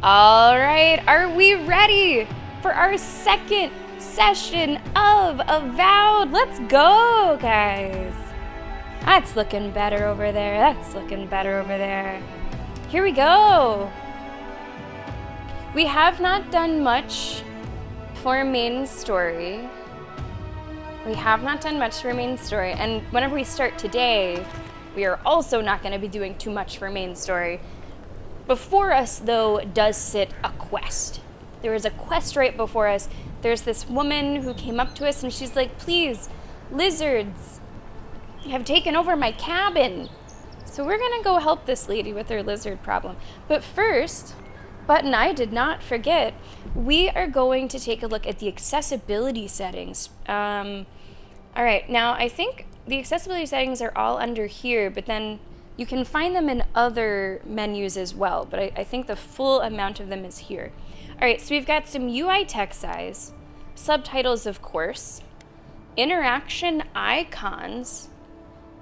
All right, are we ready for our second session of Avowed? Let's go, guys. That's looking better over there. That's looking better over there. Here we go. We have not done much for main story. And whenever we start today, we are also not going to be doing too much for main story. Before us, though, does sit a quest. There is a quest right before us. There's this woman who came up to us and she's like, please, lizards have taken over my cabin. So we're going to go help this lady with her lizard problem. But first, Button, I did not forget, we are going to take a look at the accessibility settings. All right, now I think the accessibility settings are all under here, but then you can find them in other menus as well, but I think the full amount of them is here. All right, so we've got some UI text size, subtitles, of course, interaction icons.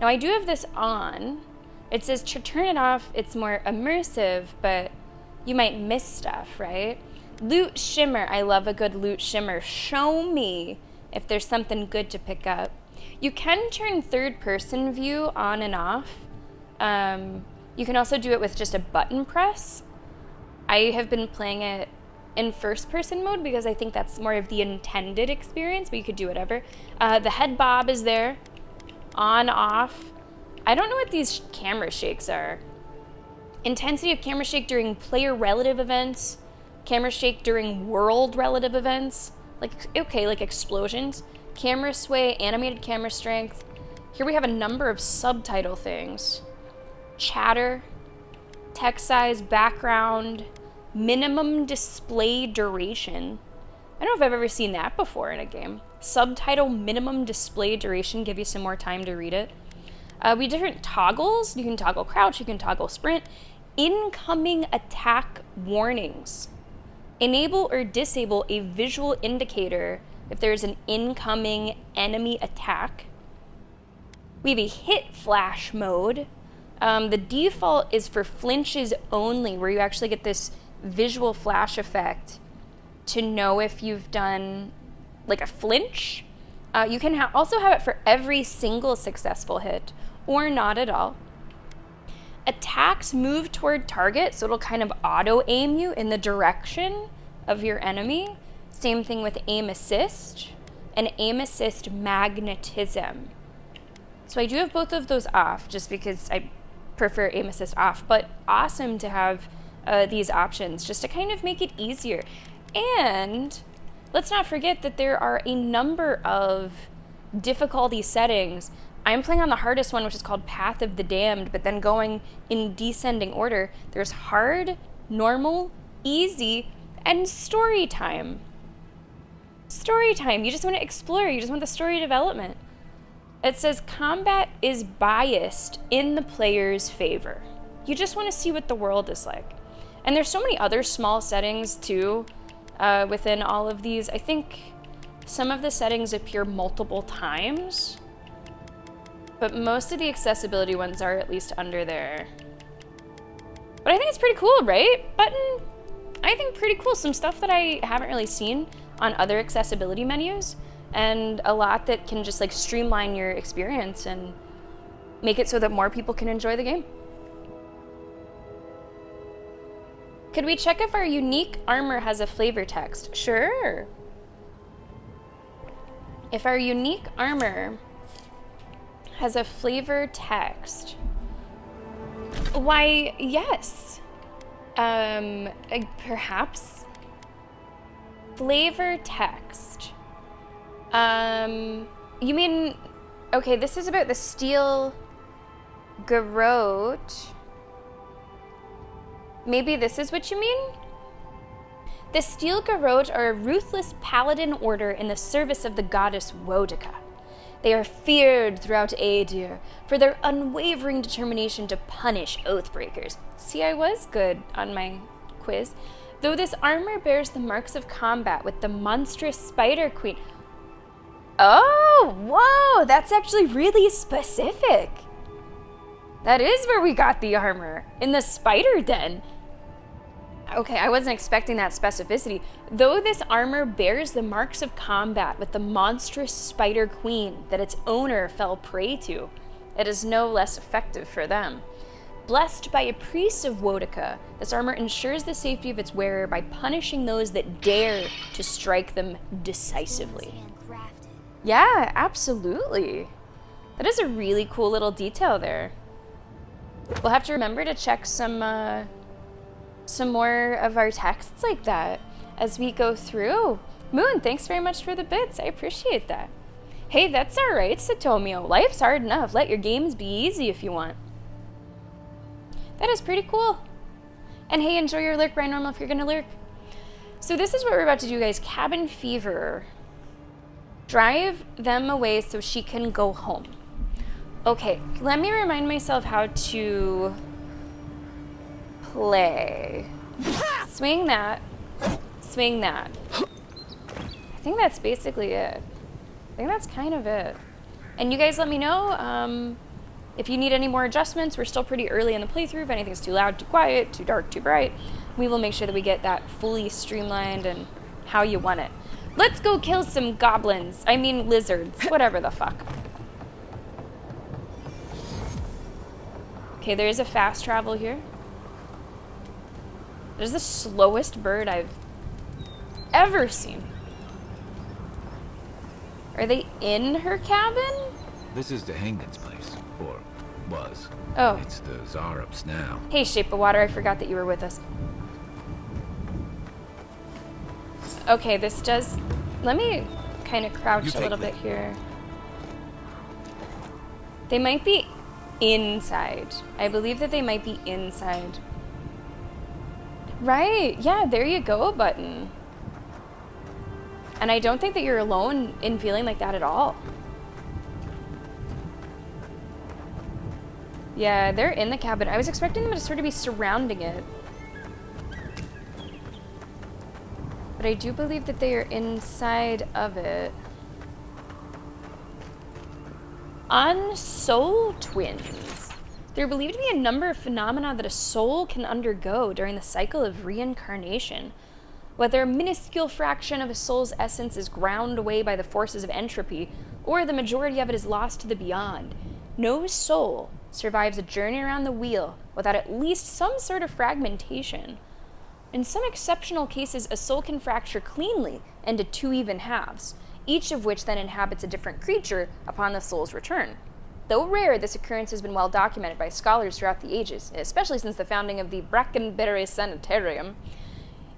Now I do have this on. It says to turn it off, it's more immersive, but you might miss stuff, right? Loot shimmer, I love a good loot shimmer. Show me if there's something good to pick up. You can turn third person view on and off. You can also do it with just a button press. I have been playing it in first person mode because I think that's more of the intended experience, but you could do whatever. The head bob is there, on, off. I don't know what these camera shakes are. Intensity of camera shake during player relative events, camera shake during world relative events, like explosions, camera sway, animated camera strength. Here we have a number of subtitle things. Chatter, text size, background, minimum display duration. I don't know if I've ever seen that before in a game. Subtitle minimum display duration, give you some more time to read it. We have different toggles. You can toggle crouch, you can toggle sprint. Incoming attack warnings. Enable or disable a visual indicator if there's an incoming enemy attack. We have a hit flash mode. The default is for flinches only, where you actually get this visual flash effect to know if you've done like a flinch. You can also have it for every single successful hit, or not at all. Attacks move toward target, so it'll kind of auto-aim you in the direction of your enemy. Same thing with aim assist and aim assist magnetism. So I do have both of those off just because I prefer aim assist off, but awesome to have these options just to kind of make it easier. And let's not forget that there are a number of difficulty settings. I'm playing on the hardest one, which is called Path of the Damned, but then going in descending order, there's hard, normal, easy, and story time. Story time, you just want to explore, you just want the story development. It says combat is biased in the player's favor. You just want to see what the world is like. And there's so many other small settings too within all of these. I think some of the settings appear multiple times, but most of the accessibility ones are at least under there. But I think it's pretty cool, right? Button, I think pretty cool. Some stuff that I haven't really seen on other accessibility menus, and a lot that can just like streamline your experience and make it so that more people can enjoy the game. Could we check if our unique armor has a flavor text? Sure. If our unique armor has a flavor text, why, yes. Perhaps. Flavor text. You mean, okay, this is about the steel garrote. Maybe this is what you mean? The steel garrote are a ruthless paladin order in the service of the goddess Wodica. They are feared throughout Aedir for their unwavering determination to punish oathbreakers. See, I was good on my quiz. Though this armor bears the marks of combat with the monstrous Spider Queen. Oh, whoa, that's actually really specific. That is where we got the armor, in the spider den. Okay, I wasn't expecting that specificity. Though this armor bears the marks of combat with the monstrous spider queen that its owner fell prey to, it is no less effective for them. Blessed by a priest of Woedica, this armor ensures the safety of its wearer by punishing those that dare to strike them decisively. Yeah, absolutely. That is a really cool little detail there. We'll have to remember to check some more of our texts like that as we go through. Moon, thanks very much for the bits. I appreciate that. Hey, that's all right, Satomio. Life's hard enough. Let your games be easy if you want. That is pretty cool. And hey, enjoy your lurk, Ryan Normal, if you're gonna lurk. So this is what we're about to do, guys. Cabin fever. Drive them away so she can go home. Okay, let me remind myself how to play. Swing that. Swing that. I think that's basically it. I think that's kind of it. And you guys let me know if you need any more adjustments. We're still pretty early in the playthrough. If anything's too loud, too quiet, too dark, too bright, we will make sure that we get that fully streamlined and how you want it. Let's go kill some goblins. I mean lizards. Whatever the fuck. Okay, there is a fast travel here. There's the slowest bird I've ever seen. Are they in her cabin? This is the Hangen's place, or was. Oh. It's the Zarup's now. Hey, Shape of Water, I forgot that you were with us. Okay, this does... Let me kind of crouch a little bit here. They might be inside. I believe that they might be inside. Right, yeah, there you go, button. And I don't think that you're alone in feeling like that at all. Yeah, they're in the cabin. I was expecting them to sort of be surrounding it. But I do believe that they are inside of it. On soul twins, there are believed to be a number of phenomena that a soul can undergo during the cycle of reincarnation. Whether a minuscule fraction of a soul's essence is ground away by the forces of entropy, or the majority of it is lost to the beyond, no soul survives a journey around the wheel without at least some sort of fragmentation. In some exceptional cases, a soul can fracture cleanly into two even halves, each of which then inhabits a different creature upon the soul's return. Though rare, this occurrence has been well documented by scholars throughout the ages, especially since the founding of the Brackenbury Sanitarium.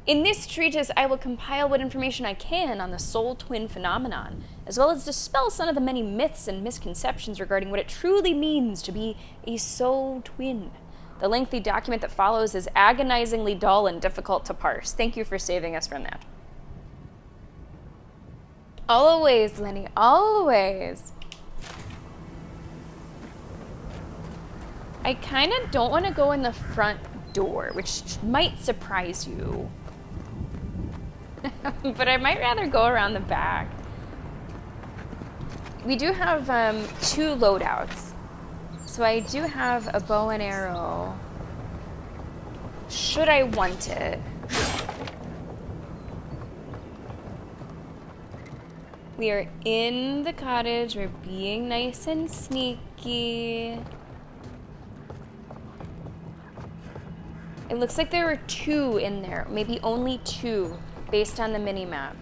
In this treatise, I will compile what information I can on the soul twin phenomenon, as well as dispel some of the many myths and misconceptions regarding what it truly means to be a soul twin. The lengthy document that follows is agonizingly dull and difficult to parse. Thank you for saving us from that. Always, Lenny, always. I kind of don't want to go in the front door, which might surprise you. But I might rather go around the back. We do have 2 loadouts. So I do have a bow and arrow. Should I want it? We are in the cottage. We're being nice and sneaky. It looks like there were 2 in there. Maybe only 2. Based on the mini-map.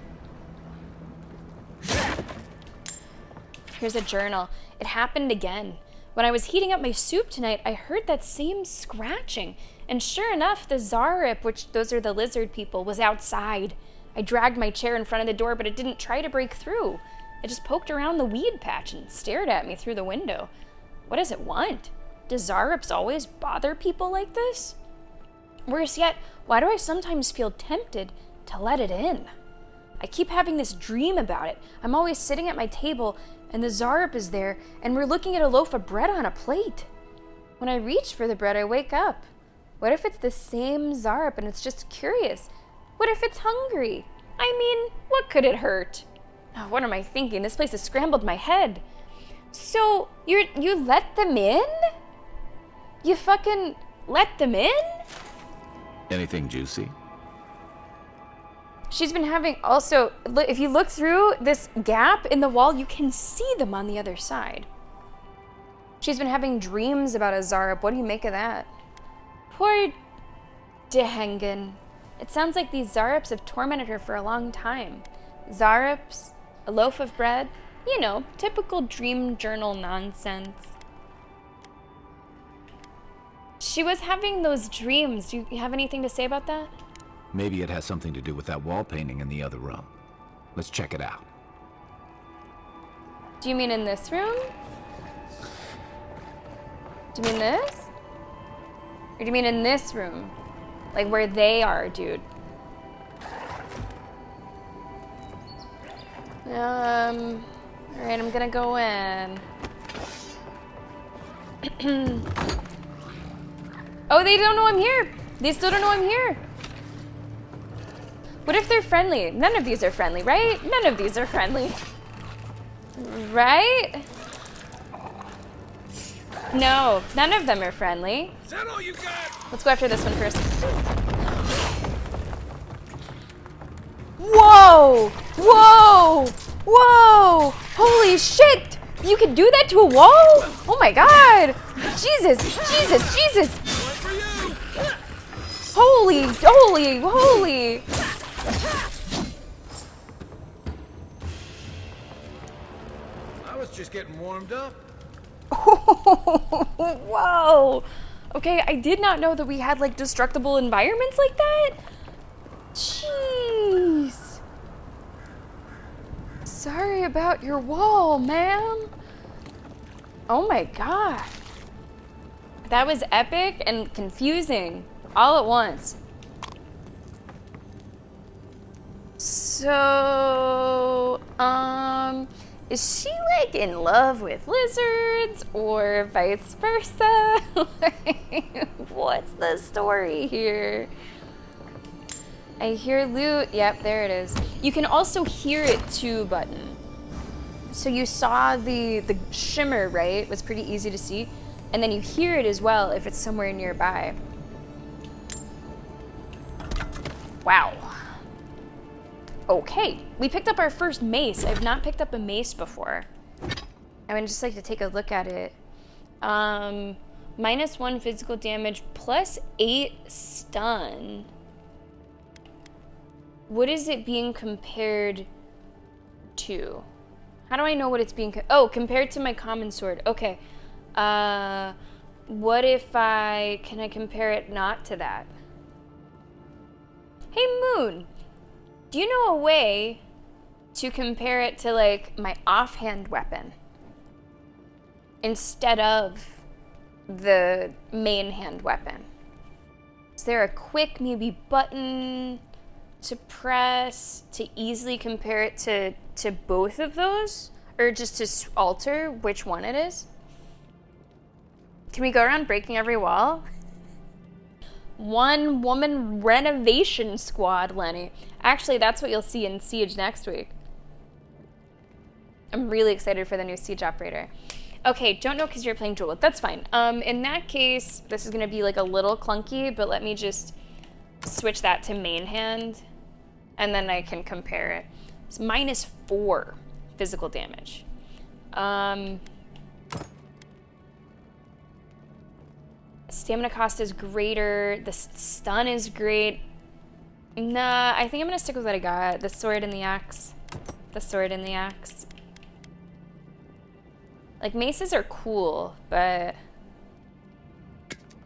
Here's a journal. It happened again. When I was heating up my soup tonight, I heard that same scratching. And sure enough, the Zarup, which those are the lizard people, was outside. I dragged my chair in front of the door, but it didn't try to break through. It just poked around the weed patch and stared at me through the window. What does it want? Do Zarups always bother people like this? Worse yet, why do I sometimes feel tempted to let it in? I keep having this dream about it. I'm always sitting at my table and the Zarup is there and we're looking at a loaf of bread on a plate. When I reach for the bread, I wake up. What if it's the same Zarup and it's just curious? What if it's hungry? I mean, what could it hurt? Oh, what am I thinking? This place has scrambled my head. So, you let them in? You fucking let them in? Anything juicy? She's been having also, if you look through this gap in the wall, you can see them on the other side. She's been having dreams about a Zarup. What do you make of that? Poor Dehengen. It sounds like these Zarups have tormented her for a long time. Zarups, a loaf of bread, you know, typical dream journal nonsense. She was having those dreams. Do you have anything to say about that? Maybe it has something to do with that wall painting in the other room. Let's check it out. Do you mean in this room? Do you mean this? Or do you mean in this room? Like where they are, dude. Alright, I'm gonna go in. Oh, they don't know I'm here. They still don't know I'm here. What if they're friendly? None of these are friendly, right? None of these are friendly. Right? No, none of them are friendly. Is that all you got? Let's go after this one first. Whoa! Whoa! Whoa! Holy shit! You can do that to a wall? Oh my god! Jesus! Jesus! Jesus! One for you. Holy! Holy! Holy! I was just getting warmed up. Whoa! Okay, I did not know that we had like destructible environments like that. Jeez. Sorry about your wall, ma'am. Oh my god. That was epic and confusing all at once. So, is she like in love with lizards or vice versa? What's the story here? I hear loot. Yep, there it is. You can also hear it too, button. So you saw the shimmer, right? It was pretty easy to see. And then you hear it as well if it's somewhere nearby. Wow. Okay, we picked up our first mace. I've not picked up a mace before. I would just like to take a look at it. -1 physical damage, +8 stun. What is it being compared to? How do I know what it's being compared to my common sword. Okay. What if can I compare it not to that? Hey, Moon. Do you know a way to compare it to, like, my offhand weapon instead of the main hand weapon? Is there a quick, maybe, button to press to easily compare it to both of those? Or just to alter which one it is? Can we go around breaking every wall? One woman renovation squad, Lenny. Actually, that's what you'll see in Siege next week. I'm really excited for the new Siege operator. Okay, don't know because you're playing dual. That's fine. In that case, this is gonna be like a little clunky, but let me just switch that to main hand, and then I can compare it. It's -4 physical damage. Stamina cost is greater. The stun is great. Nah, I think I'm gonna stick with what I got. The sword and the axe. The sword and the axe. Like, maces are cool, but...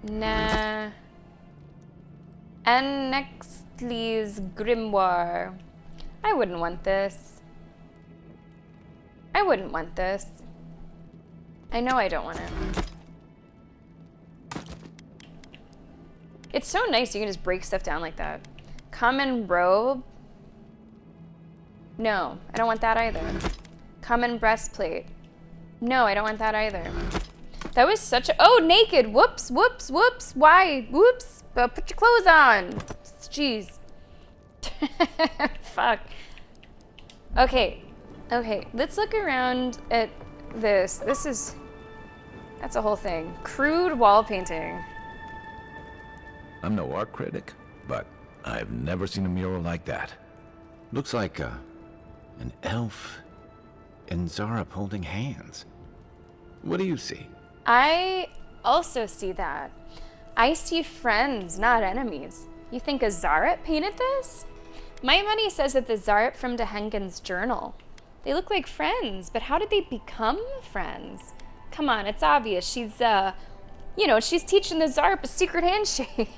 Nah. And nextly's grimoire. I wouldn't want this. I wouldn't want this. I know I don't want it. It's so nice you can just break stuff down like that. Common robe. No, I don't want that either. Common breastplate. No, I don't want that either. That was such a... Oh, naked. Whoops, whoops, whoops. Why? Whoops. But put your clothes on. Jeez. Fuck. Okay. Okay, let's look around at this. This is... That's a whole thing. Crude wall painting. I'm no art critic, but I've never seen a mural like that. Looks like an elf and Zarep holding hands. What do you see? I also see that. I see friends, not enemies. You think a Zarep painted this? My money says that the Zarep from Dehengen's journal. They look like friends, but how did they become friends? Come on, it's obvious. She's she's teaching the Zarep a secret handshake.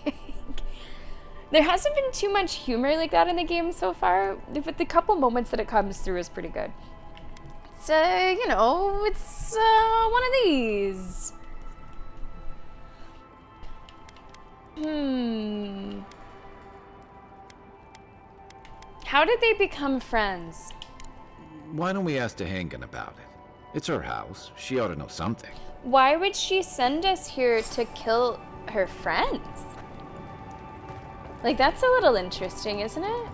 There hasn't been too much humor like that in the game so far, but the couple moments that it comes through is pretty good. It's, it's one of these. How did they become friends? Why don't we ask Dehengen about it? It's her house. She ought to know something. Why would she send us here to kill her friends? Like, that's a little interesting, isn't it?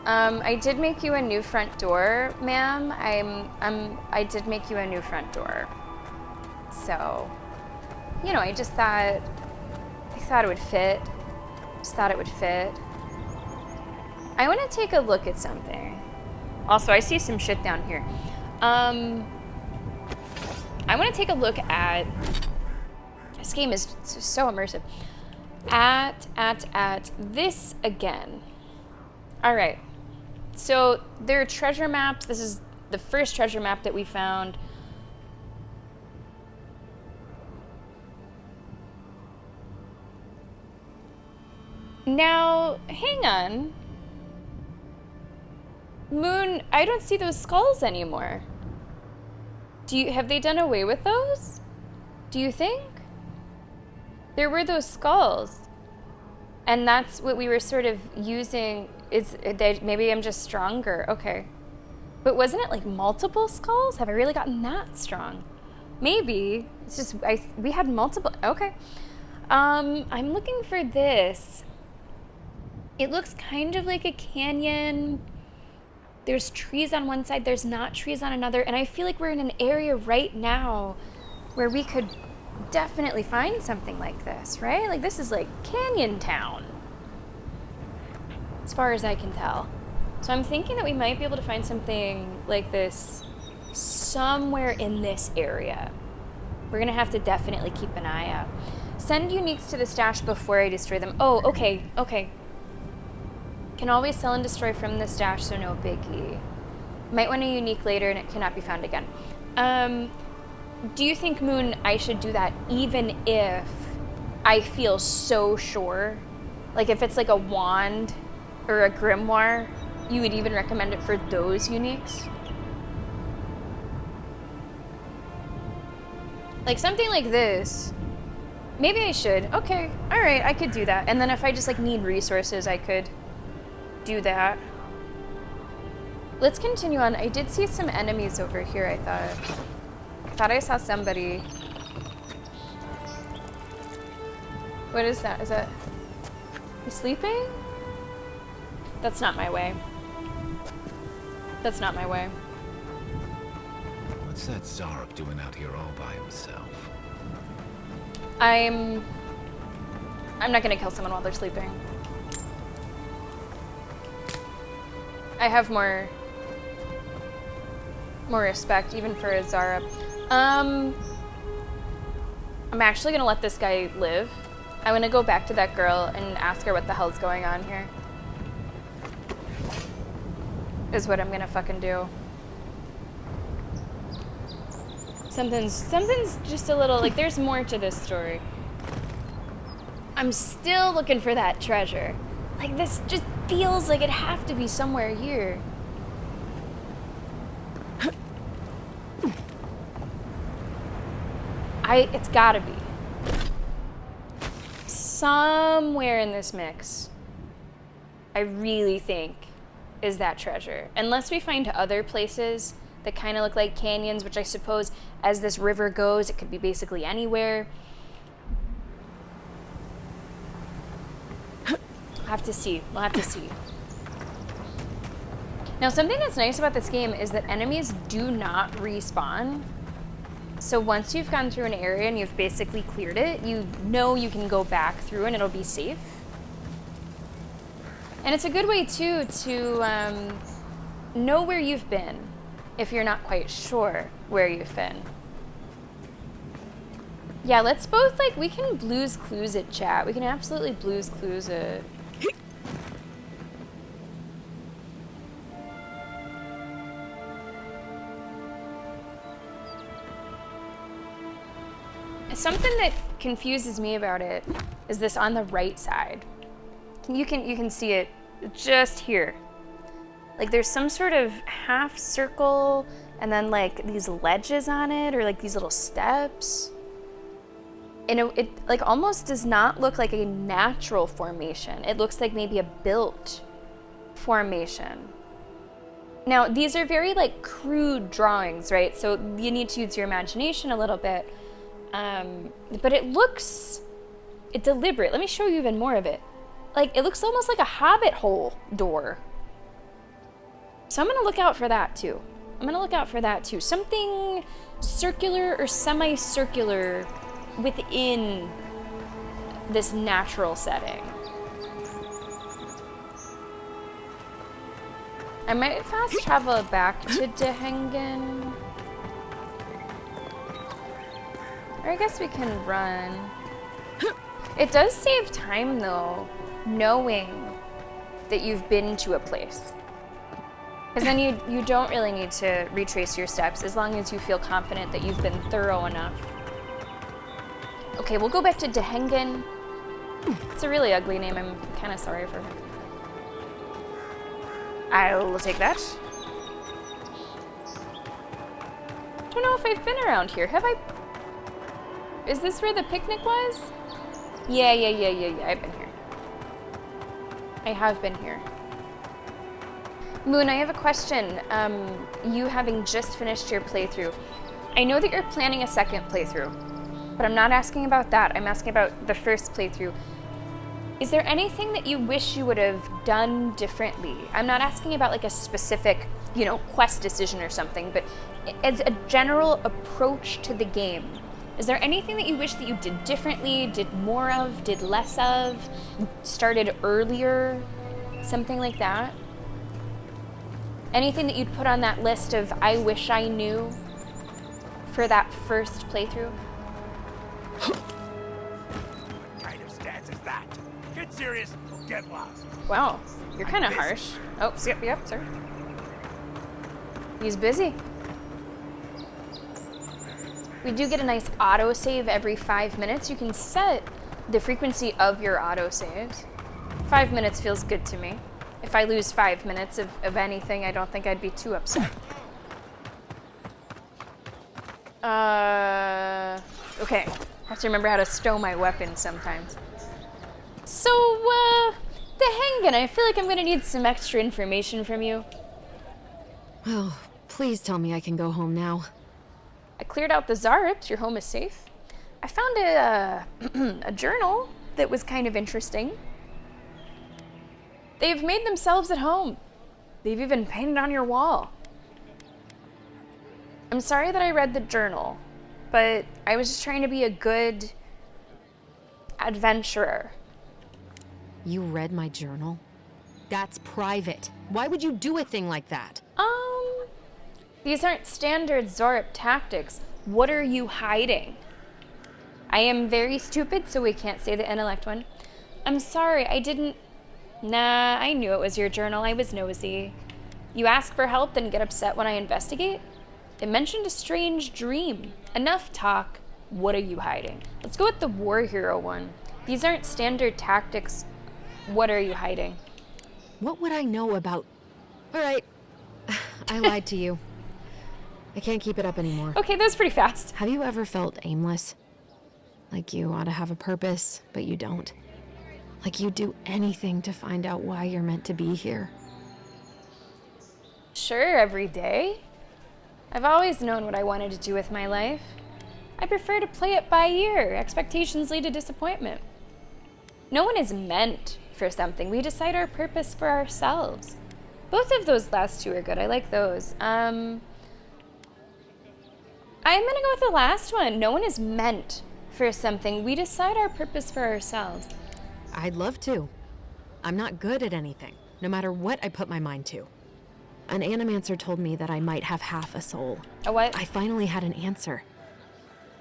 I did make you a new front door, ma'am. I did make you a new front door. So, I just thought it would fit. Just thought it would fit. I want to take a look at something. Also, I see some shit down here. I want to take a look at... This game is so immersive. At this again. All right. So there are treasure maps. This is the first treasure map that we found. Now, hang on. Moon, I don't see those skulls anymore. Have they done away with those? Do you think? There were those skulls. And that's what we were sort of using. Maybe I'm just stronger. Okay. But wasn't it like multiple skulls? Have I really gotten that strong? Maybe. It's just, we had multiple. Okay. I'm looking for this. It looks kind of like a canyon. There's trees on one side, there's not trees on another, and I feel like we're in an area right now where we could definitely find something like this, right? Like, this is like Canyon Town, as far as I can tell. So I'm thinking that we might be able to find something like this somewhere in this area. We're gonna have to definitely keep an eye out. Send uniques to the stash before I destroy them. Oh, okay. Can always sell and destroy from the stash, so no biggie. Might want a unique later and it cannot be found again. Do you think, Moon, I should do that even if I feel so sure? Like if it's like a wand or a grimoire, you would even recommend it for those uniques? Like something like this. Maybe I should. Okay, all right, I could do that. And then if I just like need resources, I could do that. Let's continue on. I did see some enemies over here, I thought I saw somebody. What is that? Is that... You sleeping? That's not my way. That's not my way. What's that Zarep doing out here all by himself? I'm not gonna kill someone while they're sleeping. I have more respect, even for a Zarep. I'm actually gonna let this guy live. I'm gonna go back to that girl and ask her what the hell's going on here. Is what I'm gonna fucking do. Something's just a little, like, there's more to this story. I'm still looking for that treasure. Like, this just feels like it'd have to be somewhere here. It's gotta be. Somewhere in this mix, I really think, is that treasure. Unless we find other places that kind of look like canyons, which I suppose as this river goes, it could be basically anywhere. We'll have to see. We'll have to see. Now, something that's nice about this game is that enemies do not respawn. So once you've gone through an area and you've basically cleared it, you know you can go back through and it'll be safe. And it's a good way, too, to know where you've been if you're not quite sure where you've been. Yeah, let's both, like, we can Blue's Clues it, chat. We can absolutely Blue's Clues it. Something that confuses me about it is this on the right side. You can see it just here. Like there's some sort of half circle and then like these ledges on it or like these little steps. And it like almost does not look like a natural formation. It looks like maybe a built formation. Now, these are very like crude drawings, right? So you need to use your imagination a little bit. But it's deliberate. Let me show you even more of it. Like, it looks almost like a hobbit hole door. So I'm going to look out for that, too. Something circular or semi-circular within this natural setting. I might fast travel back to Dehengen. Or I guess we can run. It does save time, though, knowing that you've been to a place. Because then you don't really need to retrace your steps as long as you feel confident that you've been thorough enough. Okay, we'll go back to Dehengen. It's a really ugly name. I'm kind of sorry for her. I'll take that. Don't know if I've been around here. Have I? Is this where the picnic was? Yeah. I've been here. I have been here. Moon, I have a question. You having just finished your playthrough. I know that you're planning a second playthrough, but I'm not asking about that. I'm asking about the first playthrough. Is there anything that you wish you would have done differently? I'm not asking about like a specific, quest decision or something, but as a general approach to the game. Is there anything that you wish that you did differently, did more of, did less of, started earlier, something like that? Anything that you'd put on that list of I wish I knew for that first playthrough? What kind of stance is that? Get serious or get lost. Wow, you're kind of harsh. Oh, yep, sorry. He's busy. We do get a nice autosave every 5 minutes. You can set the frequency of your autosaves. 5 minutes feels good to me. If I lose 5 minutes of anything, I don't think I'd be too upset. Okay. Have to remember how to stow my weapon sometimes. So, Dehengen, I feel like I'm gonna need some extra information from you. Oh, please tell me I can go home now. I cleared out the Zaryps. Your home is safe. I found a journal that was kind of interesting. They've made themselves at home. They've even painted on your wall. I'm sorry that I read the journal, but I was just trying to be a good adventurer. You read my journal? That's private. Why would you do a thing like that? These aren't standard Zorip tactics. What are you hiding? I am very stupid, so we can't say the intellect one. I'm sorry, I didn't... Nah, I knew it was your journal. I was nosy. You ask for help, then get upset when I investigate? It mentioned a strange dream. Enough talk. What are you hiding? Let's go with the war hero one. These aren't standard tactics. What are you hiding? What would I know about... All right, I lied to you. I can't keep it up anymore. Okay, that was pretty fast. Have you ever felt aimless? Like you ought to have a purpose, but you don't? Like you'd do anything to find out why you're meant to be here? Sure, every day. I've always known what I wanted to do with my life. I prefer to play it by ear. Expectations lead to disappointment. No one is meant for something. We decide our purpose for ourselves. Both of those last two are good. I like those. I'm gonna go with the last one. No one is meant for something. We decide our purpose for ourselves. I'd love to. I'm not good at anything, no matter what I put my mind to. An animancer told me that I might have half a soul. A what? I finally had an answer.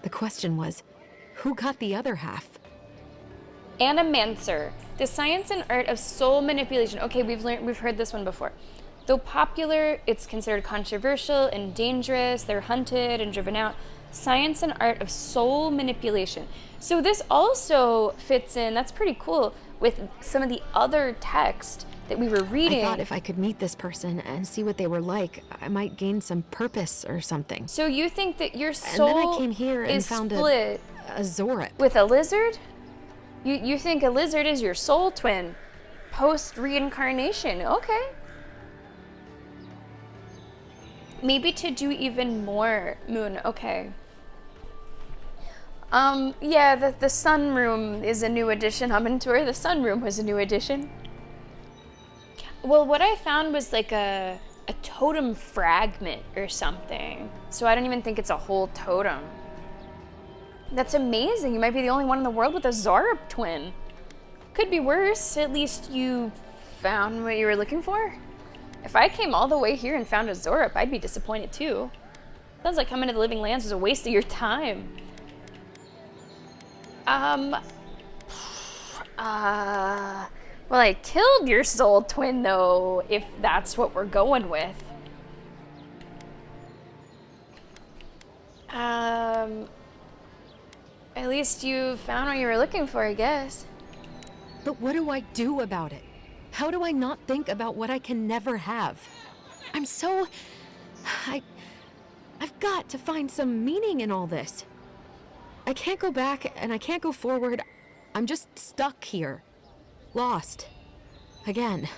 The question was, who got the other half? Animancer, the science and art of soul manipulation. Okay, we've heard this one before. Though popular, it's considered controversial and dangerous. They're hunted and driven out. Science and art of soul manipulation. So this also fits in, that's pretty cool, with some of the other text that we were reading. I thought if I could meet this person and see what they were like, I might gain some purpose or something. So you think that your soul and then I came here and is found split a Zorip. with a lizard? You think a lizard is your soul twin post-reincarnation. Okay. Maybe to do even more, Moon. Okay. Yeah, the sunroom is a new addition. Aventura, the sunroom was a new addition. Well, what I found was like a totem fragment or something. So I don't even think it's a whole totem. That's amazing. You might be the only one in the world with a Zorip twin. Could be worse. At least you found what you were looking for. If I came all the way here and found a Zorip, I'd be disappointed too. Sounds like coming to the Living Lands was a waste of your time. Well, I killed your soul twin though, if that's what we're going with. At least you found what you were looking for, I guess. But what do I do about it? How do I not think about what I can never have? I'm so... I've got to find some meaning in all this. I can't go back and I can't go forward. I'm just stuck here. Lost. Again.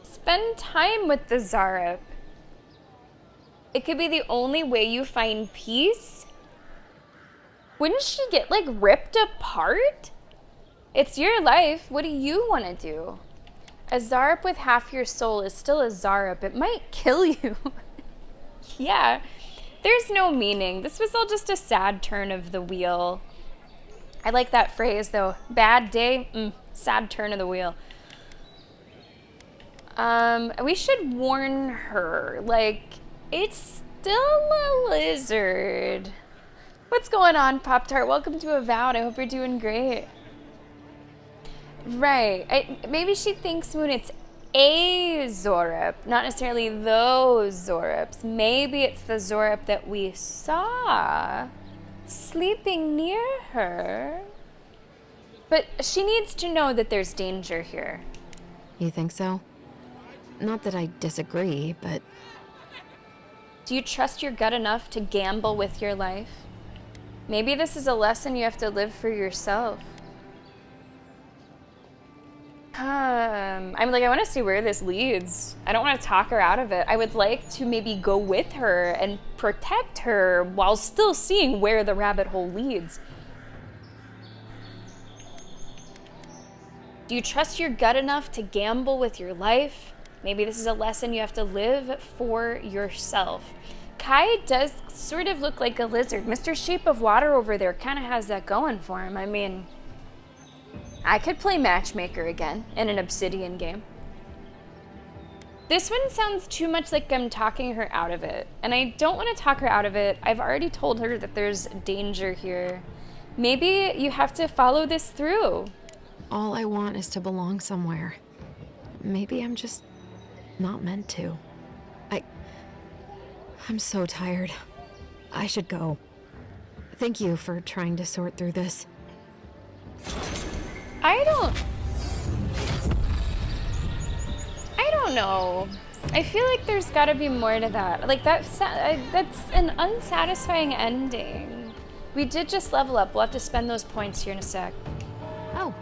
Spend time with the Zorip. It could be the only way you find peace. Wouldn't she get, like, ripped apart? It's your life. What do you want to do? A Zorip with half your soul is still a Zorip. It might kill you. Yeah. There's no meaning. This was all just a sad turn of the wheel. I like that phrase, though. Bad day, sad turn of the wheel. We should warn her. Like, it's still a lizard. What's going on, Pop-Tart? Welcome to Avowed. I hope you're doing great. Right. Maybe she thinks when it's a Zorip, not necessarily those Zorips. Maybe it's the Zorip that we saw sleeping near her. But she needs to know that there's danger here. You think so? Not that I disagree, but... Do you trust your gut enough to gamble with your life? Maybe this is a lesson you have to live for yourself. I'm like, I want to see where this leads. I don't want to talk her out of it. I would like to maybe go with her and protect her while still seeing where the rabbit hole leads. Do you trust your gut enough to gamble with your life? Maybe this is a lesson you have to live for yourself. Kai does sort of look like a lizard. Mr. Shape of Water over there kind of has that going for him. I mean, I could play matchmaker again in an obsidian game. This one sounds too much like I'm talking her out of it. And I don't want to talk her out of it. I've already told her that there's danger here. Maybe you have to follow this through. All I want is to belong somewhere. Maybe I'm just not meant to. I'm so tired. I should go. Thank you for trying to sort through this. I don't know. I feel like there's gotta be more to that. Like, that's an unsatisfying ending. We did just level up. We'll have to spend those points here in a sec. Oh,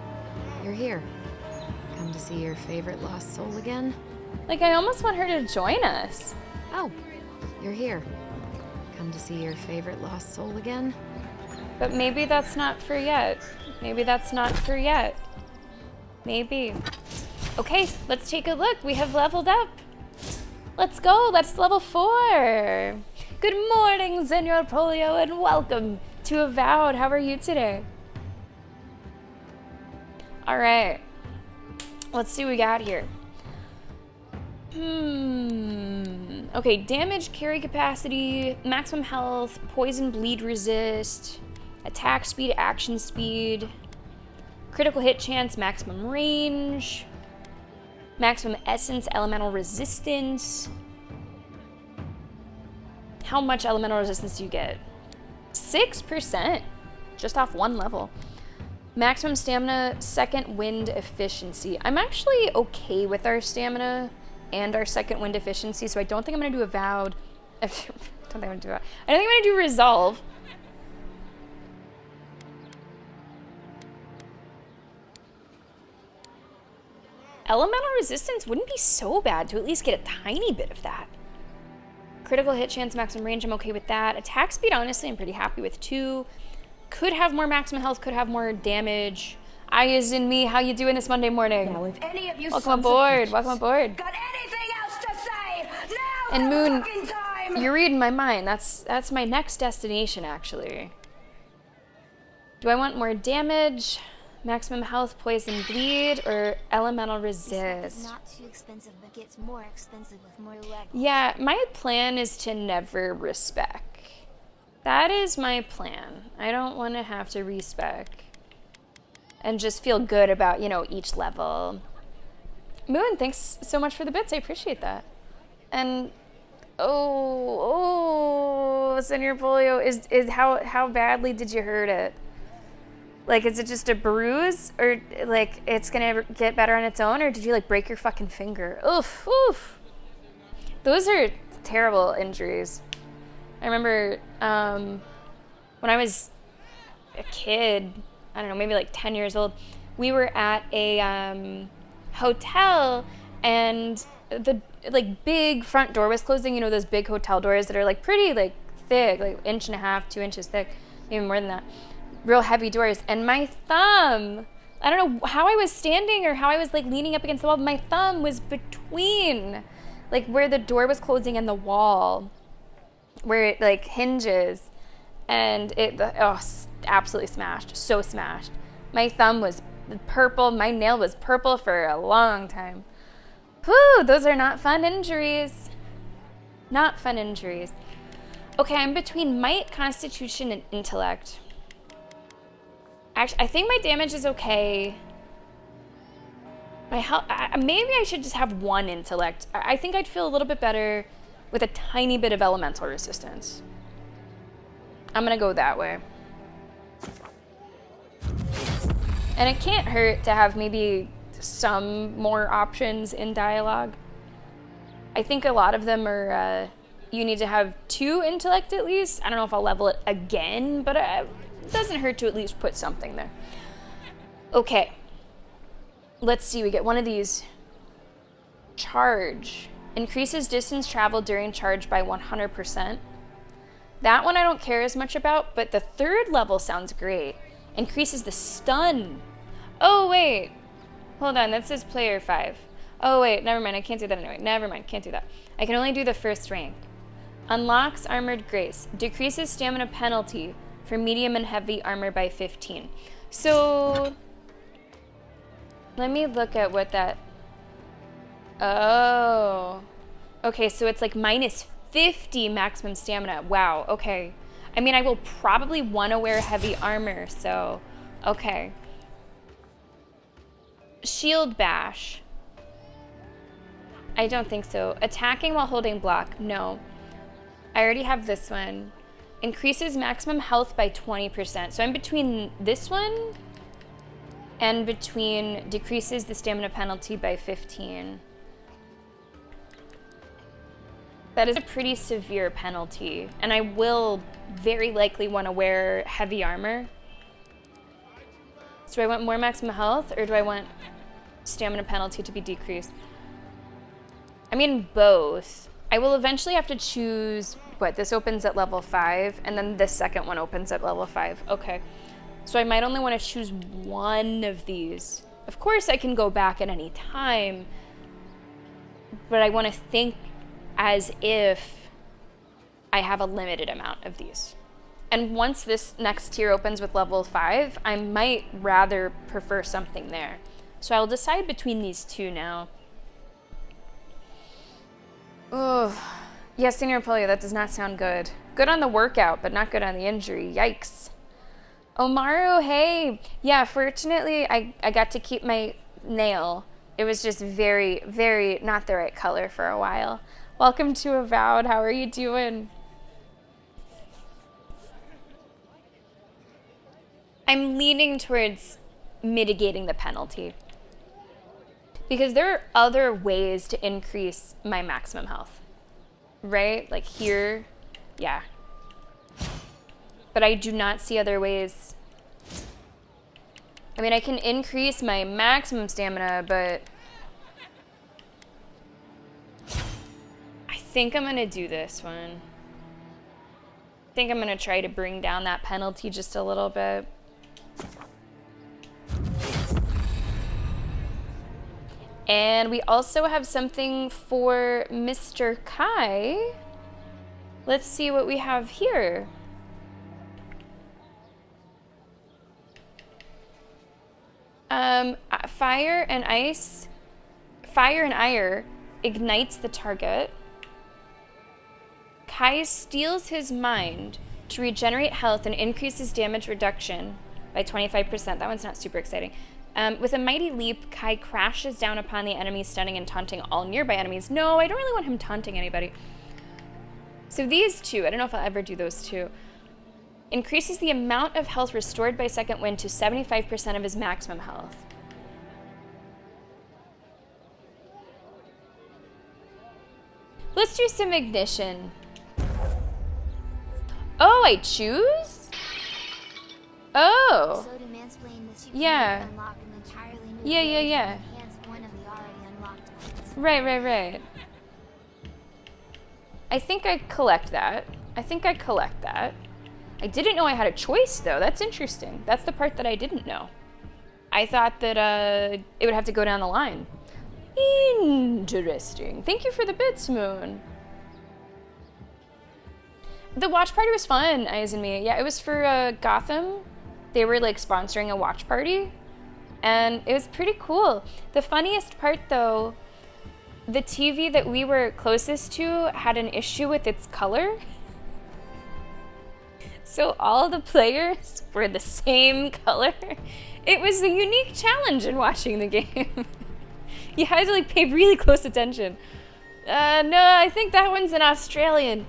you're here. Come to see your favorite lost soul again? Like, I almost want her to join us. Oh, you're here. Come to see your favorite lost soul again? But maybe that's not for yet. Maybe that's not for yet. Maybe. Okay, let's take a look. We have leveled up. Let's go. That's level 4. Good morning, Senor Polio, and welcome to Avowed. How are you today? All right. Let's see what we got here. Okay, damage, carry capacity, maximum health, poison, bleed resist, attack speed, action speed, critical hit chance, maximum range, maximum essence, elemental resistance. How much elemental resistance do you get? 6%, just off one level. Maximum stamina, second wind efficiency. I'm actually okay with our stamina and our second wind efficiency, so I don't think I'm gonna do Avowed. I don't think I'm gonna do it. I don't think I'm gonna do Resolve. Elemental resistance wouldn't be so bad to at least get a tiny bit of that. Critical hit chance, maximum range, I'm okay with that. Attack speed, honestly, I'm pretty happy with 2. Could have more maximum health, could have more damage. I is in me, how you doing this Monday morning? Now, if any of you Welcome aboard, welcome aboard. got anything else to say, now And is the Moon, fucking time! you're reading my mind. That's my next destination, actually. Do I want more damage, maximum health, poison, bleed, or elemental It's resist? not too expensive, but gets more expensive with more levels. Yeah, my plan is to never respec. That is my plan. I don't want to have to respec. And just feel good about, each level. Moon, thanks so much for the bits. I appreciate that. And Senor Polio, is how badly did you hurt it? Like, is it just a bruise, or like it's gonna get better on its own, or did you like break your fucking finger? Oof, oof. Those are terrible injuries. I remember when I was a kid, I don't know, maybe like 10 years old, we were at a hotel, and the like big front door was closing. You know, those big hotel doors that are like pretty like thick, like 1.5 2 inches thick, maybe more than that. Real heavy doors. And my thumb, I don't know how I was standing or how I was like leaning up against the wall, but my thumb was between like where the door was closing and the wall, where it like hinges, and it absolutely smashed. So smashed. My thumb was purple. My nail was purple for a long time. Whew, those are not fun injuries. Not fun injuries. Okay, I'm between might, constitution, and intellect. Actually, I think my damage is okay. My health, maybe I should just have 1 intellect. I think I'd feel a little bit better with a tiny bit of elemental resistance. I'm gonna go that way. And it can't hurt to have maybe some more options in dialogue. I think a lot of them are, you need to have 2 intellect at least. I don't know if I'll level it again, but it doesn't hurt to at least put something there. Okay. Let's see, we get one of these. Charge. Increases distance traveled during charge by 100%. That one I don't care as much about, but the 3rd level sounds great. Increases the stun. Oh, wait. Hold on, that says player 5. Oh, wait, never mind, I can't do that anyway. Never mind, can't do that. I can only do the 1st rank. Unlocks Armored Grace. Decreases stamina penalty for medium and heavy armor by 15. So, let me look at what that... Oh. Okay, so it's like minus 50 maximum stamina. Wow, okay. I mean, I will probably want to wear heavy armor, so... Okay. Shield Bash. I don't think so. Attacking while holding block. No. I already have this one. Increases maximum health by 20%. So I'm between this one and between decreases the stamina penalty by 15. That is a pretty severe penalty, and I will very likely want to wear heavy armor. So do I want more maximum health, or do I want stamina penalty to be decreased? I mean, both. I will eventually have to choose, what, this opens at level 5, and then the second one opens at level 5. Okay. So I might only want to choose one of these. Of course, I can go back at any time, but I want to think as if I have a limited amount of these. And once this next tier opens with level 5, I might rather prefer something there. So I'll decide between these two now. Oh, yeah, Senior Polio, that does not sound good. Good on the workout, but not good on the injury. Yikes. Omaru, hey. Yeah, fortunately, I got to keep my nail. It was just very, very not the right color for a while. Welcome to Avowed. How are you doing? I'm leaning towards mitigating the penalty. Because there are other ways to increase my maximum health. Right? Like here. Yeah. But I do not see other ways. I mean, I can increase my maximum stamina, but I think I'm gonna do this one. I think I'm gonna try to bring down that penalty just a little bit. And we also have something for Mr. Kai. Let's see what we have here. Fire and ire ignites the target. Kai steals his mind to regenerate health and increases damage reduction by 25%. That one's not super exciting. With a mighty leap, Kai crashes down upon the enemy, stunning and taunting all nearby enemies. No, I don't really want him taunting anybody. So these two, I don't know if I'll ever do those two. Increases the amount of health restored by second wind to 75% of his maximum health. Let's do some ignition. Oh, I choose? Oh. So to mansplain this, you Yeah. can unlock an entirely new Yeah. ability to enhance one of the already unlocked ones. Right. I think I collect that. I didn't know I had a choice, though. That's interesting. That's the part that I didn't know. I thought that it would have to go down the line. Interesting. Thank you for the bits, Moon. The watch party was fun, Eyes and Me. Yeah, it was for Gotham. They were like sponsoring a watch party, and it was pretty cool. The funniest part, though, the TV that we were closest to had an issue with its color. So all the players were the same color. It was a unique challenge in watching the game. You had to like pay really close attention. No, I think that one's an Australian.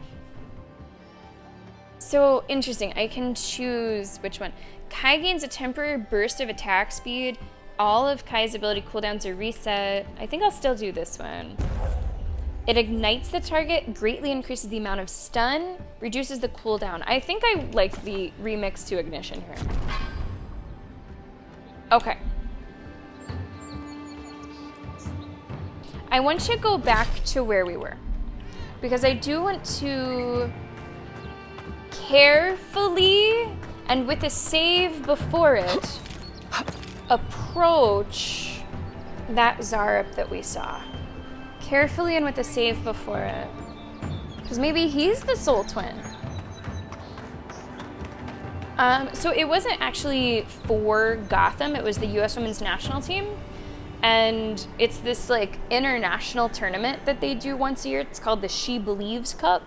So interesting. I can choose which one. Kai gains a temporary burst of attack speed. All of Kai's ability cooldowns are reset. I think I'll still do this one. It ignites the target, greatly increases the amount of stun, reduces the cooldown. I think I like the remix to ignition here. Okay. I want to go back to where we were, because I do want to carefully and with a save before it approach that Zarup that we saw. Carefully and with a save before it. Because maybe he's the soul twin. So it wasn't actually for Gotham, it was the US Women's National Team. And it's this like international tournament that they do once a year. It's called the She Believes Cup.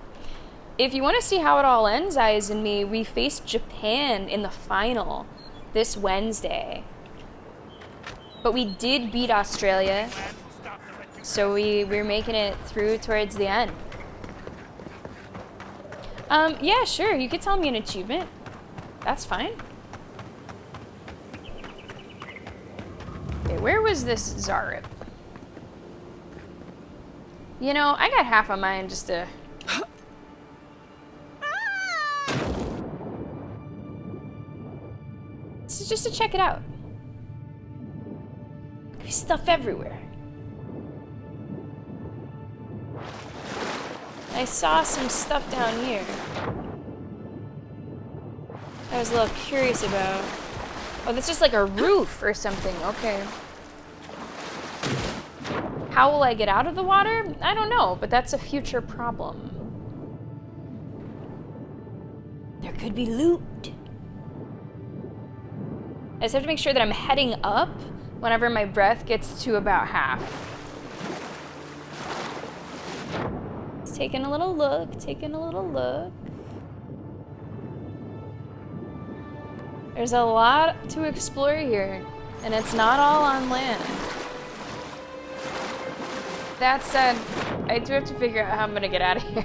If you want to see how it all ends, Eyes and Me, we faced Japan in the final this Wednesday. But we did beat Australia. So we're making it through towards the end. Yeah, sure. You could tell me an achievement. That's fine. Okay, where was this Zarup? You know, I got half a mind just to... just to check it out. There's stuff everywhere. I saw some stuff down here I was a little curious about. Oh, that's just like a roof or something. Okay. How will I get out of the water? I don't know, but that's a future problem. There could be loot. I just have to make sure that I'm heading up, whenever my breath gets to about half. Just taking a little look, taking a little look. There's a lot to explore here, and it's not all on land. That said, I do have to figure out how I'm gonna get out of here.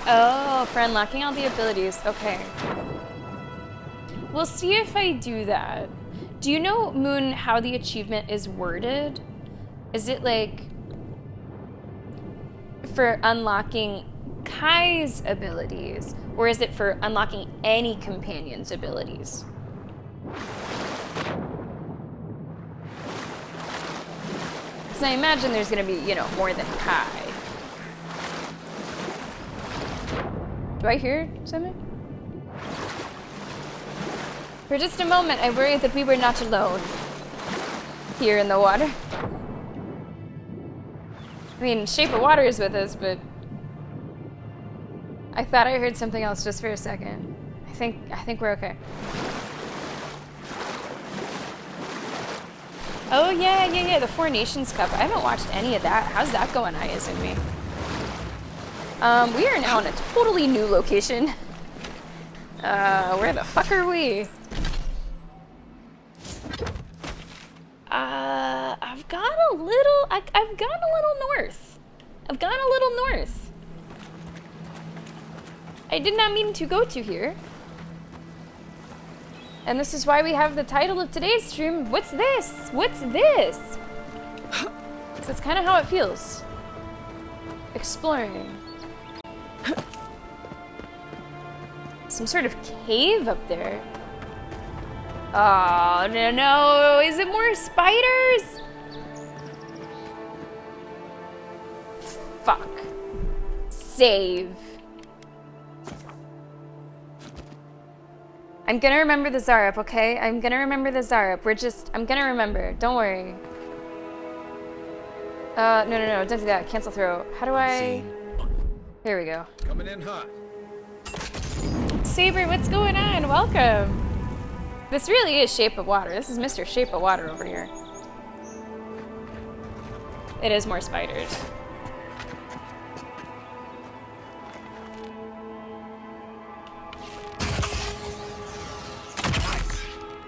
Oh, for unlocking all the abilities. Okay. We'll see if I do that. Do you know, Moon, how the achievement is worded? Is it like for unlocking Kai's abilities, or is it for unlocking any companion's abilities? Because I imagine there's going to be, you know, more than Kai. Do I hear something? For just a moment, I worried that we were not alone here in the water. I mean, Shape of Water is with us, but I thought I heard something else just for a second. I think we're okay. Oh yeah, the Four Nations Cup. I haven't watched any of that. How's that going, Ayaz and me? We are now in a totally new location. Where the fuck are we? I've gone a little north. I've gone a little north. I did not mean to go to here. And this is why we have the title of today's stream, What's This? What's This? So that's kind of how it feels. Exploring. Some sort of cave up there. Oh, no. Is it more spiders? Fuck. Save. I'm gonna remember the Zarup, okay? I'm gonna remember the Zarup. I'm gonna remember. Don't worry. No. Don't do that. Cancel throw. How do I... Here we go. Coming in hot. Saber, what's going on? Welcome. This really is Shape of Water. This is Mr. Shape of Water over here. It is more spiders.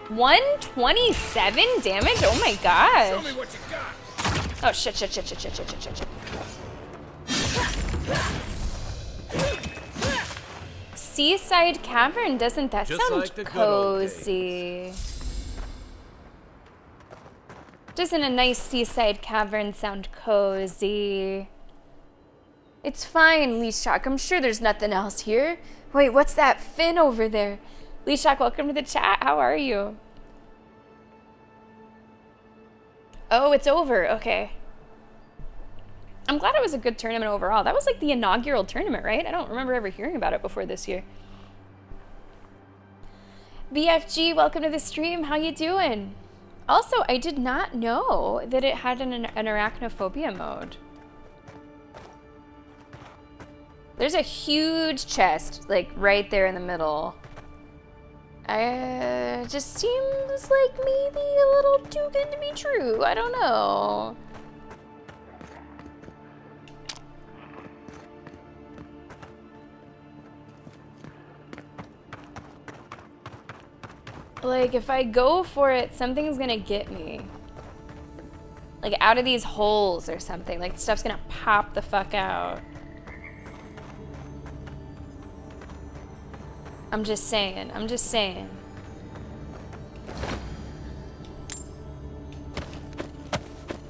$127 damage? Oh my gosh. Show me what you got. Oh shit. Seaside Cavern, doesn't that Just sound like the good old days. cozy? Doesn't a nice seaside cavern sound cozy? It's fine, Leeshock. I'm sure there's nothing else here. Wait, what's that fin over there? Leeshock, welcome to the chat. How are you? Oh, it's over. Okay. I'm glad it was a good tournament overall. That was like the inaugural tournament, right? I don't remember ever hearing about it before this year. BFG, welcome to the stream. How you doing? Also, I did not know that it had an arachnophobia mode. There's a huge chest, like, right there in the middle. Just seems like maybe a little too good to be true. I don't know. Like, if I go for it, something's gonna get me. Like, out of these holes or something. Like, stuff's gonna pop the fuck out. I'm just saying.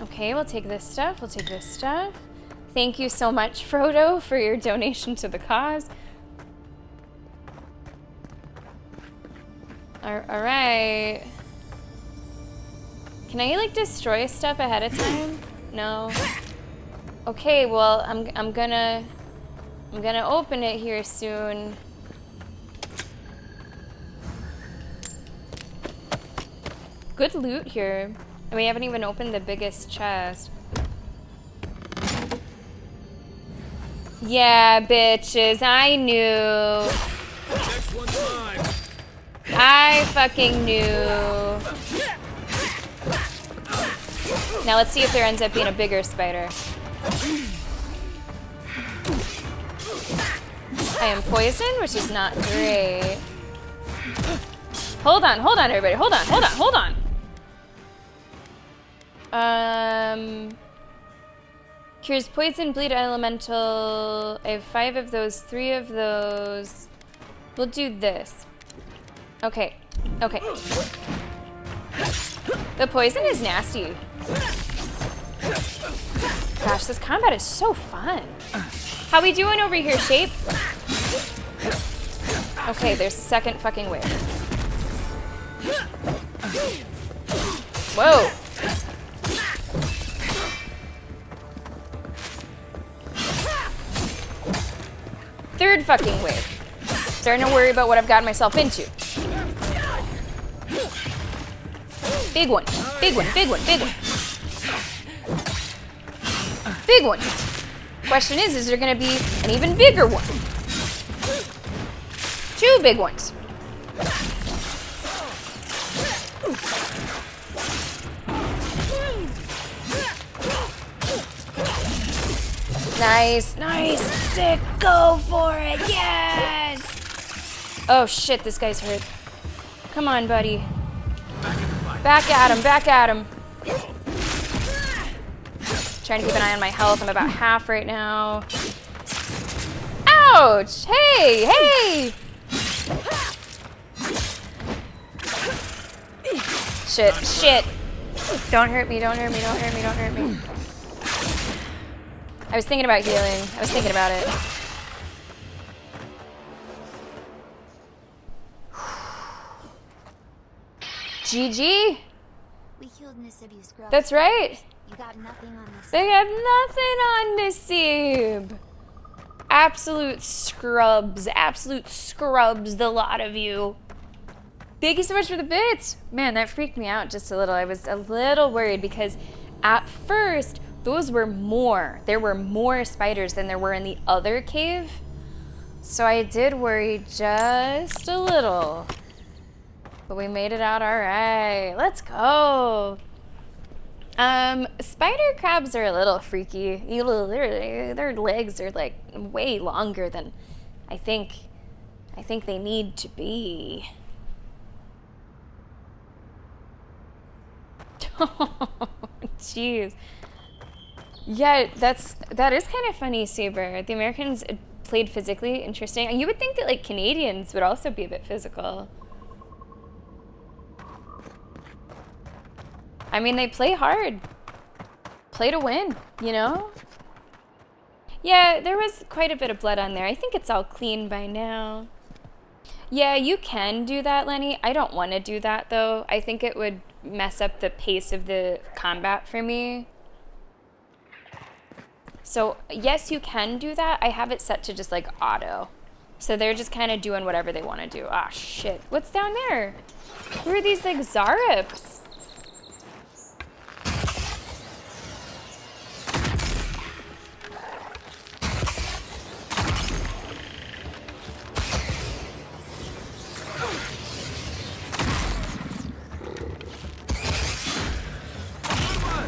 Okay, we'll take this stuff. Thank you so much, Frodo, for your donation to the cause. Alright. Can I, like, destroy stuff ahead of time? No. Okay, well, I'm gonna open it here soon. Good loot here. And we haven't even opened the biggest chest. Yeah, bitches, I knew. Next one's mine. I fucking knew. Now let's see if there ends up being a bigger spider. I am poisoned, which is not great. Hold on, everybody. Hold on. Cures poison, bleed, elemental. I have 5 of those, 3 of those. We'll do this. Okay. The poison is nasty. Gosh, this combat is so fun. How we doing over here, Shape? Okay, there's a second fucking wave. Whoa. Third fucking wave. Starting to worry about what I've gotten myself into. Big one. Big one. Question is there gonna be an even bigger one? 2 big ones. Nice. Sick. Go for it. Yes. Oh shit, this guy's hurt. Come on, buddy. Back at him. Trying to keep an eye on my health. I'm about half right now. Ouch! Hey! Shit. Don't hurt me. I was thinking about healing. I was thinking about it. GG? We killed Nisibu Scrubs. That's right. You got nothing on this. They have nothing on Nasib. Absolute scrubs, the lot of you. Thank you so much for the bits. Man, that freaked me out just a little. I was a little worried because at first, those were more. There were more spiders than there were in the other cave. So I did worry just a little. But we made it out all right. Let's go. Spider crabs are a little freaky. Their legs are like way longer than I think they need to be. Oh, jeez. Yeah, that is kind of funny, Saber. The Americans played physically. Interesting. You would think that like Canadians would also be a bit physical. I mean, they play hard. Play to win, you know? Yeah, there was quite a bit of blood on there. I think it's all clean by now. Yeah, you can do that, Lenny. I don't want to do that, though. I think it would mess up the pace of the combat for me. So, yes, you can do that. I have it set to just, like, auto. So they're just kind of doing whatever they want to do. Ah, shit. What's down there? Who are these, like, Zarups?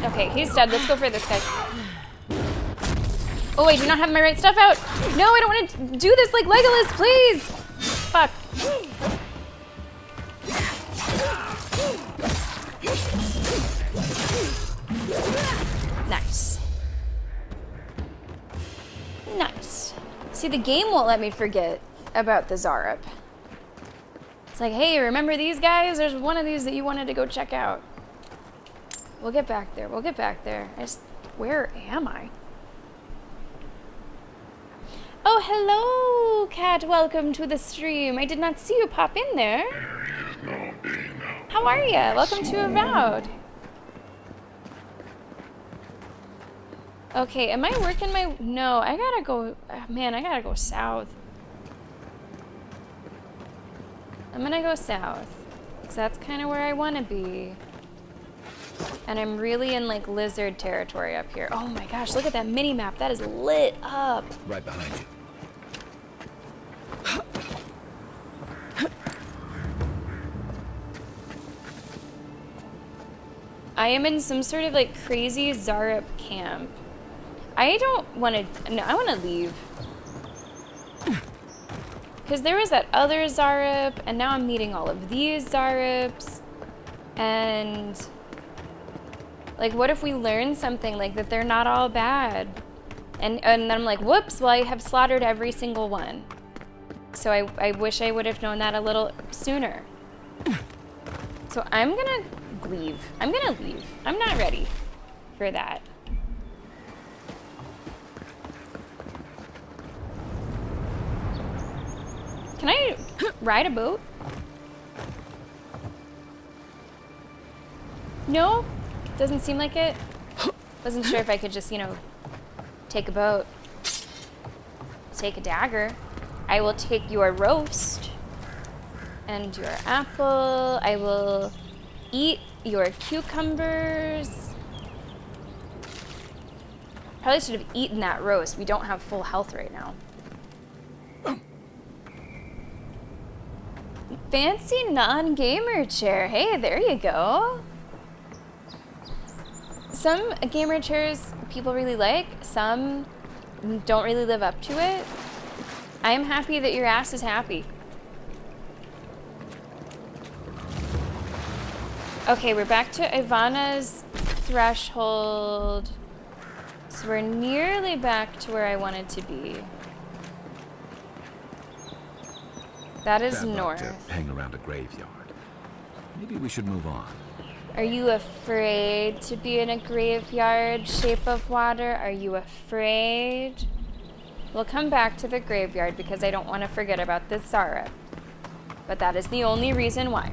Okay, he's dead. Let's go for this guy. Oh, I do not have my right stuff out. No, I don't want to do this like Legolas, please. Fuck. Nice. Nice. See, the game won't let me forget about the Zarup. It's like, hey, remember these guys? There's one of these that you wanted to go check out. We'll get back there. We'll get back there. Where am I? Oh, hello, Cat. Welcome to the stream. I did not see you pop in there. How are you? Welcome to Avowed. Okay, am I working my... No, I gotta go... Man, I gotta go south. I'm gonna go south. Because that's kind of where I want to be. And I'm really in, like, lizard territory up here. Oh my gosh, look at that mini-map. That is lit up. Right behind you. I am in some sort of like crazy Zarup camp. I don't want to. No, I want to leave. Because there was that other Zarup, and now I'm meeting all of these Zarups. And like, what if we learn something like that they're not all bad? And then I'm like, whoops, well, I have slaughtered every single one. So I wish I would have known that a little sooner. So I'm gonna leave. I'm gonna leave. I'm not ready for that. Can I ride a boat? No? Doesn't seem like it. Wasn't sure if I could just, you know, take a boat. Take a dagger. I will take your roast and your apple. I will eat your cucumbers. Probably should have eaten that roast. We don't have full health right now. Fancy non-gamer chair. Hey, there you go. Some gamer chairs people really like. Some don't really live up to it. I am happy that your ass is happy. Okay, we're back to Ivana's threshold. So we're nearly back to where I wanted to be. That is Bad luck north. to hang around a graveyard. Maybe we should move on. Are you afraid to be in a graveyard, Shape of Water? Are you afraid? We'll come back to the graveyard because I don't want to forget about this Zara. But that is the only reason why.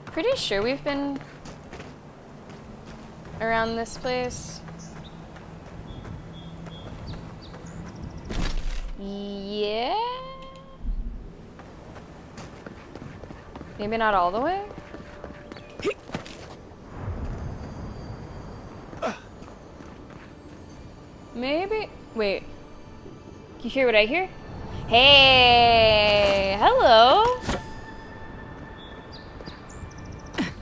Pretty sure we've been around this place. Yeah? Maybe not all the way? Maybe? Wait. Can you hear what I hear? Hey! Hello!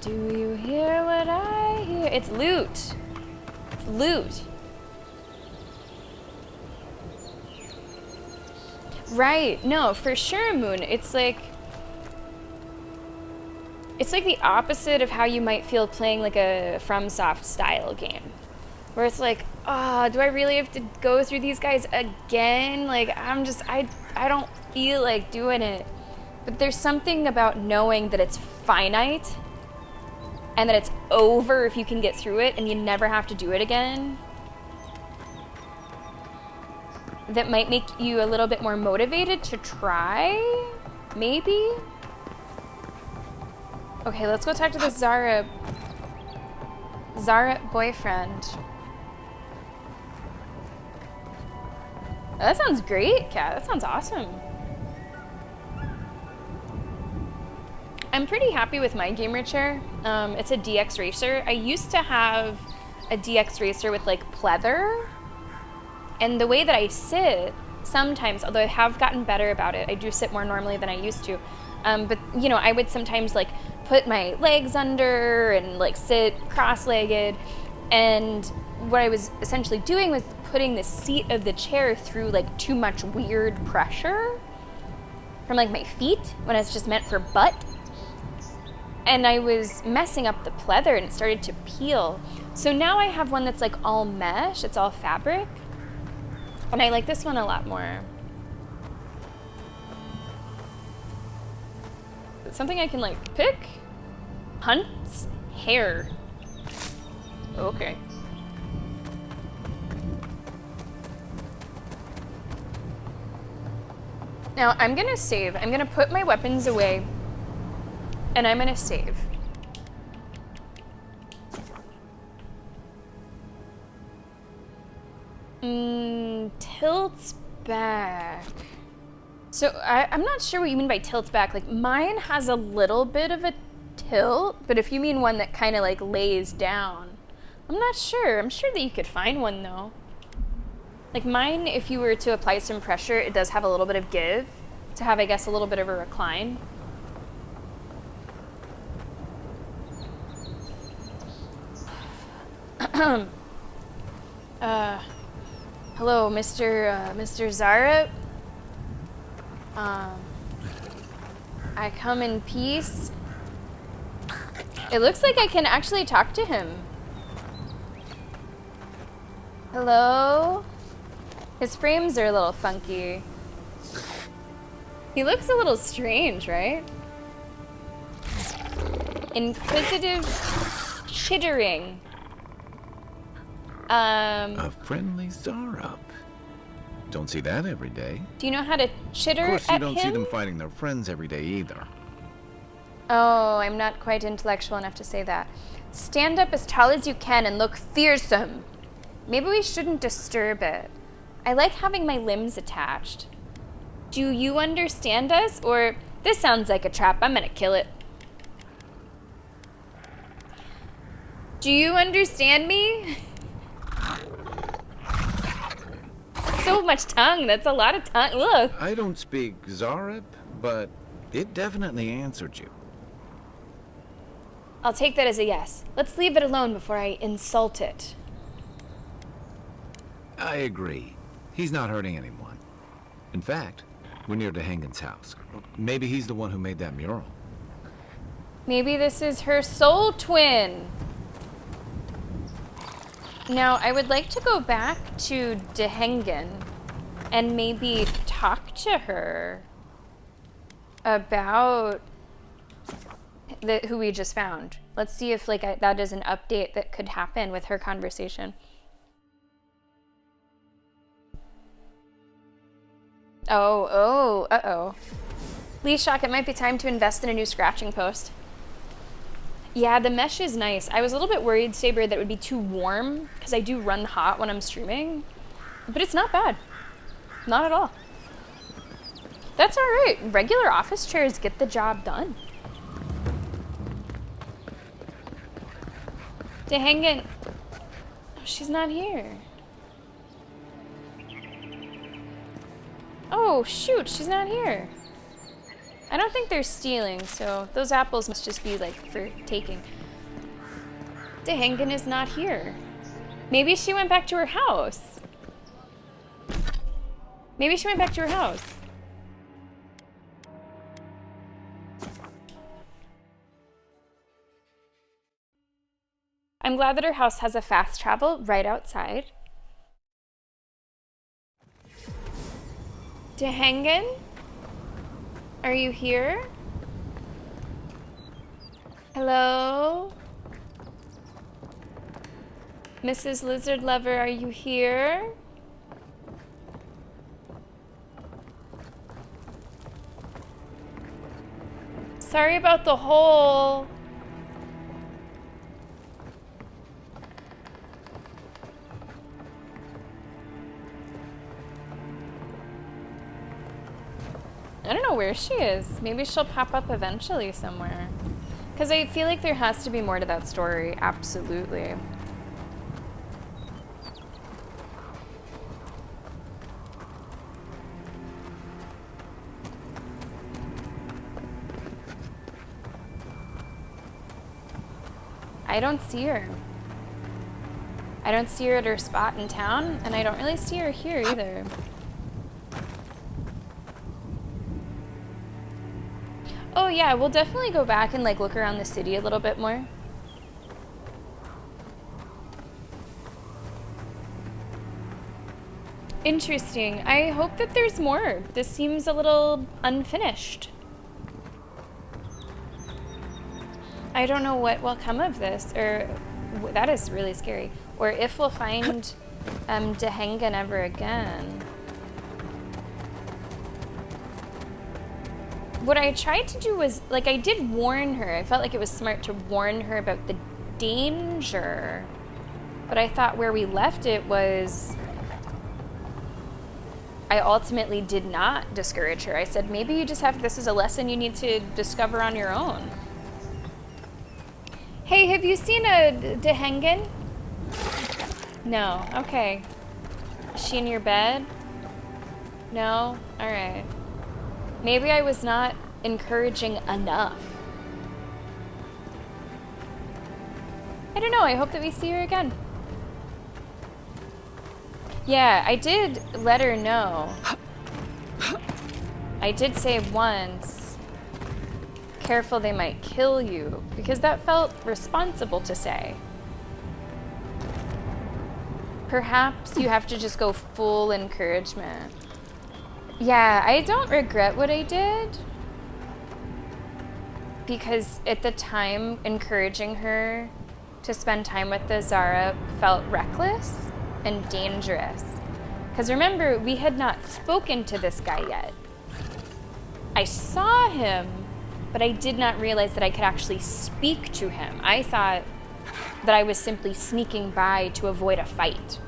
Do you hear what I hear? It's loot. It's loot. Right. No, for sure, Moon. It's like the opposite of how you might feel playing like a FromSoft style game. Where it's like, oh, do I really have to go through these guys again? Like, I don't feel like doing it. But there's something about knowing that it's finite and that it's over if you can get through it and you never have to do it again. That might make you a little bit more motivated to try, maybe? Okay, let's go talk to the Zara boyfriend. Oh, that sounds great, Kat. That sounds awesome. I'm pretty happy with my gamer chair. It's a DX Racer. I used to have a DX Racer with like pleather. And the way that I sit, sometimes, although I have gotten better about it, I do sit more normally than I used to. But, you know, I would sometimes like put my legs under and like sit cross-legged. And what I was essentially doing was putting the seat of the chair through like too much weird pressure from like my feet when it's just meant for butt. And I was messing up the pleather and it started to peel. So now I have one that's like all mesh, it's all fabric. And I like this one a lot more. It's something I can like pick. Hunt's hair. Okay. Now I'm gonna save. I'm gonna put my weapons away and I'm gonna save. Tilts back. So I'm not sure what you mean by tilts back. Like mine has a little bit of a tilt, but if you mean one that kind of like lays down, I'm not sure. I'm sure that you could find one though. Like mine, if you were to apply some pressure, it does have a little bit of give to have, I guess, a little bit of a recline. Hello, Mr. Zara. I come in peace. It looks like I can actually talk to him. Hello? His frames are a little funky. He looks a little strange, right? Inquisitive chittering. A friendly Zarup. Don't see that every day. Do you know how to chitter Of course, you at don't him? see them fighting their friends every day either. Oh, I'm not quite intellectual enough to say that. Stand up as tall as you can and look fearsome. Maybe we shouldn't disturb it. I like having my limbs attached. Do you understand us? Or, this sounds like a trap, I'm gonna kill it. Do you understand me? So much tongue, that's a lot of tongue. Look. I don't speak Zarup, but it definitely answered you. I'll take that as a yes. Let's leave it alone before I insult it. I agree. He's not hurting anyone. In fact, we're near Dehengen's house. Maybe he's the one who made that mural. Maybe this is her soul twin. Now, I would like to go back to Dehengen and maybe talk to her about who we just found. Let's see if that is an update that could happen with her conversation. Uh-oh. Lee Shock, it might be time to invest in a new scratching post. Yeah, the mesh is nice. I was a little bit worried, Saber, that it would be too warm, because I do run hot when I'm streaming. But it's not bad. Not at all. That's alright. Regular office chairs get the job done. Dehengen. Oh, she's not here. Oh, shoot, she's not here. I don't think they're stealing, so those apples must just be, for taking. Dehengen is not here. Maybe she went back to her house. Maybe she went back to her house. I'm glad that her house has a fast travel right outside. Dehengen? Are you here? Hello? Mrs. Lizard Lover, are you here? Sorry about the hole. I don't know where she is. Maybe she'll pop up eventually somewhere. Because I feel like there has to be more to that story. Absolutely. I don't see her. I don't see her at her spot in town, and I don't really see her here either. Oh yeah, we'll definitely go back and look around the city a little bit more. Interesting. I hope that there's more. This seems a little unfinished. I don't know what will come of this, or that is really scary. Or if we'll find Dehengen ever again. What I tried to do was, I did warn her. I felt like it was smart to warn her about the danger. But I thought where we left it was, I ultimately did not discourage her. I said, maybe you just have, this is a lesson you need to discover on your own. Hey, have you seen a Dehengen? No, okay. Is she in your bed? No? Alright. Maybe I was not encouraging enough. I don't know, I hope that we see her again. Yeah, I did let her know. I did say once, careful, they might kill you, because that felt responsible to say. Perhaps you have to just go full encouragement. Yeah, I don't regret what I did, because at the time, encouraging her to spend time with the Zara felt reckless and dangerous. Because remember, we had not spoken to this guy yet. I saw him, but I did not realize that I could actually speak to him. I thought that I was simply sneaking by to avoid a fight.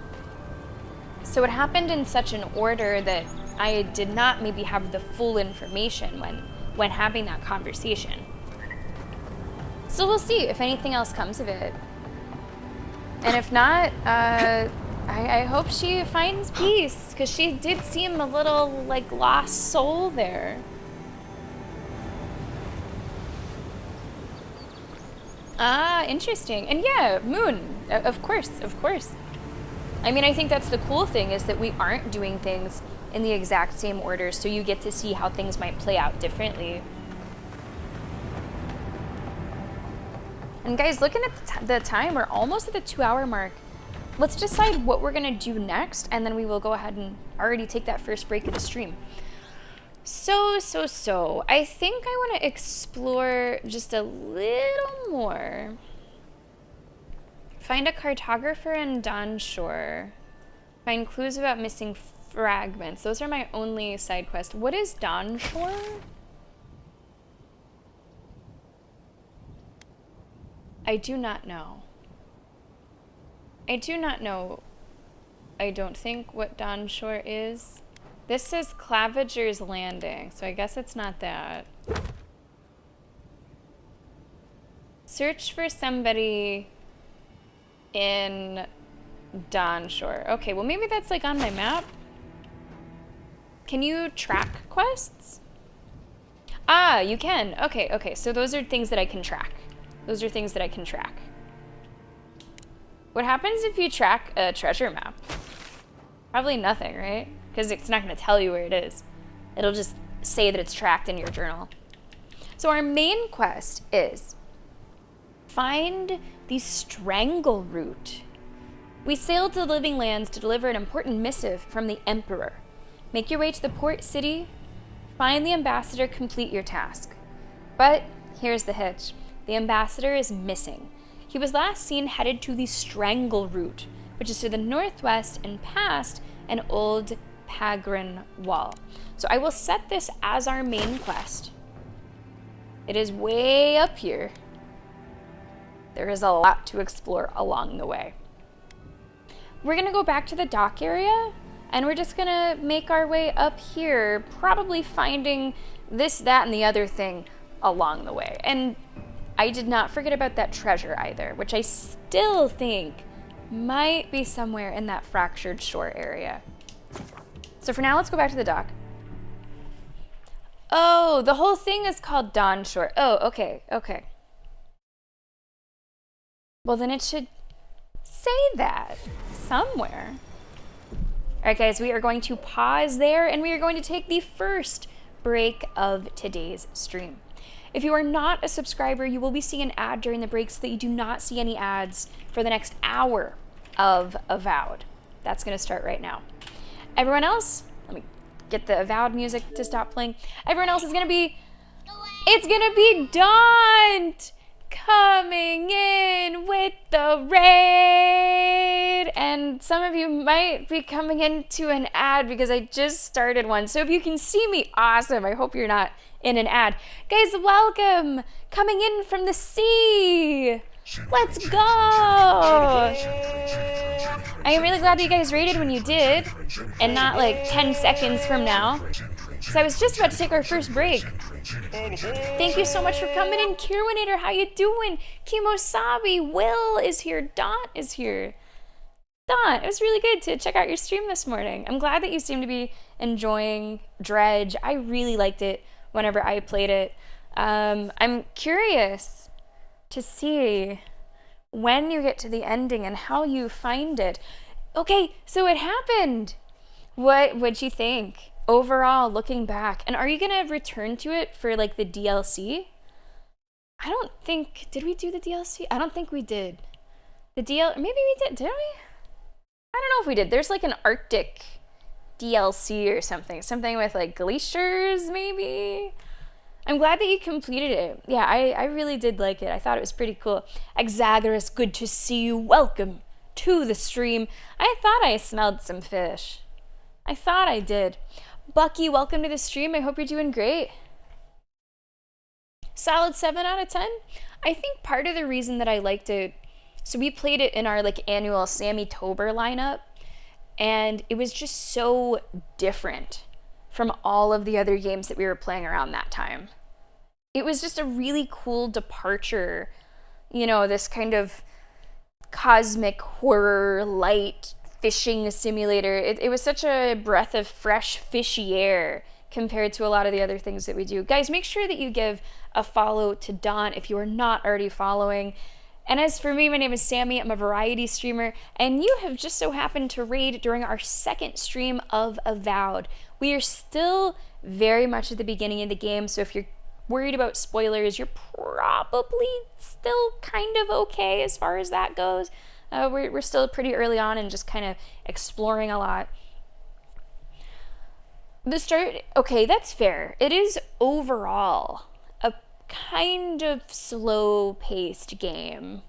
So it happened in such an order that I did not maybe have the full information when having that conversation. So we'll see if anything else comes of it. And if not, I hope she finds peace, because she did seem a little like lost soul there. Ah, interesting. And yeah, Moon, of course, of course. I mean, I think that's the cool thing, is that we aren't doing things in the exact same order, so you get to see how things might play out differently. And guys, looking at the time, we're almost at the 2-hour mark. Let's decide what we're gonna do next, and then we will go ahead and already take that first break of the stream. So, I think I wanna explore just a little more. Find a cartographer in Dawn Shore. Find clues about missing fragments. Those are my only side quests. What is Dawn Shore? I do not know. I do not know, I don't think, what Dawn Shore is. This says Claviger's Landing, so I guess it's not that. Search for somebody in Dawn Shore. Okay, well maybe that's like on my map. Can you track quests? Ah, you can. Okay, so those are things that I can track. Those are things that I can track. What happens if you track a treasure map? Probably nothing, right? Because it's not going to tell you where it is. It'll just say that it's tracked in your journal. So our main quest is find the Strangle Route. We sailed to the Living Lands to deliver an important missive from the Emperor. Make your way to the port city, find the ambassador, complete your task. But here's the hitch. The ambassador is missing. He was last seen headed to the Strangle Route, which is to the northwest and past an old Pagran wall. So I will set this as our main quest. It is way up here. There is a lot to explore along the way. We're gonna go back to the dock area, and we're just gonna make our way up here, probably finding this, that, and the other thing along the way. And I did not forget about that treasure either, which I still think might be somewhere in that fractured shore area. So for now, let's go back to the dock. Oh, the whole thing is called Dawn Shore. Oh, okay. Well, then it should say that somewhere. All right, guys, we are going to pause there, and we are going to take the first break of today's stream. If you are not a subscriber, you will be seeing an ad during the break so that you do not see any ads for the next hour of Avowed. That's going to start right now. Everyone else, let me get the Avowed music to stop playing. Everyone else is going to be, it's going to be Daunt coming in with the raid. And some of you might be coming into an ad because I just started one. So if you can see me, awesome. I hope you're not in an ad. Guys, welcome! Coming in from the sea! Let's go! I am really glad that you guys raided when you did, and not like 10 seconds from now. So I was just about to take our first break. Thank you so much for coming in. Kirwinator, how you doing? Kimosabi, Will is here, Daunt is here. Daunt, it was really good to check out your stream this morning. I'm glad that you seem to be enjoying Dredge. I really liked it whenever I played it. I'm curious to see when you get to the ending and how you find it. Okay, so it happened. What'd you think? Overall, looking back. And are you gonna return to it for like the DLC? I don't think, did we do the DLC? I don't think we did. Maybe we did we? I don't know if we did. There's like an Arctic DLC or something with like glaciers maybe. I'm glad that you completed it. Yeah, I really did like it. I thought it was pretty cool. Exagerous, good to see you. Welcome to the stream. I thought I smelled some fish. I thought I did. Bucky, welcome to the stream. I hope you're doing great. Solid 7 out of 10. I think part of the reason that I liked it, so we played it in our like annual Sammy Tober lineup, and it was just so different from all of the other games that we were playing around that time. It was just a really cool departure, you know, this kind of cosmic horror light fishing simulator. It was such a breath of fresh fishy air compared to a lot of the other things that we do. Guys, make sure that you give a follow to Dawn if you are not already following. And as for me, my name is Sammy. I'm a variety streamer, and you have just so happened to raid during our second stream of Avowed. We are still very much at the beginning of the game, so if you're worried about spoilers, you're probably still kind of okay as far as that goes. We're still pretty early on and just kind of exploring a lot. The start, okay, that's fair. It is overall a kind of slow-paced game.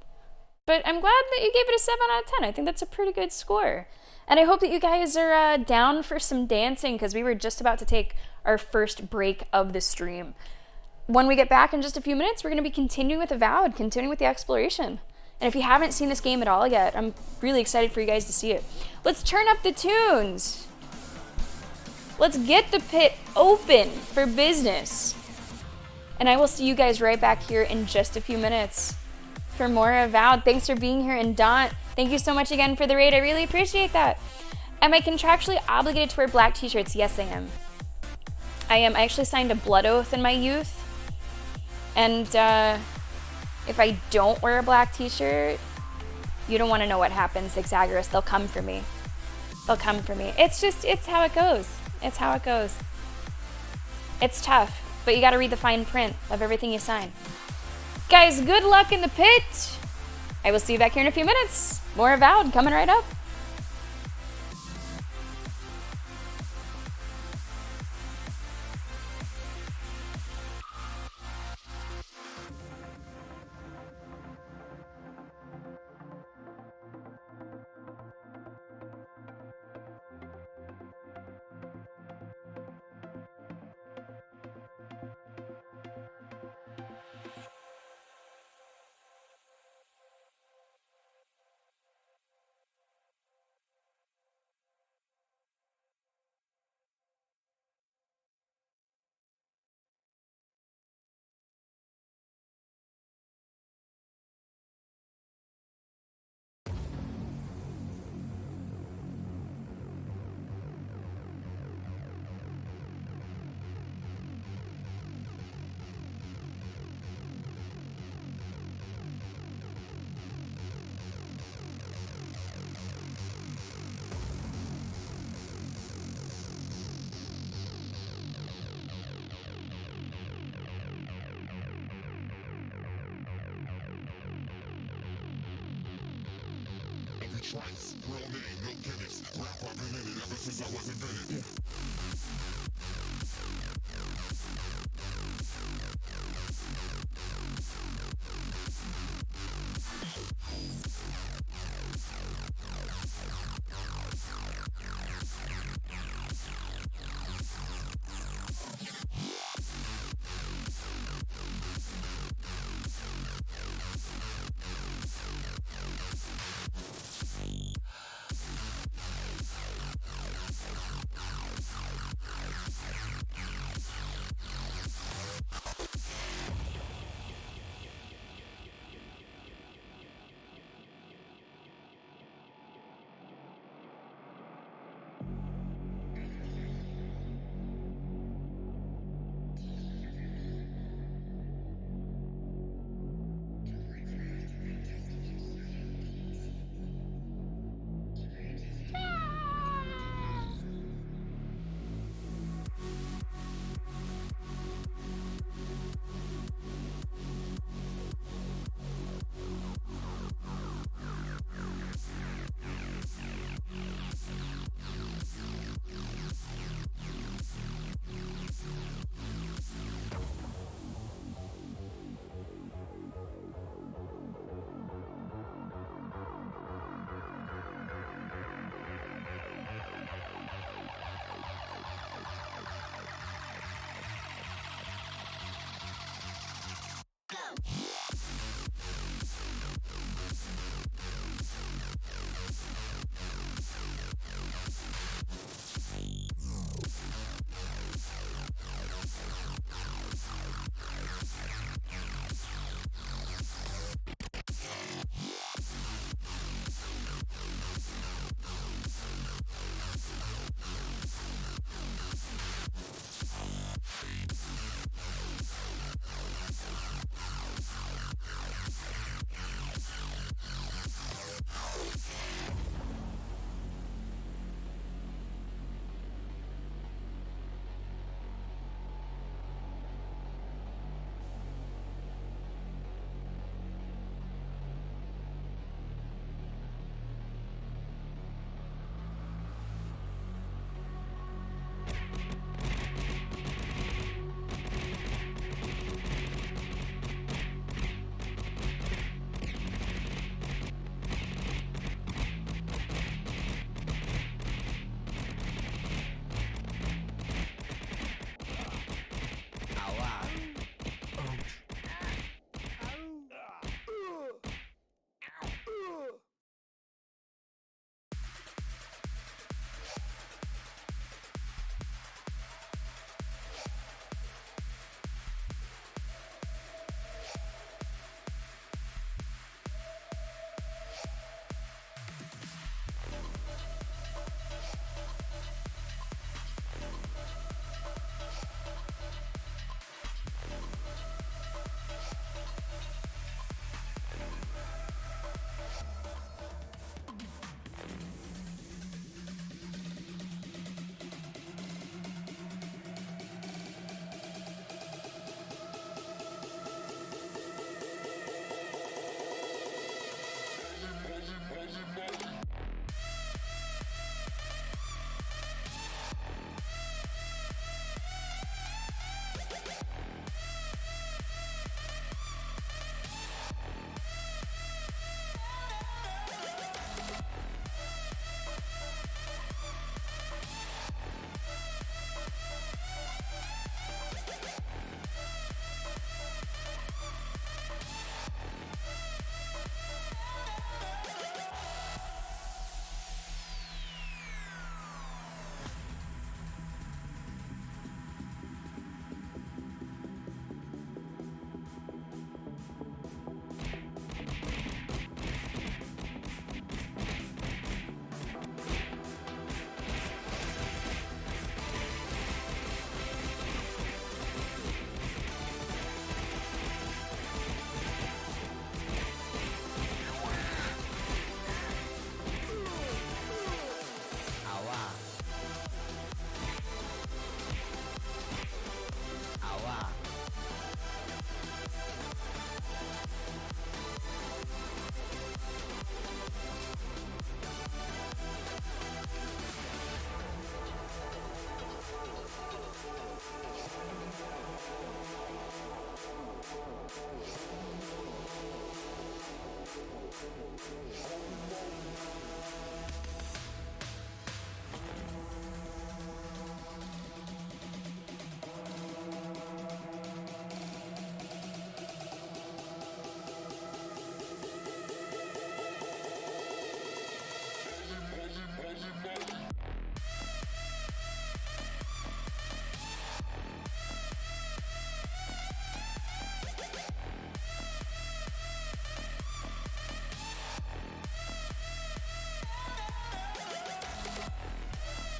But I'm glad that you gave it a 7 out of 10. I think that's a pretty good score. And I hope that you guys are down for some dancing, because we were just about to take our first break of the stream. When we get back in just a few minutes, we're going to be continuing with Avowed, continuing with the exploration. And if you haven't seen this game at all yet, I'm really excited for you guys to see it. Let's turn up the tunes. Let's get the pit open for business. And I will see you guys right back here in just a few minutes for more Avowed. Thanks for being here. And Dawn, thank you so much again for the raid. I really appreciate that. Am I contractually obligated to wear black t-shirts? Yes, I am. I actually signed a blood oath in my youth. And if I don't wear a black t-shirt, you don't want to know what happens, Exagerous. They'll come for me. They'll come for me. It's how it goes. It's how it goes. It's tough, but you got to read the fine print of everything you sign. Guys, good luck in the pit. I will see you back here in a few minutes. More Avowed coming right up. Twice, real name, no gimmicks. Rap I've been in it ever since I was invented.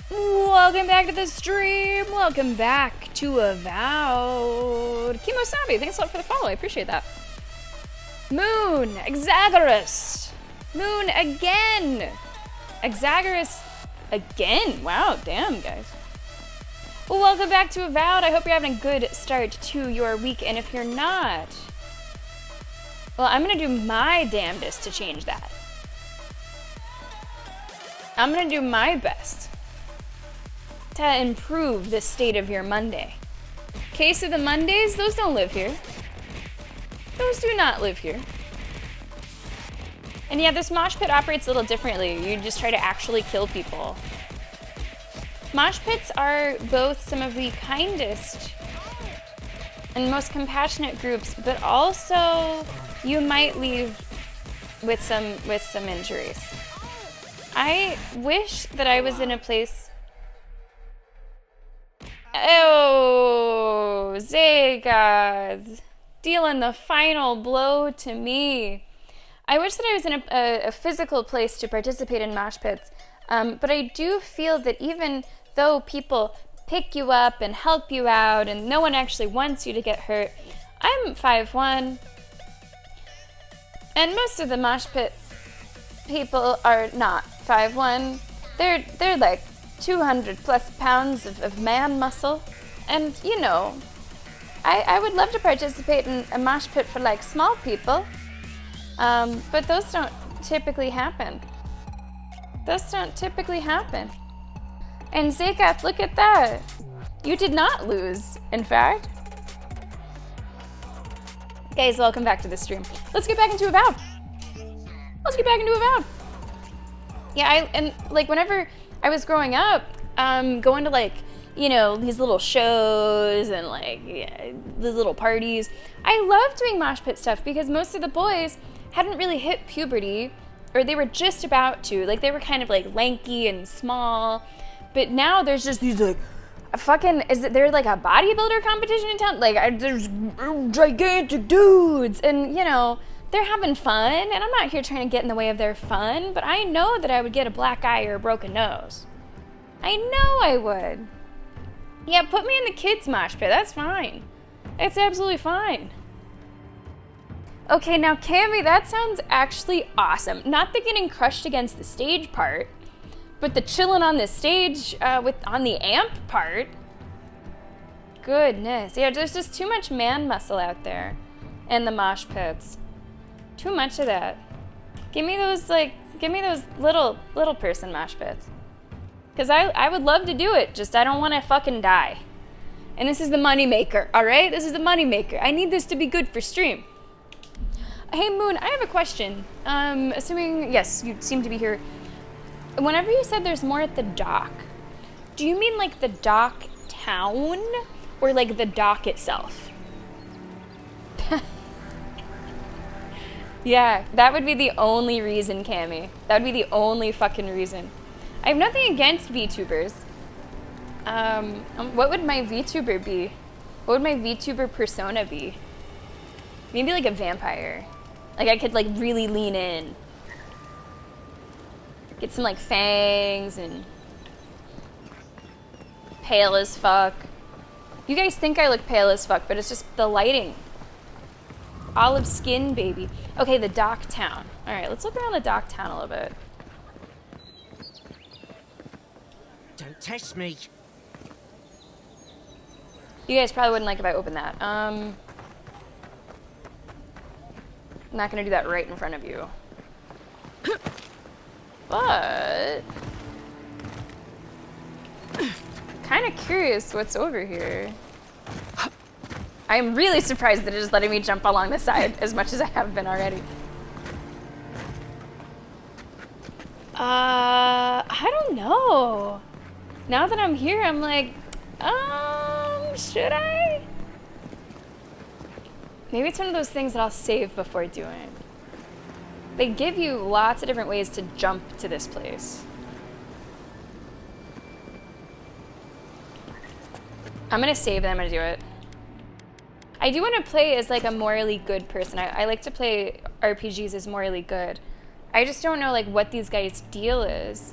Welcome back to the stream. Welcome back to Avowed. Kimosabi, thanks a lot for the follow. I appreciate that. Moon, Exagerous. Moon again. Exagerous again. Wow, damn, guys. Well, welcome back to Avowed. I hope you're having a good start to your week. And if you're not, well, I'm going to do my damnedest to change that. I'm going to do my best to improve the state of your Monday. Case of the Mondays, those don't live here. Those do not live here. And yeah, this mosh pit operates a little differently. You just try to actually kill people. Mosh pits are both some of the kindest and most compassionate groups, but also you might leave with some injuries. I wish that I was in a place. Oh, Zegad, dealing the final blow to me. I wish that I was in a physical place to participate in mosh pits, but I do feel that even though people pick you up and help you out and no one actually wants you to get hurt, I'm 5'1", and most of the mosh pit people are not 5'1". They're like 200 plus pounds of man muscle, and you know, I would love to participate in a mosh pit for like small people, but those don't typically happen. Those don't typically happen. And Zakath, look at that. You did not lose, in fact. Guys, welcome back to the stream. Let's get back into Avowed. Let's get back into Avowed. Yeah, and like whenever I was growing up, going to like, you know, these little shows and like these little parties, I loved doing mosh pit stuff because most of the boys hadn't really hit puberty, or they were just about to. Like they were kind of like lanky and small. But now there's just these like there's like a bodybuilder competition in town? Like there's gigantic dudes, and you know, they're having fun, and I'm not here trying to get in the way of their fun, but I know that I would get a black eye or a broken nose. I know I would. Yeah, put me in the kids' mosh pit, that's fine. It's absolutely fine. Okay, now Cammy, that sounds actually awesome. Not the getting crushed against the stage part, but the chilling on the stage on the amp part. Goodness, yeah, there's just too much man muscle out there in the mosh pits. Too much of that. Give me those little person mosh pits. Cause I would love to do it, just I don't want to fucking die. And this is the money maker, all right? This is the money maker. I need this to be good for stream. Hey Moon, I have a question. Assuming, yes, you seem to be here. Whenever you said there's more at the dock, do you mean like the dock town or like the dock itself? Yeah, that would be the only reason, Cammy. That would be the only fucking reason. I have nothing against VTubers. What would my VTuber be? What would my VTuber persona be? Maybe like a vampire. Like I could like really lean in. Get some like fangs and pale as fuck. You guys think I look pale as fuck, but it's just the lighting. Olive skin, baby. Okay, the dock town. All right, let's look around the dock town a little bit. Don't test me. You guys probably wouldn't like if I opened that. I'm not gonna do that right in front of you. But kind of curious what's over here. I'm really surprised that it is letting me jump along the side as much as I have been already. I don't know. Now that I'm here, I'm like, should I? Maybe it's one of those things that I'll save before doing. They give you lots of different ways to jump to this place. I'm gonna save and I'm gonna do it. I do want to play as like a morally good person. I like to play RPGs as morally good. I just don't know like what these guys' deal is.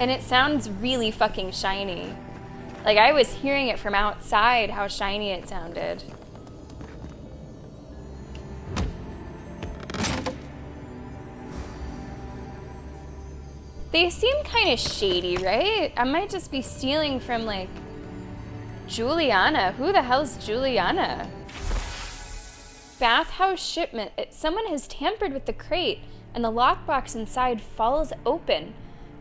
And it sounds really fucking shiny. Like, I was hearing it from outside how shiny it sounded. They seem kind of shady, right? I might just be stealing from, like, Juliana. Who the hell's Juliana? Bathhouse shipment. Someone has tampered with the crate, and the lockbox inside falls open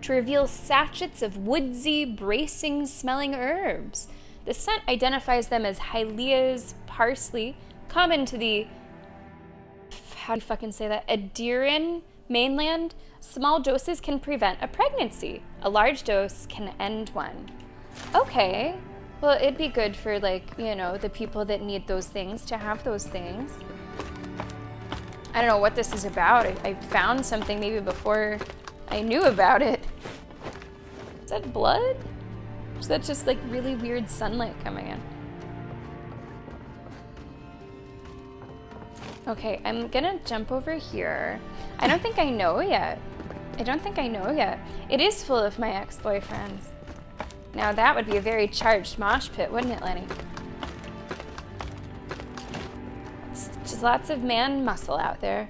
to reveal sachets of woodsy, bracing-smelling herbs. The scent identifies them as Hylea's parsley, common to the, how do you fucking say that, Adirian mainland. Small doses can prevent a pregnancy. A large dose can end one. Okay. Well, it'd be good for, like, you know, the people that need those things to have those things. I don't know what this is about. I found something maybe before I knew about it. Is that blood? Or is that just, like, really weird sunlight coming in? Okay, I'm gonna jump over here. I don't think I know yet. I don't think I know yet. It is full of my ex-boyfriends. Now that would be a very charged mosh pit, wouldn't it, Lenny? Just lots of man muscle out there.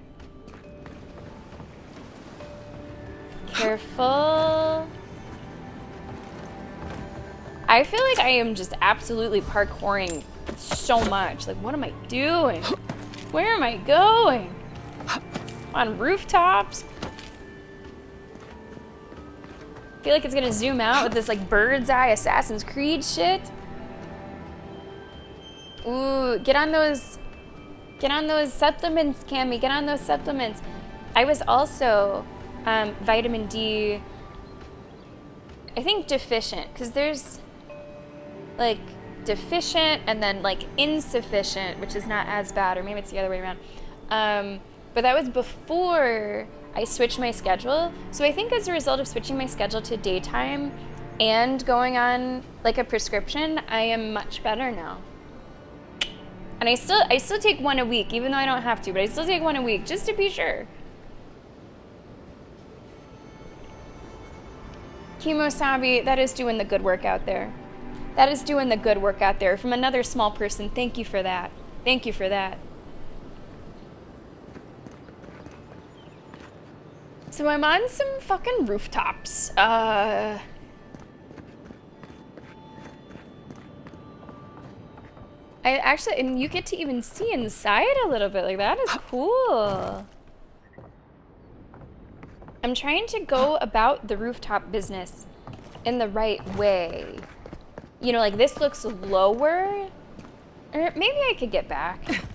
Careful. I feel like I am just absolutely parkouring so much. Like, what am I doing? Where am I going? On rooftops? I feel like it's gonna zoom out with this, like, bird's eye Assassin's Creed shit. Ooh, get on those supplements, Cammy. Get on those supplements. I was also vitamin D, I think deficient, because there's, like, deficient and then, like, insufficient, which is not as bad, or maybe it's the other way around. But that was before I switched my schedule. So I think as a result of switching my schedule to daytime and going on, like, a prescription, I am much better now. And I still take one a week, even though I don't have to, but I still take one a week just to be sure. Kimosabi, that is doing the good work out there. That is doing the good work out there. From another small person, thank you for that. Thank you for that. So I'm on some fucking rooftops. I actually, and you get to even see inside a little bit. Like, that is cool. I'm trying to go about the rooftop business in the right way. You know, like, this looks lower. Or maybe I could get back.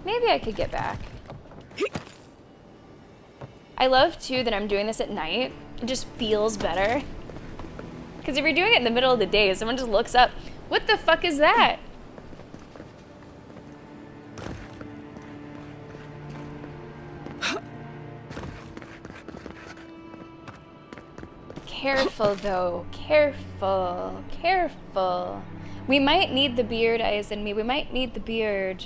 Maybe I could get back. I love, too, that I'm doing this at night. It just feels better. Because if you're doing it in the middle of the day, someone just looks up, what the fuck is that? Careful, though. Careful. Careful. We might need the beard, Eyes and me. We might need the beard.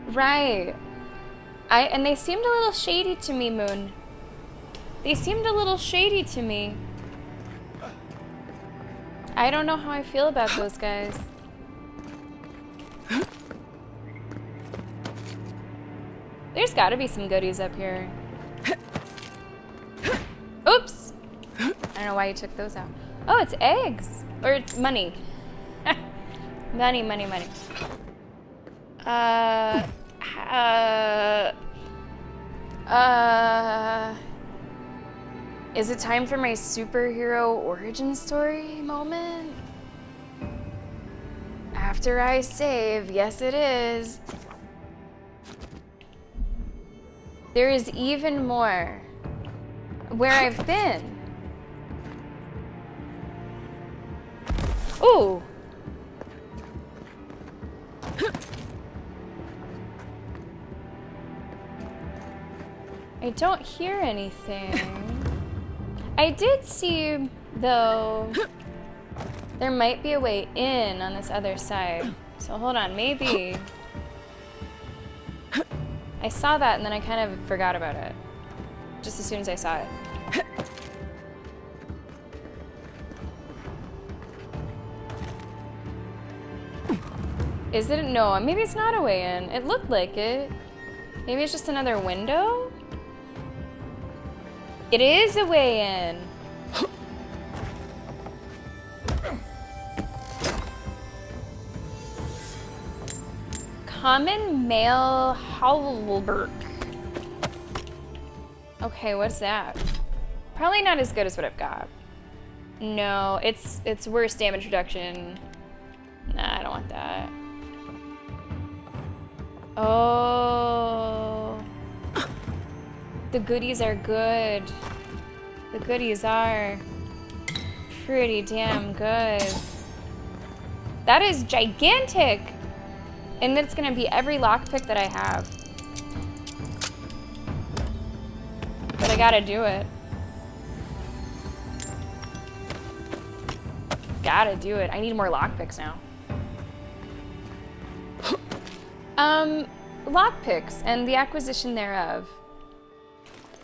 Right. And they seemed a little shady to me, Moon. They seemed a little shady to me. I don't know how I feel about those guys. There's gotta be some goodies up here. Oops! I don't know why you took those out. Oh, it's eggs! Or it's money. Money, money, money. Is it time for my superhero origin story moment? After I save, yes it is. There is even more. Where I've been. Ooh. I don't hear anything. I did see, though, there might be a way in on this other side. So hold on, maybe I saw that and then I kind of forgot about it. Just as soon as I saw it. Is it? No, maybe it's not a way in. It looked like it. Maybe it's just another window? It is a way in. Common male halberd. Okay, what's that? Probably not as good as what I've got. No, it's worse damage reduction. Nah, I don't want that. Oh. The goodies are good. The goodies are pretty damn good. That is gigantic! And that's gonna be every lockpick that I have. But I gotta do it. Gotta do it. I need more lockpicks now. Lockpicks and the acquisition thereof.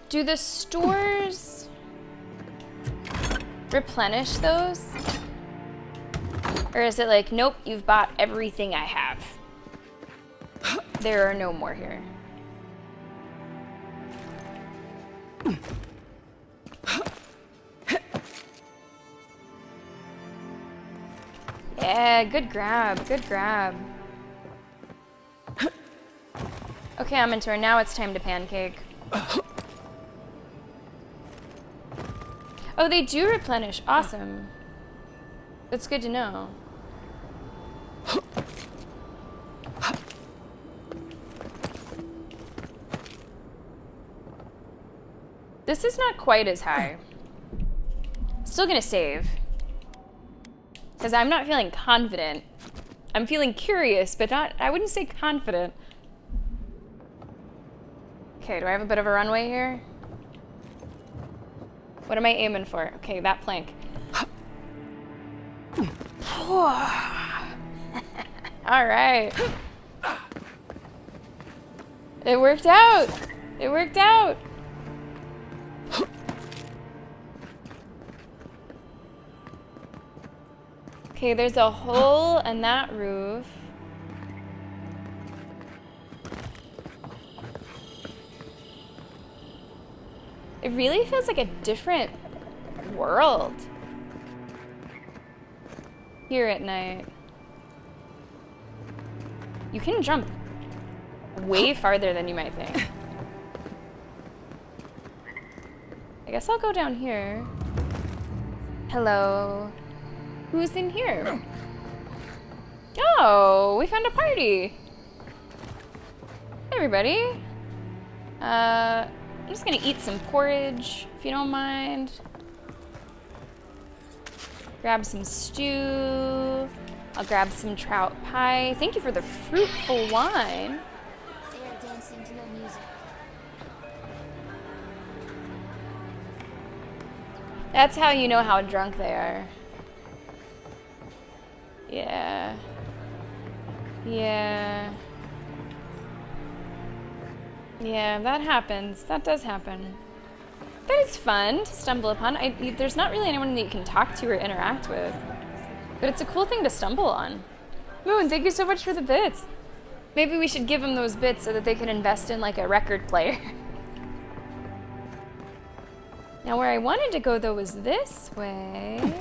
Do the stores replenish those? Or is it like, nope, you've bought everything I have. There are no more here. Yeah, good grab, good grab. Okay, I'm into her. Now it's time to pancake. Oh, they do replenish. Awesome. That's good to know. This is not quite as high. Still gonna save. Because I'm not feeling confident. I'm feeling curious, but not, I wouldn't say confident. Okay, do I have a bit of a runway here? What am I aiming for? Okay, that plank. All right. It worked out. It worked out. Okay, there's a hole in that roof. It really feels like a different world here at night. You can jump way farther than you might think. I guess I'll go down here. Hello. Who's in here? Oh, we found a party. Hey, everybody. I'm just gonna eat some porridge, if you don't mind. Grab some stew. I'll grab some trout pie. Thank you for the fruitful wine. They are dancing to their music. That's how you know how drunk they are. Yeah. Yeah. Yeah, that happens. That does happen. But it's fun to stumble upon. There's not really anyone that you can talk to or interact with. But it's a cool thing to stumble on. Moon, thank you so much for the bits. Maybe we should give them those bits so that they can invest in like a record player. Now where I wanted to go though was this way.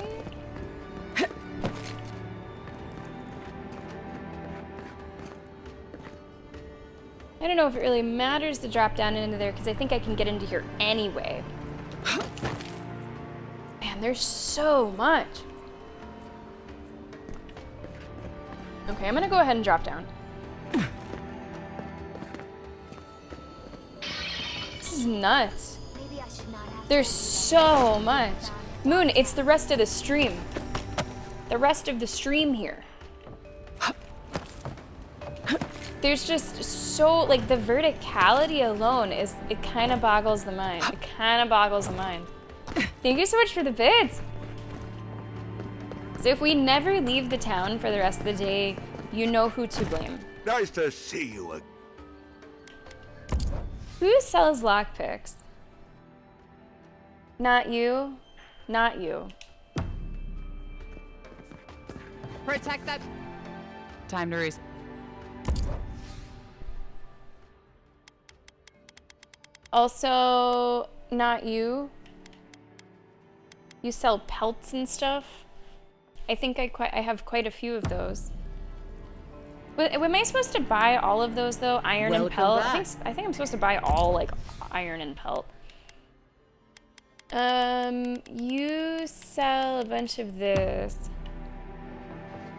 I don't know if it really matters to drop down into there because I think I can get into here anyway. Man, there's so much. Okay, I'm gonna go ahead and drop down. This is nuts. Maybe I should not have. There's so much. Moon, it's the rest of the stream. The rest of the stream here. There's just so, like, the verticality alone is, it kind of boggles the mind. It kind of boggles the mind. Thank you so much for the bids. So if we never leave the town for the rest of the day, you know who to blame. Nice to see you again. Who sells lockpicks? Not you. Not you. Protect that. Time to race. Also, not you. You sell pelts and stuff. I think I have quite a few of those. But am I supposed to buy all of those though? Iron and pelt. I think I'm supposed to buy all like iron and pelt. You sell a bunch of this.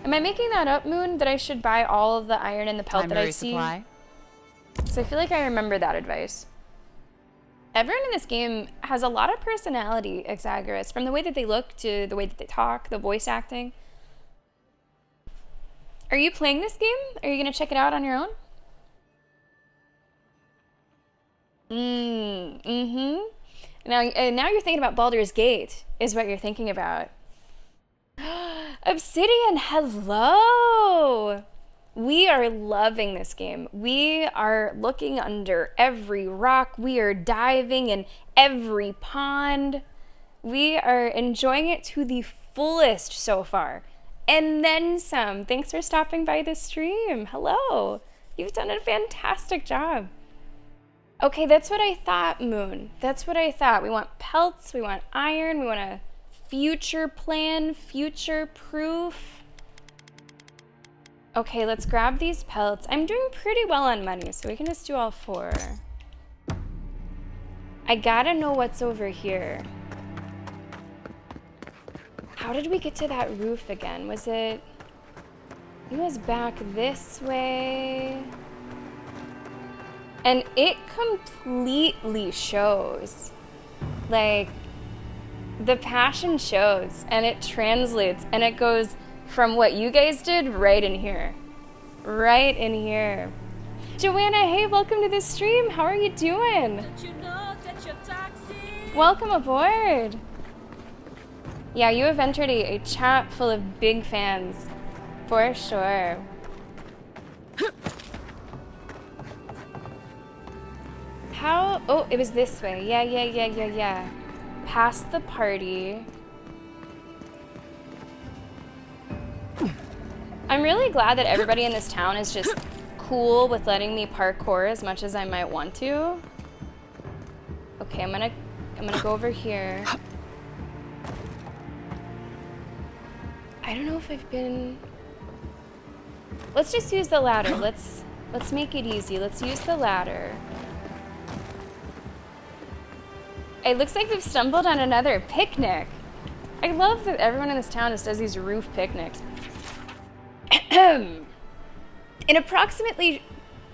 Am I making that up, Moon? That I should buy all of the iron and the pelt that I see? So I feel like I remember that advice. Everyone in this game has a lot of personality, Exagoras, from the way that they look to the way that they talk, the voice acting. Are you playing this game? Are you gonna check it out on your own? Now you're thinking about Baldur's Gate, is what you're thinking about. Obsidian, hello! We are loving this game. We are looking under every rock. We are diving in every pond. We are enjoying it to the fullest so far. And then some. Thanks for stopping by the stream. Hello. You've done a fantastic job. Okay, that's what I thought, Moon. That's what I thought. We want pelts, we want iron, we want a future plan, future proof. Okay, let's grab these pelts. I'm doing pretty well on money, so we can just do all 4. I gotta know what's over here. How did we get to that roof again? Was it... It was back this way. And it completely shows. Like, the passion shows, and it translates, and it goes from what you guys did right in here. Right in here. Joanna, hey, welcome to the stream. How are you doing? Don't you know that you're toxic? Welcome aboard. Yeah, you have entered a chat full of big fans. For sure. How? Oh, it was this way. Yeah. Past the party. I'm really glad that everybody in this town is just cool with letting me parkour as much as I might want to. Okay, I'm gonna go over here. I don't know if I've been... Let's just use the ladder. Let's make it easy. Let's use the ladder. It looks like we've stumbled on another picnic. I love that everyone in this town just does these roof picnics. In approximately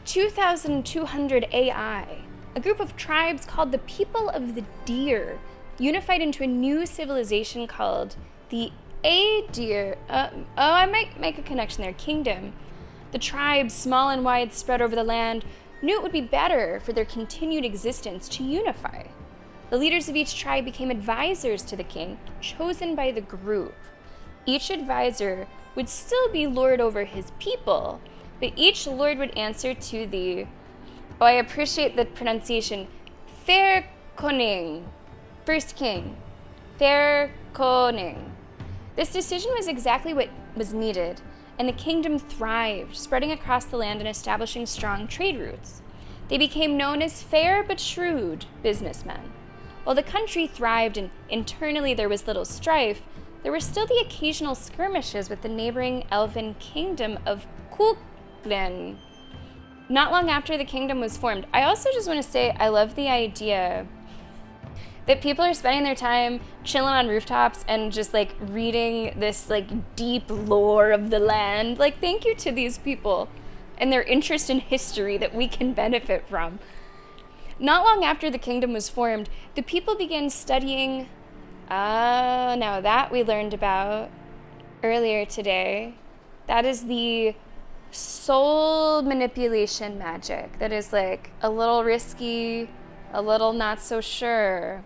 2,200 AI, a group of tribes called the People of the Deer unified into a new civilization called the Adir. I might make a connection there. Kingdom. The tribes, small and wide, spread over the land, knew it would be better for their continued existence to unify. The leaders of each tribe became advisors to the king, chosen by the group. Each advisor would still be lord over his people, but each lord would answer to the, oh, I appreciate the pronunciation, Fair Koning, first king, Fair Koning. This decision was exactly what was needed, and the kingdom thrived, spreading across the land and establishing strong trade routes. They became known as fair but shrewd businessmen. While the country thrived and internally there was little strife, there were still the occasional skirmishes with the neighboring elven kingdom of Kuklin. Not long after the kingdom was formed, I also just want to say I love the idea that people are spending their time chilling on rooftops and just like reading this like deep lore of the land. Like, thank you to these people and their interest in history that we can benefit from. Not long after the kingdom was formed, the people began studying, now that we learned about earlier today. That is the soul manipulation magic. That is like a little risky, a little not so sure.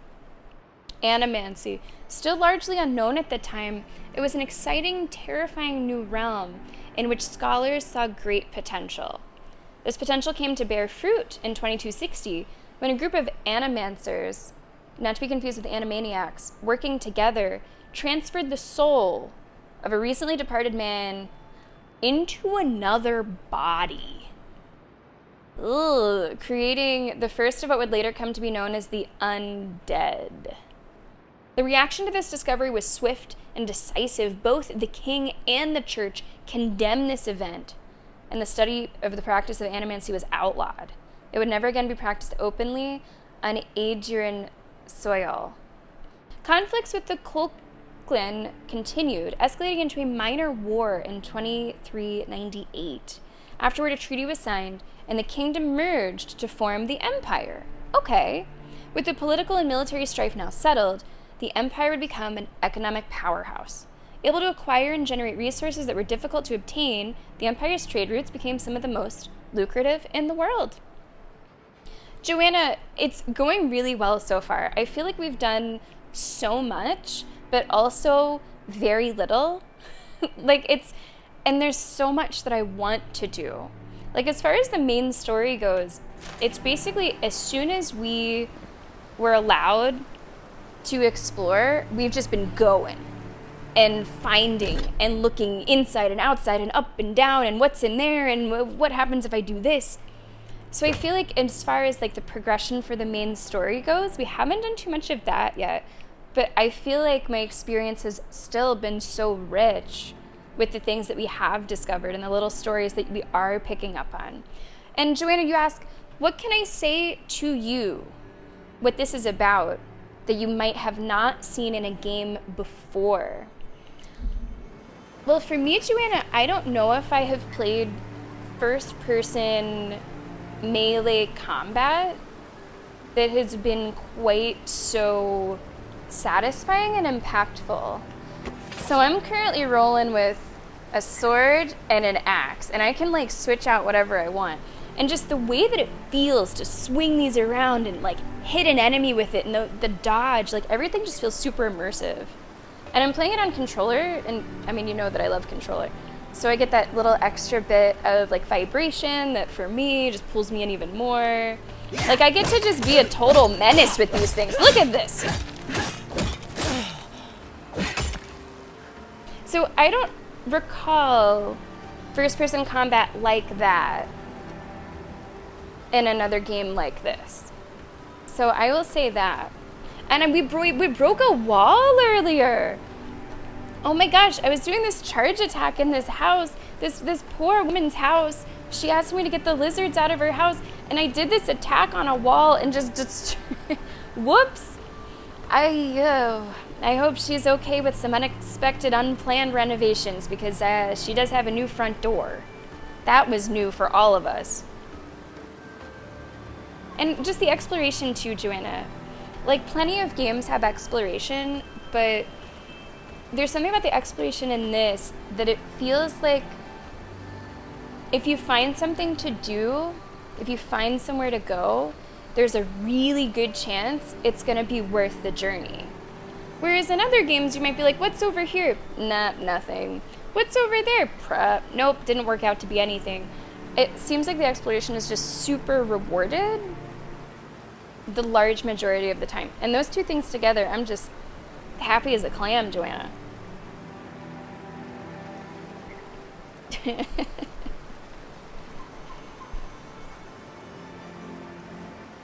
Animancy. Still largely unknown at the time, it was an exciting, terrifying new realm in which scholars saw great potential. This potential came to bear fruit in 2260 when a group of animancers, not to be confused with animaniacs, working together, transferred the soul of a recently departed man into another body. Ugh, creating the first of what would later come to be known as the undead. The reaction to this discovery was swift and decisive. Both the king and the church condemned this event, and the study of the practice of animancy was outlawed. It would never again be practiced openly on Adrian soil. Conflicts with the Kulklan continued, escalating into a minor war in 2398. Afterward, a treaty was signed, and the kingdom merged to form the empire. Okay. With the political and military strife now settled, the empire would become an economic powerhouse. Able to acquire and generate resources that were difficult to obtain, the empire's trade routes became some of the most lucrative in the world. Joanna, it's going really well so far. I feel like we've done so much, but also very little. And there's so much that I want to do. Like, as far as the main story goes, it's basically as soon as we were allowed to explore, we've just been going and finding and looking inside and outside and up and down and what's in there and what happens if I do this. So I feel like as far as like the progression for the main story goes, we haven't done too much of that yet. But I feel like my experience has still been so rich with the things that we have discovered and the little stories that we are picking up on. And Joanna, you ask, what can I say to you what this is about that you might have not seen in a game before? Well, for me, Joanna, I don't know if I have played first-person melee combat that has been quite so satisfying and impactful. So I'm currently rolling with a sword and an axe, and I can like switch out whatever I want. And just the way that it feels to swing these around and like hit an enemy with it, and the dodge, like everything just feels super immersive. And I'm playing it on controller, and I mean, you know that I love controller. So I get that little extra bit of like vibration that for me just pulls me in even more. Like I get to just be a total menace with these things. Look at this. So I don't recall first-person combat like that in another game like this. So I will say that. And we broke a wall earlier. Oh my gosh, I was doing this charge attack in this house, this poor woman's house. She asked me to get the lizards out of her house, and I did this attack on a wall and just whoops. I hope she's okay with some unexpected, unplanned renovations, because she does have a new front door. That was new for all of us. And just the exploration too, Joanna. Like, plenty of games have exploration, but there's something about the exploration in this that it feels like if you find something to do, if you find somewhere to go, there's a really good chance it's gonna be worth the journey. Whereas in other games, you might be like, what's over here? Nah, nothing. What's over there? Nope, didn't work out to be anything. It seems like the exploration is just super rewarded the large majority of the time. And those two things together, I'm just happy as a clam, Joanna.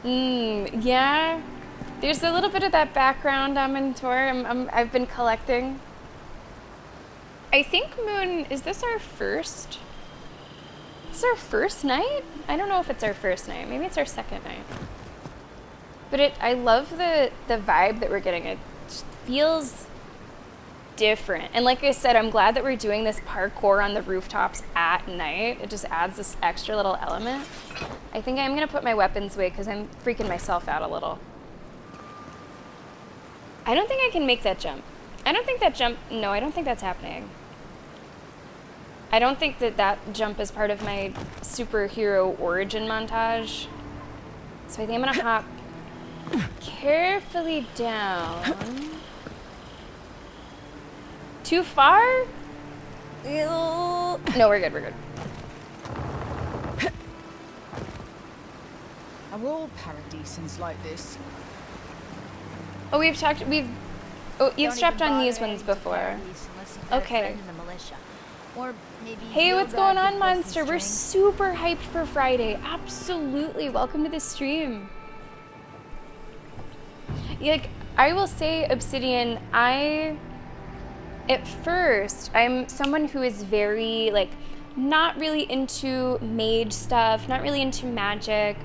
Yeah. There's a little bit of that background inventory I've been collecting. I think Moon, is this our first? Is this our first night? I don't know if it's our first night. Maybe it's our second night. But I love the vibe that we're getting. It just feels different. And like I said, I'm glad that we're doing this parkour on the rooftops at night. It just adds this extra little element. I think I'm gonna put my weapons away because I'm freaking myself out a little. I don't think I can make that jump. I don't think that's happening. I don't think that jump is part of my superhero origin montage. So I think I'm gonna hop carefully down. Too far? No, we're good. Are all paradisans like this? Oh, you've strapped on these ones before. Okay. Or maybe Hey, real what's bad going on, could pull some Monster? We're strings. super hyped for Friday. Absolutely. Welcome to the stream. Like, I will say, Obsidian, at first, I'm someone who is very, like, not really into mage stuff, not really into magic.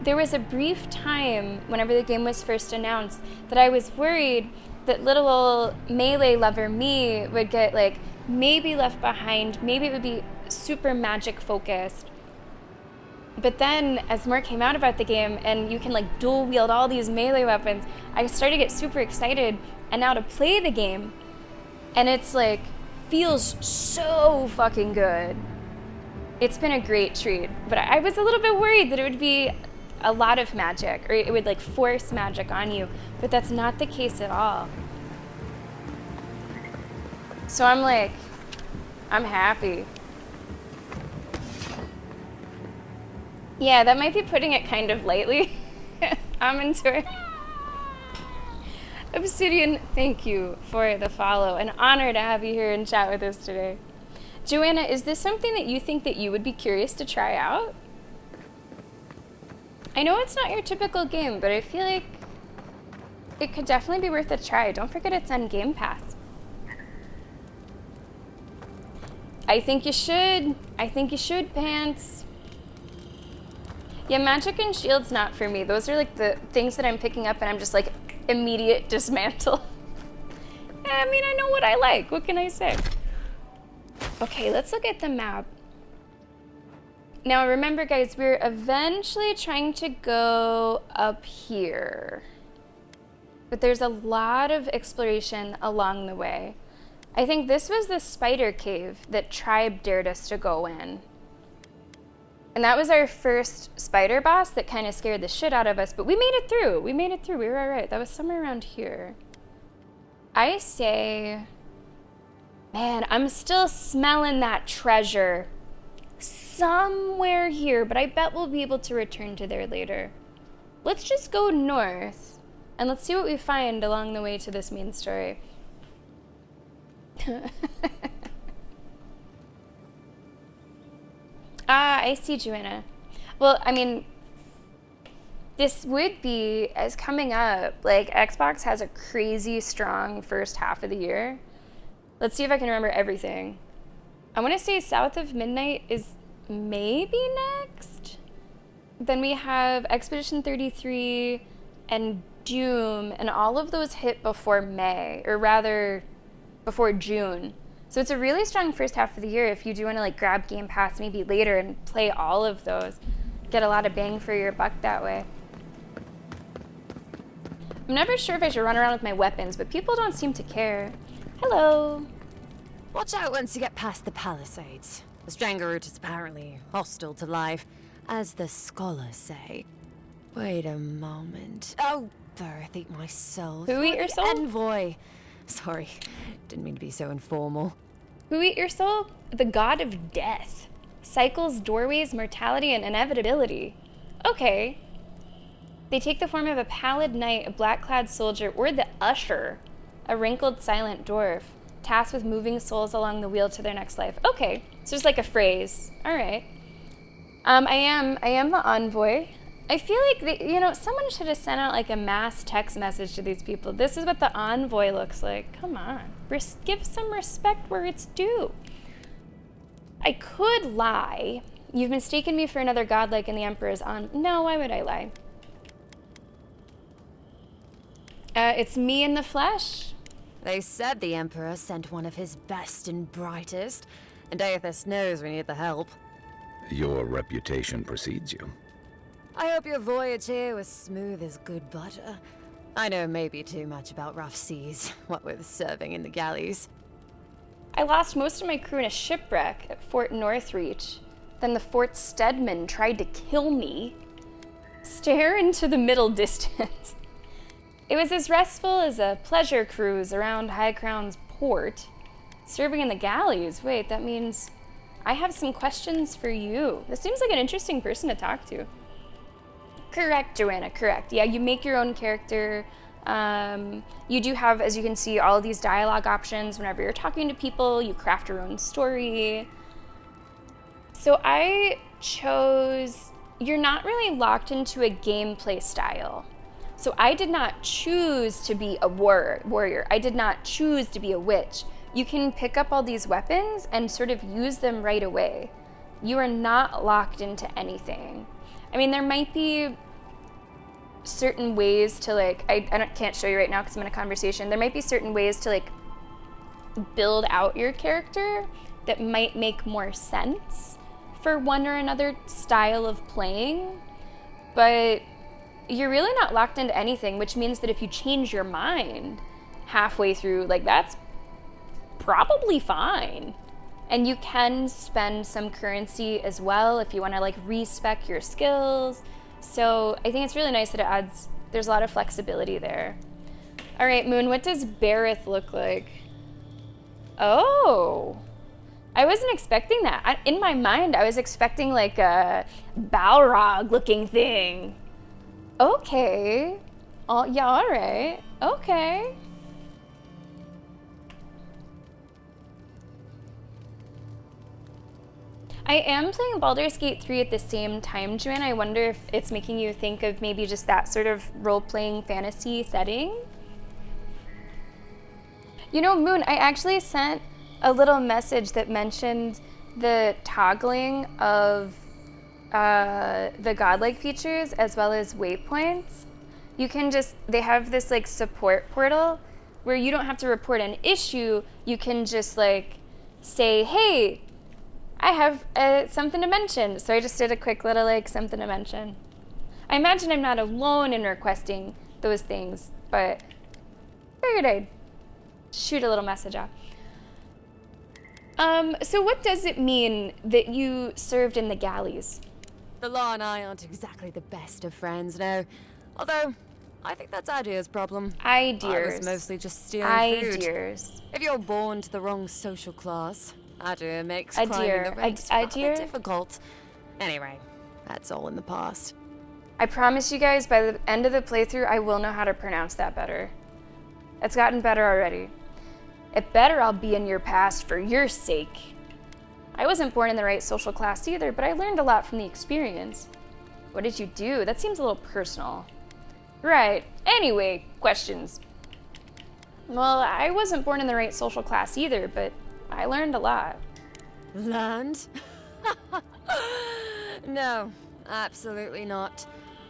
There was a brief time, whenever the game was first announced, that I was worried that little old melee lover me would get, like, maybe left behind, maybe it would be super magic focused. But then, as more came out about the game, and you can, like, dual wield all these melee weapons, I started to get super excited, and now to play the game, and it's, like, feels so fucking good. It's been a great treat, but I was a little bit worried that it would be a lot of magic, or it would, like, force magic on you, but that's not the case at all. So I'm like, I'm happy. Yeah, that might be putting it kind of lightly. I'm into it. Obsidian, thank you for the follow. An honor to have you here and chat with us today. Joanna, is this something that you think that you would be curious to try out? I know it's not your typical game, but I feel like it could definitely be worth a try. Don't forget it's on Game Pass. I think you should. I think you should, Pants. Yeah, magic and shield's not for me. Those are like the things that I'm picking up and I'm just like immediate dismantle. I mean, I know what I like. What can I say? Okay, let's look at the map. Now remember, guys, we're eventually trying to go up here. But there's a lot of exploration along the way. I think this was the spider cave that Tribe dared us to go in. And that was our first spider boss that kind of scared the shit out of us, but we made it through. We made it through. We were all right. That was somewhere around here. I say, man, I'm still smelling that treasure somewhere here, but I bet we'll be able to return to there later. Let's just go north and let's see what we find along the way to this main story. Ah, I see, Joanna. Well, I mean, this would be, as coming up, like, Xbox has a crazy strong first half of the year. Let's see if I can remember everything. I want to say South of Midnight is maybe next. Then we have Expedition 33 and Doom, and all of those hit before May, or rather, before June. So it's a really strong first half of the year if you do want to like grab Game Pass maybe later and play all of those. Get a lot of bang for your buck that way. I'm never sure if I should run around with my weapons, but people don't seem to care. Hello. Watch out once you get past the palisades. The Stranger route is apparently hostile to life, as the scholars say. Wait a moment. Oh, there, eat my soul. Who eat your soul? Envoy. Sorry, didn't mean to be so informal. Who eat your soul? The god of death. Cycles, doorways, mortality, and inevitability. Okay. They take the form of a pallid knight, a black-clad soldier, or the usher, a wrinkled, silent dwarf, tasked with moving souls along the wheel to their next life. Okay, so it's like a phrase. All right. I am the envoy. I feel like, someone should have sent out like a mass text message to these people. This is what the envoy looks like. Come on. Give some respect where it's due. I could lie. You've mistaken me for another godlike in the Emperor's No, why would I lie? It's me in the flesh. They said the Emperor sent one of his best and brightest, and Aethys knows we need the help. Your reputation precedes you. I hope your voyage here was smooth as good butter. I know maybe too much about rough seas, what with serving in the galleys. I lost most of my crew in a shipwreck at Fort Northreach. Then the Fort Stedman tried to kill me. Stare into the middle distance. It was as restful as a pleasure cruise around High Crown's port. Serving in the galleys? Wait, that means I have some questions for you. This seems like an interesting person to talk to. Correct, Joanna, correct. Yeah, you make your own character. You do have, as you can see, all of these dialogue options whenever you're talking to people. You craft your own story. So I chose, you're not really locked into a gameplay style. So I did not choose to be a warrior. I did not choose to be a witch. You can pick up all these weapons and sort of use them right away. You are not locked into anything. I mean, there might be certain ways to like, can't show you right now because I'm in a conversation. There might be certain ways to like build out your character that might make more sense for one or another style of playing, but you're really not locked into anything, which means that if you change your mind halfway through, like, that's probably fine. And you can spend some currency as well if you want to like respec your skills. So I think it's really nice that it adds, there's a lot of flexibility there. All right, Moon, what does Bareth look like? Oh, I wasn't expecting that. In my mind, I was expecting like a Balrog looking thing. Okay. Oh, yeah, all right. Okay. I am playing Baldur's Gate 3 at the same time, Joanna. I wonder if it's making you think of maybe just that sort of role-playing fantasy setting. You know, Moon, I actually sent a little message that mentioned the toggling of the godlike features as well as waypoints. You can just, they have this like support portal where you don't have to report an issue. You can just like say, hey, I have something to mention. So I just did a quick little like something to mention. I imagine I'm not alone in requesting those things, but figured I'd shoot a little message out. So what does it mean that you served in the galleys? The law and I aren't exactly the best of friends, no. Although, I think that's Adir's problem. Ideas. I was mostly just stealing food. Ideas. If you're born to the wrong social class, Adir makes climbing Adir. the ranks rather Adir? difficult. Anyway, that's all in the past. I promise you guys, by the end of the playthrough, I will know how to pronounce that better. It's gotten better already. It better all be in your past for your sake. I wasn't born in the right social class either, but I learned a lot from the experience. What did you do? That seems a little personal. Right. Anyway, questions. Well, I wasn't born in the right social class either, but I learned a lot. Learned? No, absolutely not.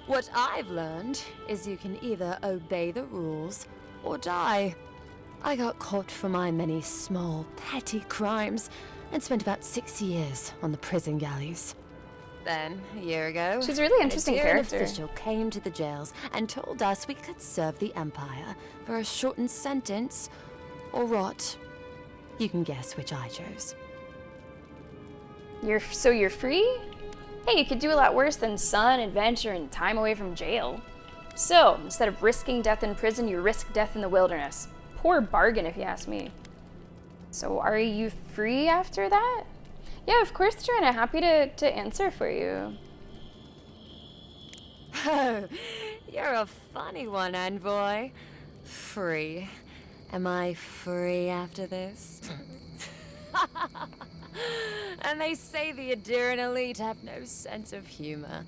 What I've learned is you can either obey the rules or die. I got caught for my many small, petty crimes and spent about 6 years on the prison galleys. Then, a year ago, She's a really interesting an character. official came to the jails and told us we could serve the Empire for a shortened sentence or rot. You can guess which I chose. You're free? Hey, you could do a lot worse than sun, adventure, and time away from jail. So, instead of risking death in prison, you risk death in the wilderness. Poor bargain, if you ask me. So, are you free after that? Yeah, of course, Joanna. Happy to answer for you. Oh, you're a funny one, Envoy. Free. Am I free after this? And they say the Adiran elite have no sense of humor.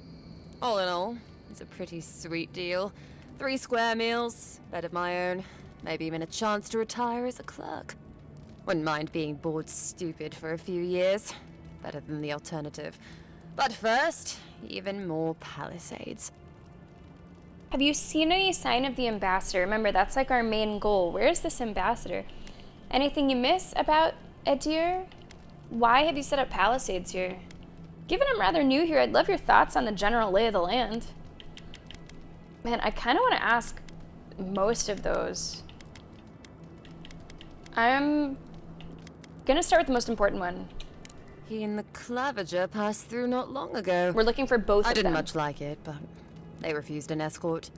All in all, it's a pretty sweet deal. 3 square meals, bed of my own, maybe even a chance to retire as a clerk. Wouldn't mind being bored stupid for a few years. Better than the alternative. But first, even more palisades. Have you seen any sign of the ambassador? Remember, that's like our main goal. Where's this ambassador? Anything you miss about Adir? Why have you set up palisades here? Given I'm rather new here, I'd love your thoughts on the general lay of the land. Man, I kind of want to ask most of those. I'm gonna start with the most important one. He and the Clavager passed through not long ago. We're looking for both of them. I didn't much like it, but they refused an escort.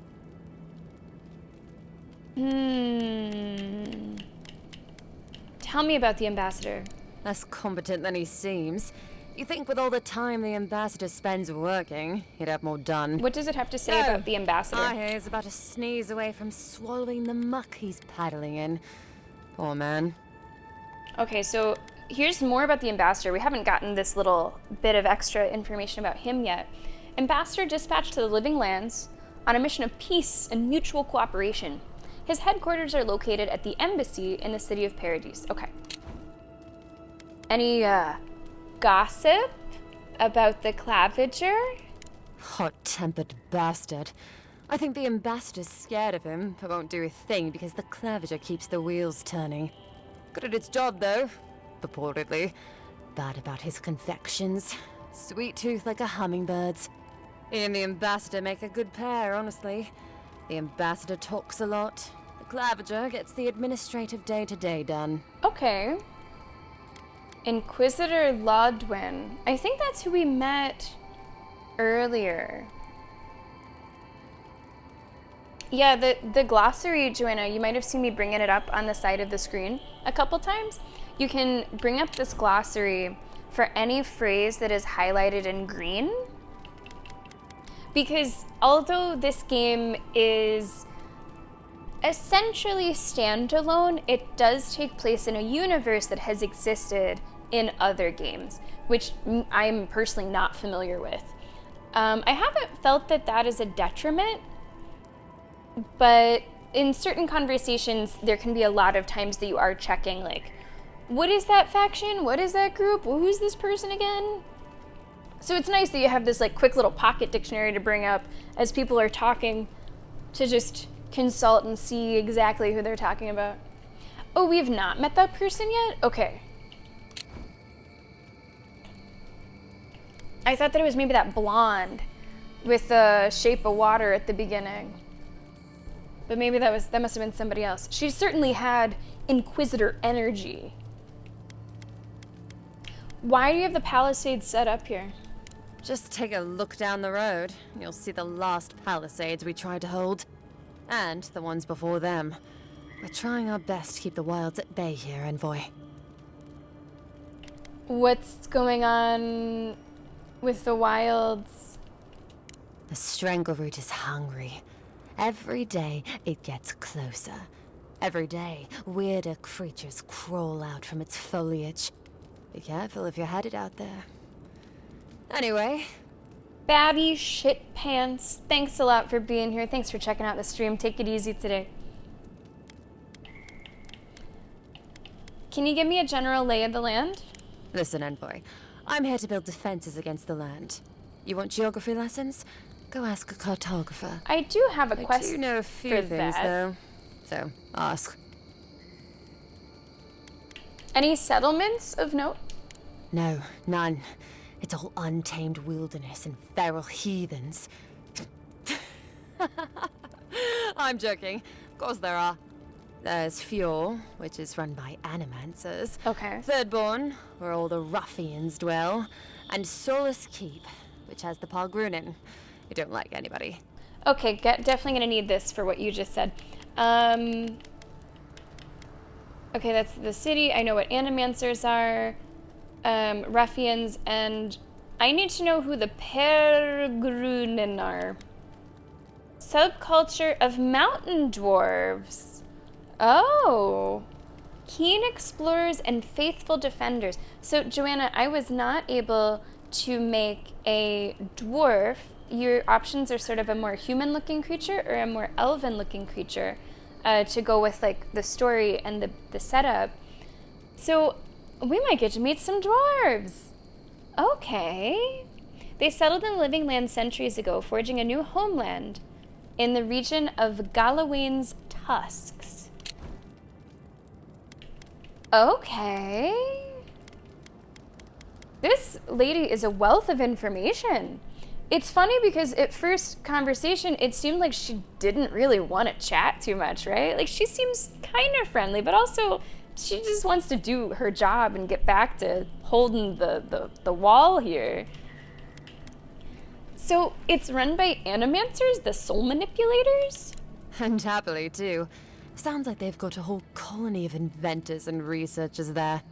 Tell me about the ambassador. Less competent than he seems. You think with all the time the ambassador spends working, he'd have more done. What does it have to say about the ambassador? I hear he's about to sneeze away from swallowing the muck he's paddling in. Poor man. Okay, so here's more about the ambassador. We haven't gotten this little bit of extra information about him yet. Ambassador dispatched to the Living Lands on a mission of peace and mutual cooperation. His headquarters are located at the embassy in the city of Paradise. Okay. Any gossip about the Claviger? Hot-tempered bastard. I think the ambassador's scared of him, but won't do a thing because the Claviger keeps the wheels turning. Good at its job, though. Purportedly. Bad about his confections. Sweet tooth like a hummingbird's. He and the ambassador make a good pair, honestly. The ambassador talks a lot. The Claviger gets the administrative day-to-day done. Okay. Inquisitor Lodwin. I think that's who we met earlier. Yeah, the glossary, Joanna, you might have seen me bringing it up on the side of the screen a couple times. You can bring up this glossary for any phrase that is highlighted in green. Because although this game is essentially standalone, it does take place in a universe that has existed in other games, which I'm personally not familiar with. I haven't felt that that is a detriment, but in certain conversations, there can be a lot of times that you are checking, like, what is that faction? What is that group? Who's this person again? So it's nice that you have this like quick little pocket dictionary to bring up as people are talking to just consult and see exactly who they're talking about. Oh, we've not met that person yet? Okay. I thought that it was maybe that blonde with the shape of water at the beginning. But maybe that must have been somebody else. She certainly had Inquisitor energy. Why do you have the palisades set up here? Just take a look down the road. You'll see the last palisades we tried to hold. And the ones before them. We're trying our best to keep the wilds at bay here, Envoy. What's going on with the wilds? The Strangleroot is hungry. Every day it gets closer. Every day, weirder creatures crawl out from its foliage. Be careful if you're headed out there. Anyway. Babby shit pants. Thanks a lot for being here. Thanks for checking out the stream. Take it easy today. Can you give me a general lay of the land? Listen, Envoy. I'm here to build defenses against the land. You want geography lessons? Go ask a cartographer. I do have a quest. I do know a few things, though. So, ask. Any settlements of note? No, none. It's all untamed wilderness and feral heathens. I'm joking. Of course there are. There's Fjord, which is run by animancers. Okay. Thirdborn, where all the ruffians dwell. And Solus Keep, which has the Pargrunin, who don't like anybody. Okay, definitely gonna need this for what you just said. Okay, that's the city. I know what animancers are. Ruffians, and I need to know who the Pargrunin are. Subculture of mountain dwarves. Oh. Keen explorers and faithful defenders. So, Joanna, I was not able to make a dwarf. Your options are sort of a more human-looking creature or a more elven-looking creature to go with, like, the story and the setup. So, we might get to meet some dwarves. Okay. They settled in the Living Lands centuries ago, forging a new homeland in the region of Galawain's Tusks. Okay. This lady is a wealth of information. It's funny because at first conversation, it seemed like she didn't really want to chat too much, right? Like, she seems kind of friendly, but also she just wants to do her job and get back to holding the wall here. So it's run by animancers, the soul manipulators? And happily, too. Sounds like they've got a whole colony of inventors and researchers there.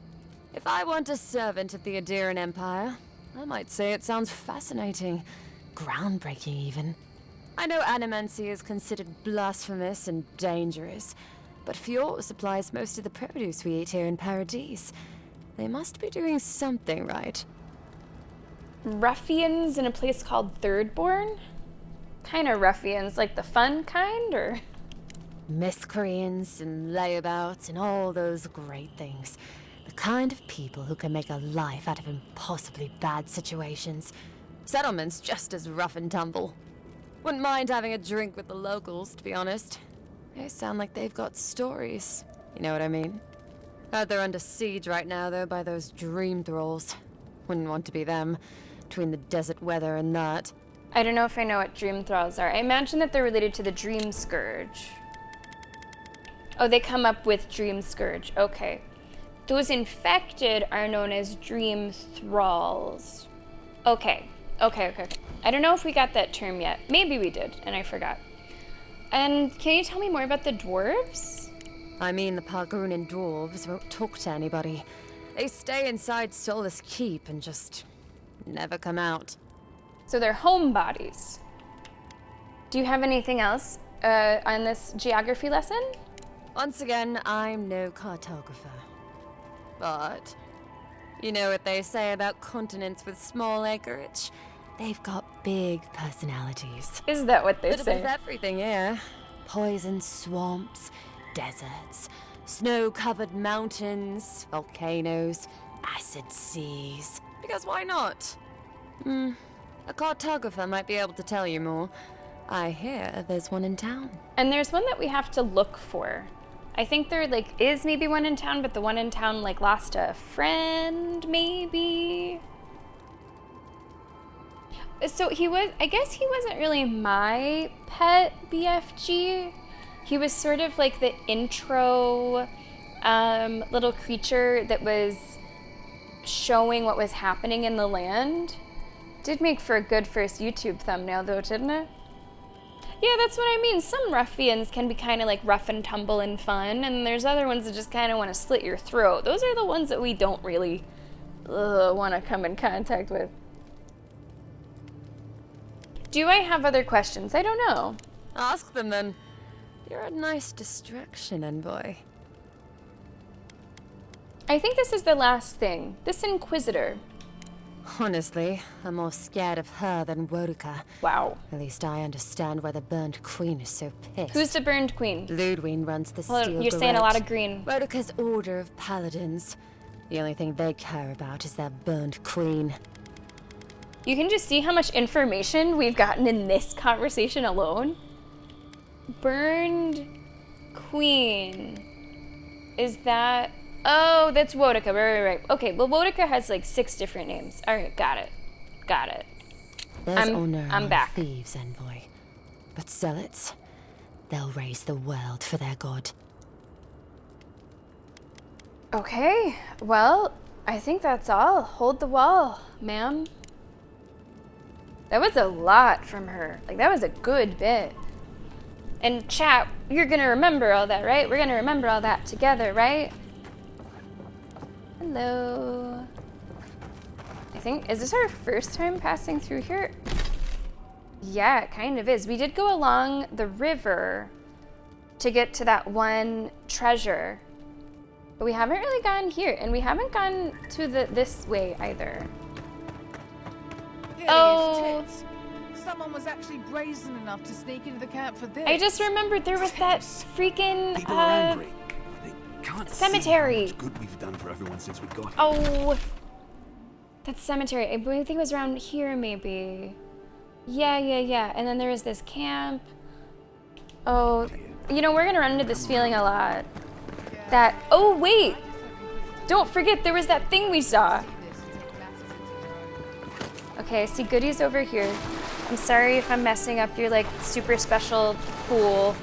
If I want a servant of the Adiran Empire, I might say it sounds fascinating. Groundbreaking, even. I know animancy is considered blasphemous and dangerous, but Fjord supplies most of the produce we eat here in Paradise. They must be doing something right. Ruffians in a place called Thirdborn? Kind of ruffians, like the fun kind, or? Miscreants and layabouts and all those great things. The kind of people who can make a life out of impossibly bad situations. Settlements just as rough and tumble. Wouldn't mind having a drink with the locals, to be honest. They sound like they've got stories. You know what I mean? Heard they're under siege right now, though, by those dream thralls. Wouldn't want to be them, between the desert weather and that. I don't know if I know what dream thralls are. I imagine that they're related to the Dream Scourge. Oh, they come up with Dream Scourge. Okay. Those infected are known as Dream Thralls. Okay. Okay. I don't know if we got that term yet. Maybe we did, and I forgot. And can you tell me more about the dwarves? I mean, the Pargunan dwarves won't talk to anybody. They stay inside Solace Keep and just never come out. So they're homebodies. Do you have anything else on this geography lesson? Once again, I'm no cartographer. But you know what they say about continents with small acreage? They've got big personalities. Is that what they Little say? bit of everything, yeah. Poison swamps, deserts, snow-covered mountains, volcanoes, acid seas. Because why not? A cartographer might be able to tell you more. I hear there's one in town. And there's one that we have to look for. I think there is maybe one in town, but the one in town lost a friend, maybe. So I guess he wasn't really my pet BFG. He was sort of like the intro little creature that was showing what was happening in the land. Did make for a good first YouTube thumbnail though, didn't it? Yeah, that's what I mean. Some ruffians can be kind of rough and tumble and fun, and there's other ones that just kind of want to slit your throat. Those are the ones that we don't really want to come in contact with. Do I have other questions? I don't know. Ask them then. You're a nice distraction, envoy. I think this is the last thing. This Inquisitor. Honestly, I'm more scared of her than Wodica. Wow. At least I understand why the Burned Queen is so pissed. Who's the Burned Queen? Ludwig runs the Well, Steel you're saying a Garrote. lot of green. Wodica's Order of Paladins. The only thing they care about is their Burned Queen. You can just see how much information we've gotten in this conversation alone. Burned Queen. Is that... Oh, that's Wodica. Right. Okay, well, Wodica has 6 different names. All right, got it. There's honor I'm among back. thieves, envoy. But zealots, they'll raise the world for their god. Okay, well, I think that's all. Hold the wall, ma'am. That was a lot from her. That was a good bit. And chat, you're gonna remember all that, right? We're gonna remember all that together, right? Hello. Is this our first time passing through here? Yeah, it kind of is. We did go along the river to get to that one treasure. But we haven't really gone here, and we haven't gone to this way either. Oh, Someone was actually brazen enough to sneak into the camp for this. I just remembered there was that freaking People are angry. They can't cemetery. see how much good we've done for everyone since we got here. Oh, that cemetery. I think it was around here, maybe. Yeah. And then there was this camp. Oh, we're gonna run into this feeling a lot. Oh wait, don't forget there was that thing we saw. Okay, I see goodies over here. I'm sorry if I'm messing up your super special pool.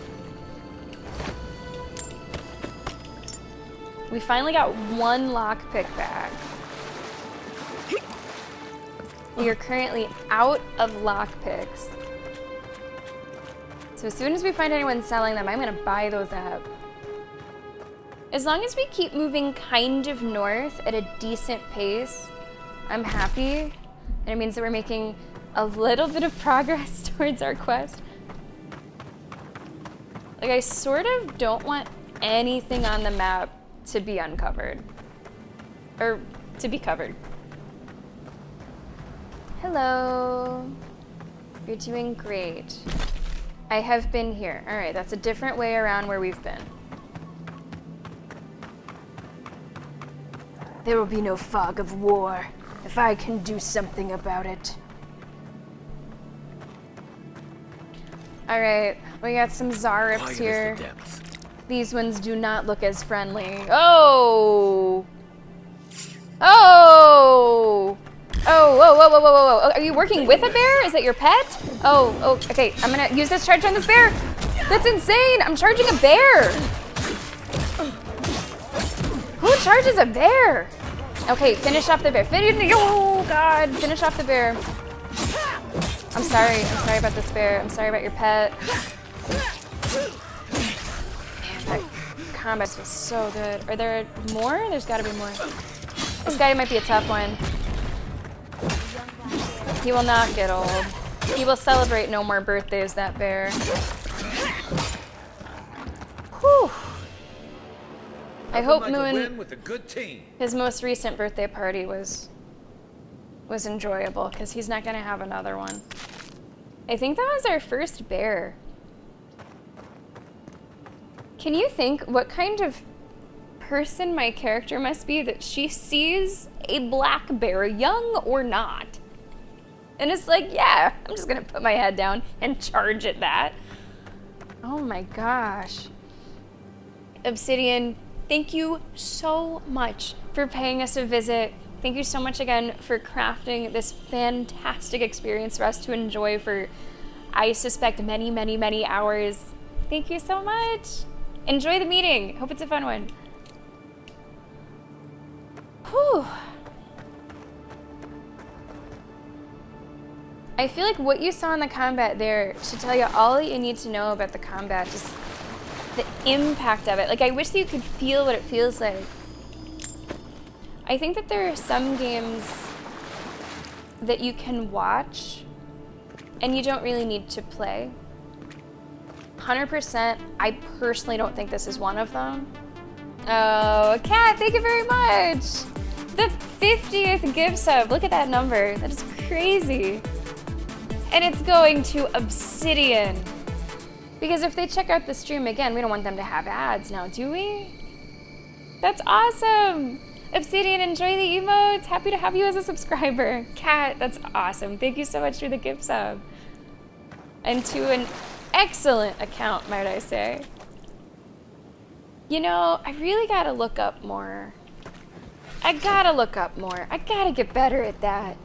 We finally got one lockpick back. We are currently out of lockpicks. So as soon as we find anyone selling them, I'm gonna buy those up. As long as we keep moving kind of north at a decent pace, I'm happy. And it means that we're making a little bit of progress towards our quest. Like, I sort of don't want anything on the map to be uncovered. Or to be covered. Hello. You're doing great. I have been here. All right, that's a different way around where we've been. There will be no fog of war if I can do something about it. All right, we got some Zarips here. These ones do not look as friendly. Oh! Oh! Oh, whoa, whoa, whoa, whoa, whoa, whoa. Are you working with a bear? Is that your pet? Oh, okay. I'm gonna use this charge on this bear. That's insane. I'm charging a bear. Who charges a bear? Okay, finish off the bear. Oh, God. Finish off the bear. I'm sorry. I'm sorry about this bear. I'm sorry about your pet. Man, that combat was so good. Are there more? There's gotta be more. This guy might be a tough one. He will not get old. He will celebrate no more birthdays, that bear. Whew. I hope Moon, with a good team. his most recent birthday party was enjoyable, because he's not going to have another one. I think that was our first bear. Can you think what kind of person my character must be that she sees a black bear, young or not? And it's like, yeah, I'm just gonna put my head down and charge at that. Oh my gosh. Obsidian, thank you so much for paying us a visit. Thank you so much again for crafting this fantastic experience for us to enjoy for, I suspect, many, many, many hours. Thank you so much. Enjoy the meeting. Hope it's a fun one. Whew. I feel like what you saw in the combat there should tell you all that you need to know about the combat, just the impact of it. Like, I wish that you could feel what it feels like. I think that there are some games that you can watch and you don't really need to play. 100%, I personally don't think this is one of them. Oh, Kat, thank you very much. The 50th gift sub. Look at that number. That is crazy. And it's going to Obsidian. Because if they check out the stream again, we don't want them to have ads now, do we? That's awesome. Obsidian, enjoy the emotes. Happy to have you as a subscriber. Kat, that's awesome. Thank you so much for the gift sub. And to an excellent account, might I say. You know, I really gotta look up more. I gotta get better at that.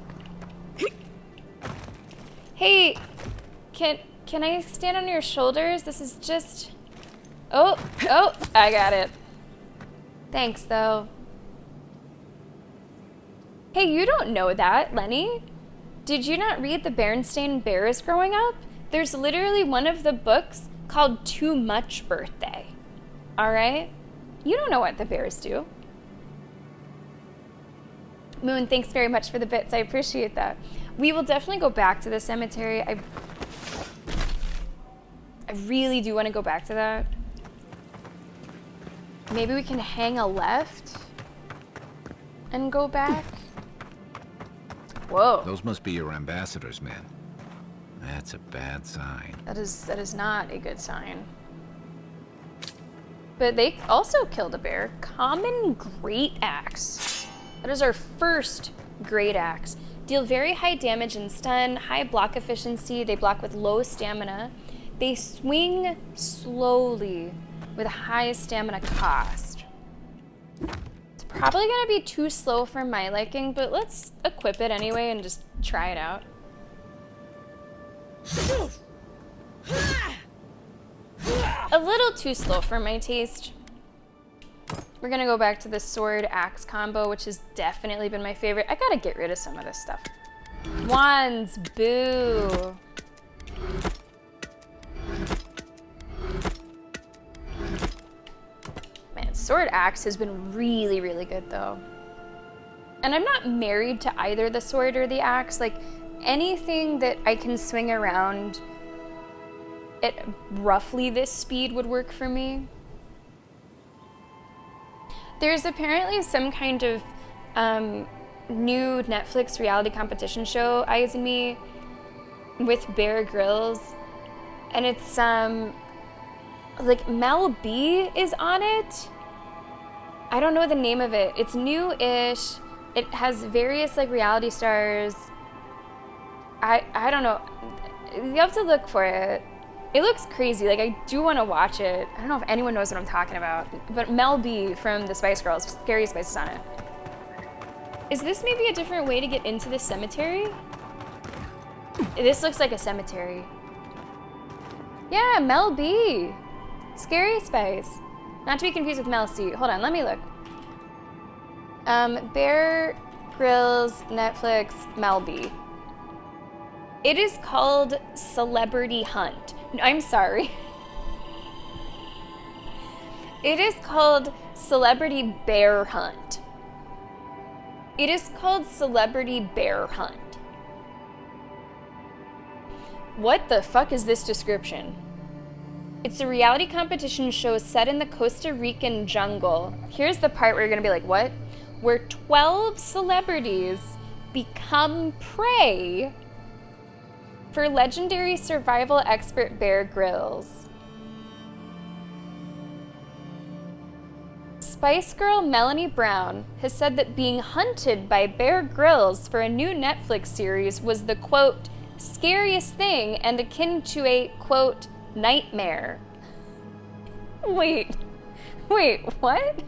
Hey, can I stand on your shoulders? This is just... Oh, I got it. Thanks, though. Hey, you don't know that, Lenny. Did you not read the Berenstain Bears growing up? There's literally one of the books called Too Much Birthday. All right? You don't know what the bears do. Moon, thanks very much for the bits. I appreciate that. We will definitely go back to the cemetery. I really do want to go back to that. Maybe we can hang a left and go back. Whoa. Those must be your ambassadors, man. That's a bad sign. That is not a good sign. But they also killed a bear. Common Great Axe. That is our first Great Axe. Deal very high damage and stun, high block efficiency. They block with low stamina. They swing slowly with high stamina cost. It's probably gonna be too slow for my liking, but let's equip it anyway and just try it out. A little too slow for my taste. We're gonna go back to the sword axe combo, which has definitely been my favorite. I gotta get rid of some of this stuff. Wands, boo. Man, sword axe has been really, really good though. And I'm not married to either the sword or the axe. Like, anything that I can swing around at roughly this speed would work for me. There's apparently some kind of new Netflix reality competition show, Eyes and Me, with Bear Grylls. And it's, like, Mel B is on it. I don't know the name of it. It's new-ish. It has various, like, reality stars. I don't know. You have to look for it. It looks crazy. Like, I do want to watch it. I don't know if anyone knows what I'm talking about. But Mel B from the Spice Girls, Scary Spice is on it. Is this maybe a different way to get into the cemetery? This looks like a cemetery. Yeah, Mel B. Scary Spice. Not to be confused with Mel C. Hold on, let me look. Bear Grylls, Netflix, Mel B. It is called Celebrity Hunt. I'm sorry. It is called Celebrity Bear Hunt. It is called Celebrity Bear Hunt. What the fuck is this description? It's a reality competition show set in the Costa Rican jungle. Here's the part where you're gonna be like, what? Where 12 celebrities become prey for legendary survival expert Bear Grylls. Spice Girl Melanie Brown has said that being hunted by Bear Grylls for a new Netflix series was the, quote, scariest thing and akin to a, quote, nightmare. Wait, what?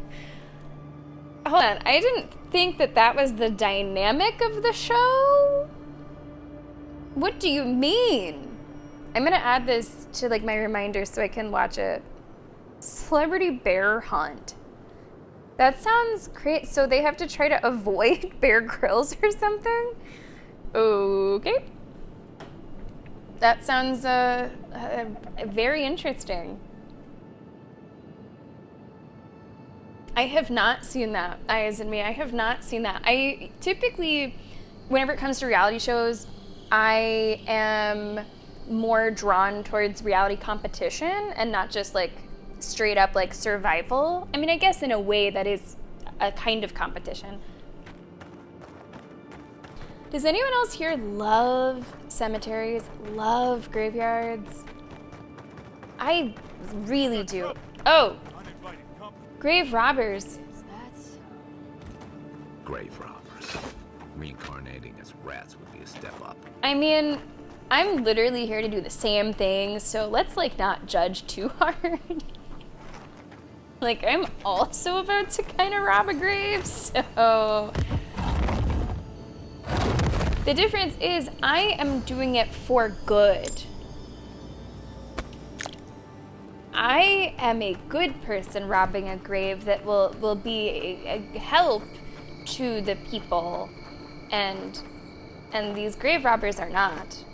Hold on, I didn't think that was the dynamic of the show? What do you mean? I'm gonna add this to like my reminder so I can watch it. Celebrity Bear Hunt. That sounds great. So they have to try to avoid Bear Grylls or something? Okay. That sounds very interesting. I have not seen that, Eyes and Me. I have not seen that. I typically, whenever it comes to reality shows, I am more drawn towards reality competition and not just like straight up like survival. I mean, I guess in a way that is a kind of competition. Does anyone else here love cemeteries, love graveyards? I really do. Oh, grave robbers. Grave robbers. Reincarnating as rats would be a step up. I mean, I'm literally here to do the same thing, so let's like not judge too hard. Like, I'm also about to kind of rob a grave, so... The difference is I am doing it for good. I am a good person robbing a grave that will be a help to the people, and these grave robbers are not.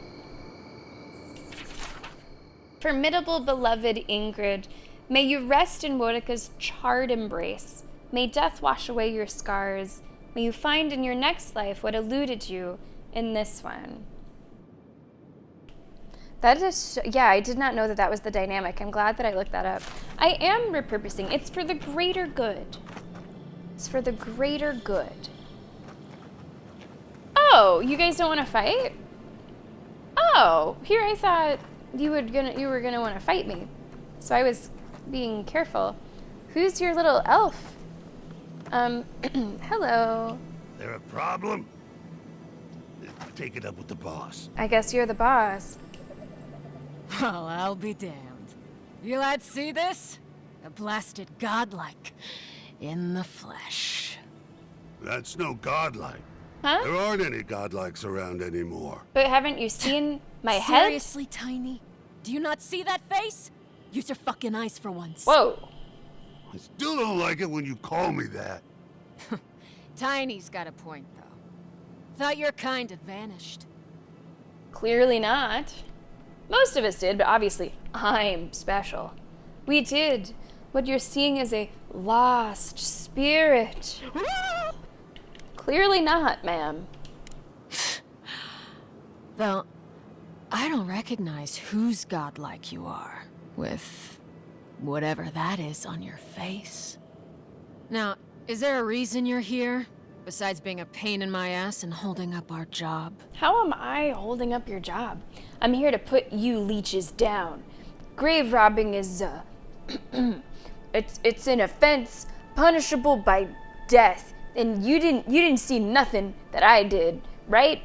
Formidable beloved Ingrid, may you rest in Wodika's charred embrace. May death wash away your scars. May you find in your next life what eluded you in this one. That is, yeah, I did not know that was the dynamic. I'm glad that I looked that up. I am repurposing. It's for the greater good. It's for the greater good. Oh, you guys don't want to fight? Oh, here I thought you were gonna want to fight me. So I was being careful. Who's your little elf? Hello. There a problem? Take it up with the boss. I guess you're the boss. Well, I'll be damned. You lads see this? A blasted godlike in the flesh. That's no godlike. Huh? There aren't any godlikes around anymore. But haven't you seen my head? Seriously, Tiny? Do you not see that face? Use your fucking eyes for once. Whoa. I still don't like it when you call me that. Tiny's got a point, though. Thought your kind had vanished. Clearly not. Most of us did, but obviously I'm special. We did. What you're seeing is a lost spirit. Clearly not, ma'am. Though, I don't recognize whose godlike you are, with whatever that is on your face. Now, is there a reason you're here? Besides being a pain in my ass and holding up our job? How am I holding up your job? I'm here to put you leeches down. Grave robbing is, it's an offense punishable by death. And you didn't see nothing that I did, right?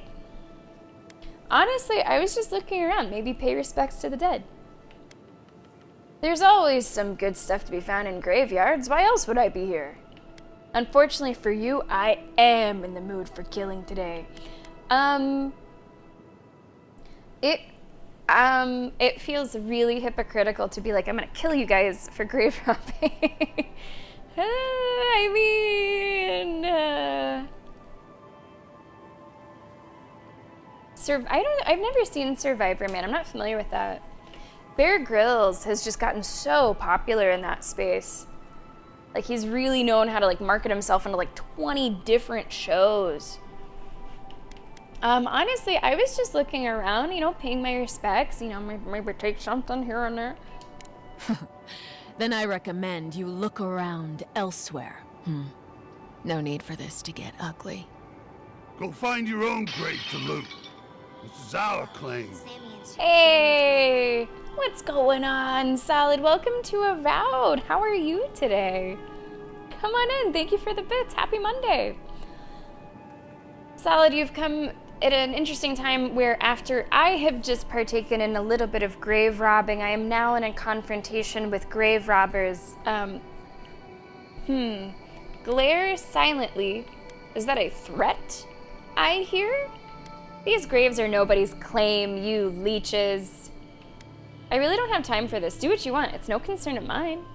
Honestly, I was just looking around. Maybe pay respects to the dead. There's always some good stuff to be found in graveyards. Why else would I be here? Unfortunately for you, I am in the mood for killing today. It feels really hypocritical to be like, I'm gonna kill you guys for grave robbing. I mean, I've never seen Survivor Man. I'm not familiar with that. Bear Grylls has just gotten so popular in that space. Like, he's really known how to, like, market himself into, like, 20 different shows. Honestly, I was just looking around, you know, paying my respects, you know, maybe take something here and there. Then I recommend you look around elsewhere. No need for this to get ugly. Go find your own grave to loot. This is our claim. Hey, what's going on, Solid? Welcome to Avowed. How are you today? Come on in. Thank you for the bits. Happy Monday. Solid, you've come at an interesting time where after I have just partaken in a little bit of grave robbing, I am now in a confrontation with grave robbers. Glare silently. Is that a threat I hear? These graves are nobody's claim, you leeches. I really don't have time for this. Do what you want. It's no concern of mine.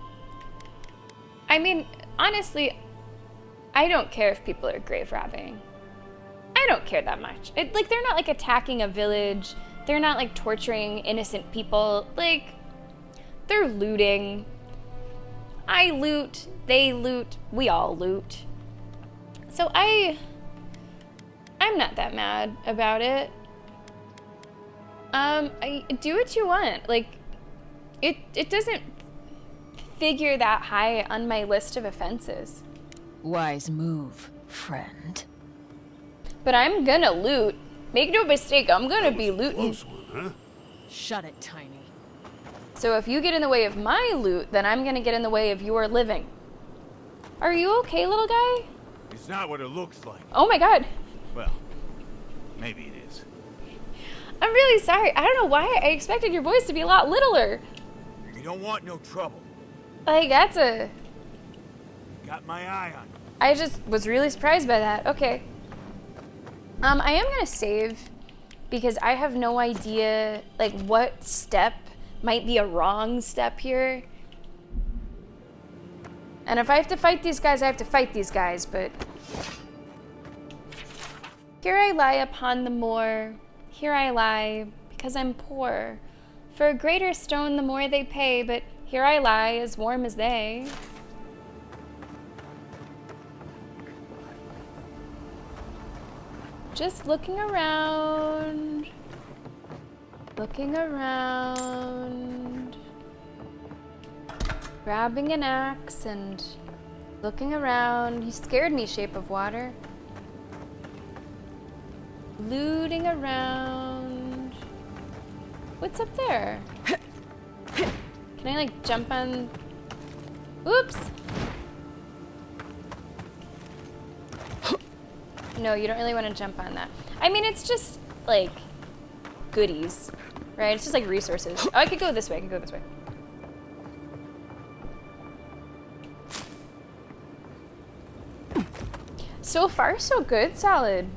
I mean, honestly, I don't care if people are grave robbing. I don't care that much. Like, they're not, like, attacking a village. They're not, like, torturing innocent people. Like, they're looting. I loot. They loot. We all loot. So I'm not that mad about it. I do what you want. Like, it doesn't figure that high on my list of offenses. Wise move, friend. But I'm gonna loot. Make no mistake, I'm gonna be looting. Close one, huh? Shut it, Tiny. So if you get in the way of my loot, then I'm gonna get in the way of your living. Are you okay, little guy? It's not what it looks like. Oh my god. Well, maybe it is. I'm really sorry. I don't know why I expected your voice to be a lot littler. We don't want no trouble. Like, that's a... Got my eye on you. I just was really surprised by that. Okay. I am gonna save because I have no idea, like, what step might be a wrong step here. And if I have to fight these guys, I have to fight these guys, but... Here I lie upon the moor, here I lie, because I'm poor. For a greater stone the more they pay, but here I lie, as warm as they. Just looking around. Looking around. Grabbing an axe and looking around. You scared me, Shape of Water. Looting around. What's up there? Can I, like, jump on? Oops! No, you don't really want to jump on that. I mean, it's just, like, goodies, right? It's just, like, resources. Oh, I could go this way. I could go this way. So far, so good, Solid.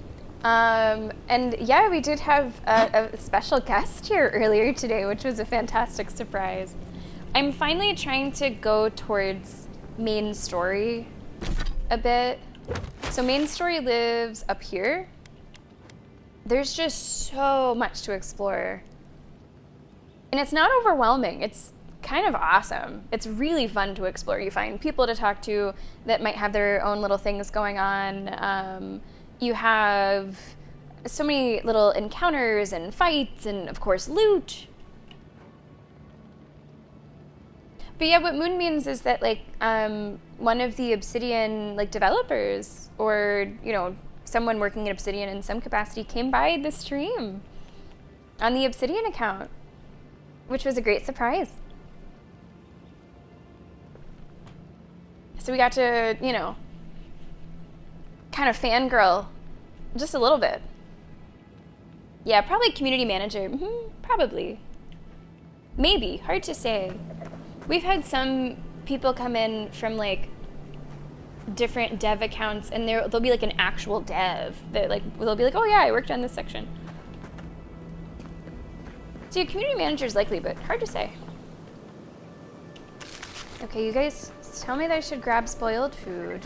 And yeah, we did have a special guest here earlier today, which was a fantastic surprise. I'm finally trying to go towards main story a bit. So main story lives up here. There's just so much to explore. And it's not overwhelming. It's kind of awesome. It's really fun to explore. You find people to talk to that might have their own little things going on. You have so many little encounters and fights and, of course, loot. But yeah, what Moon means is that, like, one of the Obsidian, like, developers or, you know, someone working at Obsidian in some capacity came by the stream on the Obsidian account, which was a great surprise. So we got to, you know, kind of fangirl just a little bit. Yeah, probably community manager. Probably. Maybe. Hard to say. We've had some people come in from, like, different dev accounts, and they'll be, like, an actual dev that, like, they'll be like, oh, yeah, I worked on this section. So your community manager is likely, but hard to say. Okay, you guys tell me that I should grab spoiled food.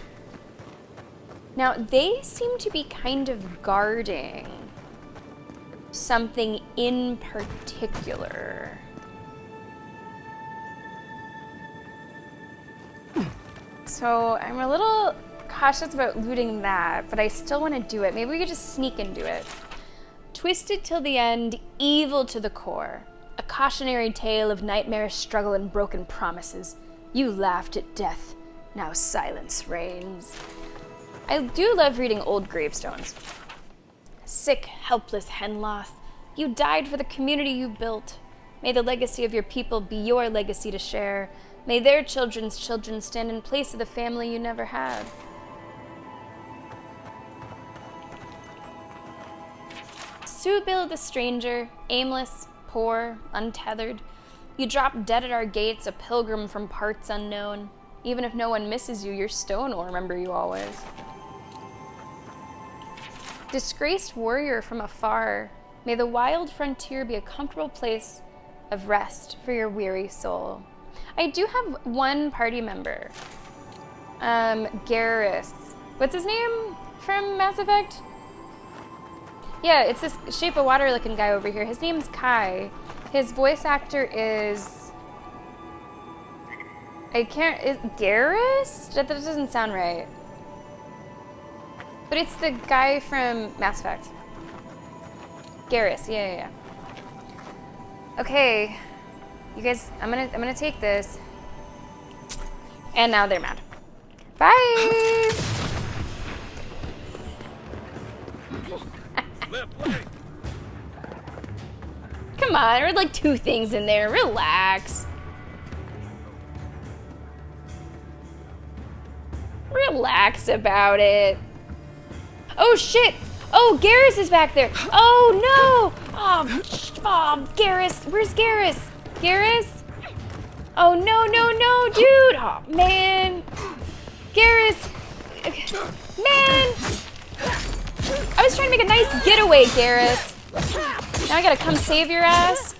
Now, they seem to be kind of guarding something in particular. So I'm a little cautious about looting that, but I still want to do it. Maybe we could just sneak and do it. Twisted till the end, evil to the core. A cautionary tale of nightmarish struggle and broken promises. You laughed at death. Now silence reigns. I do love reading old gravestones. Sick, helpless Henloth, you died for the community you built. May the legacy of your people be your legacy to share. May their children's children stand in place of the family you never had. Subil the stranger, aimless, poor, untethered. You drop dead at our gates, a pilgrim from parts unknown. Even if no one misses you, your stone will remember you always. Disgraced warrior from afar, may the wild frontier be a comfortable place of rest for your weary soul. I do have one party member, Garrus. What's his name from Mass Effect? Yeah, it's this Shape of Water looking guy over here. His name's Kai. His voice actor is... Is Garrus? That doesn't sound right. But it's the guy from Mass Effect. Garrus, yeah. Okay. You guys, I'm gonna take this. And now they're mad. Bye! Come on, there are like 2 things in there. Relax. Relax about it. Oh shit! Oh, Garrus is back there. Oh no! Oh, Garrus. Where's Garrus? Garrus? Oh no, dude! Oh man. Garrus! Man! I was trying to make a nice getaway, Garrus. Now I gotta come save your ass?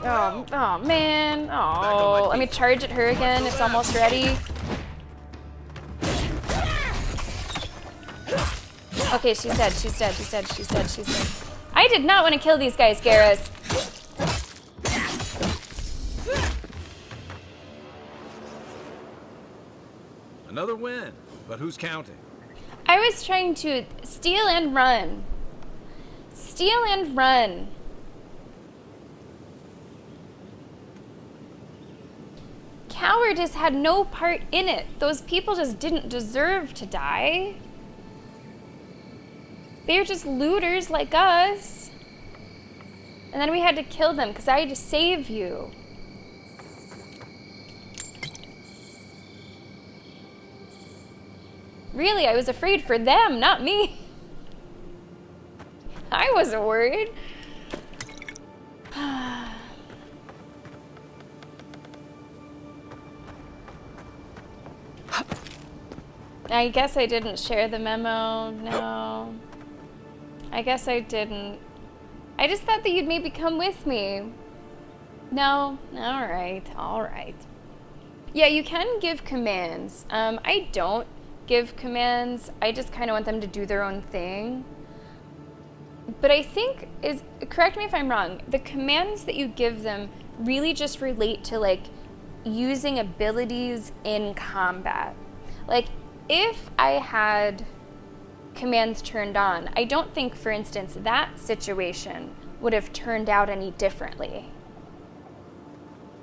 Oh man. Oh, let me charge at her again. It's almost ready. Okay, she's dead. I did not want to kill these guys, Garrus. Another win, but who's counting? I was trying to steal and run. Steal and run. Cowardice had no part in it. Those people just didn't deserve to die. They're just looters like us. And then we had to kill them because I had to save you. Really, I was afraid for them, not me. I wasn't worried. I guess I didn't share the memo. No. I guess I didn't. I just thought that you'd maybe come with me. No? Alright. Yeah, you can give commands. I don't give commands. I just kind of want them to do their own thing. But I think, correct me if I'm wrong, the commands that you give them really just relate to, like, using abilities in combat. Like, if I had commands turned on, I don't think, for instance, that situation would have turned out any differently.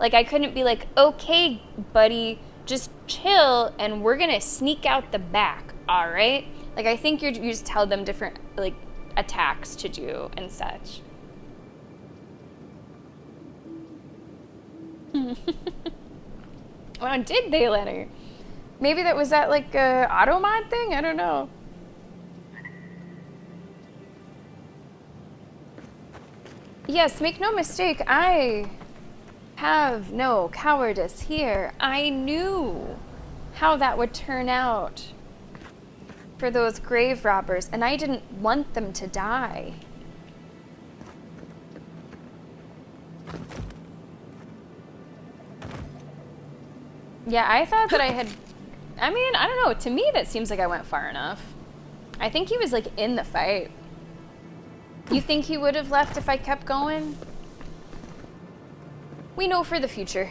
Like, I couldn't be like, okay, buddy, just chill, and we're gonna sneak out the back, all right? Like, I think you just tell them different, like, attacks to do and such. Well, did they, Lenny? Maybe that was that, like, auto mod thing? I don't know. Yes, make no mistake, I have no cowardice here. I knew how that would turn out for those grave robbers, and I didn't want them to die. Yeah, I thought that I had... I mean, I don't know. To me, that seems like I went far enough. I think he was, like, in the fight. You think he would have left if I kept going? We know for the future.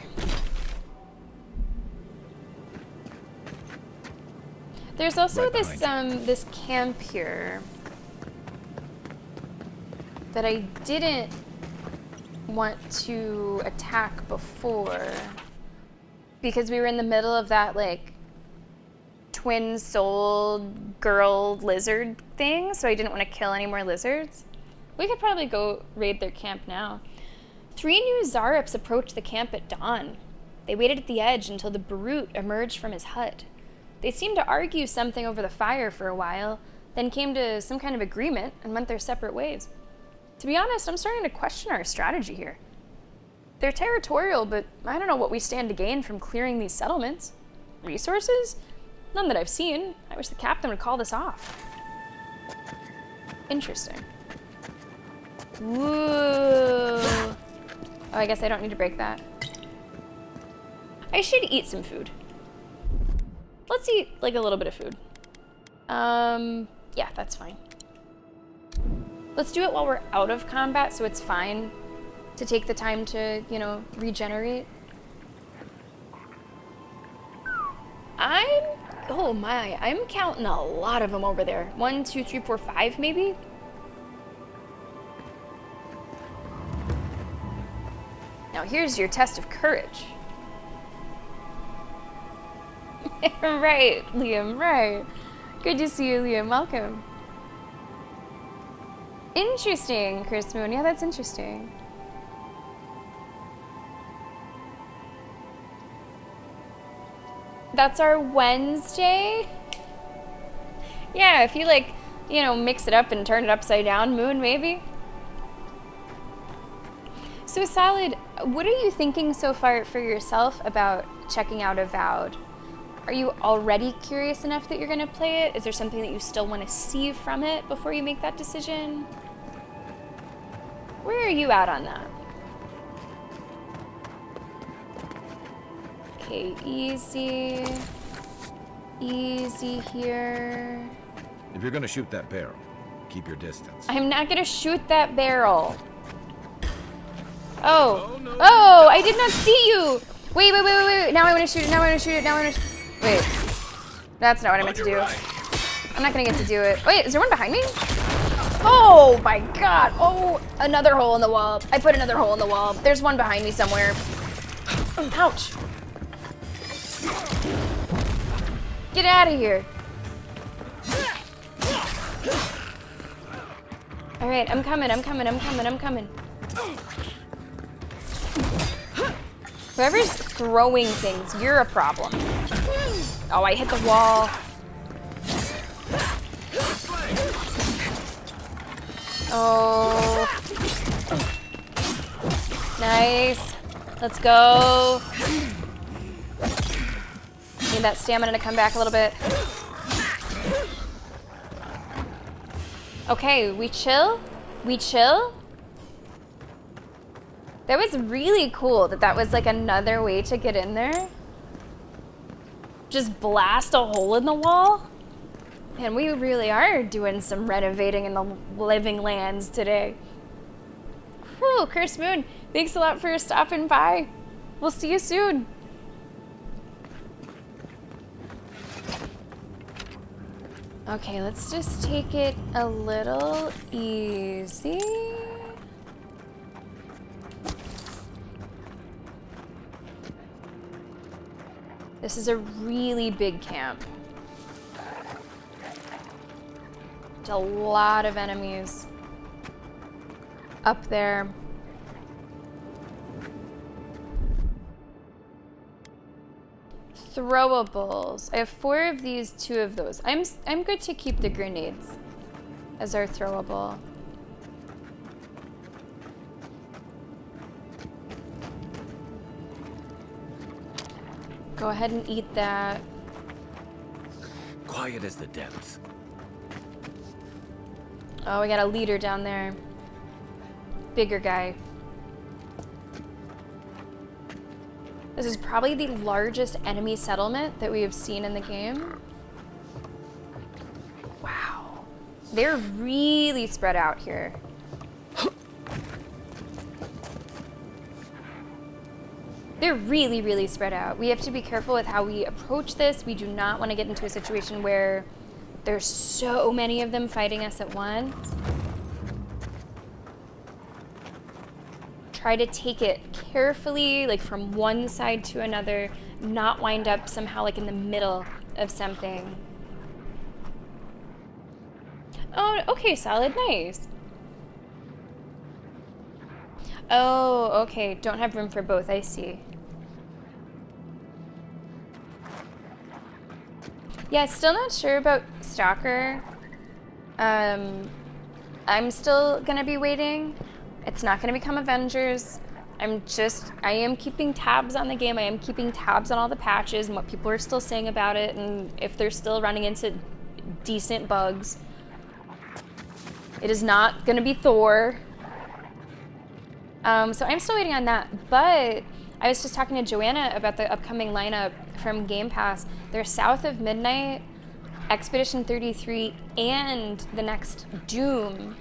There's also this this camp here that I didn't want to attack before because we were in the middle of that, like, twin-souled girl lizard thing, so I didn't want to kill any more lizards. We could probably go raid their camp now. 3 new Zaryps approached the camp at dawn. They waited at the edge until the brute emerged from his hut. They seemed to argue something over the fire for a while, then came to some kind of agreement and went their separate ways. To be honest, I'm starting to question our strategy here. They're territorial, but I don't know what we stand to gain from clearing these settlements. Resources? None that I've seen. I wish the captain would call this off. Interesting. Woo! Oh, I guess I don't need to break that. I should eat some food. Let's eat, like, a little bit of food. Yeah, that's fine. Let's do it while we're out of combat, so it's fine to take the time to, you know, regenerate. Oh my, I'm counting a lot of them over there. 1, 2, 3, 4, 5, maybe? Now here's your test of courage. Right, Liam, right. Good to see you, Liam. Welcome. Interesting, Chris Moon. Yeah, that's interesting. That's our Wednesday? Yeah, if you, like, you know, mix it up and turn it upside down, Moon, maybe? So, Salad, what are you thinking so far for yourself about checking out Avowed? Are you already curious enough that you're going to play it? Is there something that you still want to see from it before you make that decision? Where are you at on that? Okay, easy. Easy here. If you're gonna shoot that barrel, keep your distance. I'm not gonna shoot that barrel. Oh. No. Oh, I did not see you. Wait. Now I want to shoot it. Wait. That's not what I meant to do. I'm not gonna get to do it. Wait, is there one behind me? Oh my god. Oh, another hole in the wall. I put another hole in the wall. There's one behind me somewhere. Ouch. Get out of here. All right, I'm coming. Whoever's throwing things, you're a problem. Oh, I hit the wall. Oh. Nice. Let's go. Need that stamina to come back a little bit. Okay, we chill? That was really cool that was like another way to get in there. Just blast a hole in the wall. And we really are doing some renovating in the living lands today. Whew, Curse Moon, thanks a lot for stopping by. We'll see you soon. Okay, let's just take it a little easy. This is a really big camp. There's a lot of enemies up there. Throwables. I have 4 of these, 2 of those. I'm good to keep the grenades as our throwable. Go ahead and eat that. Quiet as the depths. Oh, we got a leader down there. Bigger guy. This is probably the largest enemy settlement that we have seen in the game. Wow. They're really spread out here. They're really, really spread out. We have to be careful with how we approach this. We do not want to get into a situation where there's so many of them fighting us at once. Try to take it carefully, like from one side to another, not wind up somehow like in the middle of something. Oh, okay, solid, nice. Oh, okay, don't have room for both, I see. Yeah, still not sure about Stalker. I'm still gonna be waiting. It's not gonna become Avengers. I am keeping tabs on the game. I am keeping tabs on all the patches and what people are still saying about it and if they're still running into decent bugs. It is not gonna be Thor. So I'm still waiting on that, but I was just talking to Joanna about the upcoming lineup from Game Pass. They're South of Midnight, Expedition 33, and the next Doom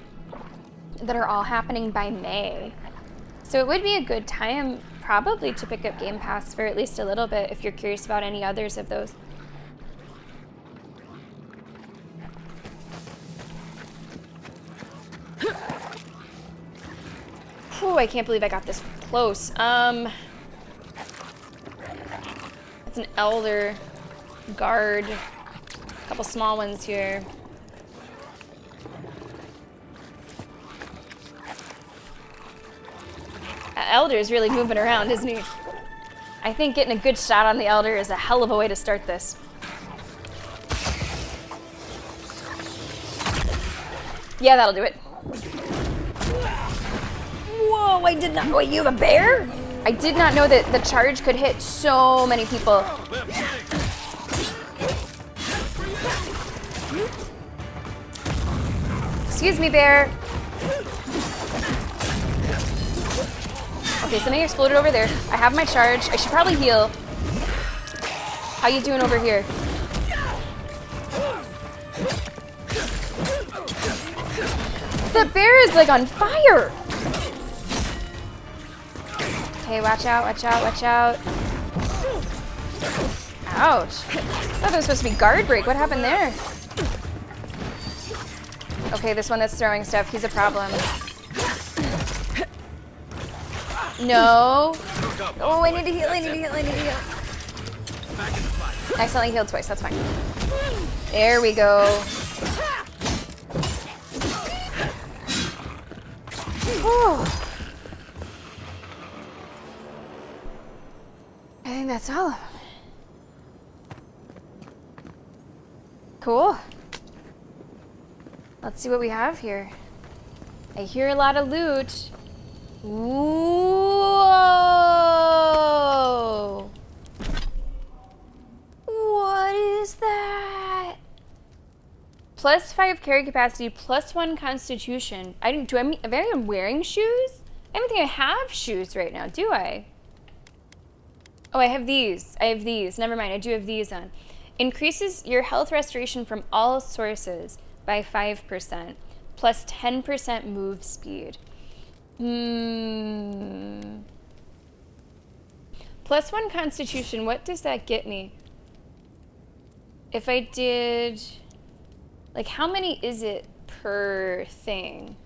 that are all happening by May. So it would be a good time probably to pick up Game Pass for at least a little bit if you're curious about any others of those. Whew, I can't believe I got this close. It's an elder guard. A couple small ones here. Elder is really moving around, isn't he? I think getting a good shot on the Elder is a hell of a way to start this. Yeah, that'll do it. Whoa, I did not... Wait, you have a bear? I did not know that the charge could hit so many people. Excuse me, bear. Okay, something exploded over there. I have my charge. I should probably heal. How you doing over here? The bear is like on fire. Okay, watch out, watch out, watch out. Ouch. I thought that was supposed to be guard break. What happened there? Okay, this one that's throwing stuff, he's a problem. No. Oh, I need to heal, I need to heal, I need to heal. I accidentally healed twice, that's fine. There we go. Whew. I think that's all of them. Cool. Let's see what we have here. I hear a lot of loot. Whoa! What is that? +5 carry capacity, +1 constitution. Am I wearing shoes? I don't think I have shoes right now, do I? Oh, I have these. I have these. Never mind, I do have these on. Increases your health restoration from all sources by 5%, plus 10% move speed. +1 constitution, what does that get me? If I did Like, how many is it per thing?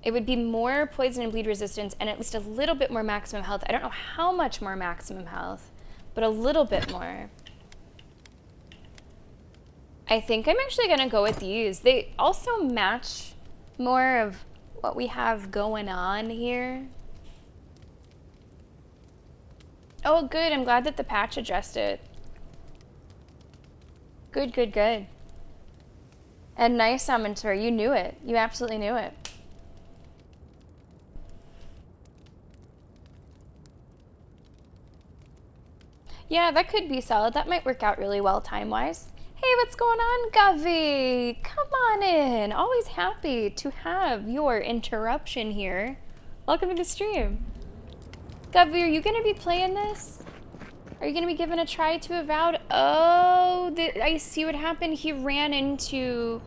It would be more poison and bleed resistance and at least a little bit more maximum health. I don't know how much more maximum health, but a little bit more. I think I'm actually gonna go with these. They also match more of what we have going on here. Oh, good. I'm glad that the patch addressed it. Good, good, good. And nice, Amintor. You knew it. You absolutely knew it. Yeah, that could be solid. That might work out really well time-wise. Hey, what's going on, Govey? Come on in. Always happy to have your interruption here. Welcome to the stream. Govey, are you going to be playing this? Are you going to be giving a try to Avowed? Oh, I see what happened. He ran into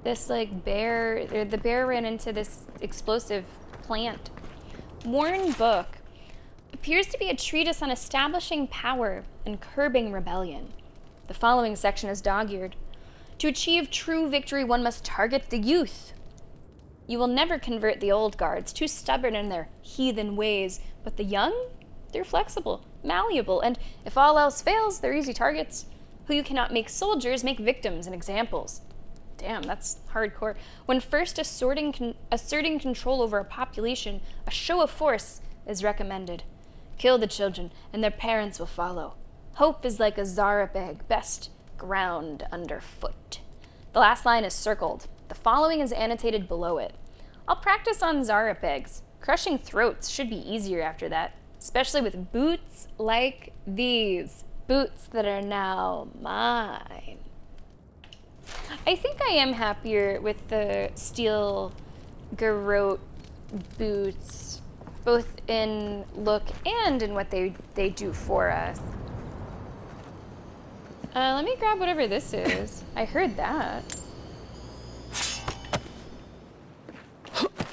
this, like, bear. Or the bear ran into this explosive plant. Worn book. Appears to be a treatise on establishing power and curbing rebellion. The following section is dog-eared. To achieve true victory, one must target the youth. You will never convert the old guards, too stubborn in their heathen ways. But the young? They're flexible, malleable, and if all else fails, they're easy targets. Who you cannot make soldiers, make victims and examples. Damn, that's hardcore. When first asserting control over a population, a show of force is recommended. Kill the children, and their parents will follow. Hope is like a Zarep egg, best ground underfoot. The last line is circled. The following is annotated below it. I'll practice on Zarep eggs. Crushing throats should be easier after that, especially with boots like these. Boots that are now mine. I think I am happier with the steel garrote boots, both in look and in what they do for us. Let me grab whatever this is. I heard that.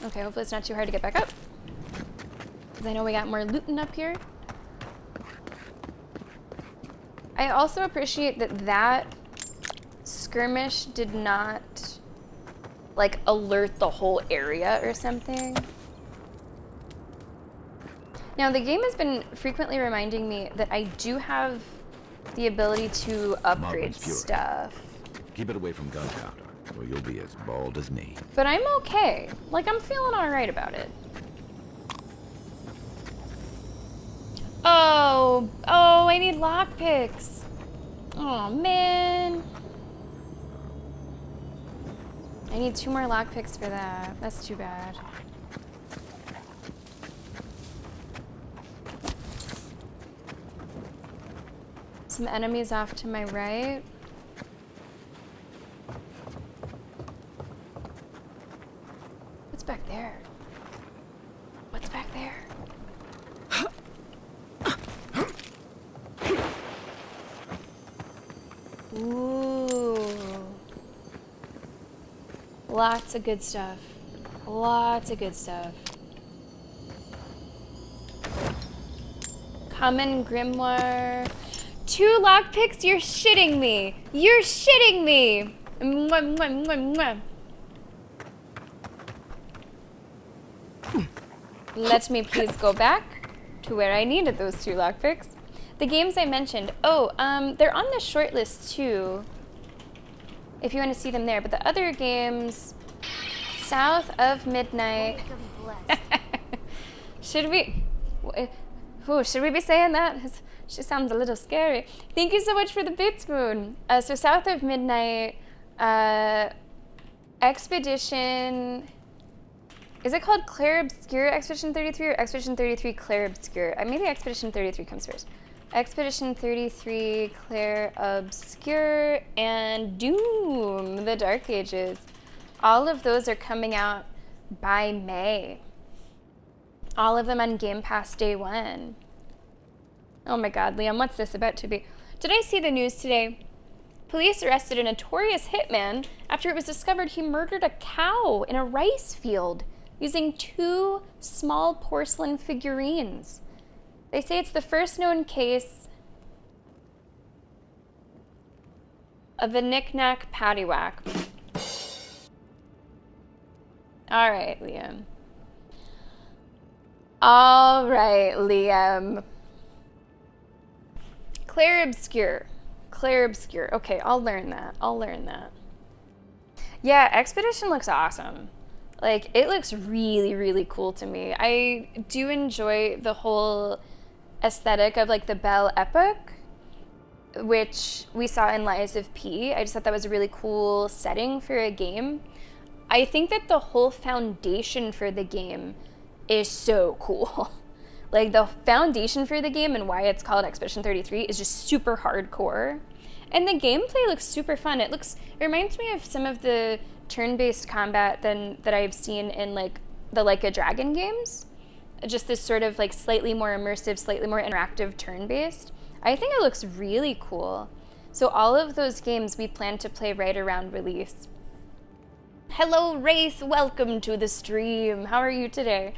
Okay, hopefully it's not too hard to get back up. Because I know we got more looting up here. I also appreciate that skirmish did not, like, alert the whole area or something. Now, the game has been frequently reminding me that I do have the ability to upgrade stuff. Keep it away from gunpowder, or you'll be as bald as me. But I'm okay. Like, I'm feeling alright about it. Oh, I need lockpicks. Oh, man. I need 2 more lockpicks for that. That's too bad. Some enemies off to my right. What's back there? What's back there? Ooh. Lots of good stuff. Lots of good stuff. Common grimoire. 2 lockpicks? You're shitting me. You're shitting me. Mwah, mwah, mwah, mwah. Let me please go back to where I needed those 2 lockpicks. The games I mentioned. Oh, they're on the short list too. If you want to see them there. But the other games, South of Midnight. Should we? Ooh, should we be saying that? She sounds a little scary. Thank you so much for the bits, Moon. So South of Midnight, Expedition. Is it called Claire Obscure Expedition 33 or Expedition 33 Claire Obscure? Maybe Expedition 33 comes first. Expedition 33 Claire Obscure and Doom, the Dark Ages. All of those are coming out by May. All of them on Game Pass day 1. Oh my god, Liam, what's this about to be? Did I see the news today? Police arrested a notorious hitman after it was discovered he murdered a cow in a rice field using 2 small porcelain figurines. They say it's the first known case The knick-knack paddywhack. Alright, Liam. Alright, Liam. Clair Obscure. Clair Obscure. Okay, I'll learn that. I'll learn that. Yeah, Expedition looks awesome. Like, it looks really, really cool to me. I do enjoy the whole aesthetic of, like, the Belle Epoch, which we saw in Lies of P. I just thought that was a really cool setting for a game. I think that the whole foundation for the game is so cool. Like, the foundation for the game and why it's called Expedition 33 is just super hardcore. And the gameplay looks super fun. It reminds me of some of the turn-based combat that I've seen in, like, the Like a Dragon games. Just this sort of, like, slightly more immersive, slightly more interactive turn-based. I think it looks really cool. So all of those games we plan to play right around release. Hello, Wraith. Welcome to the stream. How are you today?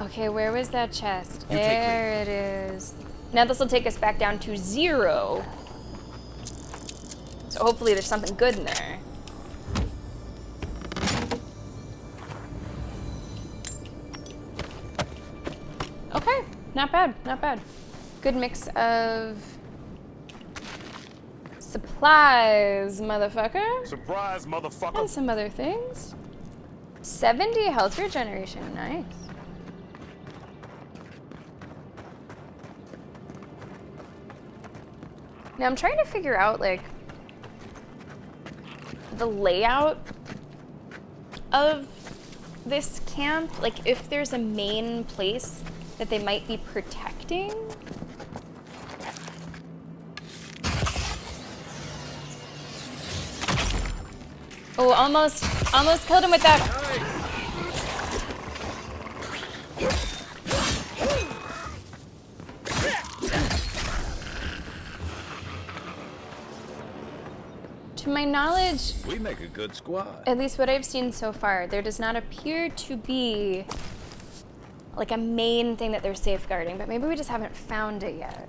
Okay, where was that chest? There it is. Now this will take us back down to 0. So hopefully there's something good in there. Okay, not bad, not bad. Good mix of supplies, motherfucker. Surprise, motherfucker. And some other things. 70 health regeneration, nice. Now I'm trying to figure out, like, the layout of this camp. Like, if there's a main place that they might be protecting. Oh, almost killed him with that. To my knowledge, We make a good squad. at least what I've seen so far, there does not appear to be like a main thing that they're safeguarding, but maybe we just haven't found it yet.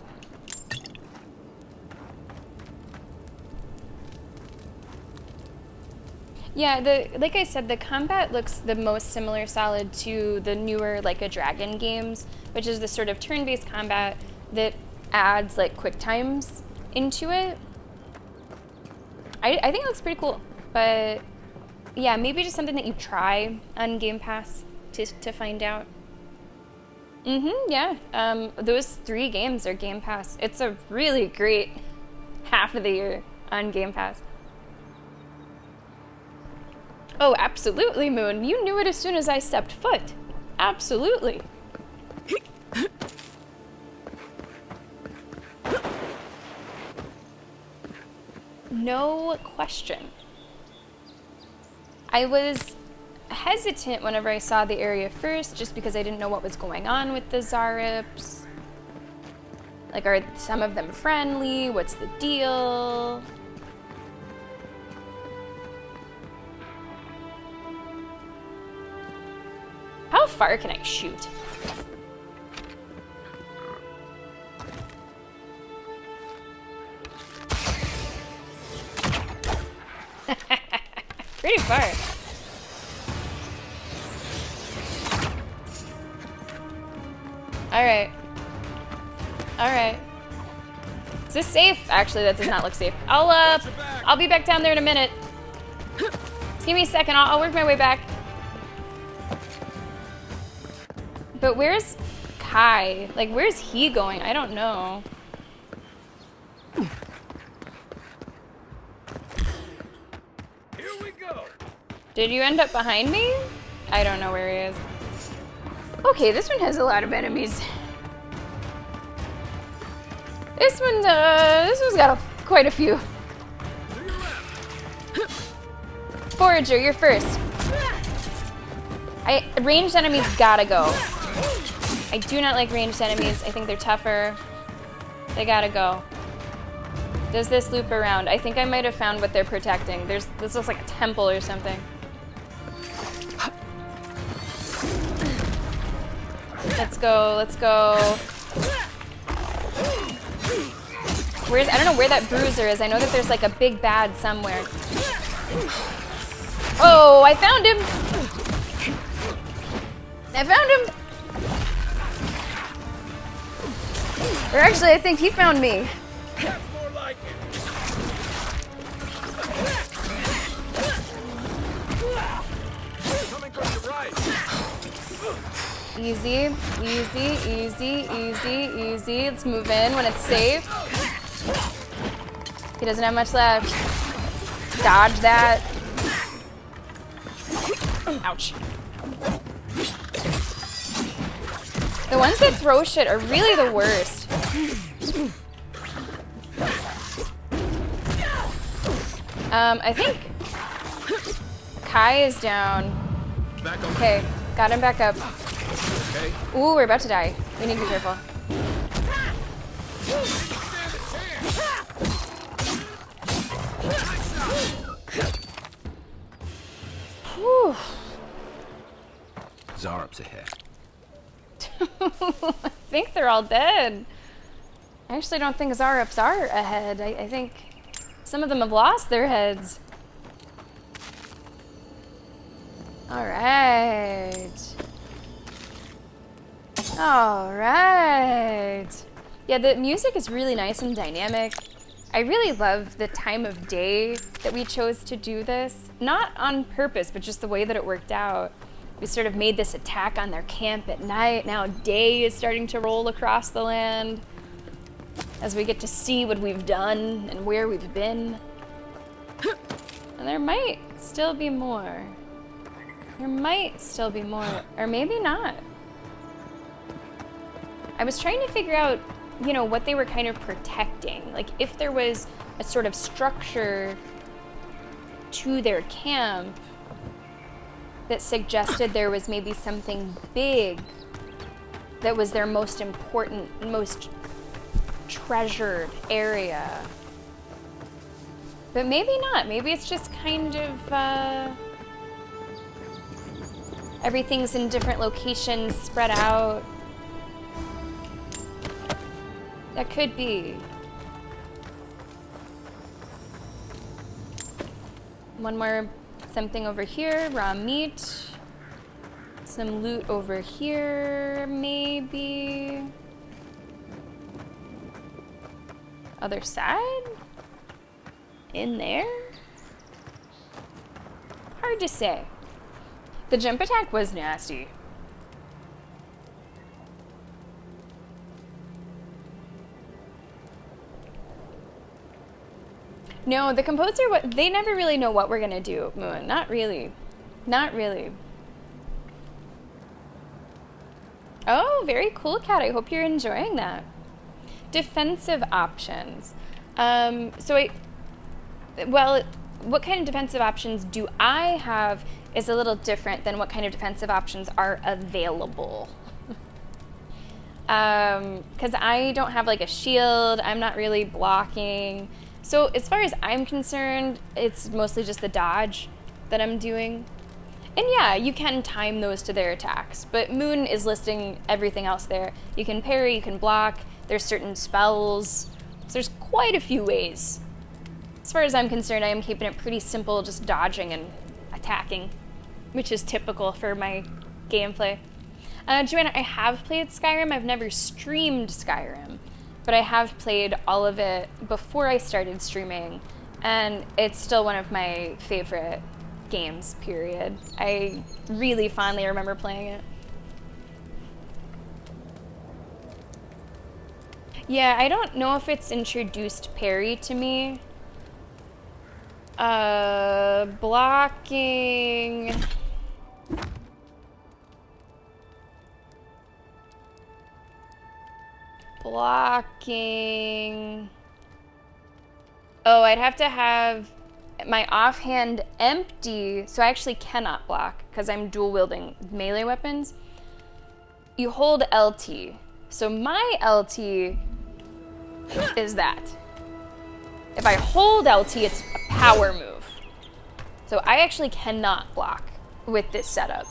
Yeah, like I said, the combat looks the most similar solid to the newer Like a Dragon games, which is the sort of turn-based combat that adds like quick times into it. I think it looks pretty cool, but yeah, maybe just something that you try on Game Pass to find out. Yeah. Those 3 games are Game Pass. It's a really great half of the year on Game Pass. Oh, absolutely, Moon. You knew it as soon as I stepped foot. Absolutely. No question. I was hesitant whenever I saw the area first, just because I didn't know what was going on with the Zarips. Like, are some of them friendly? What's the deal? How far can I shoot? Pretty far. Alright. Alright. Is this safe? Actually, that does not look safe. I'll be back down there in a minute. Just give me a second. I'll work my way back. But where's Kai? Like, where's he going? I don't know. Here we go. Did you end up behind me? I don't know where he is. Okay, this one has a lot of enemies. This one's got quite a few. Forager, you're first. Ranged enemies gotta go. I do not like ranged enemies. I think they're tougher. They gotta go. Does this loop around? I think I might have found what they're protecting. This looks like a temple or something. Let's go, let's go. I don't know where that bruiser is. I know that there's like a big bad somewhere. Oh, I found him. I found him. Or actually, I think he found me. More like it. Coming from the right. Easy, easy, easy, easy, easy. Let's move in when it's safe. He doesn't have much left. Dodge that. Ouch. The ones that throw shit are really the worst. I think Kai is down. Okay, got him back up. Ooh, we're about to die. We need to be careful. Whew. Zarup's ahead. I think they're all dead. I actually don't think Zarups are ahead. I think some of them have lost their heads. Alright. Alright. Yeah, the music is really nice and dynamic. I really love the time of day that we chose to do this. Not on purpose, but just the way that it worked out. We sort of made this attack on their camp at night. Now day is starting to roll across the land as we get to see what we've done and where we've been. And there might still be more. There might still be more, or maybe not. I was trying to figure out, you know, what they were kind of protecting. Like if there was a sort of structure to their camp that suggested there was maybe something big that was their most important, most treasured area. But maybe not. Maybe it's just kind of, everything's in different locations, spread out. That could be. One more something over here, raw meat. Some loot over here, maybe. Other side? In there? Hard to say. The jump attack was nasty. No, the composer, they never really know what we're gonna do, Moon. Not really. Not really. Oh, very cool, Cat. I hope you're enjoying that. Defensive options. Well, what kind of defensive options do I have is a little different than what kind of defensive options are available. Because I don't have like a shield, I'm not really blocking. So as far as I'm concerned, it's mostly just the dodge that I'm doing. And yeah, you can time those to their attacks, but Moon is listing everything else there. You can parry, you can block, there's certain spells. So there's quite a few ways. As far as I'm concerned, I am keeping it pretty simple, just dodging and attacking, which is typical for my gameplay. Joanna, I have played Skyrim. I've never streamed Skyrim, but I have played all of it before I started streaming, and it's still one of my favorite games, period. I really fondly remember playing it. Yeah, I don't know if it's introduced parry to me. Blocking. Blocking. Oh, I'd have to have my offhand empty, so I actually cannot block because I'm dual wielding melee weapons. You hold LT. So my LT is that. If I hold LT, it's a power move. So I actually cannot block with this setup.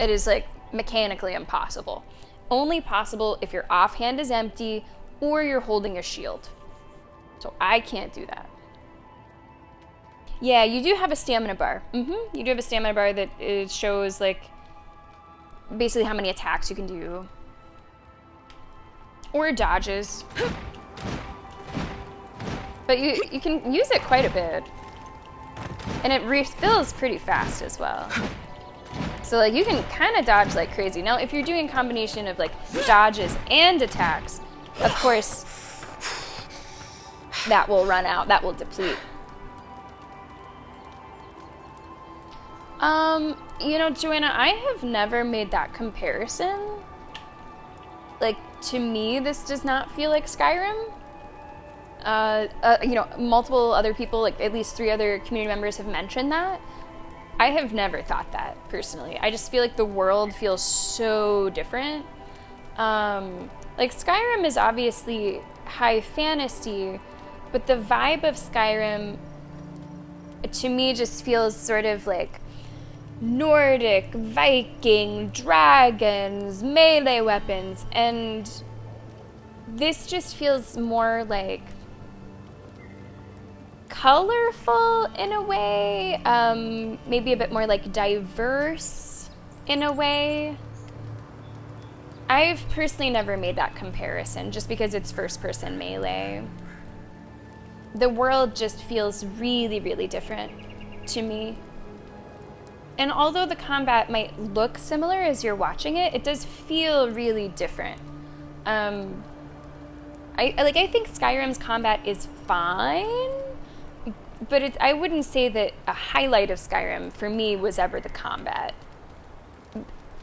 It is like mechanically impossible. Only possible if your offhand is empty or you're holding a shield. So I can't do that. Yeah, you do have a stamina bar. You do have a stamina bar that it shows, like, basically how many attacks you can do. Or dodges. But you can use it quite a bit. And it refills pretty fast as well. So, like, you can kind of dodge like crazy. Now, if you're doing a combination of, like, dodges and attacks, of course, that will run out. That will deplete. You know, Joanna, I have never made that comparison. Like, to me, this does not feel like Skyrim. You know, multiple other people, like at least 3 other community members have mentioned that. I have never thought that, personally. I just feel like the world feels so different. Like, Skyrim is obviously high fantasy, but the vibe of Skyrim, to me, just feels sort of like Nordic, Viking, dragons, melee weapons, and this just feels more like colorful in a way, maybe a bit more like diverse in a way. I've personally never made that comparison just because it's first-person melee. The world just feels really, really different to me. And although the combat might look similar as you're watching it, it does feel really different. I think Skyrim's combat is fine, but I wouldn't say that a highlight of Skyrim for me was ever the combat.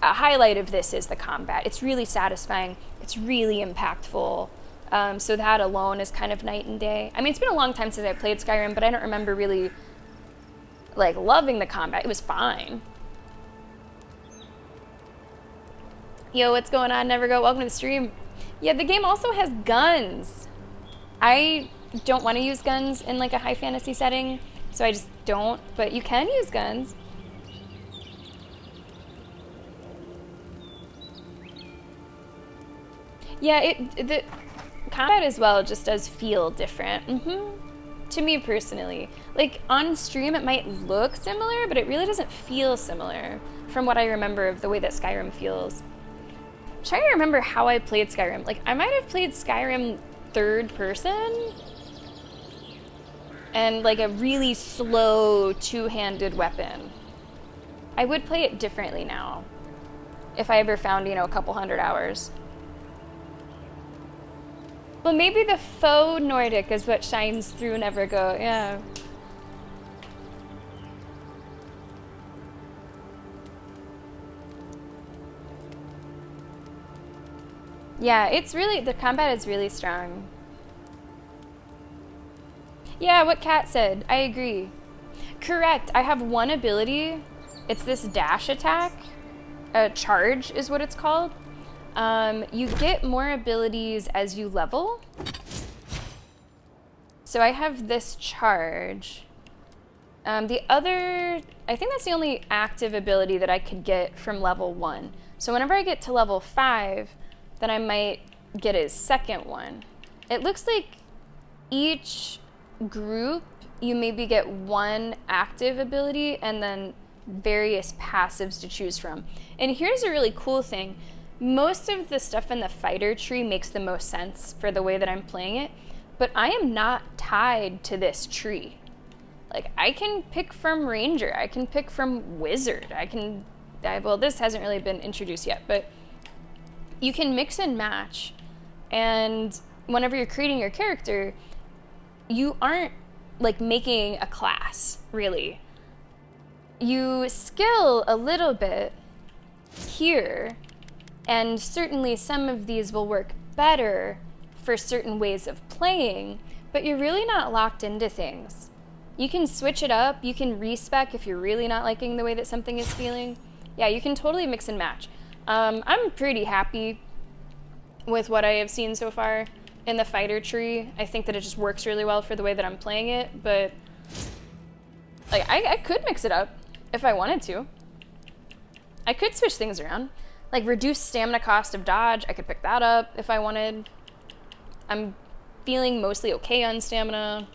A highlight of this is the combat. It's really satisfying. It's really impactful. So that alone is kind of night and day. I mean, it's been a long time since I played Skyrim, but I don't remember really, like, loving the combat. It was fine. Yo, what's going on, Nevergo? Welcome to the stream. Yeah, the game also has guns. I don't want to use guns in, like, a high fantasy setting, so I just don't, but you can use guns. Yeah, the combat as well just does feel different. To me personally. Like, on stream it might look similar, but it really doesn't feel similar from what I remember of the way that Skyrim feels. I'm trying to remember how I played Skyrim. Like, I might have played Skyrim third person and, like, a really slow two-handed weapon. I would play it differently now if I ever found, you know, a couple 100 hours. Well, maybe the faux Nordic is what shines through Nevergo, yeah. Yeah, it's really, the combat is really strong. Yeah, what Kat said, I agree. Correct, I have one ability. It's this dash attack. Charge is what it's called. You get more abilities as you level. So I have this charge. The other, I think that's the only active ability that I could get from level 1. So whenever I get to level 5, then I might get a second one. It looks like each group, you maybe get one active ability and then various passives to choose from. And here's a really cool thing. Most of the stuff in the fighter tree makes the most sense for the way that I'm playing it, but I am not tied to this tree. Like, I can pick from ranger, I can pick from wizard, well, this hasn't really been introduced yet, but you can mix and match, and whenever you're creating your character, you aren't, like, making a class, really. You skill a little bit here, and certainly some of these will work better for certain ways of playing, but you're really not locked into things. You can switch it up, you can respec if you're really not liking the way that something is feeling. Yeah, you can totally mix and match. I'm pretty happy with what I have seen so far in the fighter tree. I think that it just works really well for the way that I'm playing it, but like, I could mix it up if I wanted to. I could switch things around. Like, reduce stamina cost of dodge, I could pick that up if I wanted. I'm feeling mostly okay on stamina.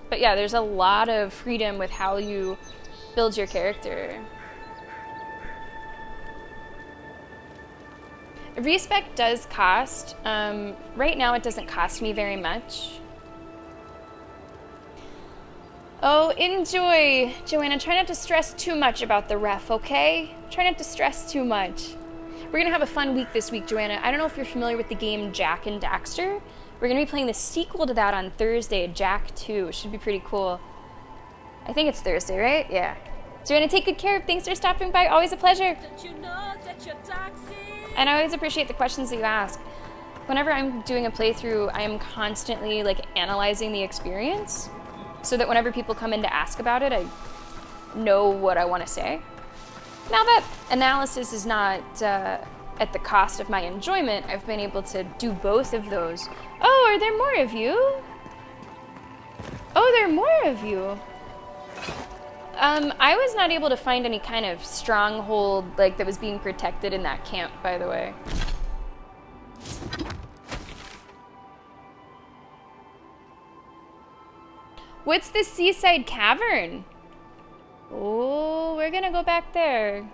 But yeah, there's a lot of freedom with how you build your character. Respec does cost. Right now it doesn't cost me very much. Oh, enjoy, Joanna. Try not to stress too much about the ref, okay? Try not to stress too much. We're gonna have a fun week this week, Joanna. I don't know if you're familiar with the game Jack and Daxter. We're gonna be playing the sequel to that on Thursday, Jack 2. Should be pretty cool. I think it's Thursday, right? Yeah. Joanna, take good care. Thanks for stopping by. Always a pleasure. Don't you know that you're toxic? And I always appreciate the questions that you ask. Whenever I'm doing a playthrough, I am constantly like analyzing the experience so that whenever people come in to ask about it, I know what I want to say. Now that analysis is not at the cost of my enjoyment, I've been able to do both of those. Oh, are there more of you? Oh, there are more of you. I was not able to find any kind of stronghold like that was being protected in that camp, by the way. What's the seaside cavern? Oh, we're gonna go back there.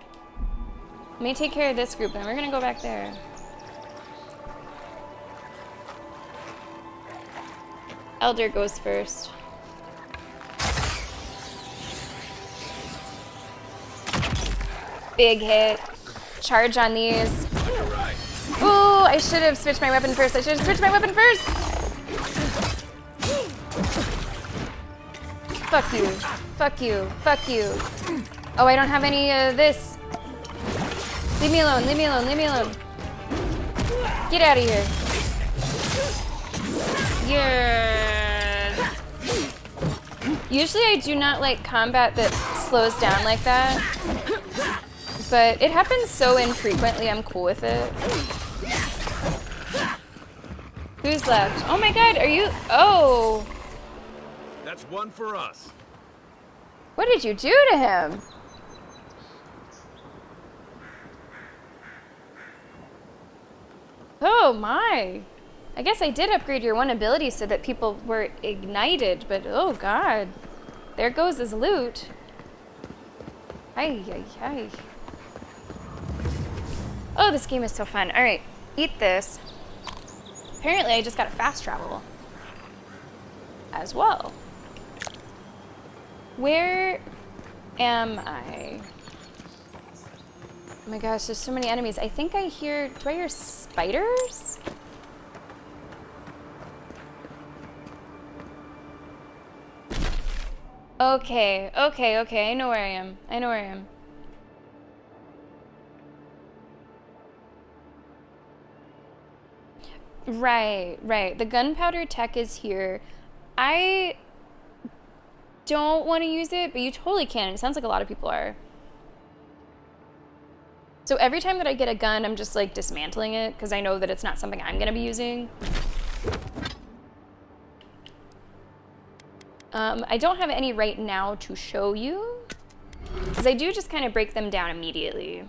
Let me take care of this group and we're gonna go back there. Elder goes first. Big hit. Charge on these. Ooh, I should have switched my weapon first. Fuck you. Fuck you. Fuck you. Oh, I don't have any of this. Leave me alone. Leave me alone. Leave me alone. Get out of here. Yes. Usually I do not like combat that slows down like that. But it happens so infrequently, I'm cool with it. Who's left? Oh my god, are you... Oh. That's one for us. What did you do to him? Oh my. I guess I did upgrade your one ability so that people were ignited, but oh god. There goes his loot. Ay, ay, ay. Oh, this game is so fun. All right, eat this. Apparently, I just got a fast travel as well. Where am I? Oh my gosh, there's so many enemies. I think I hear, do I hear spiders? Okay, okay, okay, I know where I am. I know where I am. Right, right. The gunpowder tech is here. I don't want to use it, but you totally can. It sounds like a lot of people are. So every time that I get a gun, I'm just like dismantling it because I know that it's not something I'm going to be using. I don't have any right now to show you because I do just kind of break them down immediately.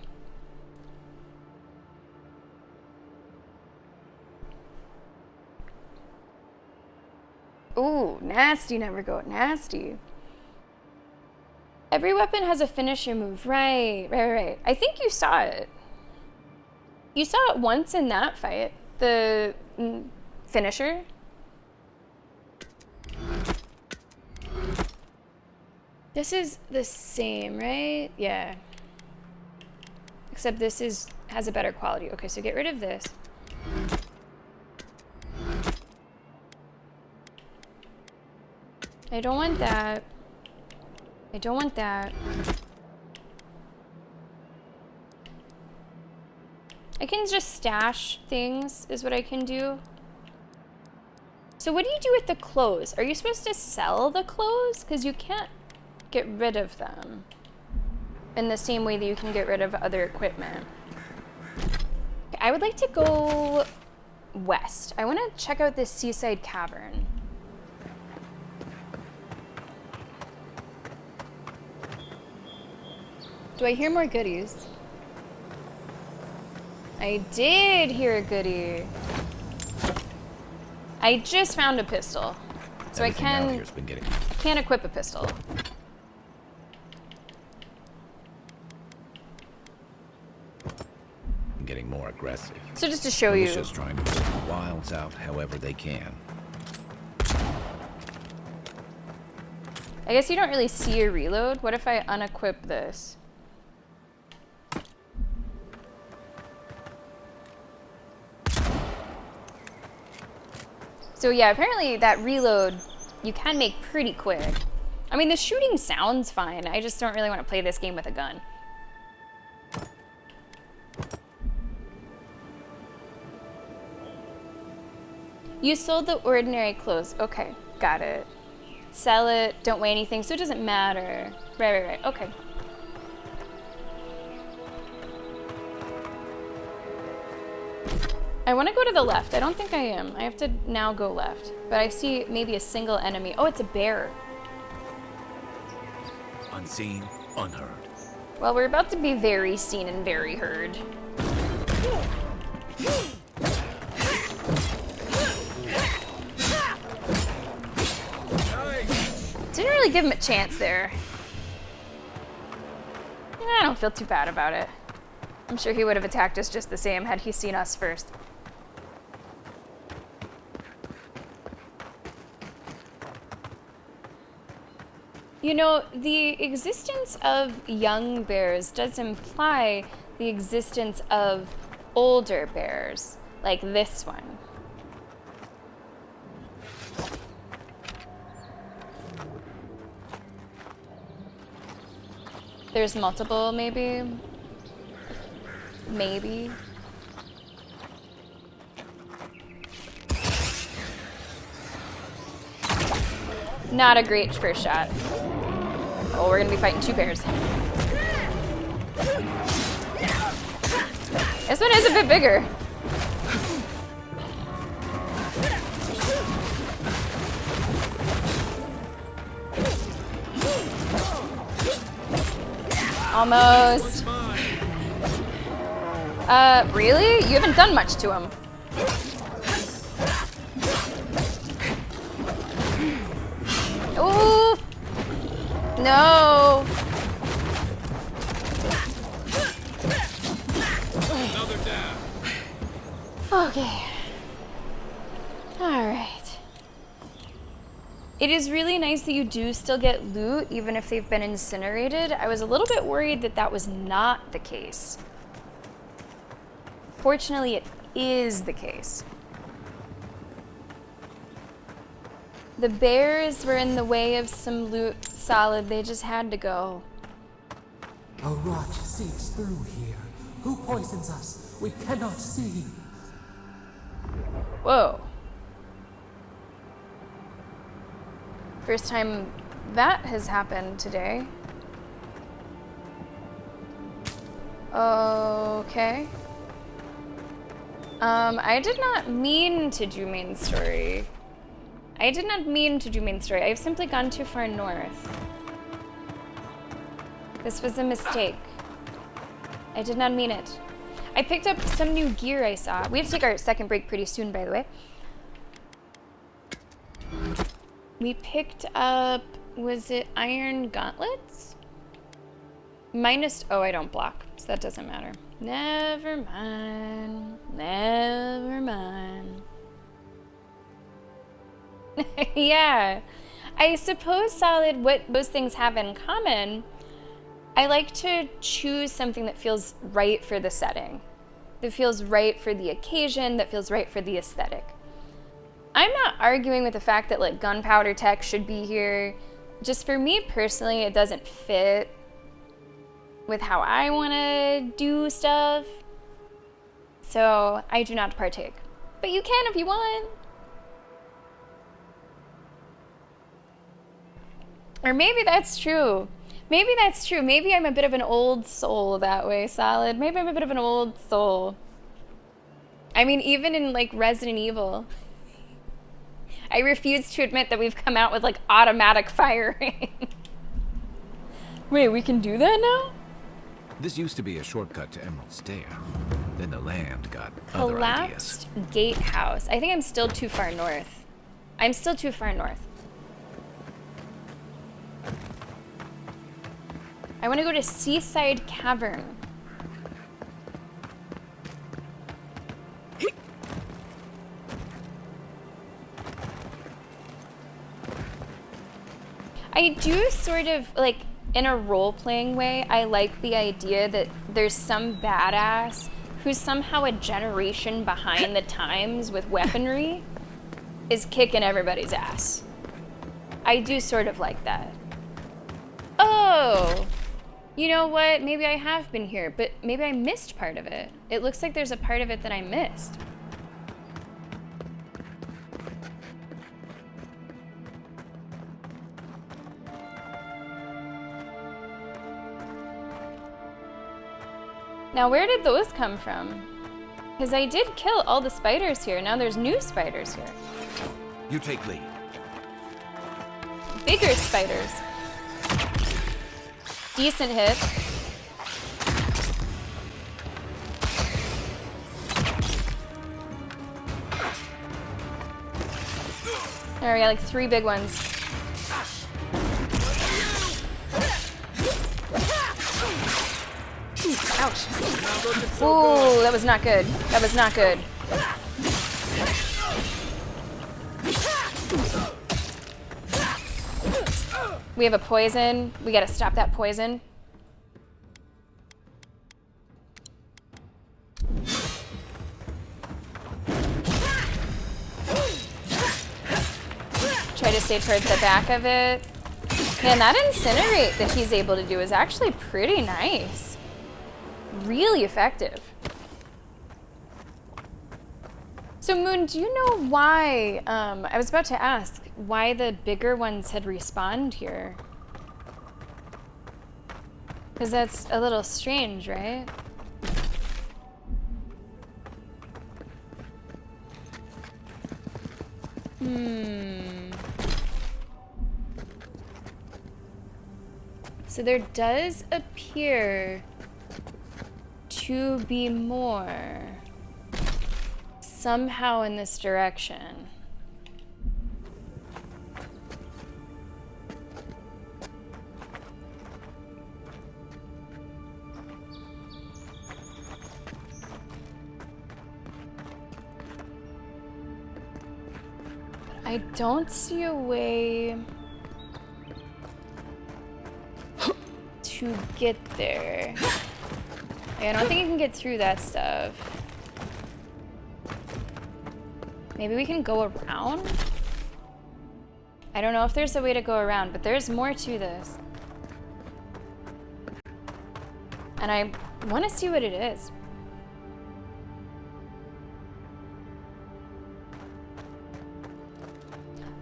Ooh, nasty never go, nasty. Every weapon has a finisher move. Right, right, right. I think you saw it. You saw it once in that fight. The finisher. This is the same, right? Yeah. Except this has a better quality. Okay, so get rid of this. I don't want that. I don't want that. I can just stash things is what I can do. So what do you do with the clothes? Are you supposed to sell the clothes? Because you can't get rid of them in the same way that you can get rid of other equipment. Okay, I would like to go west. I want to check out this seaside cavern. Do I hear more goodies? I did hear a goodie. I just found a pistol. So Everything I out can here's been getting equip a pistol. more aggressive. So just to show you. Militia's trying to put the wilds out however they can. I guess you don't really see a reload. What if I unequip this? So yeah, apparently that reload you can make pretty quick. I mean, the shooting sounds fine. I just don't really want to play this game with a gun. You sold the ordinary clothes. Okay, got it. Sell it, don't weigh anything, so it doesn't matter. Right, okay. I want to go to the left. I don't think I am. I have to now go left. But I see maybe a single enemy. Oh, it's a bear. Unseen, unheard. Well, we're about to be very seen and very heard. Didn't really give him a chance there. I don't feel too bad about it. I'm sure he would have attacked us just the same had he seen us first. You know, the existence of young bears does imply the existence of older bears, like this one. There's multiple, maybe? Maybe. Not a great first shot. Oh, we're gonna be fighting two bears. This one is a bit bigger. Almost. Really? You haven't done much to him. Ooh. No. Another down. Okay. All right. It is really nice that you do still get loot, even if they've been incinerated. I was a little bit worried that that was not the case. Fortunately, it is the case. The bears were in the way of some loot. Solid, they just had to go. A rot seeps through here. Who poisons us? We cannot see. Whoa. First time that has happened today. Okay. I did not mean to do main story. I've simply gone too far north. This was a mistake. I did not mean it. I picked up some new gear I saw. We have to take our second break pretty soon, by the way. We picked up, was it iron gauntlets? Oh, I don't block, so that doesn't matter. Never mind. Yeah. I suppose, Solid, what those things have in common, I like to choose something that feels right for the setting, that feels right for the occasion, that feels right for the aesthetic. I'm not arguing with the fact that like gunpowder tech should be here. Just for me personally, it doesn't fit with how I want to do stuff. So I do not partake. But you can if you want. Or maybe that's true. Maybe I'm a bit of an old soul that way, Solid. Maybe I'm a bit of an old soul. I mean, even in like Resident Evil, I refuse to admit that we've come out with like automatic firing. Wait, we can do that now? This used to be a shortcut to Emerald Stair. Then the land got other ideas. Collapsed gatehouse. I think I'm still too far north. I'm still too far north. I want to go to Seaside Cavern. I do sort of, like, in a role-playing way, I like the idea that there's some badass who's somehow a generation behind the times with weaponry is kicking everybody's ass. I do sort of like that. Oh! You know what? Maybe I have been here, but maybe I missed part of it. It looks like there's a part of it that I missed. Now, where did those come from? Because I did kill all the spiders here. Now there's new spiders here. You take lead. Bigger spiders. Decent hit. There, we got like 3 big ones. Ouch. Ooh, that was not good. That was not good. We have a poison. We gotta stop that poison. Try to stay towards the back of it. Man, that incinerate that he's able to do is actually pretty nice. Really effective. So Moon, do you know why, I was about to ask, why the bigger ones had respawned here? Because that's a little strange, right? So there does appear to be more somehow in this direction. I don't see a way to get there. I don't think you can get through that stuff. Maybe we can go around? I don't know if there's a way to go around, but there's more to this. And I want to see what it is.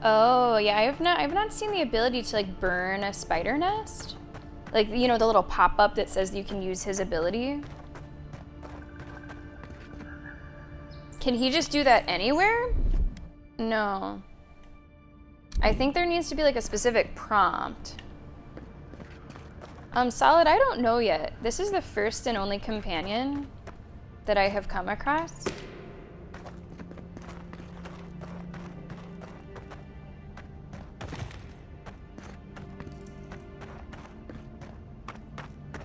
Oh, yeah, I've not seen the ability to like burn a spider nest. Like, you know, the little pop-up that says you can use his ability. Can he just do that anywhere? No. I think there needs to be like a specific prompt. Solid, I don't know yet. This is the first and only companion that I have come across.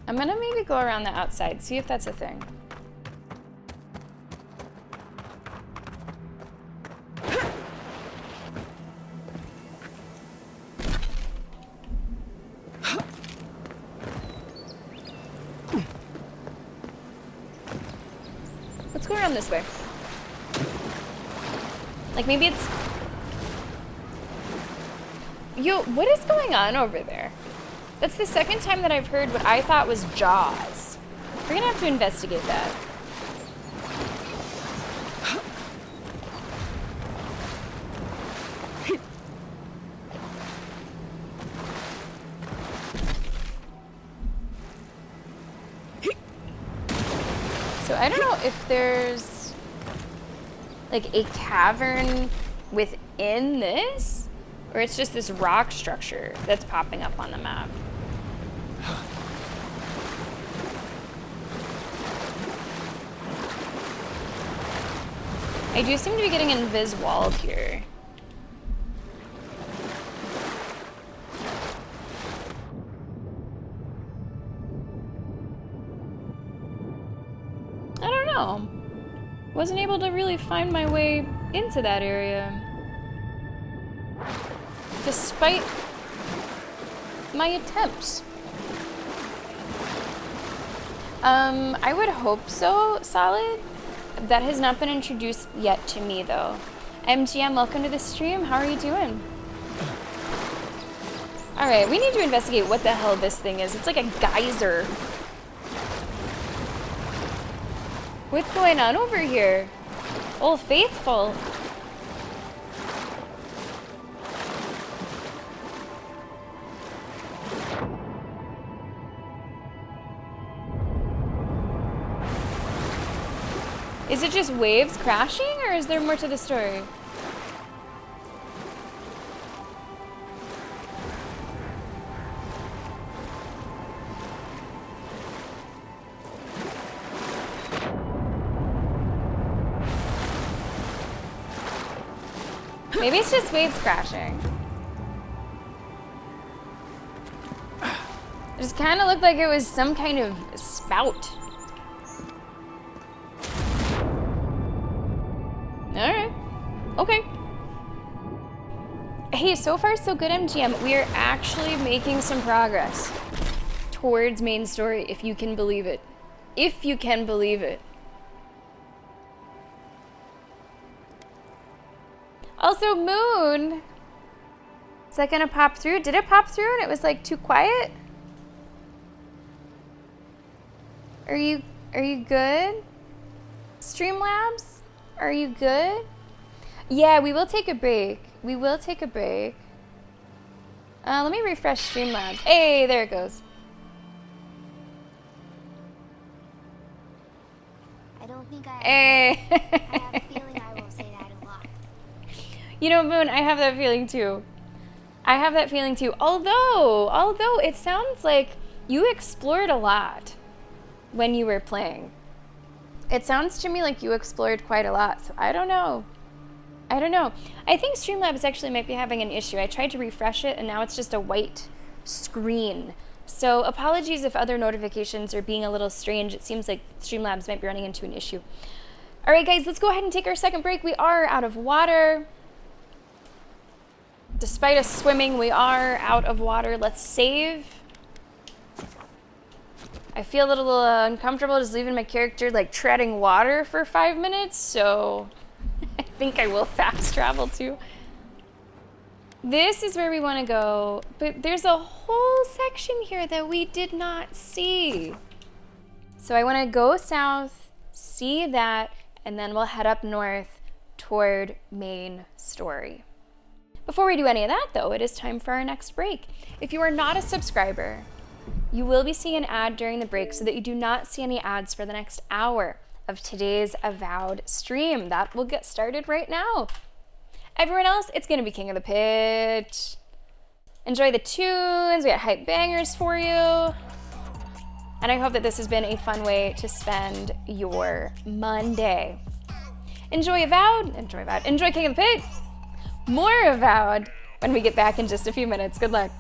I'm gonna maybe go around the outside, see if that's a thing. Let's go around this way. Like maybe it's... Yo, what is going on over there? That's the second time that I've heard what I thought was Jaws. We're gonna have to investigate that. So I don't know if there's like a cavern within this, or it's just this rock structure that's popping up on the map. I do seem to be getting invis walled here. I don't know. Wasn't able to really find my way into that area. Despite my attempts. I would hope so, Solid. That has not been introduced yet to me, though. MGM, welcome to the stream. How are you doing? Alright, we need to investigate what the hell this thing is. It's like a geyser. What's going on over here? Old Faithful. Is it just waves crashing, or is there more to the story? Maybe it's just waves crashing. It just kind of looked like it was some kind of spout. Alright. Okay. Hey, so far so good, MGM. We are actually making some progress towards main story, if you can believe it. If you can believe it. Also, Moon! Is that gonna pop through? Did it pop through and it was like too quiet? Are you good? Streamlabs? Are you good? Yeah, we will take a break. We will take a break. Let me refresh Streamlabs. Hey, there it goes. I don't think Hey. I have a feeling I will say that a lot. You know, Moon, I have that feeling too. I have that feeling too. Although it sounds like you explored a lot when you were playing. It sounds to me like you explored quite a lot, so I don't know. I don't know. I think Streamlabs actually might be having an issue. I tried to refresh it, and now it's just a white screen. So apologies if other notifications are being a little strange. It seems like Streamlabs might be running into an issue. All right, guys, let's go ahead and take our second break. We are out of water. Despite us swimming, we are out of water. Let's save. I feel a little uncomfortable just leaving my character like treading water for 5 minutes, so I think I will fast travel too. This is where we want to go, but there's a whole section here that we did not see. So I want to go south, see that, and then we'll head up north toward main story. Before we do any of that, though, it is time for our next break. If you are not a subscriber, you will be seeing an ad during the break so that you do not see any ads for the next hour of today's Avowed stream. That will get started right now. Everyone else, it's going to be King of the Pit. Enjoy the tunes. We got hype bangers for you. And I hope that this has been a fun way to spend your Monday. Enjoy Avowed. Enjoy Avowed. Enjoy King of the Pit. More Avowed when we get back in just a few minutes. Good luck.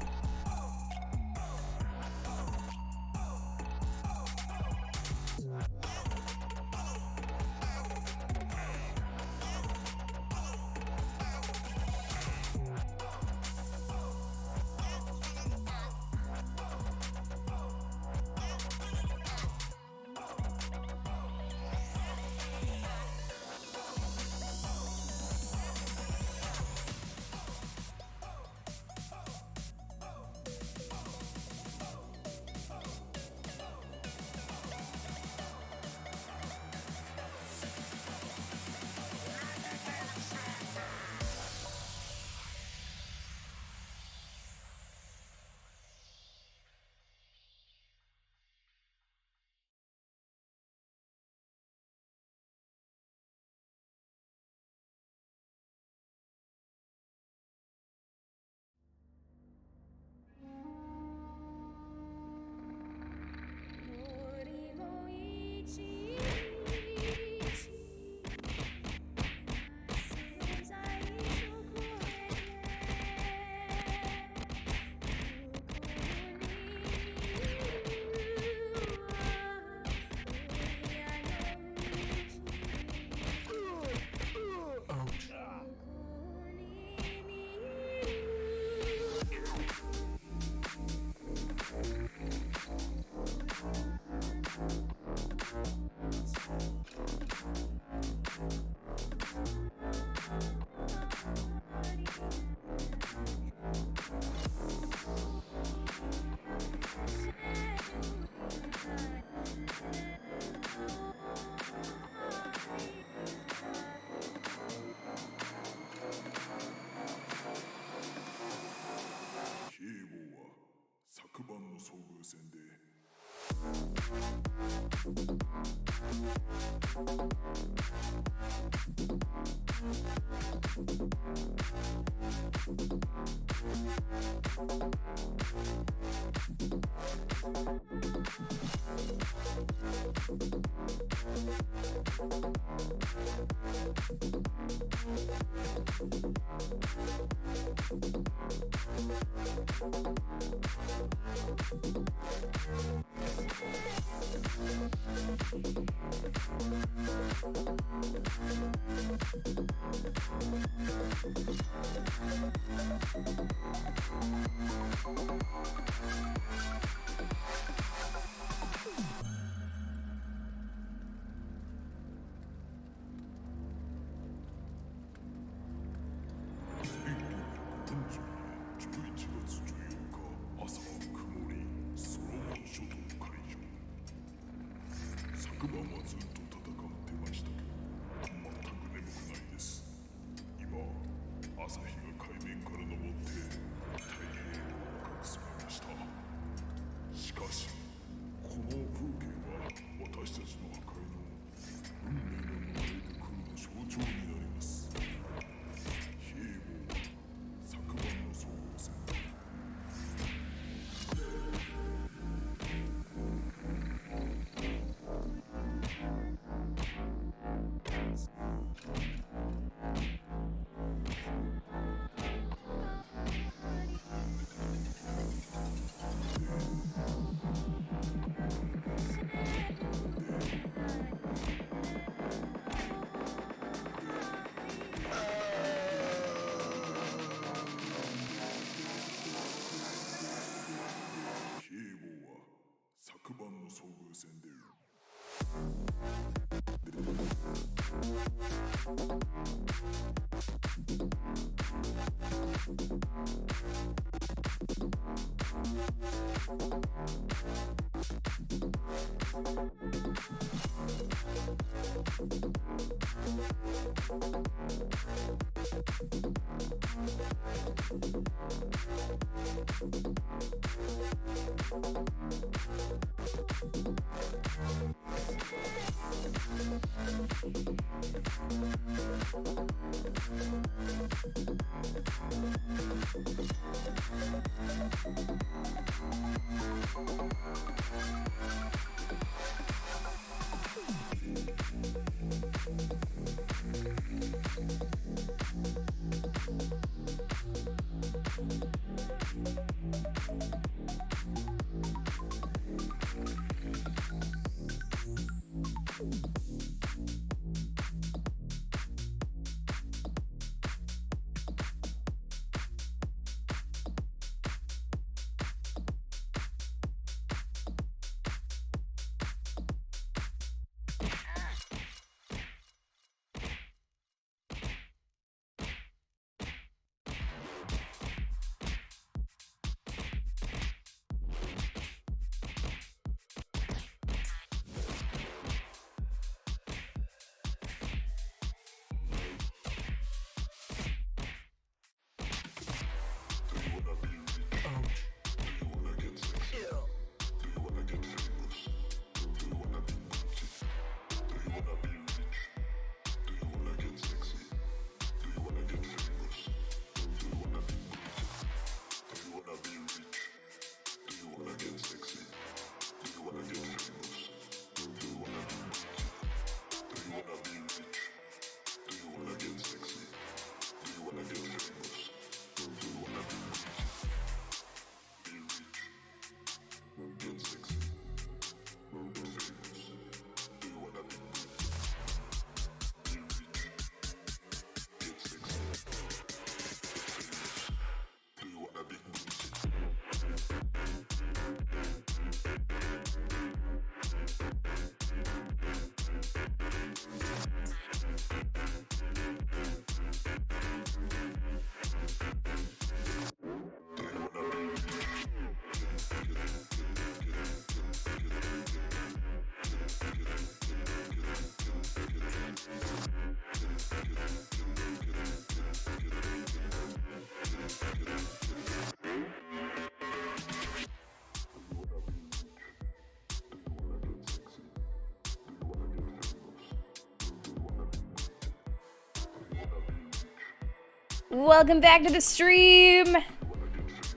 Welcome back to the stream.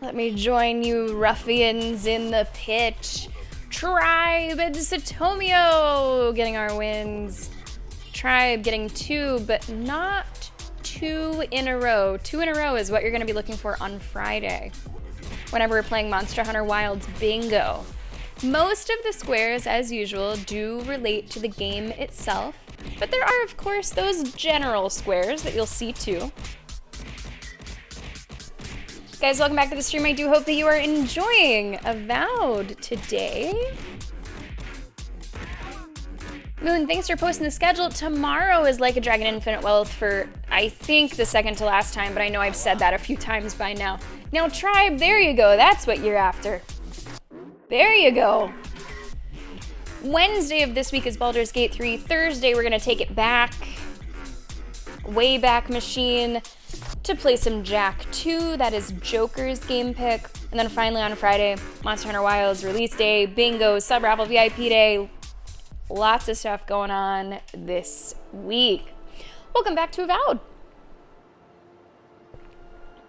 Let me join you ruffians in the pitch. Tribe and Satomio getting our wins. Tribe getting 2, but not 2 in a row. 2 in a row is what you're going to be looking for on Friday, whenever we're playing Monster Hunter Wilds Bingo. Most of the squares, as usual, do relate to the game itself, but there are, of course, those general squares that you'll see too. Guys, welcome back to the stream. I do hope that you are enjoying Avowed today. Moon, thanks for posting the schedule. Tomorrow is Like a Dragon Infinite Wealth for, I think, the second to last time, but I know I've said that a few times by now. Now, Tribe, there you go. That's what you're after. There you go. Wednesday of this week is Baldur's Gate 3. Thursday, we're going to take it back. Wayback Machine to play some Jack 2. That is Joker's game pick. And then finally on Friday, Monster Hunter Wilds release day, bingo, sub-raffle VIP day. Lots of stuff going on this week. Welcome back to Avowed.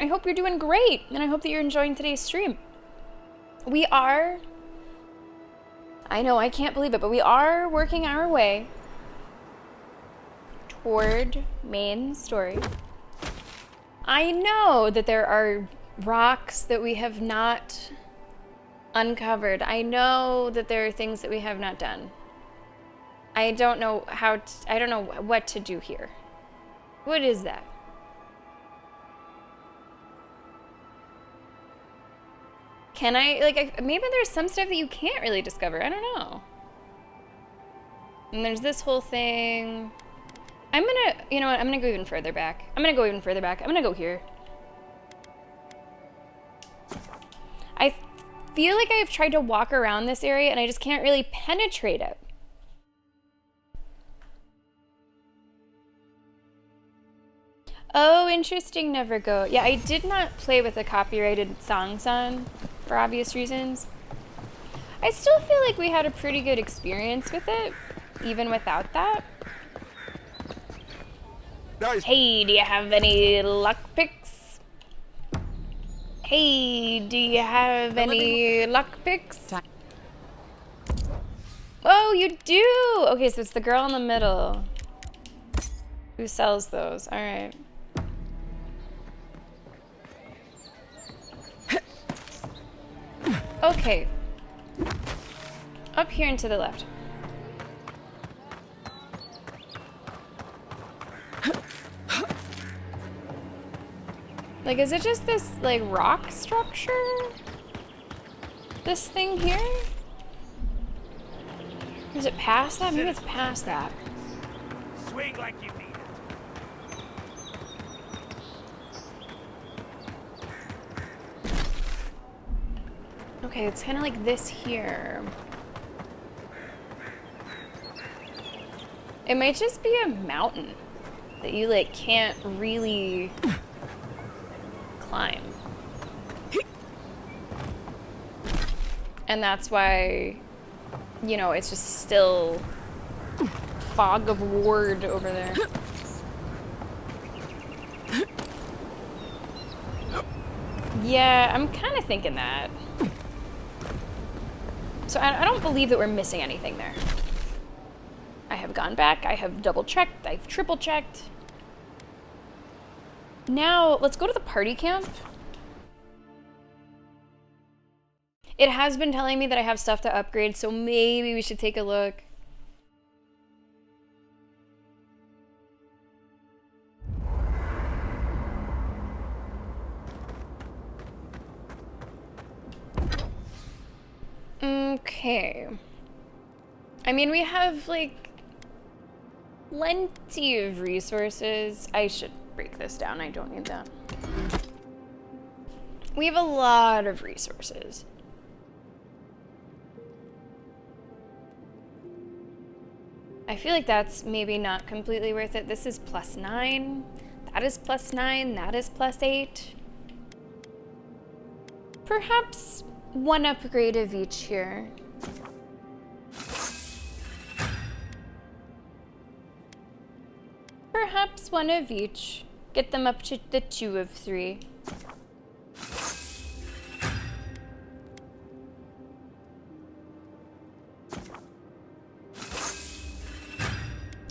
I hope you're doing great, and I hope that you're enjoying today's stream. We are, I know, I can't believe it, but we are working our way toward main story. I know that there are rocks that we have not uncovered. I know that there are things that we have not done. I don't know I don't know what to do here. What is that? Can I, like, maybe there's some stuff that you can't really discover. I don't know. And there's this whole thing. I'm gonna, you know what, I'm gonna go even further back. I'm gonna go here. I feel like I've tried to walk around this area and I just can't really penetrate it. Oh, interesting, Nevergo. Yeah, I did not play with the copyrighted songs on, for obvious reasons. I still feel like we had a pretty good experience with it, even without that. Nice. Hey, do you have any luck picks? Hey, do you have any luck picks? Oh, you do! Okay, so it's the girl in the middle who sells those. All right. Okay. Up here and to the left. Like, is it just this, like, rock structure? This thing here? Or is it past that? Maybe it's past that. Swing like you need it. Okay, it's kind of like this here. It might just be a mountain that you, like, can't really climb. And that's why, you know, it's just still fog of ward over there. Yeah, I'm kind of thinking that. So I don't believe that we're missing anything there. I have gone back, I have double-checked, I've triple-checked. Now, let's go to the party camp. It has been telling me that I have stuff to upgrade, so maybe we should take a look. Okay. I mean, we have, like, plenty of resources. I should break this down. I don't need that. We have a lot of resources. I feel like that's maybe not completely worth it. This is +9. That is +9. That is +8. Perhaps one upgrade of each here. Perhaps one of each. Get them up to the 2 of 3.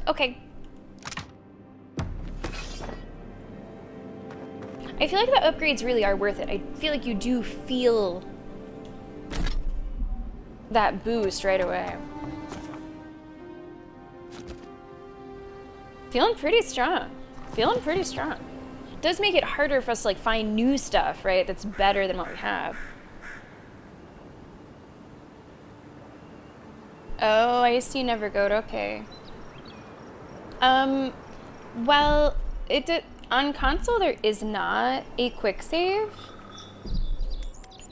Okay. I feel like the upgrades really are worth it. I feel like you do feel that boost right away. Feeling pretty strong. Feeling pretty strong. It does make it harder for us to like find new stuff, right? That's better than what we have. Oh, I see never go to, okay. Well, on console there is not a quick save,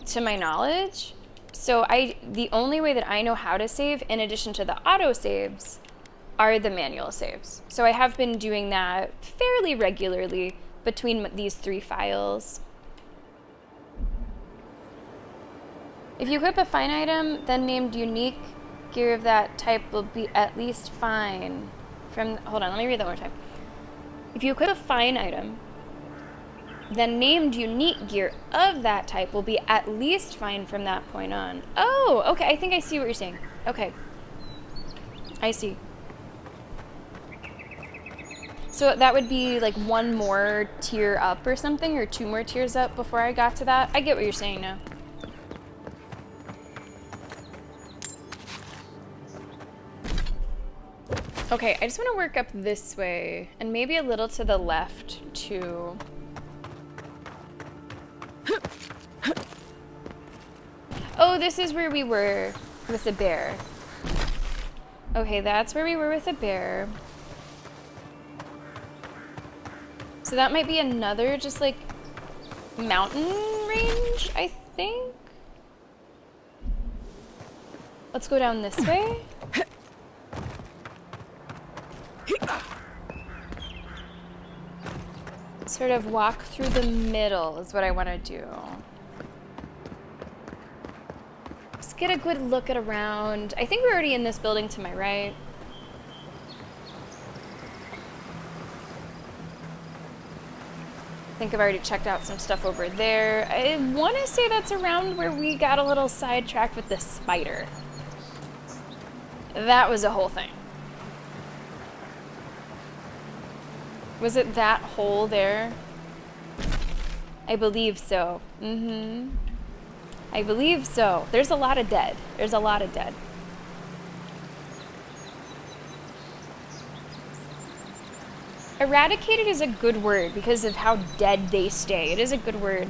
to my knowledge. So the only way that I know how to save, in addition to the auto saves, are the manual saves. So I have been doing that fairly regularly between these 3 files. If you equip a fine item, then named unique, gear of that type will be at least fine from... Hold on, let me read that one more time. If you equip a fine item, then named unique gear of that type will be at least fine from that point on. Oh, okay, I think I see what you're saying. Okay. I see. So that would be like 1 more tier up or something, or 2 more tiers up before I got to that. I get what you're saying now. Okay, I just want to work up this way, and maybe a little to the left, too. Oh, this is where we were with the bear. Okay, that's where we were with the bear. So that might be another just like mountain range, I think. Let's go down this way. Sort of walk through the middle is what I want to do. Just get a good look at around. I think we're already in this building to my right. I think I've already checked out some stuff over there. I want to say that's around where we got a little sidetracked with the spider. That was a whole thing. Was it that hole there? I believe so. Mm-hmm. I believe so. There's a lot of dead. There's a lot of dead. Eradicated is a good word because of how dead they stay. It is a good word.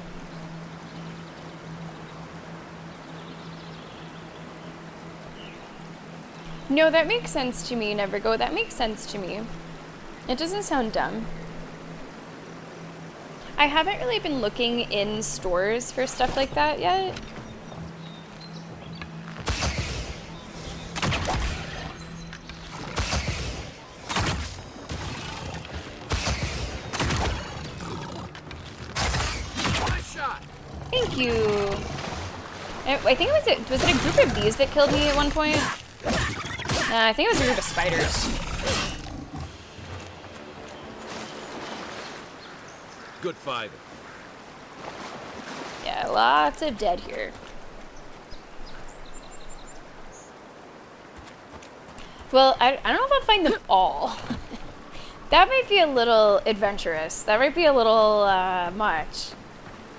No, that makes sense to me, Nevergo. That makes sense to me. It doesn't sound dumb. I haven't really been looking in stores for stuff like that yet. Thank you. I think was it a group of bees that killed me at one point? I think it was a group of spiders. Good fight. Yeah, lots of dead here. Well, I don't know if I'll find them all. That might be a little adventurous. That might be a little much.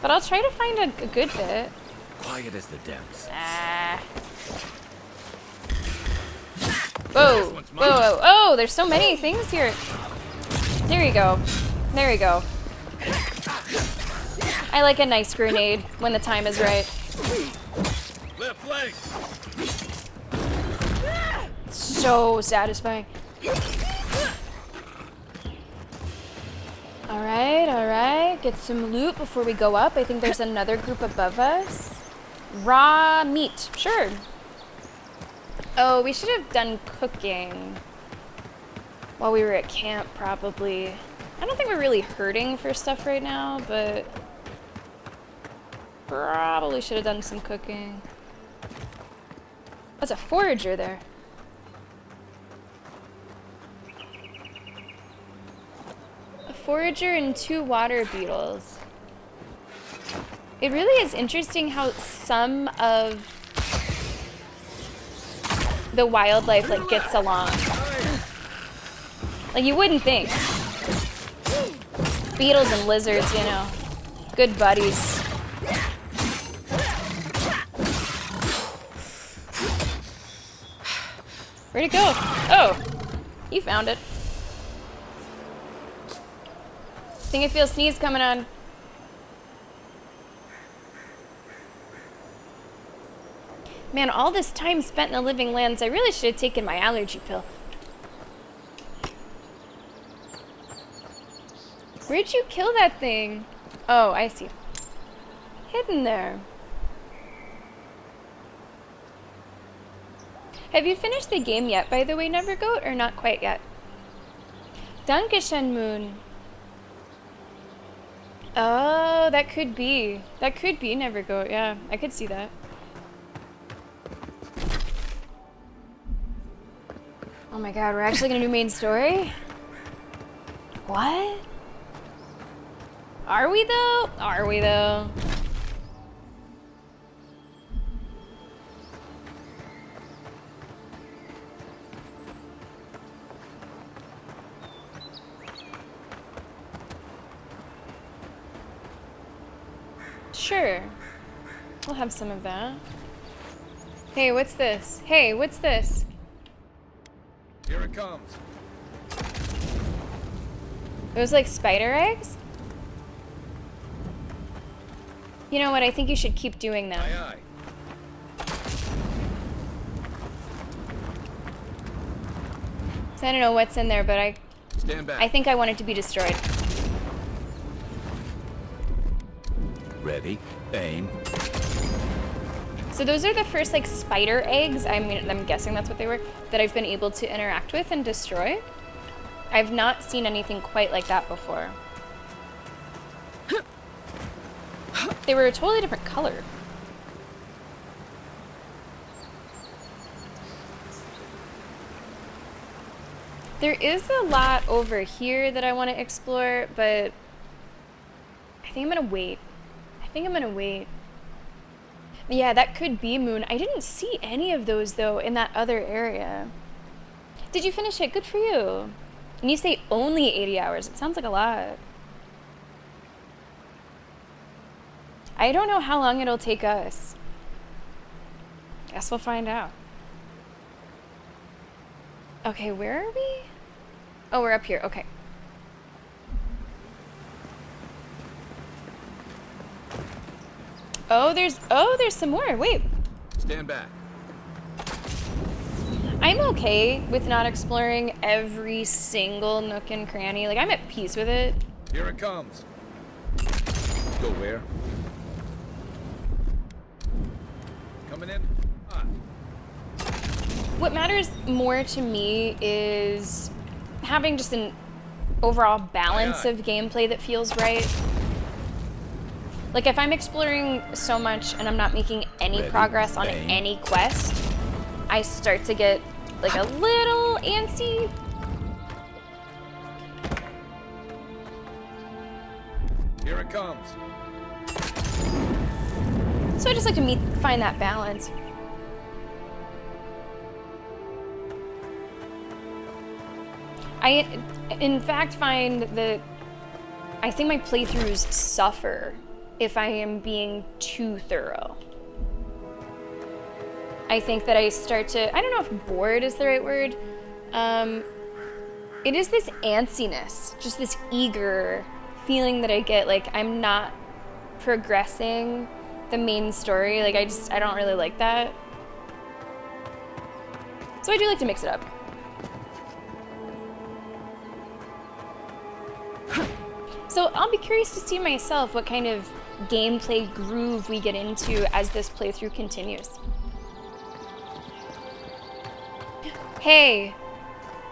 But I'll try to find a good bit. Quiet as the depths. Whoa, whoa, whoa. Oh, there's so many things here. There you go. There you go. I like a nice grenade when the time is right. Left flank. So satisfying. Alright. Get some loot before we go up. I think there's another group above us. Raw meat. Sure. Oh, we should have done cooking while we were at camp, probably. I don't think we're really hurting for stuff right now, but probably should have done some cooking. What's a forager there? forager and 2 water beetles. It really is interesting how some of the wildlife like gets along. Like you wouldn't think. Beetles and lizards, you know, good buddies. Where'd it go? Oh, you found it. Think I feel a sneeze coming on. Man, all this time spent in the living lands, I really should have taken my allergy pill. Where'd you kill that thing? Oh, I see. Hidden there. Have you finished the game yet, by the way, Nevergoat, or not quite yet? Dankeschön, Moon. Oh, that could be. That could be Nevergoat, yeah. I could see that. Oh my god, we're actually gonna do main story? What? Are we though? Are we though? Sure. We'll have some of that. Hey, what's this? Hey, what's this? Here it comes. Those like spider eggs? You know what? I think you should keep doing them. Aye, aye. So I don't know what's in there, but Stand back. I think I want it to be destroyed. Ready, aim. So those are the first like spider eggs, I mean, I'm guessing that's what they were, that I've been able to interact with and destroy. I've not seen anything quite like that before. They were a totally different color. There is a lot over here that I want to explore, but I think I'm gonna wait. Yeah, that could be Moon. I didn't see any of those though in that other area. Did you finish it? Good for you. And you say only 80 hours. It sounds like a lot. I don't know how long it'll take us. Guess we'll find out. Okay, where are we? Oh, we're up here. Okay. Oh, there's some more. Wait. Stand back. I'm okay with not exploring every single nook and cranny. Like, I'm at peace with it. Here it comes. Go where? Coming in? Ah. What matters more to me is having just an overall balance of gameplay that feels right. Like, if I'm exploring so much and I'm not making any progress on any quest, I start to get, like, a little antsy. Here it comes. So I just like to find that balance. I, in fact, find that I think my playthroughs suffer if I am being too thorough. I think that I start to, I don't know if bored is the right word. It is this antsiness, just this eager feeling that I get, like I'm not progressing the main story. Like I don't really like that. So I do like to mix it up. So I'll be curious to see myself what kind of gameplay groove we get into as this playthrough continues. Hey.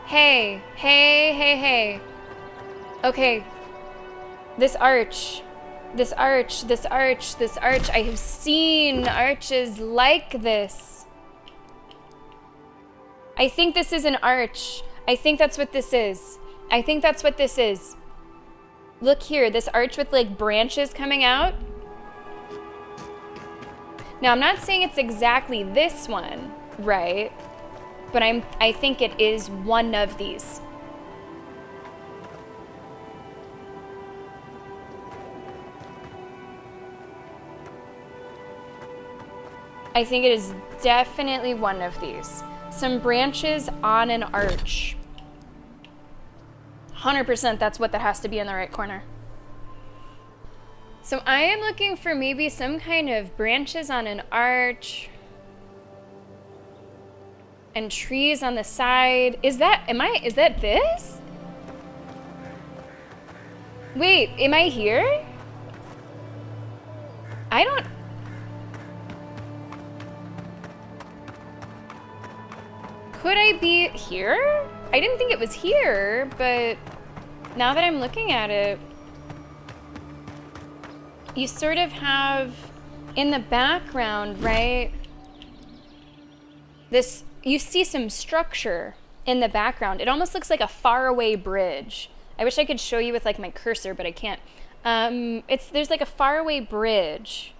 Hey. Hey, hey, hey. Okay. This arch. This arch, this arch, this arch. I have seen arches like this. I think this is an arch. I think that's what this is. I think that's what this is. Look here, this arch with like branches coming out. Now, I'm not saying it's exactly this one, right? But I think it is one of these. I think it is definitely one of these. Some branches on an arch. 100% that's what that has to be in the right corner. So I am looking for maybe some kind of branches on an arch. And trees on the side. Is that this? Wait, am I here? I don't... Could I be here? I didn't think it was here, but now that I'm looking at it, you sort of have in the background, right? This, you see some structure in the background. It almost looks like a faraway bridge. I wish I could show you with like my cursor, but I can't. There's like a faraway bridge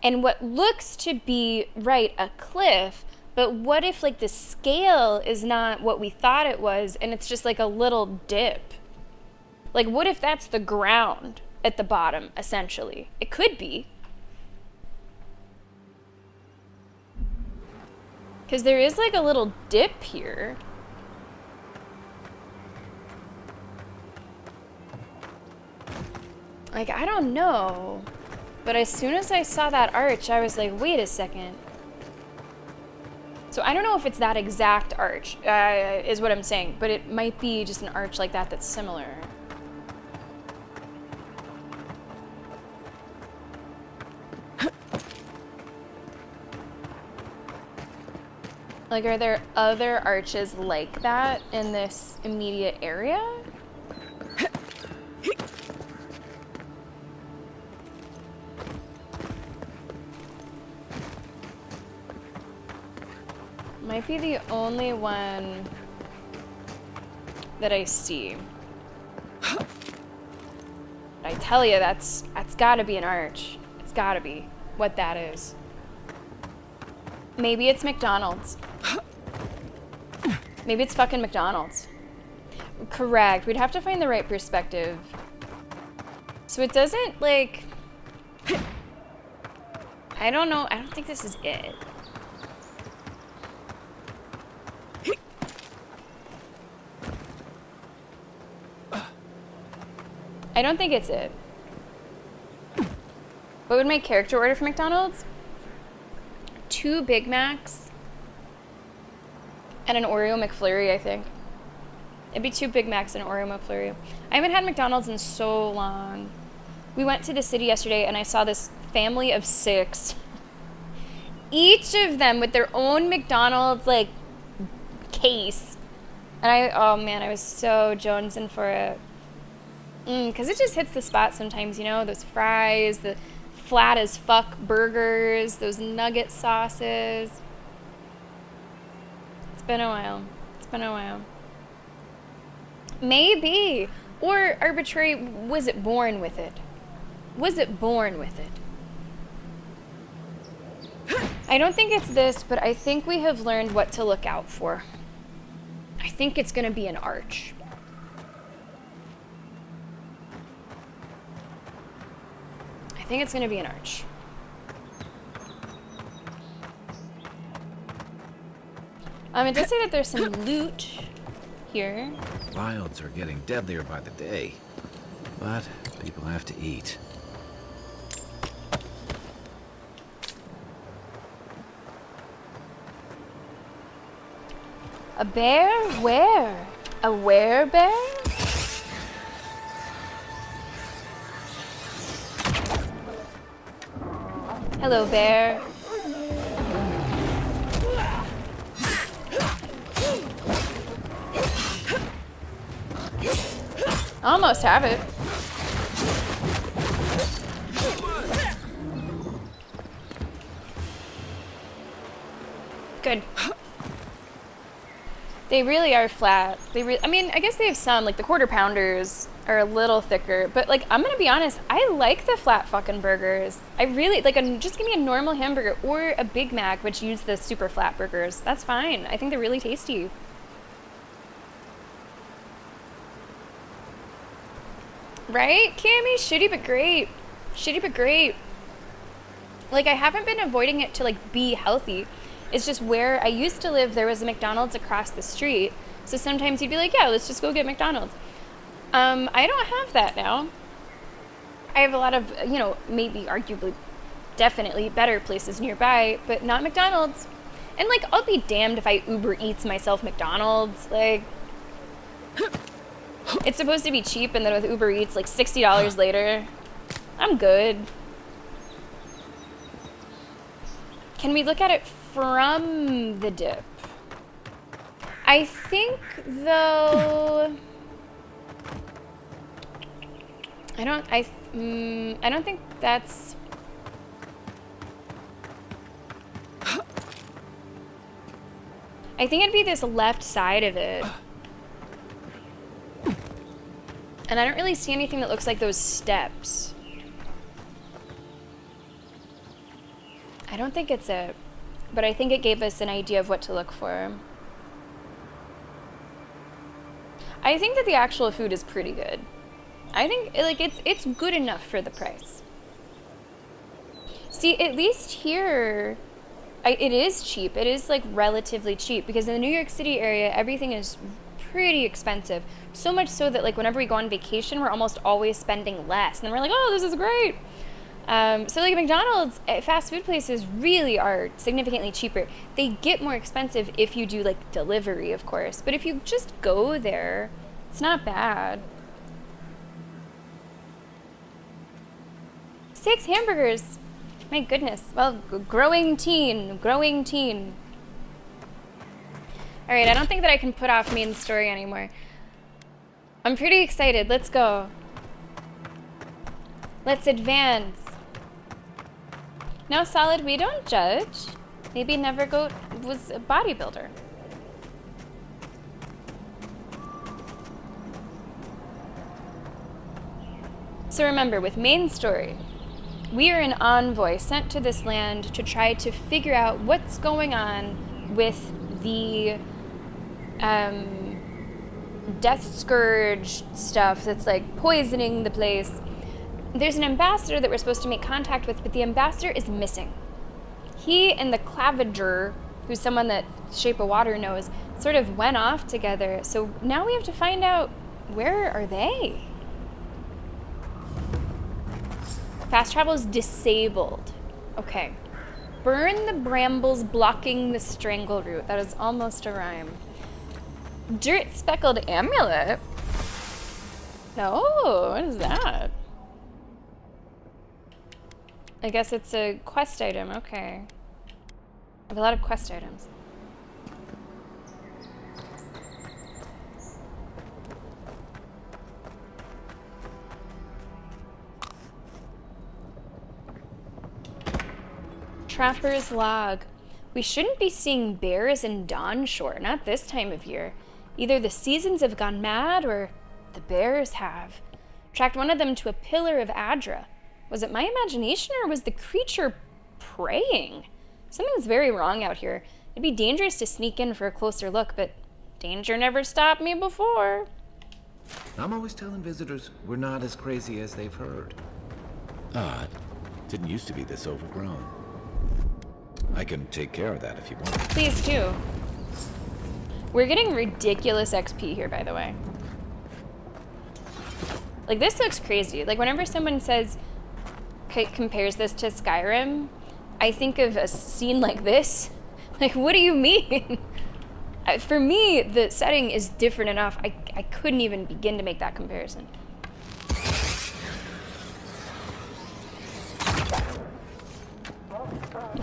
and what looks to be, right, a cliff. But what if like the scale is not what we thought it was and it's just like a little dip? Like what if that's the ground at the bottom, essentially? It could be. Because there is like a little dip here. Like, I don't know. But as soon as I saw that arch, I was like, wait a second. So I don't know if it's that exact arch, is what I'm saying, but it might be just an arch like that that's similar. Like, are there other arches like that in this immediate area? Might be the only one that I see. I tell you, that's gotta be an arch. It's gotta be what that is. Maybe it's McDonald's. Maybe it's fucking McDonald's. Correct. We'd have to find the right perspective. So it doesn't, like... I don't know. I don't think this is it. I don't think it's it. What would my character order for McDonald's? 2 Big Macs and an Oreo McFlurry, I think. It'd be 2 Big Macs and an Oreo McFlurry. I haven't had McDonald's in so long. We went to the city yesterday and I saw this family of 6. Each of them with their own McDonald's, like, case. And oh man, I was so jonesing for it. Because it just hits the spot sometimes, you know? Those fries, the flat as fuck burgers, those nugget sauces. It's been a while. It's been a while. Maybe. Or arbitrary, was it born with it? Was it born with it? I don't think it's this, but I think we have learned what to look out for. I think it's gonna be an arch. I think it's gonna be an arch. It does say that there's some loot here. Wilds are getting deadlier by the day, but people have to eat. A bear? Where? A werebear? Hello, bear. Almost have it. Good. They really are flat. I mean, I guess they have some, like the quarter pounders. are a little thicker. But, like, I'm gonna be honest, I like the flat fucking burgers. I really, like, just give me a normal hamburger or a Big Mac, which use the super flat burgers. That's fine. I think they're really tasty. Right, Cammy? Shitty but great. Shitty but great. Like, I haven't been avoiding it to, like, be healthy. It's just where I used to live, there was a McDonald's across the street. So sometimes you'd be like, yeah, let's just go get McDonald's. I don't have that now. I have a lot of, you know, maybe arguably, definitely better places nearby, but not McDonald's. And, like, I'll be damned if I Uber Eats myself McDonald's. Like, it's supposed to be cheap, and then with Uber Eats, like, $60 later, I'm good. Can we look at it from the dip? I think, though, I don't think that's, I think it'd be this left side of it. And I don't really see anything that looks like those steps. I don't think it's it, but I think it gave us an idea of what to look for. I think that the actual food is pretty good. I think, like, it's good enough for the price. See, at least here, it is cheap. It is, like, relatively cheap, because in the New York City area, everything is pretty expensive. So much so that, like, whenever we go on vacation, we're almost always spending less. And then we're like, oh, this is great. So, like, McDonald's, fast food places really are significantly cheaper. They get more expensive if you do, like, delivery, of course. But if you just go there, it's not bad. 6 hamburgers. My goodness. Well, growing teen. Growing teen. Alright, I don't think that I can put off main story anymore. I'm pretty excited. Let's go. Let's advance. No, Solid, we don't judge. Maybe Nevergoat was a bodybuilder. So remember, with main story, we are an envoy sent to this land to try to figure out what's going on with the death scourge stuff that's like poisoning the place. There's an ambassador that we're supposed to make contact with, but the ambassador is missing. He and the Claviger, who's someone that Shape of Water knows, sort of went off together. So now we have to find out, where are they? Fast travel is disabled. Okay. Burn the brambles blocking the strangle route. That is almost a rhyme. Dirt speckled amulet? No, what is that? I guess it's a quest item, okay. I have a lot of quest items. Trapper's log. We shouldn't be seeing bears in Dawnshore, not this time of year. Either the seasons have gone mad or the bears have. Tracked one of them to a pillar of Adra. Was it my imagination or was the creature praying? Something's very wrong out here. It'd be dangerous to sneak in for a closer look, but danger never stopped me before. I'm always telling visitors we're not as crazy as they've heard. Odd. Didn't used to be this overgrown. I can take care of that if you want. Please do. We're getting ridiculous XP here, by the way. Like, this looks crazy. Like, whenever someone says, compares this to Skyrim, I think of a scene like this. Like, what do you mean? For me, the setting is different enough. I couldn't even begin to make that comparison.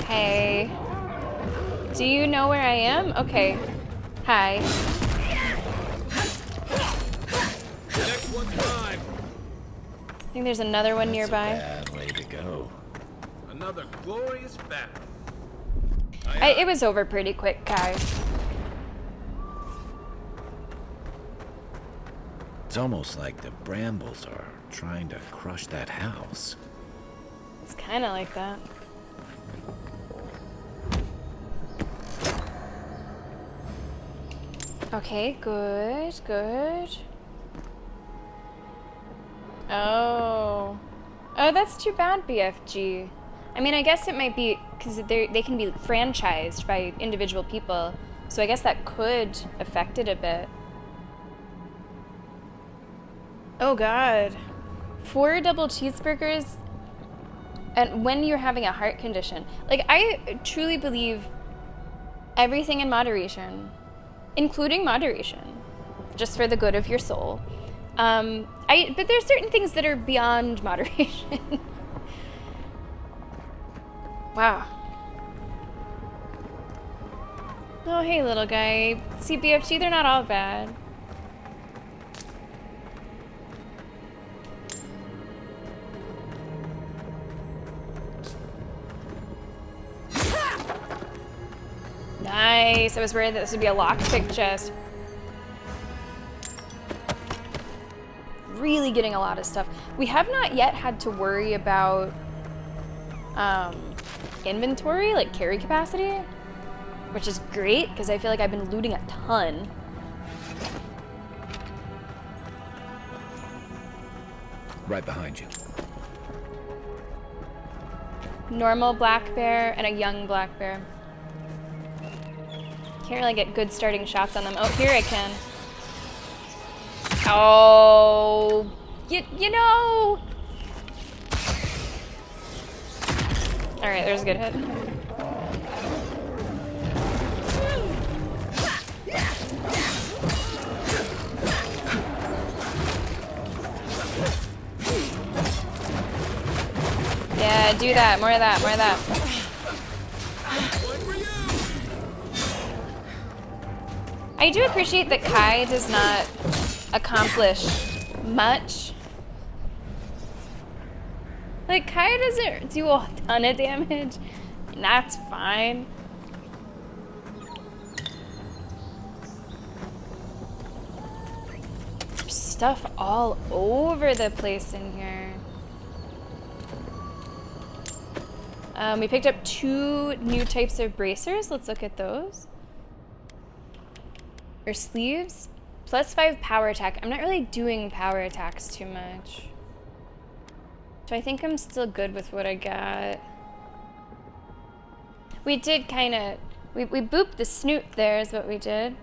Hey. Do you know where I am? Okay. Hi. Next one's mine. I think there's another one nearby. Bad way to go. Another glorious battle. It was over pretty quick, guys. It's almost like the brambles are trying to crush that house. It's kind of like that. Okay, good, good. Oh. Oh, that's too bad, BFG. I mean, I guess it might be because they can be franchised by individual people, so I guess that could affect it a bit. Oh God. 4 double cheeseburgers, and when you're having a heart condition. Like, I truly believe everything in moderation, including moderation, just for the good of your soul. But there's certain things that are beyond moderation. Wow. Oh, hey, little guy. See, BFG, they're not all bad. Nice. I was worried that this would be a lockpick chest. Really getting a lot of stuff. We have not yet had to worry about inventory, like carry capacity, which is great because I feel like I've been looting a ton. Right behind you. Normal black bear and a young black bear. Can't really get good starting shots on them. Oh, here I can. Oh, you know. All right, there's a good hit. Yeah, do that. More of that. More of that. I do appreciate that Kai does not accomplish much. Like, Kai doesn't do a ton of damage, and that's fine. There's stuff all over the place in here. We picked up 2 new types of bracers. Let's look at those. Or sleeves. +5 power attack. I'm not really doing power attacks too much. So I think I'm still good with what I got. We did kind of... We booped the snoot there is what we did.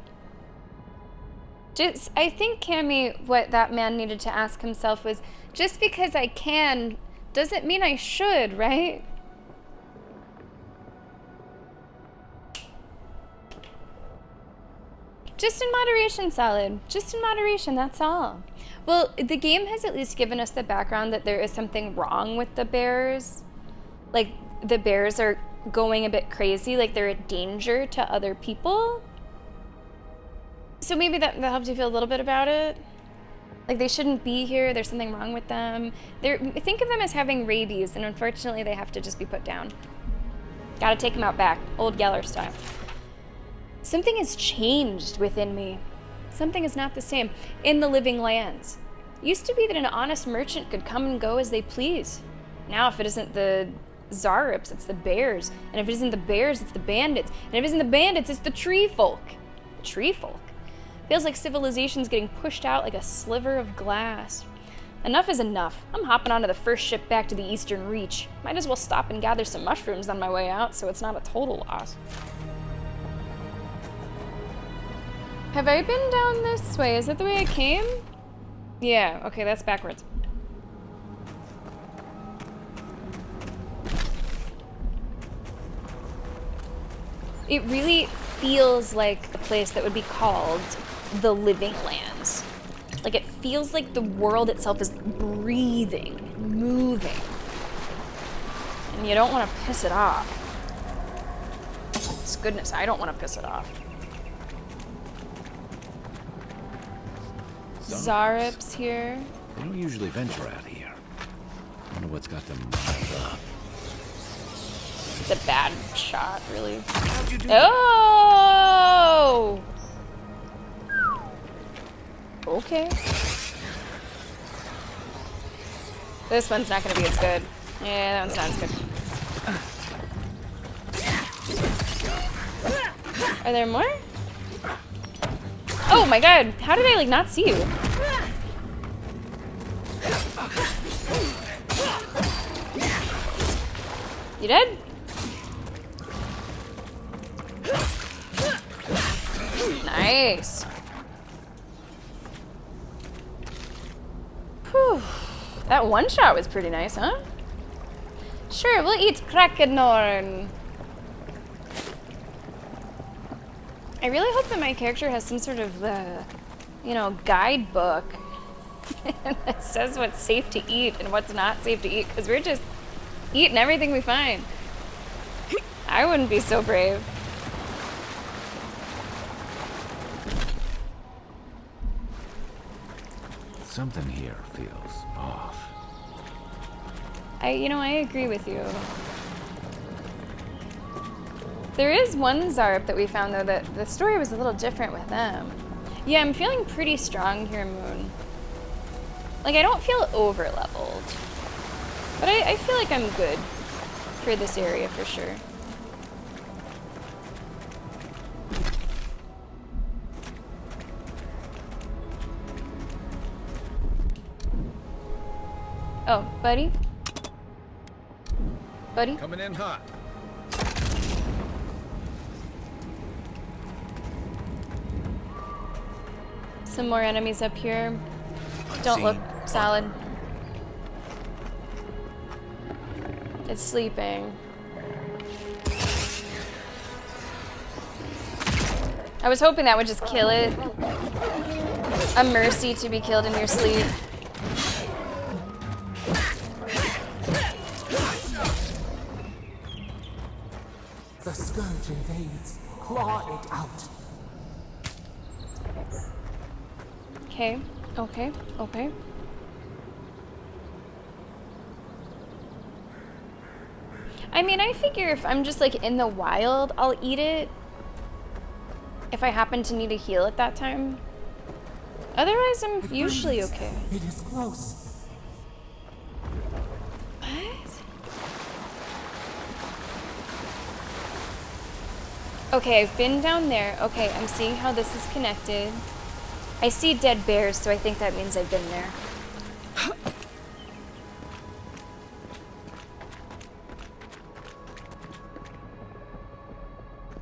Just, I think, Cammy, what that man needed to ask himself was, just because I can doesn't mean I should, right? Just in moderation, Salad. Just in moderation, that's all. Well, the game has at least given us the background that there is something wrong with the bears. Like, the bears are going a bit crazy, like they're a danger to other people. So maybe that helps you feel a little bit about it. Like, they shouldn't be here, there's something wrong with them. Think of them as having rabies, and unfortunately they have to just be put down. Gotta take them out back, old Geller style. Something has changed within me. Something is not the same. In the living lands. It used to be that an honest merchant could come and go as they please. Now, if it isn't the Zaryps, it's the bears. And if it isn't the bears, it's the bandits. And if it isn't the bandits, it's the tree folk. The tree folk. Feels like civilization's getting pushed out like a sliver of glass. Enough is enough. I'm hopping onto the first ship back to the Eastern Reach. Might as well stop and gather some mushrooms on my way out so it's not a total loss. Have I been down this way? Is that the way I came? Yeah, okay, that's backwards. It really feels like a place that would be called the Living Lands. Like, it feels like the world itself is breathing, moving. And you don't want to piss it off. Goodness, I don't want to piss it off. Zaryps here. They don't usually venture out here. I wonder what's got them riled up. It's a bad shot, really. How'd you do Oh! Okay. This one's not gonna be as good. Yeah, that one's not as good. Are there more? Oh my god, how did I like not see you? You dead? Nice. Whew. That one shot was pretty nice, huh? Sure, we'll eat Krakenorn. I really hope that my character has some sort of, you know, guidebook that says what's safe to eat and what's not safe to eat, because we're just eating everything we find. I wouldn't be so brave. Something here feels off. You know, I agree with you. There is one Zarp that we found, though, that the story was a little different with them. Yeah, I'm feeling pretty strong here, Moon. Like, I don't feel over-leveled. But I feel like I'm good for this area, for sure. Oh, buddy? Buddy? Coming in hot. Some more enemies up here. Don't look solid. It's sleeping. I was hoping that would just kill it. A mercy to be killed in your sleep. The scourge invades. Claw it out. Okay, okay, okay. I mean, I figure if I'm just like in the wild, I'll eat it. If I happen to need a heal at that time. Otherwise, I'm usually okay. It is close. What? Okay, I've been down there. Okay, I'm seeing how this is connected. I see dead bears, so I think that means I've been there.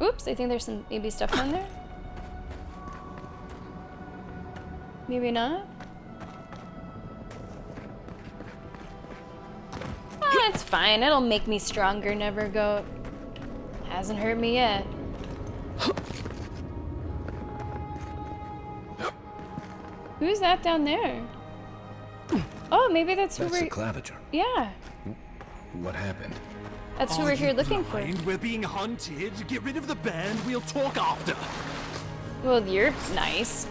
Oops, I think there's some maybe stuff down there. Maybe not. Oh, it's fine. It'll make me stronger, never goat. Hasn't hurt me yet. Who's that down there? Oh, maybe that's who That's we're... the Clavager. Yeah. What happened? That's who we're here looking for. We're being hunted. Get rid of the band. We'll talk after. Well, you're nice.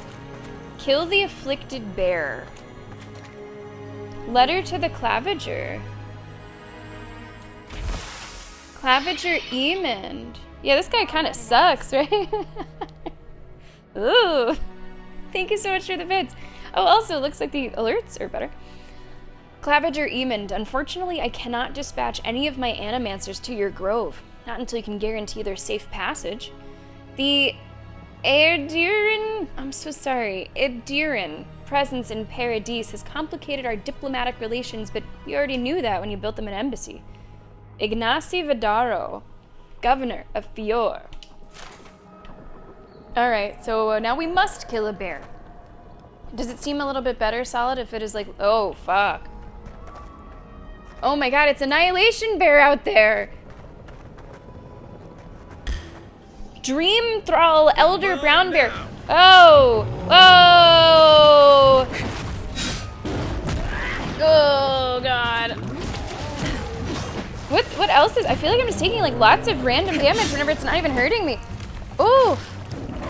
Kill the afflicted bear. Letter to the Clavager. Clavager Emond. Yeah, this guy kind of sucks, right? Ooh. Thank you so much for the bits. Oh, also, looks like the alerts are better. Clavager Emond, unfortunately, I cannot dispatch any of my animancers to your grove. Not until you can guarantee their safe passage. The Aediran, I'm so sorry, Aediran presence in Paradis has complicated our diplomatic relations, but you already knew that when you built them an embassy. Ignacy Vidaro, governor of Fior. Alright, so now we must kill a bear. Does it seem a little bit better, Solid, if it is like... Oh, fuck. Oh my god, it's Annihilation Bear out there! Dream Thrall Elder Brown Bear. Oh! Oh! Oh, god. What else is... I feel like I'm just taking like lots of random damage whenever it's not even hurting me. Ooh!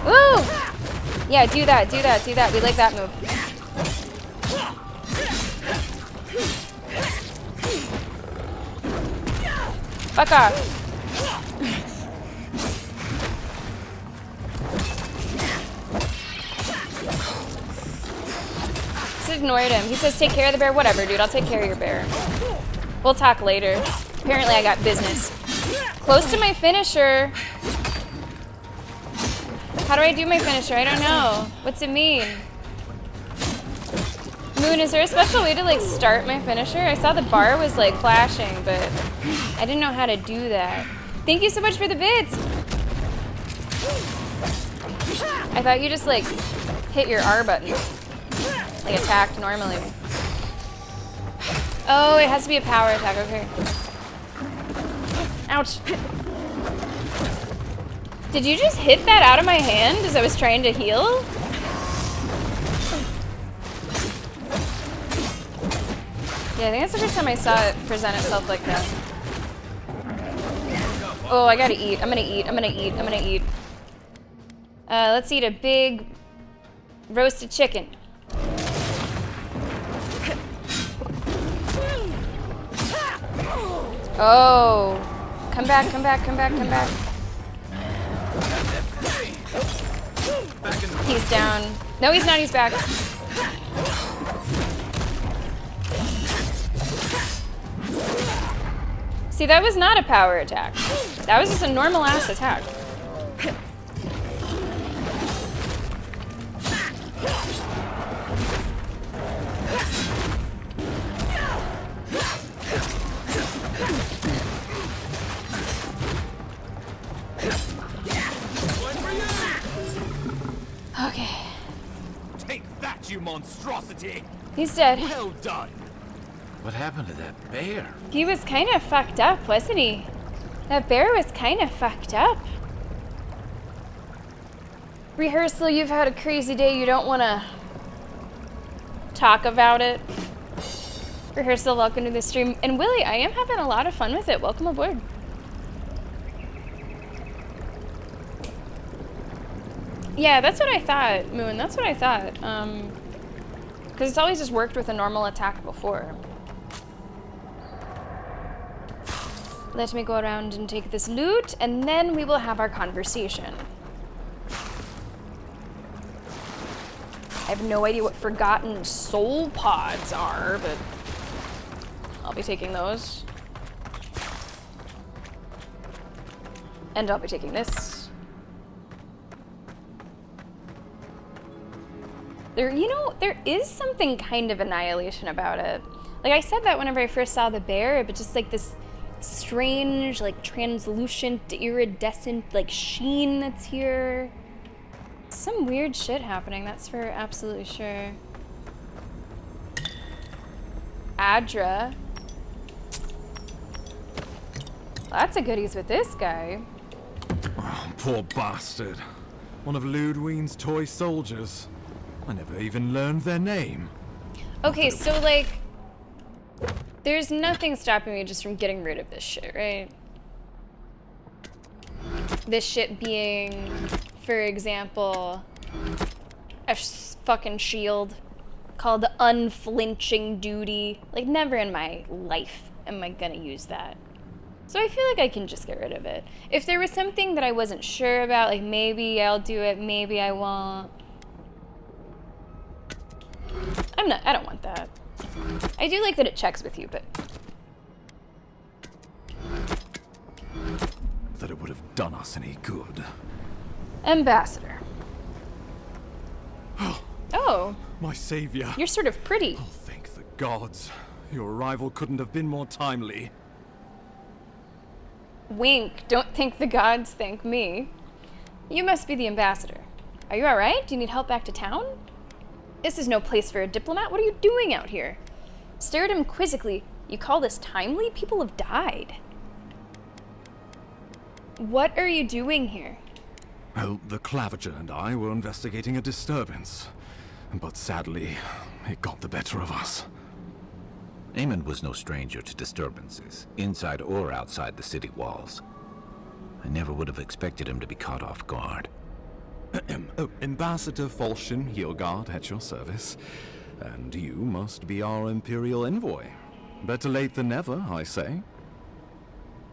Ooh! Yeah, do that, do that, do that. We like that move. Fuck off. So ignored him. He says take care of the bear. Whatever, dude. I'll take care of your bear. We'll talk later. Apparently I got business. Close to my finisher. How do I do my finisher? I don't know. What's it mean? Moon, is there a special way to like start my finisher? I saw the bar was like flashing, but I didn't know how to do that. Thank you so much for the bits. I thought you just like hit your R button. Like attacked normally. Oh, it has to be a power attack, okay. Ouch. Did you just hit that out of my hand as I was trying to heal? Yeah, I think that's the first time I saw it present itself like that. Oh, I gotta eat. I'm gonna eat. I'm gonna eat. I'm gonna eat. Let's eat a big roasted chicken. Oh. Come back, come back, come back, come back. He's down. No, he's not. He's back. See, that was not a power attack. That was just a normal ass attack. Okay. Take that, you monstrosity! He's dead. Well done. What happened to that bear? He was kind of fucked up, wasn't he? That bear was kind of fucked up. Rehearsal, you've had a crazy day. You don't want to talk about it. Rehearsal, welcome to the stream. And Willie, I am having a lot of fun with it. Welcome aboard. Yeah, that's what I thought, Moon. That's what I thought. Because it's always just worked with a normal attack before. Let me go around and take this loot, and then we will have our conversation. I have no idea what forgotten soul pods are, but I'll be taking those. And I'll be taking this. There is something kind of Annihilation about it. Like, I said that whenever I first saw the bear, but just like this strange, like, translucent, iridescent, like, sheen that's here. Some weird shit happening, that's for absolutely sure. Adra. Lots of goodies with this guy. Oh, poor bastard. One of Ludwine's toy soldiers. I never even learned their name. Okay, so like, there's nothing stopping me just from getting rid of this shit, right? This shit being, for example, a fucking shield called the Unflinching Duty. Like, never in my life am I gonna use that. So I feel like I can just get rid of it. If there was something that I wasn't sure about, like maybe I'll do it, maybe I won't. I don't want that. I do like that it checks with you, but... That it would have done us any good. Ambassador. Oh. My savior. You're sort of pretty. Oh, thank the gods. Your arrival couldn't have been more timely. Wink. Don't thank the gods, thank me. You must be the ambassador. Are you alright? Do you need help back to town? This is no place for a diplomat. What are you doing out here? Stared at him quizzically. You call this timely? People have died. What are you doing here? Well, the Claviger and I were investigating a disturbance. But sadly, it got the better of us. Eamon was no stranger to disturbances, inside or outside the city walls. I never would have expected him to be caught off guard. Ambassador Falchion Hildegard at your service. And you must be our Imperial envoy. Better late than never, I say.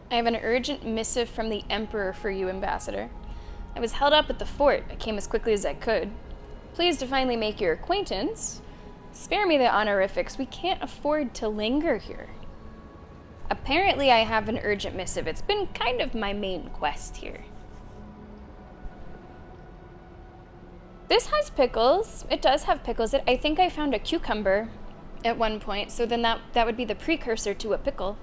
I have an urgent missive from the Emperor for you, Ambassador. I was held up at the fort. I came as quickly as I could. Pleased to finally make your acquaintance. Spare me the honorifics. We can't afford to linger here. Apparently, I have an urgent missive. It's been kind of my main quest here. This has pickles. It does have pickles. I think I found a cucumber at one point, so then that would be the precursor to a pickle.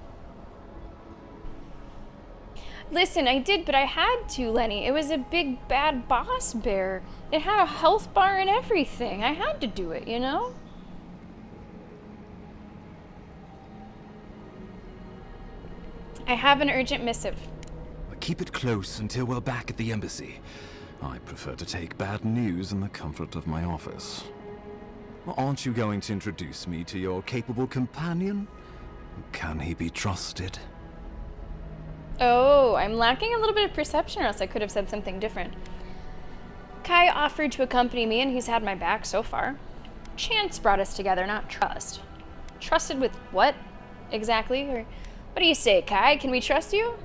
Listen, I did, but I had to, Lenny. It was a big, bad boss bear. It had a health bar and everything. I had to do it, you know? I have an urgent missive. Keep it close until we're back at the embassy. I prefer to take bad news in the comfort of my office. Aren't you going to introduce me to your capable companion? Can he be trusted? Oh, I'm lacking a little bit of perception, or else I could have said something different. Kai offered to accompany me, and he's had my back so far. Chance brought us together, not trust. Trusted with what, exactly? Or what do you say, Kai? Can we trust you?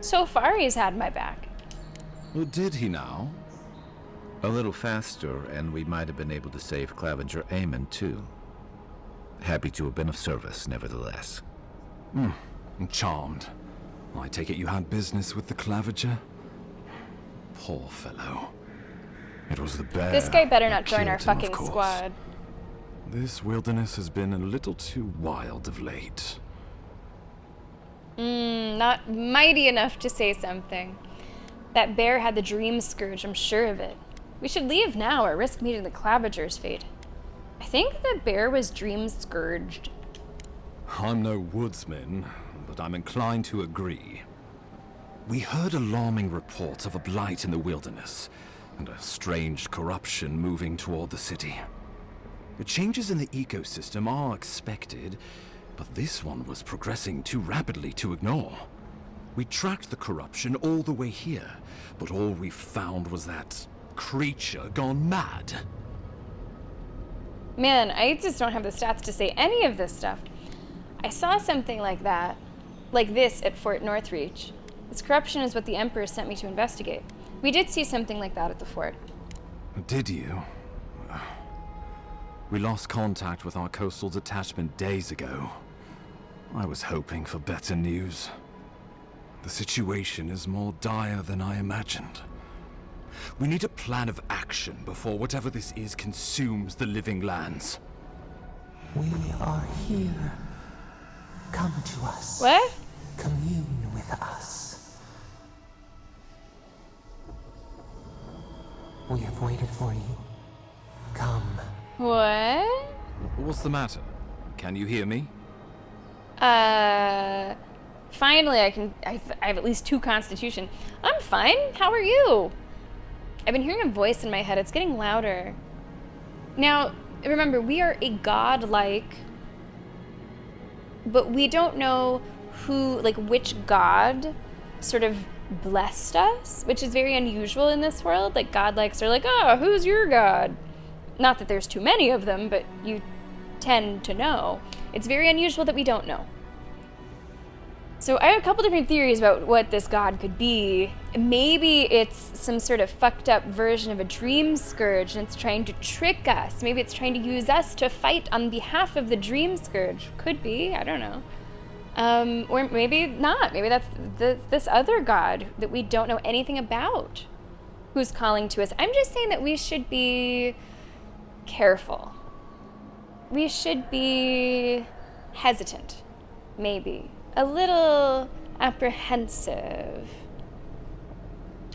So far, he's had my back. Well, did he now? A little faster, and we might have been able to save Clavenger Eamon, too. Happy to have been of service, nevertheless. I'm charmed. I take it you had business with the Clavenger? Poor fellow. It was the bear. This guy better not that join our killed him, fucking of course. squad. This wilderness has been a little too wild of late. Not mighty enough to say something. That bear had the dream scourge, I'm sure of it. We should leave now or risk meeting the Clavenger's fate. I think the bear was dream scourged. I'm no woodsman, but I'm inclined to agree. We heard alarming reports of a blight in the wilderness, and a strange corruption moving toward the city. The changes in the ecosystem are expected, but this one was progressing too rapidly to ignore. We tracked the corruption all the way here, but all we found was that creature gone mad. Man, I just don't have the stats to say any of this stuff. I saw something like that, like this at Fort Northreach. This corruption is what the Emperor sent me to investigate. We did see something like that at the fort. Did you? We lost contact with our coastal detachment days ago. I was hoping for better news. The situation is more dire than I imagined. We need a plan of action before whatever this is consumes the living lands. We are here. Come to us. What? Commune with us. We have waited for you. Come. What? What's the matter? Can you hear me? Finally I have at least 2 constitution. I'm fine. How are you? I've been hearing a voice in my head. It's getting louder. Now, remember, we are a godlike, but we don't know who, like, which god sort of blessed us, which is very unusual in this world. Like, godlikes are like, oh, who's your god? Not that there's too many of them, but you tend to know. It's very unusual that we don't know. So I have a couple different theories about what this god could be. Maybe it's some sort of fucked up version of a dream scourge and it's trying to trick us. Maybe it's trying to use us to fight on behalf of the dream scourge. Could be, I don't know. Or maybe not. Maybe that's this other god that we don't know anything about who's calling to us. I'm just saying that we should be careful. We should be hesitant, maybe. A little apprehensive.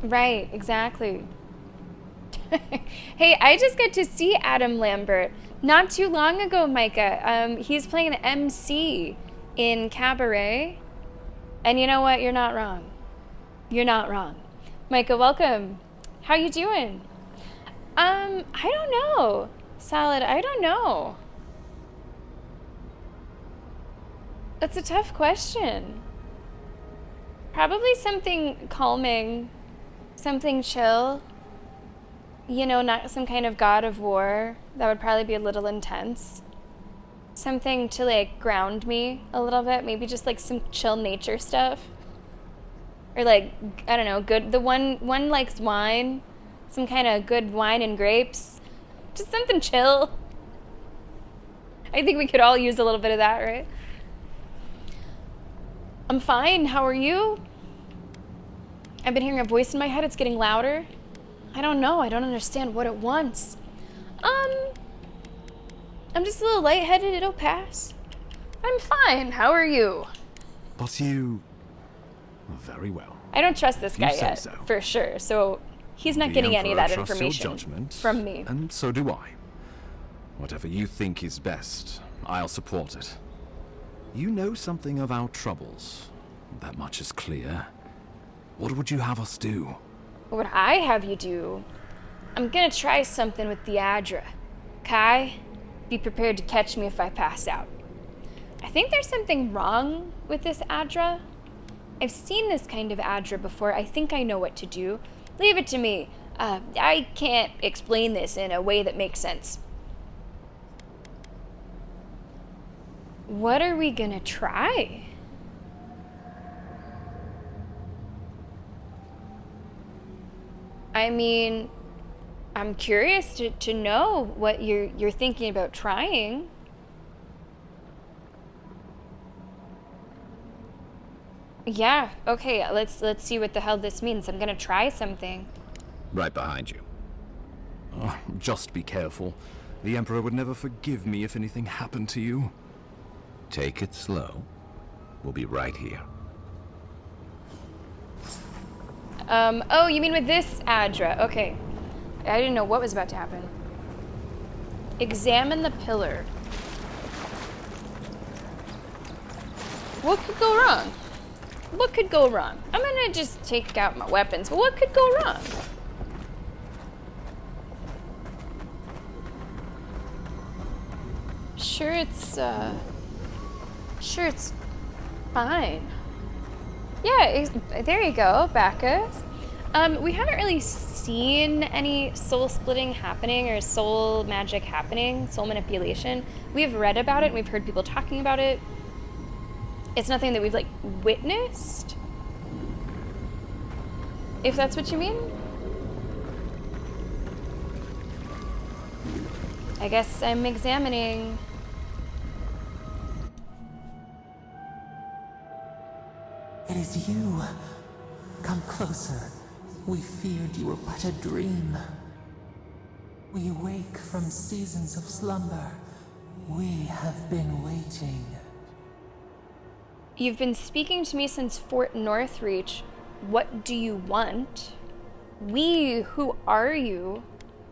Right, exactly. Hey, I just got to see Adam Lambert not too long ago, Micah. He's playing an MC in Cabaret. And you know what? You're not wrong. You're not wrong. Micah, welcome. How you doing? I don't know. Salad, I don't know. That's a tough question. Probably something calming, something chill. You know, not some kind of god of war. That would probably be a little intense. Something to, like, ground me a little bit. Maybe just, like, some chill nature stuff. Or, like, I don't know, good. The one likes wine. Some kind of good wine and grapes. Just something chill. I think we could all use a little bit of that, right? I'm fine. How are you? I've been hearing a voice in my head. It's getting louder. I don't know. I don't understand what it wants. I'm just a little lightheaded. It'll pass. I'm fine. How are you? But you... Very well. I don't trust this guy yet, so. for sure. So he's not getting any of that information your judgment, from me. And so do I. Whatever you think is best, I'll support it. You know something of our troubles. That much is clear. What would you have us do? What would I have you do? I'm gonna try something with the Adra. Kai, be prepared to catch me if I pass out. I think there's something wrong with this Adra. I've seen this kind of Adra before. I think I know what to do. Leave it to me. I can't explain this in a way that makes sense. What are we gonna try? I mean, I'm curious to know what you're thinking about trying. Yeah, okay, let's see what the hell this means. I'm gonna try something. Right behind you. Oh, just be careful. The Emperor would never forgive me if anything happened to you. Take it slow. We'll be right here. Oh, you mean with this Adra? Okay. I didn't know what was about to happen. Examine the pillar. What could go wrong? What could go wrong? I'm gonna just take out my weapons, but what could go wrong? Sure it's fine. Yeah, there you go, Bacchus. We haven't really seen any soul splitting happening or soul magic happening, soul manipulation. We've read about it and we've heard people talking about it. It's nothing that we've like witnessed, if that's what you mean. I guess I'm examining. It is you. Come closer. We feared you were but a dream. We wake from seasons of slumber. We have been waiting. You've been speaking to me since Fort Northreach. What do you want? Who are you?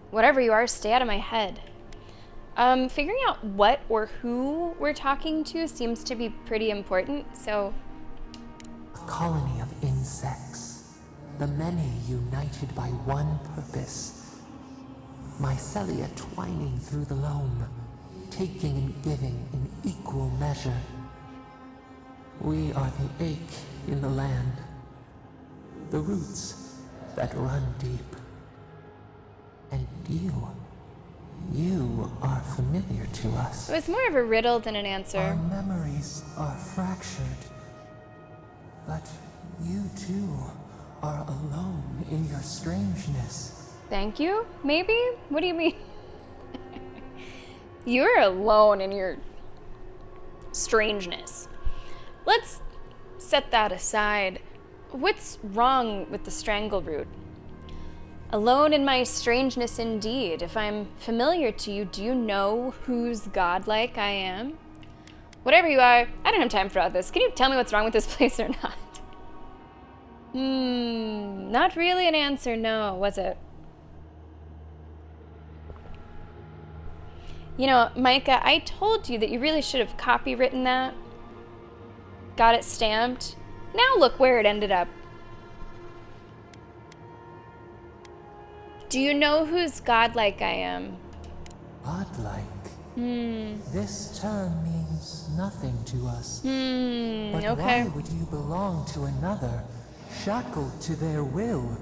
Whatever you are, stay out of my head. Figuring out what or who we're talking to seems to be pretty important, so... A colony of insects. The many united by one purpose. Mycelia twining through the loam, taking and giving in equal measure. We are the ache in the land. The roots that run deep. And you are familiar to us. It was more of a riddle than an answer. Our memories are fractured. But you too are alone in your strangeness. Thank you, maybe? What do you mean? You're alone in your strangeness. Let's set that aside. What's wrong with the strangle root? Alone in my strangeness indeed. If I'm familiar to you, do you know whose godlike I am? Whatever you are, I don't have time for all this. Can you tell me what's wrong with this place or not? Not really an answer, no, was it? You know, Micah, I told you that you really should have copywritten that. Got it stamped. Now look where it ended up. Do you know whose godlike I am? Godlike? This term means nothing to us. But Okay. why would you belong to another, shackled to their will?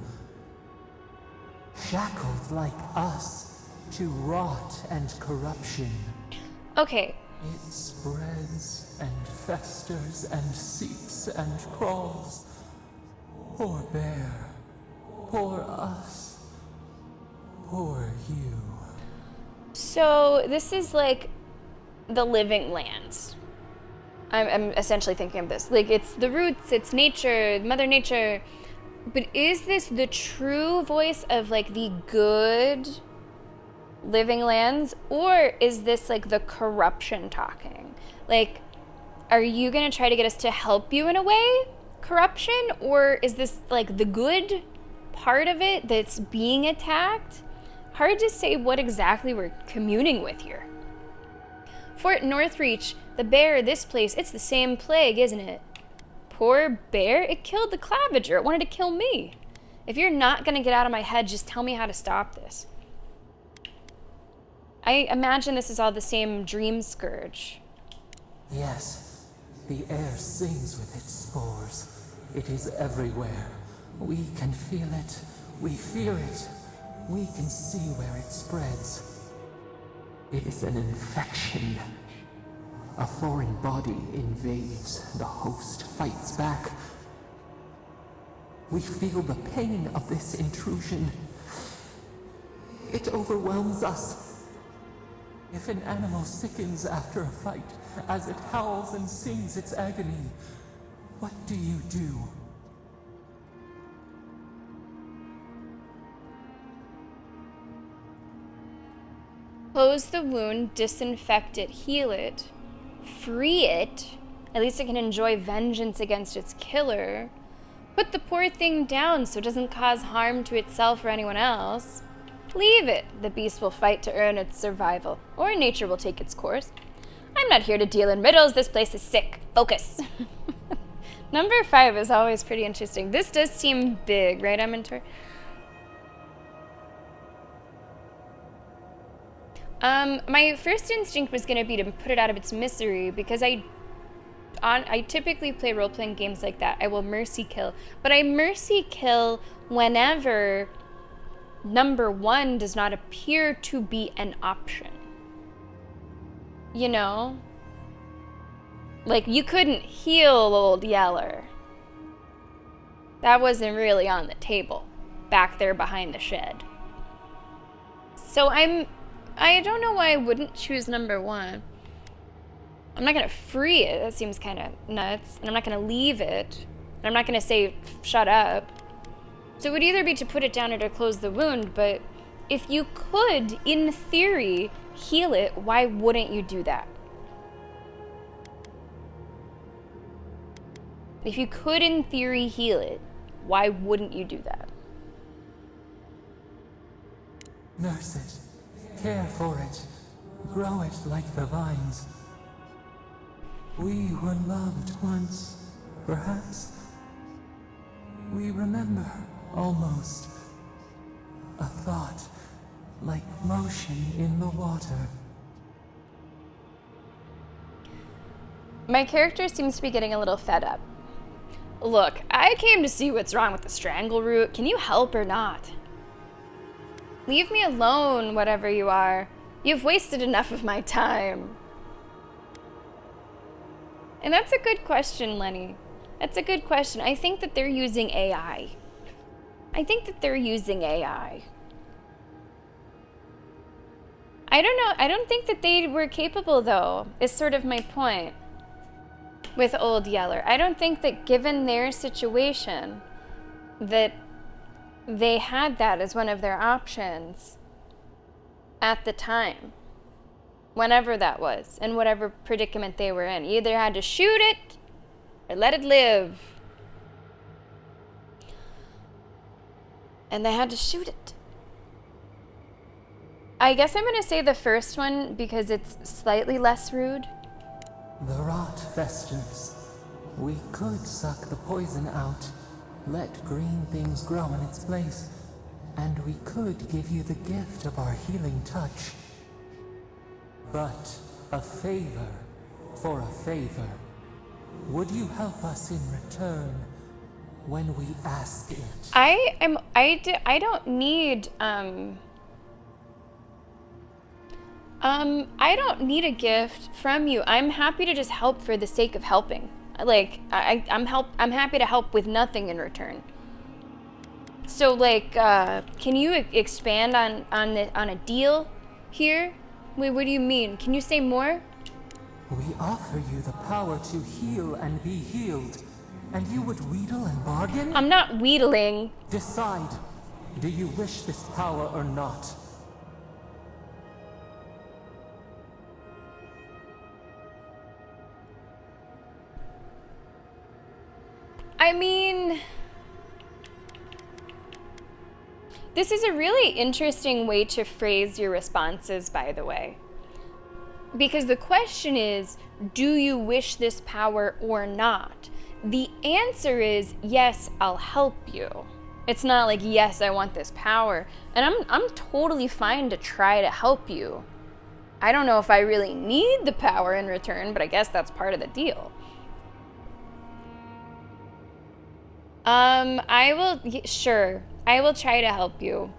Shackled like us to rot and corruption. Okay. It spreads and festers and seeps and crawls. Poor bear. Poor us. Poor you. So this is like the living lands. I'm essentially thinking of this. Like, it's the roots, it's nature, Mother Nature. But is this the true voice of, like, the good living lands? Or is this, like, the corruption talking? Like, are you going to try to get us to help you in a way? Corruption? Or is this, like, the good part of it that's being attacked? Hard to say what exactly we're communing with here. Fort Northreach, the bear, this place, it's the same plague, isn't it? Poor bear, it killed the Clavager. It wanted to kill me. If you're not going to get out of my head, just tell me how to stop this. I imagine this is all the same dream scourge. Yes, the air sings with its spores. It is everywhere. We can feel it. We fear it. We can see where it spreads. It is an infection. A foreign body invades, the host fights back. We feel the pain of this intrusion. It overwhelms us. If an animal sickens after a fight, as it howls and sings its agony, what do you do? Close the wound, disinfect it, heal it, free it. At least it can enjoy vengeance against its killer. Put the poor thing down so it doesn't cause harm to itself or anyone else. Leave it. The beast will fight to earn its survival, or nature will take its course. I'm not here to deal in riddles. This place is sick. Focus. Number 5 is always pretty interesting. This does seem big, right, Amintor? My first instinct was going to be to put it out of its misery, because I typically play role-playing games like that. I will mercy kill. But I mercy kill whenever number 1 does not appear to be an option. You know? Like, you couldn't heal Old Yeller. That wasn't really on the table, back there behind the shed. So I don't know why I wouldn't choose number 1. I'm not going to free it. That seems kind of nuts. And I'm not going to leave it. And I'm not going to say, shut up. So it would either be to put it down or to close the wound, but if you could, in theory, heal it, why wouldn't you do that? If you could, in theory, heal it, why wouldn't you do that? Nurse it. Care for it. Grow it like the vines. We were loved once, perhaps. We remember, almost. A thought, like motion in the water. My character seems to be getting a little fed up. Look, I came to see what's wrong with the strangle root. Can you help or not? Leave me alone, whatever you are. You've wasted enough of my time. And that's a good question, Lenny. That's a good question. I think that they're using AI. I don't know. I don't think that they were capable, though, is sort of my point with Old Yeller. I don't think that given their situation that they had that as one of their options at the time. Whenever that was, and whatever predicament they were in. You either had to shoot it or let it live. And they had to shoot it. I guess I'm going to say the first one because it's slightly less rude. The rot festers. We could suck the poison out, let green things grow in its place, and we could give you the gift of our healing touch. But a favor for a favor. Would you help us in return when we ask it? I don't need I don't need a gift from you. I'm happy to just help for the sake of helping. Like I'm happy to help with nothing in return. So like can you expand on a deal here? Wait, what do you mean? Can you say more? We offer you the power to heal and be healed, and you would wheedle and bargain? I'm not wheedling. Decide. Do you wish this power or not? I mean, this is a really interesting way to phrase your responses, by the way. Because the question is, do you wish this power or not? The answer is, yes, I'll help you. It's not like, yes, I want this power. And I'm totally fine to try to help you. I don't know if I really need the power in return, but I guess that's part of the deal. Sure, I will try to help you.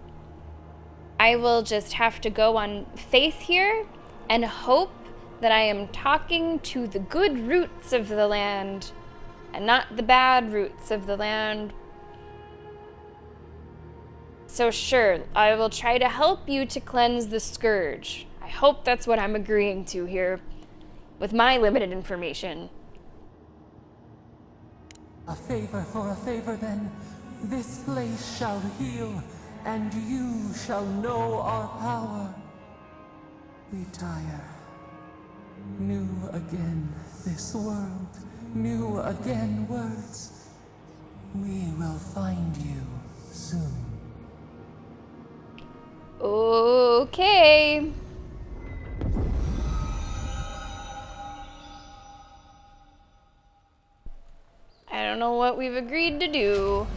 I will just have to go on faith here and hope that I am talking to the good roots of the land and not the bad roots of the land. So sure, I will try to help you to cleanse the scourge. I hope that's what I'm agreeing to here with my limited information. A favor for a favor then. This place shall heal, and you shall know our power. Retire. New again this world, new again words. We will find you soon. Okay. I don't know what we've agreed to do.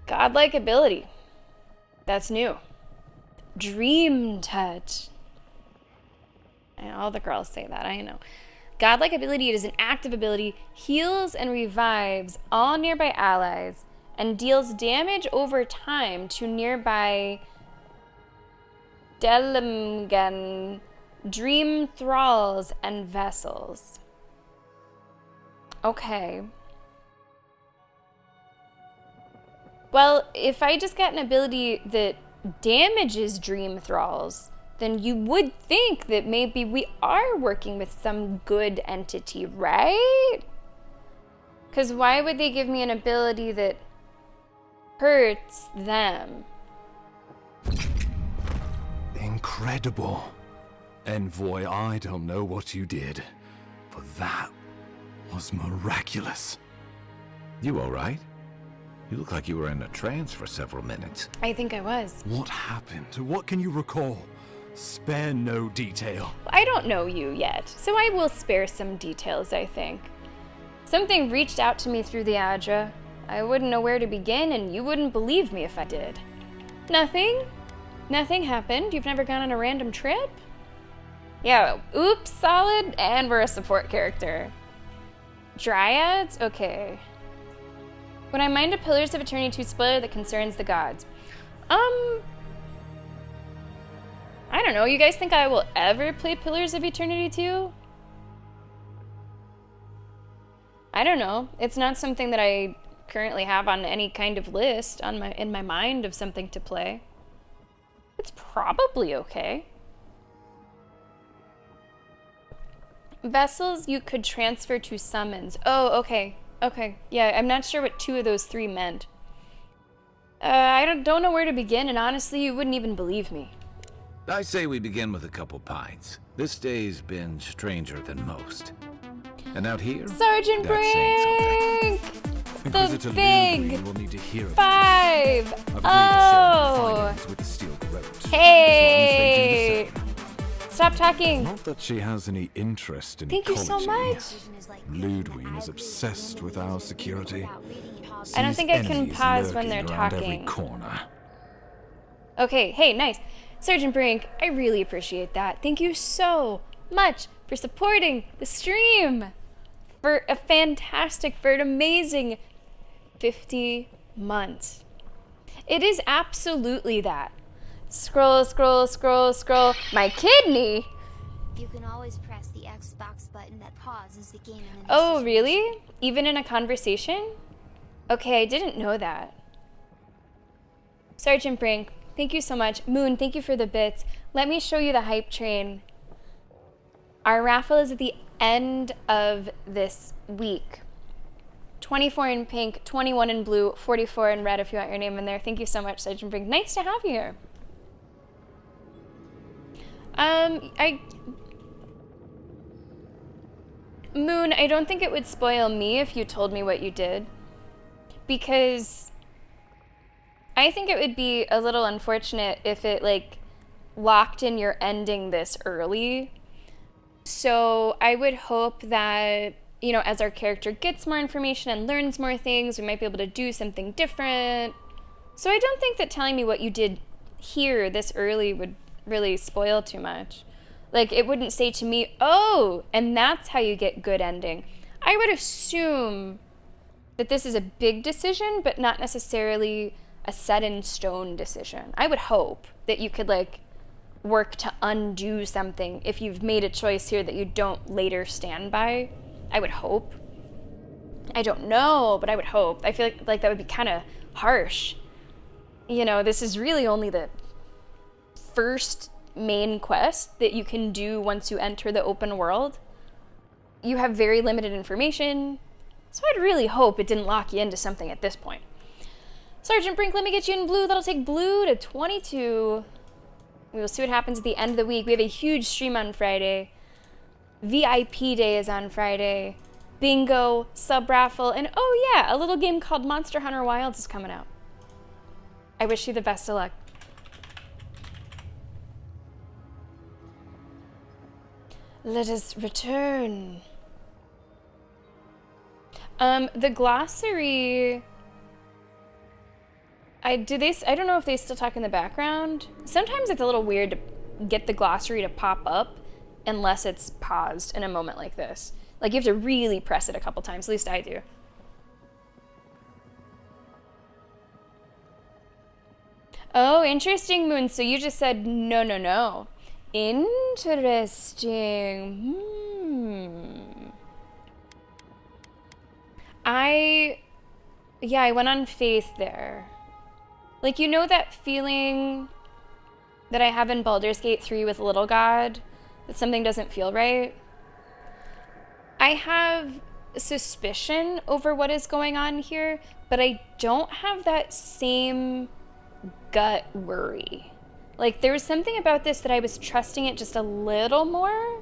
Godlike ability. That's new. Dream touch. And all the girls say that, I know. Godlike ability is an active ability, heals and revives all nearby allies, and deals damage over time to nearby Delimgan, dream thralls, and vessels. Okay. Well, if I just got an ability that damages dream thralls, then you would think that maybe we are working with some good entity, right? Because why would they give me an ability that hurts them? Incredible. Envoy, I don't know what you did, but that was miraculous. You all right? You look like you were in a trance for several minutes. I think I was. What happened? What can you recall? Spare no detail. I don't know you yet, so I will spare some details, I think. Something reached out to me through the Adra. I wouldn't know where to begin, and you wouldn't believe me if I did. Nothing? Nothing happened? You've never gone on a random trip? Yeah, oops, solid, and we're a support character. Dryads? Okay. When I mind a Pillars of Eternity 2 spoiler that concerns the gods. I don't know, you guys think I will ever play Pillars of Eternity 2? I don't know. It's not something that I currently have on any kind of list in my mind of something to play. It's probably okay. Vessels you could transfer to summons. Oh, okay. Okay, yeah, I'm not sure what 2 of those 3 meant. I don't know where to begin, and honestly, you wouldn't even believe me. I say we begin with a couple pints. This day's been stranger than most. And out here, Sergeant Brink! The big will need to hear 5! Oh! Hey! Stop talking. Not that she has any interest in Thank you so much. Ludwig is obsessed with our security. I don't think I can pause when they're talking. Every corner. Okay, hey, nice. Sergeant Brink, I really appreciate that. Thank you so much for supporting the stream. For an amazing 50 months. It is absolutely that. Scroll, scroll, scroll, scroll. My kidney? You can always press the Xbox button button that pauses the game in an Oh, really? Even in a conversation? Okay, I didn't know that. Sergeant Brink, thank you so much. Moon, thank you for the bits. Let me show you the hype train. Our raffle is at the end of this week. 24 in pink, 21 in blue, 44 in red if you want your name in there. Thank you so much, Sergeant Brink. Nice to have you here. Moon, I don't think it would spoil me if you told me what you did. Because I think it would be a little unfortunate if it, like, locked in your ending this early. So I would hope that, you know, as our character gets more information and learns more things, we might be able to do something different. So I don't think that telling me what you did here this early would really spoil too much. Like, it wouldn't say to me, oh, and that's how you get good ending. I would assume that this is a big decision, but not necessarily a set in stone decision. I would hope that you could, like, work to undo something if you've made a choice here that you don't later stand by. I would hope. I don't know, but I would hope. I feel like that would be kind of harsh. You know, this is really only the first main quest that you can do once you enter the open world. You have very limited information, so I'd really hope it didn't lock you into something at this point. Sergeant Brink, let me get you in blue. That'll take blue to 22. We will see what happens at the end of the week. We have a huge stream on Friday. VIP day is on Friday. Bingo, sub-raffle, and oh yeah, a little game called Monster Hunter Wilds is coming out. I wish you the best of luck. Let us return. The glossary... I don't know if they still talk in the background. Sometimes it's a little weird to get the glossary to pop up unless it's paused in a moment like this. Like, you have to really press it a couple times, at least I do. Oh, interesting, Moon. So you just said no, no, no. Interesting. I went on faith there. Like, you know that feeling that I have in Baldur's Gate 3 with Little God? That something doesn't feel right? I have suspicion over what is going on here, but I don't have that same gut worry. Like, there was something about this that I was trusting it just a little more.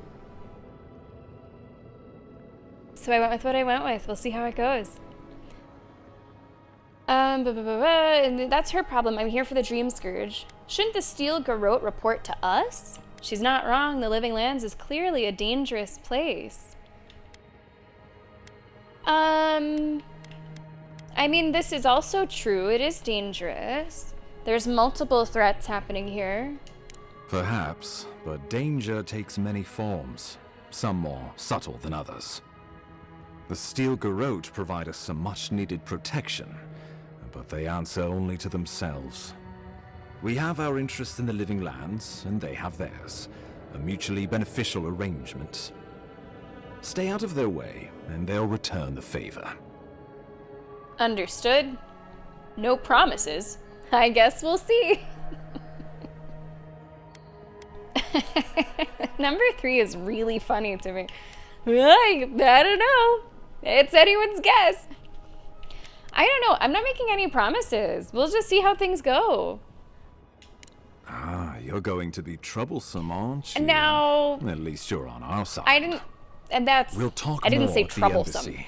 So I went with what I went with. We'll see how it goes. And that's her problem. I'm here for the Dream Scourge. Shouldn't the Steel Garrote report to us? She's not wrong. The Living Lands is clearly a dangerous place. I mean, this is also true. It is dangerous. There's multiple threats happening here. Perhaps, but danger takes many forms, some more subtle than others. The Steel Garrote provide us some much-needed protection, but they answer only to themselves. We have our interest in the Living Lands, and they have theirs, a mutually beneficial arrangement. Stay out of their way, and they'll return the favor. Understood. No promises. I guess we'll see. Number 3 is really funny to me. I don't know. It's anyone's guess. I don't know. I'm not making any promises. We'll just see how things go. Ah, you're going to be troublesome, aren't you? Now... At least you're on our side. I didn't... And that's... We'll talk I didn't more say at the troublesome. embassy.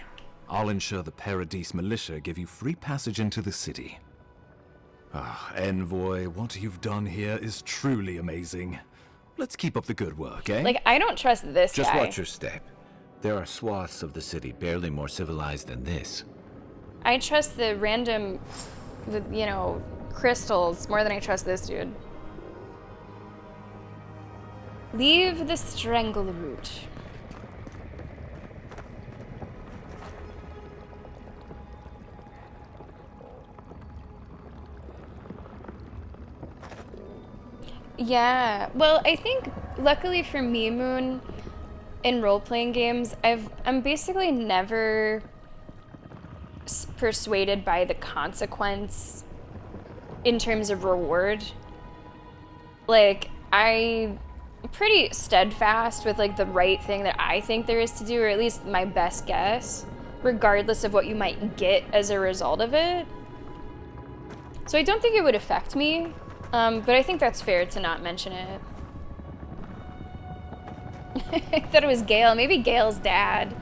I'll ensure the Paradise Militia give you free passage into the city. Ah, Envoy, what you've done here is truly amazing. Let's keep up the good work, eh? Like, I don't trust this Just guy. watch your step. There are swaths of the city barely more civilized than this. I trust the random, you know, crystals more than I trust this dude. Leave the strangle route. Yeah, well, I think luckily for me, Moon, in role-playing games, I'm basically never persuaded by the consequence in terms of reward. Like, I'm pretty steadfast with like the right thing that I think there is to do, or at least my best guess, regardless of what you might get as a result of it. So I don't think it would affect me, but I think that's fair to not mention it. I thought it was Gale. Maybe Gale's dad.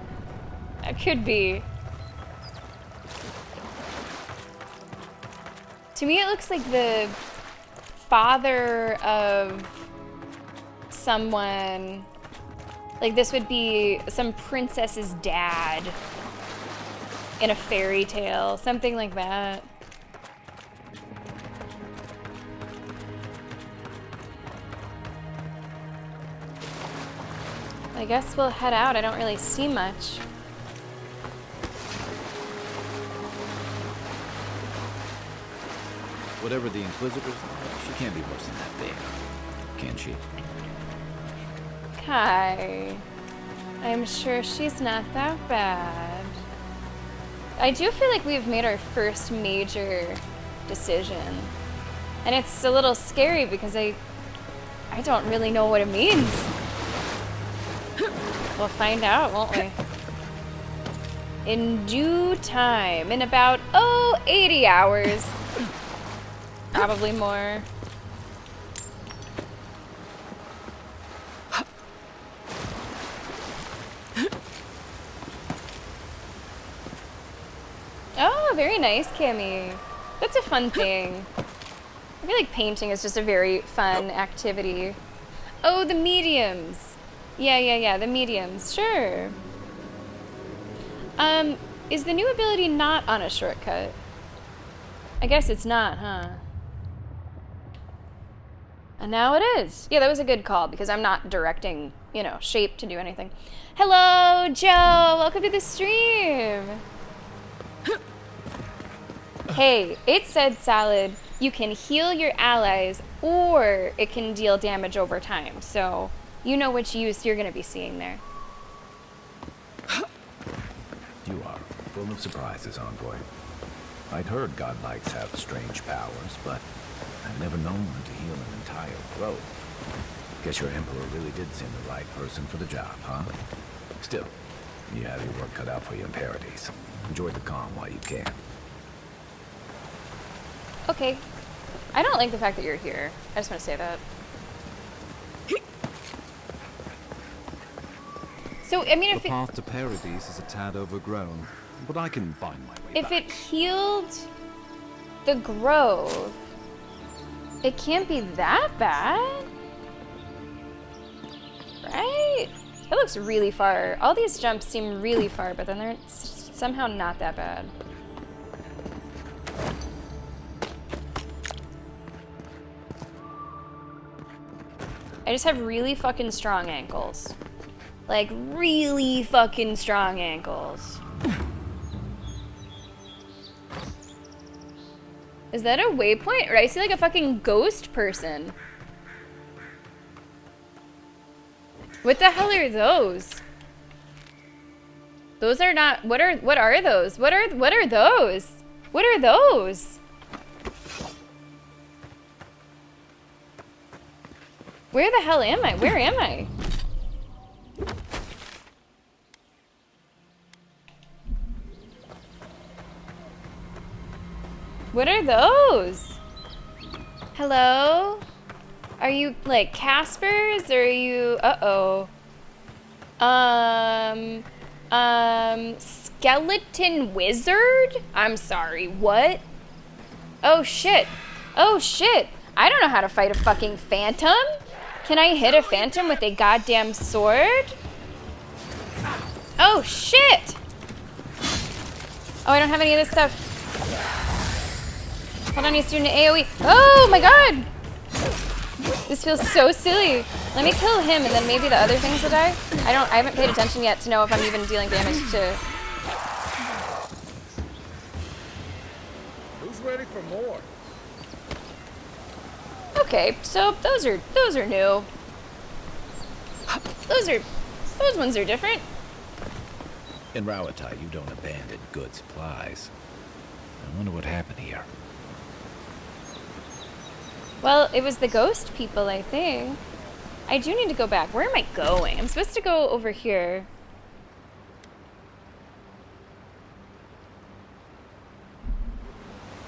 That could be. To me, it looks like the father of someone. Like, this would be some princess's dad in a fairy tale. Something like that. I guess we'll head out. I don't really see much. Whatever the Inquisitors are, she can't be worse than that bear. Can she? Kai. I'm sure she's not that bad. I do feel like we've made our first major decision. And it's a little scary because I don't really know what it means. We'll find out, won't we? In due time. In about, 80 hours. Probably more. Oh, very nice, Cammy. That's a fun thing. I feel like painting is just a very fun activity. Oh, the mediums. Yeah, the mediums, sure. Is the new ability not on a shortcut? I guess it's not, huh? And now it is. Yeah, that was a good call because I'm not directing, shape to do anything. Hello, Joe! Welcome to the stream! Hey, it said Salad, you can heal your allies or it can deal damage over time, so you know which use you're going to be seeing there. You are full of surprises, Envoy. I'd heard godlikes have strange powers, but I've never known one to heal an entire grove. Guess your Emperor really did seem the right person for the job, huh? Still, you have your work cut out for you in Paradise. Enjoy the calm while you can. Okay. I don't like the fact that you're here. I just want to say that. So, I mean, if the path to Paradise is a tad overgrown, but I can find my way if back. it healed the grove, it can't be that bad, right? It looks really far. All these jumps seem really far, but then they're somehow not that bad. I just have really fucking strong ankles. Like, really fucking strong ankles. Is that a waypoint? Or I see like a fucking ghost person. What the hell are those? Those are not, what are those? What are those? What are those? Where the hell am I? Where am I? What are those? Hello? Are you like Caspers or are you skeleton wizard? I'm sorry, what? Oh shit. Oh shit. I don't know how to fight a fucking phantom. Can I hit a phantom with a goddamn sword? Oh shit. Oh, I don't have any of this stuff. Hold on, he's doing an AoE. Oh my god! This feels so silly. Let me kill him and then maybe the other things will die. I haven't paid attention yet to know if I'm even dealing damage to... Who's ready for more? Okay, so those are new. Those are Those ones are different. In Rawatai, you don't abandon good supplies. I wonder what happened here. Well, it was the ghost people, I think. I do need to go back. Where am I going? I'm supposed to go over here.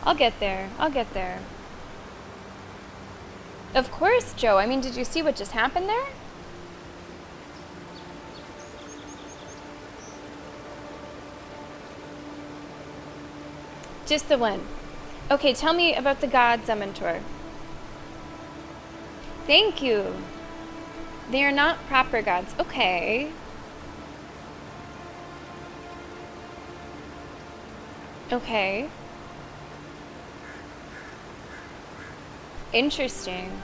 I'll get there. I'll get there. Of course, Joe. I mean, did you see what just happened there? Just the one. Okay, tell me about the gods, Amantor. Thank you. They are not proper gods. Okay. Okay. Interesting.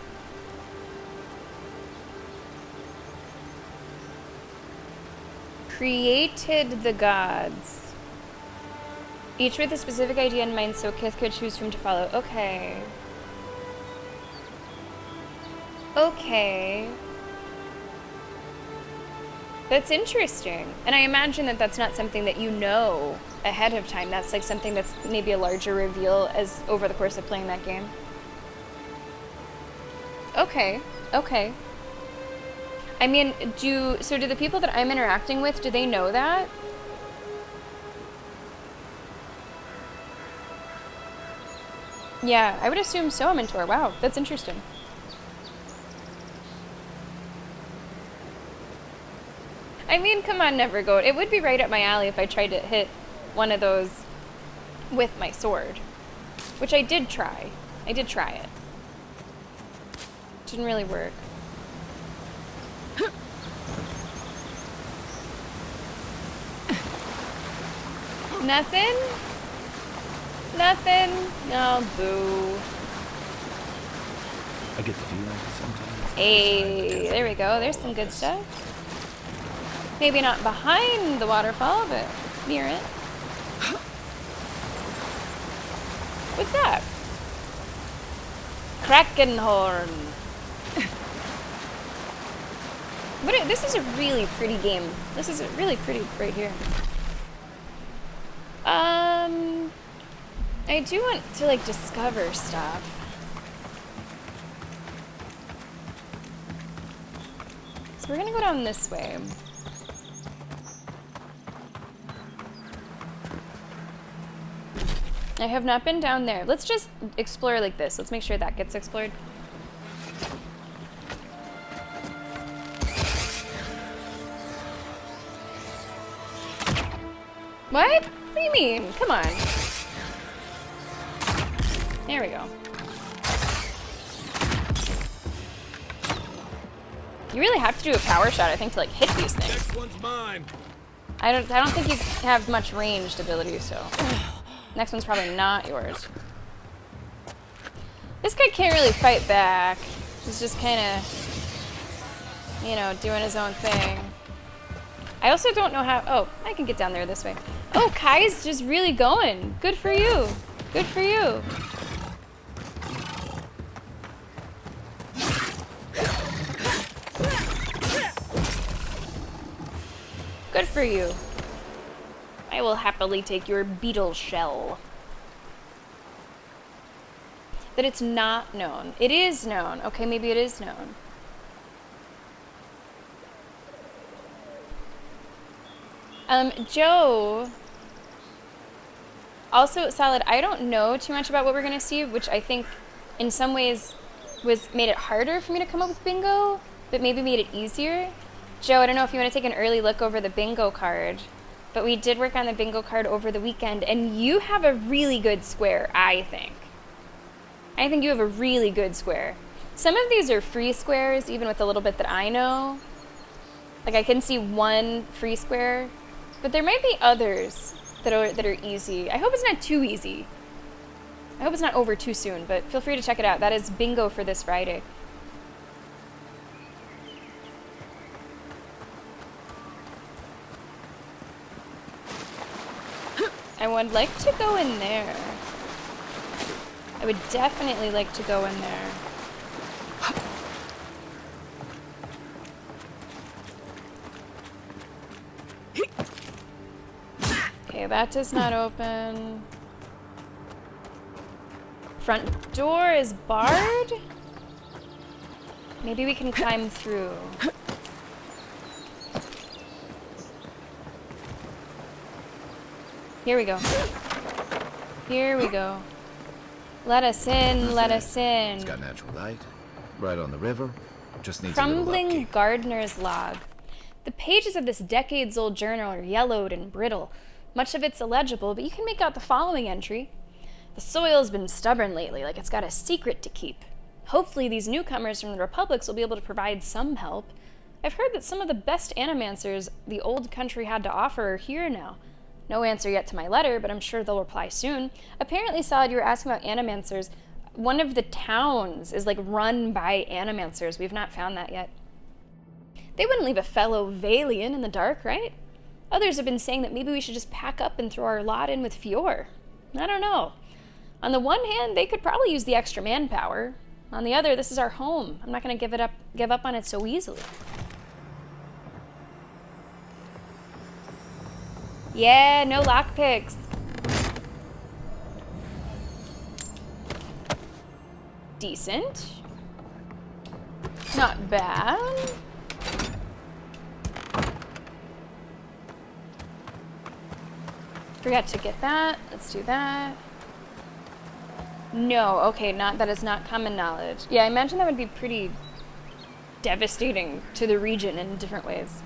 Created the gods. Each with a specific idea in mind, so Kith could choose whom to follow. Okay. Okay. That's interesting. And I imagine that that's not something that you know ahead of time. That's like something that's maybe a larger reveal as over the course of playing that game. Okay. Okay. I mean, do the people that I'm interacting with, do they know that? Yeah, I would assume so, Mentor. Wow, that's interesting. I mean, come on, Nevergoat. It would be right up my alley if I tried to hit one of those with my sword. Which I did try. I did try it. Didn't really work. Nothing? Nothing? No, boo. I get the feeling sometimes. Hey, there we go. There's some good stuff. Maybe not behind the waterfall, but near it. What's that? Krakenhorn. This is a really pretty game. This is really pretty right here. I do want to like discover stuff. So we're gonna go down this way. I have not been down there. Let's just explore like this. Let's make sure that gets explored. What? What do you mean? Come on. There we go. You really have to do a power shot, I think, to like hit these things. Next one's mine. I don't think you have much ranged ability, so next one's probably not yours. This guy can't really fight back. He's just kind of, you know, doing his own thing. I also don't know how. Oh, I can get down there this way. Oh, Kai's just really going. Good for you. Good for you. Good for you. I will happily take your beetle shell. That it's not known. It is known. Okay, maybe it is known. Joe. Also, Salad, I don't know too much about what we're going to see, which I think in some ways made it harder for me to come up with bingo, but maybe made it easier. Joe, I don't know if you want to take an early look over the bingo card, but we did work on the bingo card over the weekend, and you have a really good square, I think. I think you have a really good square. Some of these are free squares, even with a little bit that I know. Like, I can see one free square, but there might be others that are easy. I hope it's not too easy. I hope it's not over too soon, but feel free to check it out. That is bingo for this Friday. I would like to go in there. I would definitely like to go in there. Okay, that does not open. Front door is barred? Maybe we can climb through. Here we go. Here we go. Let us in, let us in. It's got natural light, right on the river. Just needs Crumbling a little upkeep. gardener's log. The pages of this decades-old journal are yellowed and brittle. Much of it's illegible, but you can make out the following entry. The soil's been stubborn lately, like it's got a secret to keep. Hopefully these newcomers from the Republics will be able to provide some help. I've heard that some of the best animancers the old country had to offer are here now. No answer yet to my letter, but I'm sure they'll reply soon. Apparently, Salad, you were asking about animancers. One of the towns is like run by animancers. We've not found that yet. They wouldn't leave a fellow Valian in the dark, right? Others have been saying that maybe we should just pack up and throw our lot in with Fior. I don't know. On the one hand, they could probably use the extra manpower. On the other, this is our home. I'm not going to give up on it so easily. Yeah, no lockpicks. Decent. Not bad. Forgot to get that. Let's do that. No, okay, that is not common knowledge. Yeah, I imagine that would be pretty devastating to the region in different ways.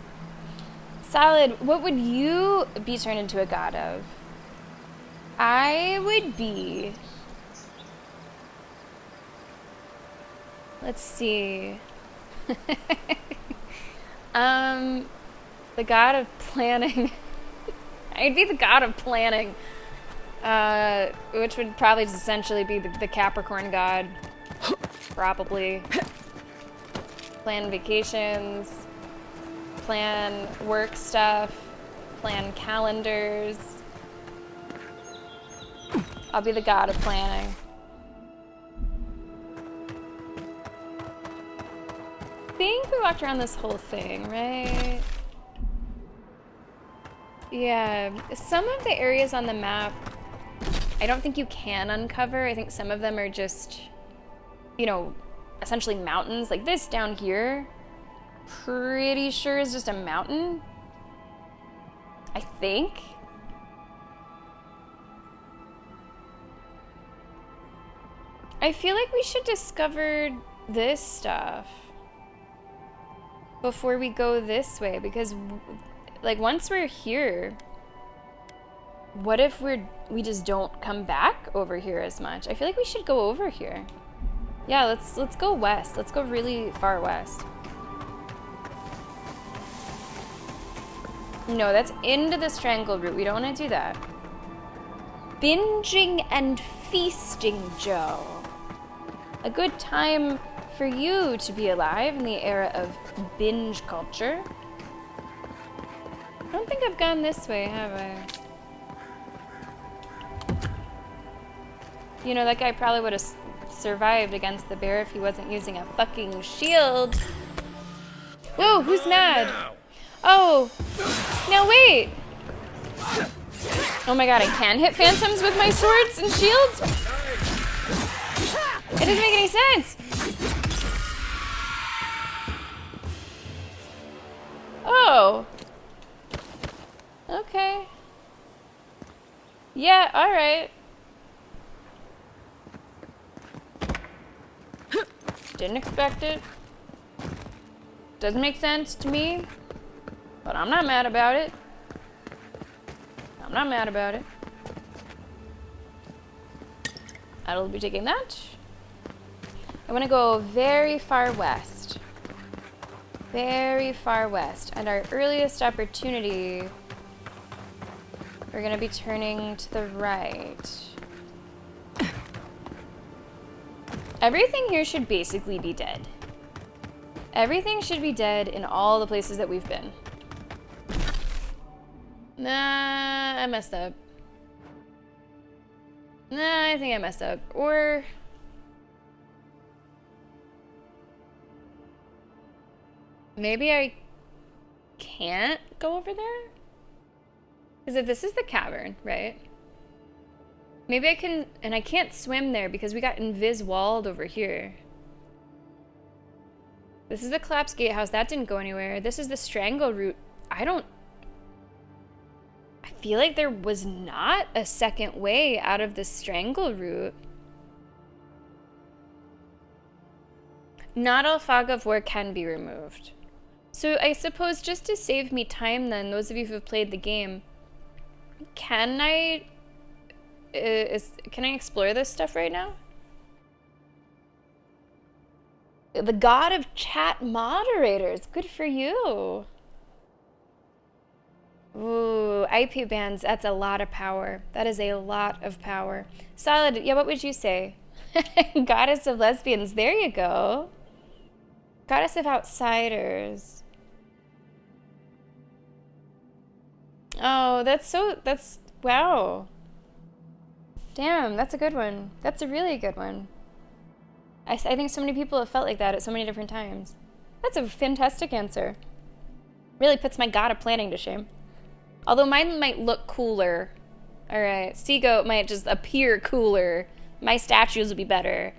Salad, what would you be turned into a god of? I would be... Let's see. The god of planning. I'd be the god of planning. Which would probably just essentially be the Capricorn god. Probably. Plan vacations. Plan work stuff. Plan calendars. I'll be the god of planning. I think we walked around this whole thing, right? Yeah, some of the areas on the map I don't think you can uncover. I think some of them are just, you know, essentially mountains. Like this down here, pretty sure is just a mountain. I think. I feel like we should discover this stuff before we go this way, because like once we're here, what if we just don't come back over here as much? I feel like we should go over here. Yeah, let's go west. Let's go really far west. No, that's into the strangled route. We don't want to do that. Binging and feasting, Joe. A good time for you to be alive in the era of binge culture. I don't think I've gone this way, have I? You know, that guy probably would have survived against the bear if he wasn't using a fucking shield. Whoa, who's mad? Oh, now wait. Oh my god, I can hit phantoms with my swords and shields? It doesn't make any sense. Oh. Okay. Yeah, alright. Didn't expect it. Doesn't make sense to me. But I'm not mad about it. I'm not mad about it. I'll be taking that. I want to go very far west. Very far west. At our earliest opportunity, we're going to be turning to the right. Everything here should basically be dead. Everything should be dead in all the places that we've been. Nah, I messed up. Nah, I think I messed up. Or... maybe I can't go over there? Because if this is the cavern, right? Maybe I can, and I can't swim there because we got invis walled over here. This is the collapsed gatehouse. That didn't go anywhere. This is the strangle route. I feel like there was not a second way out of the strangle route. Not all fog of war can be removed. So I suppose just to save me time then, those of you who have played the game, can I explore this stuff right now? The god of chat moderators. Good for you. Ooh, IP bans. That's a lot of power. That is a lot of power. Solid. Yeah, what would you say? Goddess of lesbians. There you go. Goddess of outsiders. Oh, that's wow. Damn, that's a good one. That's a really good one. I think so many people have felt like that at so many different times. That's a fantastic answer. Really puts my god of planning to shame. Although mine might look cooler. Alright, Sea Goat might just appear cooler. My statues will be better.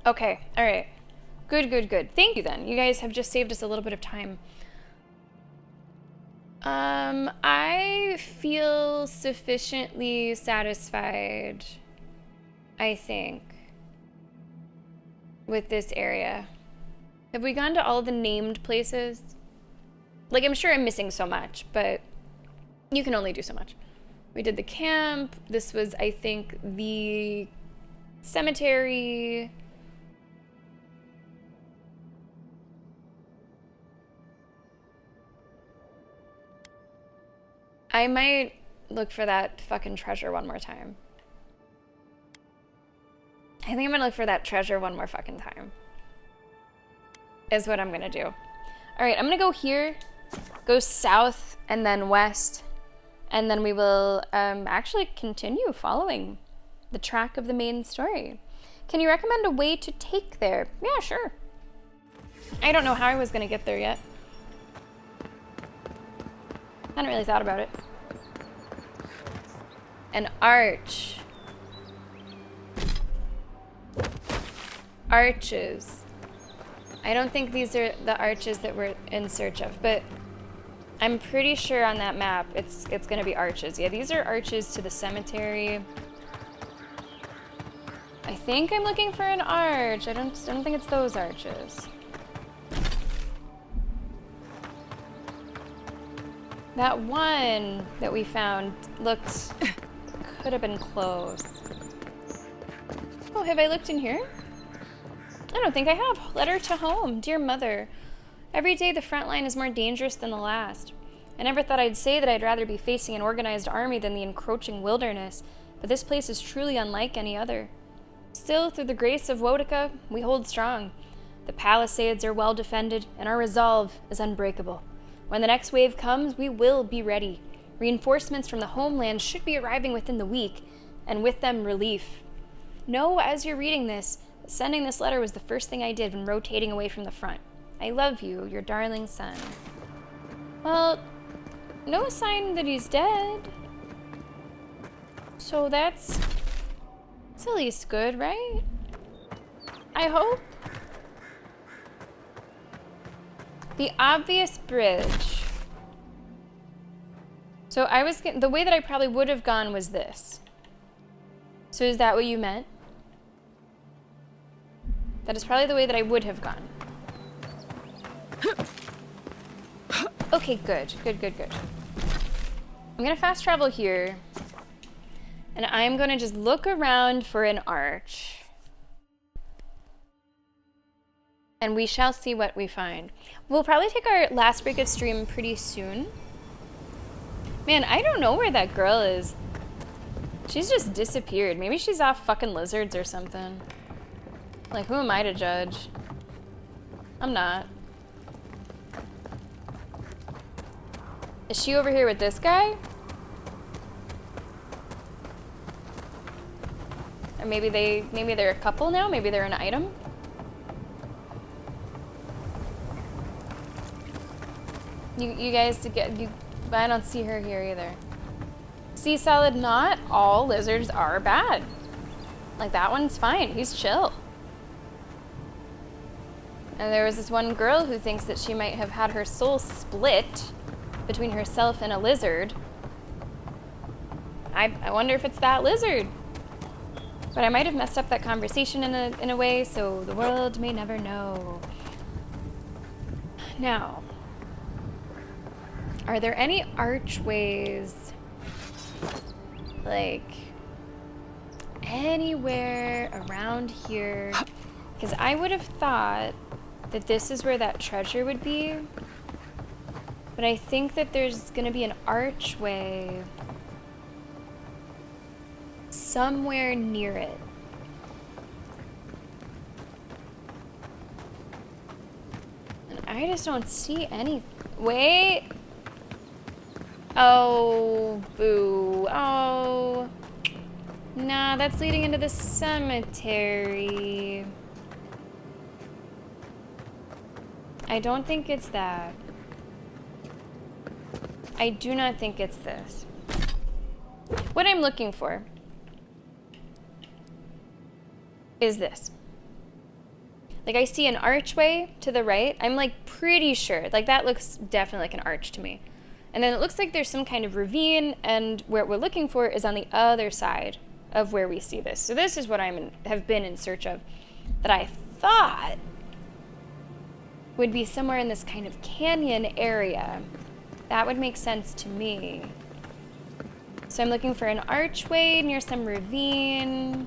Okay, alright. Good, good, good. Thank you then. You guys have just saved us a little bit of time. I feel sufficiently satisfied, I think, with this area. Have we gone to all the named places? Like, I'm sure I'm missing so much, but you can only do so much. We did the camp. This was, I think, the cemetery. I might look for that fucking treasure one more time. I think I'm gonna look for that treasure one more fucking time. Is what I'm gonna do. Alright, I'm gonna go here, go south, and then west. And then we will actually continue following the track of the main story. Can you recommend a way to take there? Yeah, sure. I don't know how I was gonna get there yet. Hadn't really thought about it. An arch. Arches. I don't think these are the arches that we're in search of, but I'm pretty sure on that map it's gonna be arches. Yeah, these are arches to the cemetery. I think I'm looking for an arch. I don't think it's those arches. That one that we found looked could have been close. Oh, have I looked in here? I don't think I have. Letter to home. Dear mother, every day the front line is more dangerous than the last. I never thought I'd say that I'd rather be facing an organized army than the encroaching wilderness, but this place is truly unlike any other. Still, through the grace of Wodica, we hold strong. The palisades are well defended, and our resolve is unbreakable. When the next wave comes, we will be ready. Reinforcements from the homeland should be arriving within the week, and with them relief. Know, as you're reading this, that sending this letter was the first thing I did when rotating away from the front. I love you, your darling son. Well, no sign that he's dead. So that's at least good, right? I hope. The obvious bridge. So I was the way that I probably would have gone was this. So is that what you meant? That is probably the way that I would have gone. Okay, good. Good, good, good. I'm gonna fast travel here. And I'm gonna just look around for an arch. And we shall see what we find. We'll probably take our last break of stream pretty soon. Man, I don't know where that girl is. She's just disappeared. Maybe she's off fucking lizards or something. Like, who am I to judge? I'm not. Is she over here with this guy? Or maybe they're a couple now? Maybe they're an item? You guys, I don't see her here either. See, Solid, not all lizards are bad. Like, that one's fine. He's chill. And there was this one girl who thinks that she might have had her soul split between herself and a lizard. I wonder if it's that lizard. But I might have messed up that conversation in a way, so the world may never know. Now, are there any archways, like, anywhere around here? Because I would have thought that this is where that treasure would be. But I think that there's going to be an archway somewhere near it. And I just don't see any. Wait. Oh, boo. Oh. Nah, that's leading into the cemetery. I don't think it's that. I do not think it's this. What I'm looking for is this. Like, I see an archway to the right. I'm like pretty sure. Like, that looks definitely like an arch to me. And then it looks like there's some kind of ravine, and what we're looking for is on the other side of where we see this. So this is what have been in search of, that I thought would be somewhere in this kind of canyon area. That would make sense to me. So I'm looking for an archway near some ravine.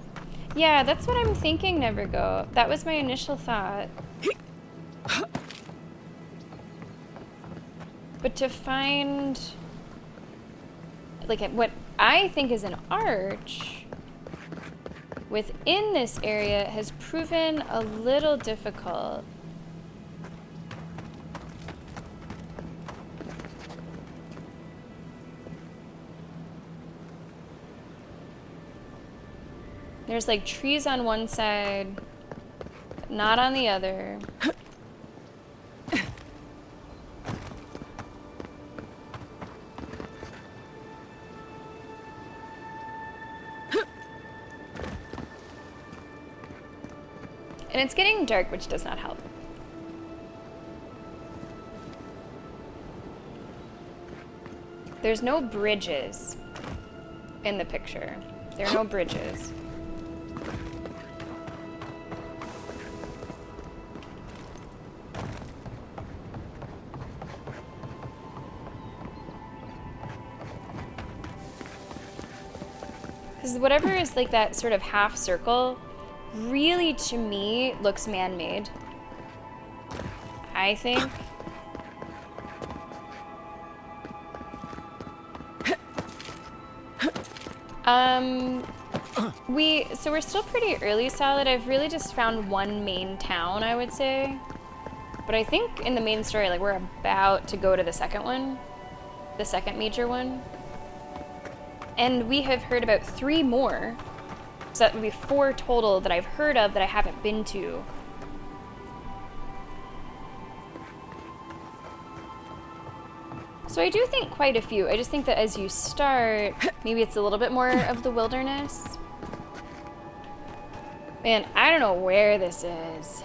Yeah, that's what I'm thinking, Nevergo. That was my initial thought. But to find, like, what I think is an arch within this area has proven a little difficult. There's like trees on one side, not on the other. And it's getting dark, which does not help. There's no bridges in the picture. There are no bridges. Because whatever is like that sort of half circle really, to me, looks man-made. I think. So we're still pretty early, Salad. I've really just found one main town, I would say. But I think in the main story, like, we're about to go to the second one. The second major one. And we have heard about 3 more. So that would be 4 total that I've heard of that I haven't been to. So I do think quite a few. I just think that as you start, maybe it's a little bit more of the wilderness. Man, I don't know where this is.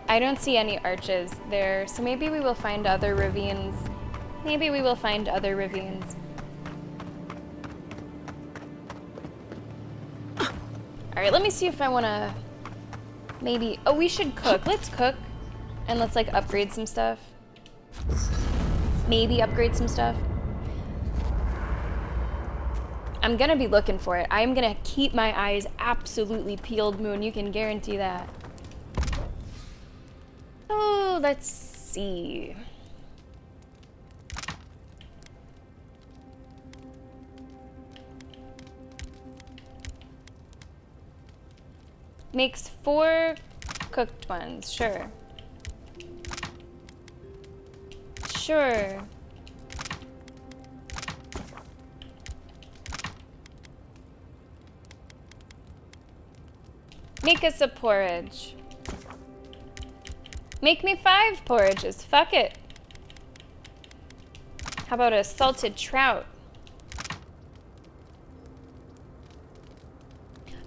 I don't see any arches there, so maybe we will find other ravines. Maybe we will find other ravines. Alright, let me see if I want to maybe... Oh, we should cook. Let's cook. And let's, like, upgrade some stuff. Maybe upgrade some stuff. I'm gonna be looking for it. I'm gonna keep my eyes absolutely peeled, Moon. You can guarantee that. Oh, let's see. Makes 4 cooked ones, sure. Sure. Make us a porridge. Make me 5 porridges. Fuck it. How about a salted trout?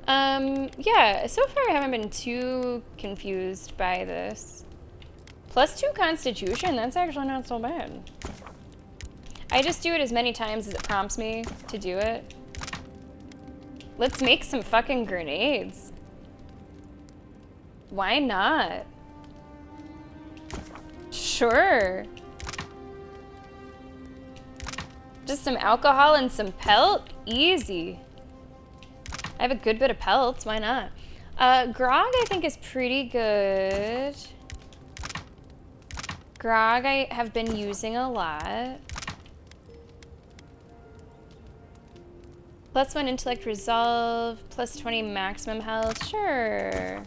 Yeah, so far I haven't been too confused by this. +2 constitution, that's actually not so bad. I just do it as many times as it prompts me to do it. Let's make some fucking grenades. Why not? Sure. Just some alcohol and some pelt? Easy. I have a good bit of pelts, why not? Grog I think is pretty good. Grog I have been using a lot. +1 intellect resolve, +20 maximum health, sure.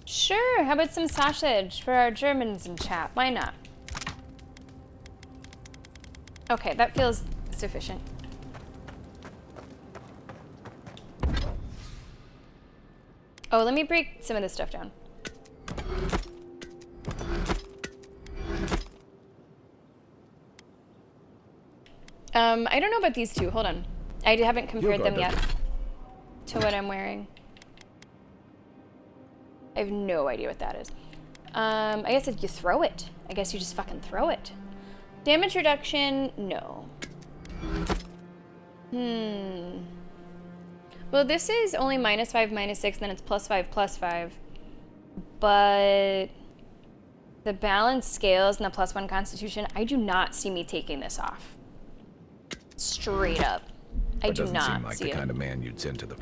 Sure, how about some sausage for our Germans in chat? Why not? Okay, that feels sufficient. Oh, let me break some of this stuff down. I don't know about these two. Hold on. I haven't compared them yet to what I'm wearing. I have no idea what that is. I guess if you throw it. I guess you just fucking throw it. Damage reduction, no. Well, this is only -5, -6, then it's +5, +5. But the balance scales and the +1 constitution, I do not see me taking this off. Straight up. I do not see it. Doesn't seem like the kind of man you'd send to the...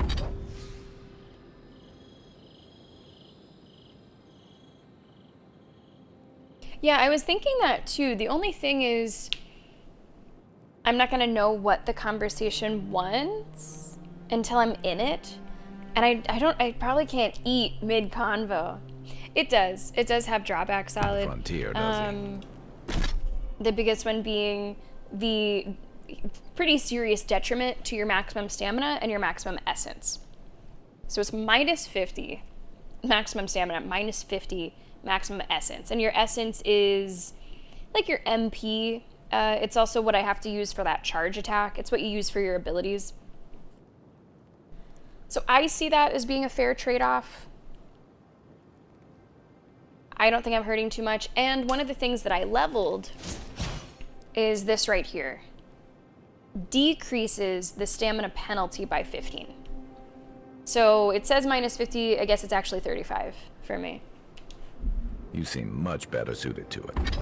Yeah, I was thinking that too. The only thing is, I'm not gonna know what the conversation wants until I'm in it. And I probably can't eat mid-convo. It does have drawbacks, solid. Frontier, does The biggest one being the pretty serious detriment to your maximum stamina and your maximum essence. So it's -50 maximum stamina, -50 maximum essence. And your essence is like your MP. It's also what I have to use for that charge attack. It's what you use for your abilities. So I see that as being a fair trade-off. I don't think I'm hurting too much. And one of the things that I leveled is this right here. Decreases the stamina penalty by 15. So it says -50, I guess it's actually 35 for me. You seem much better suited to it.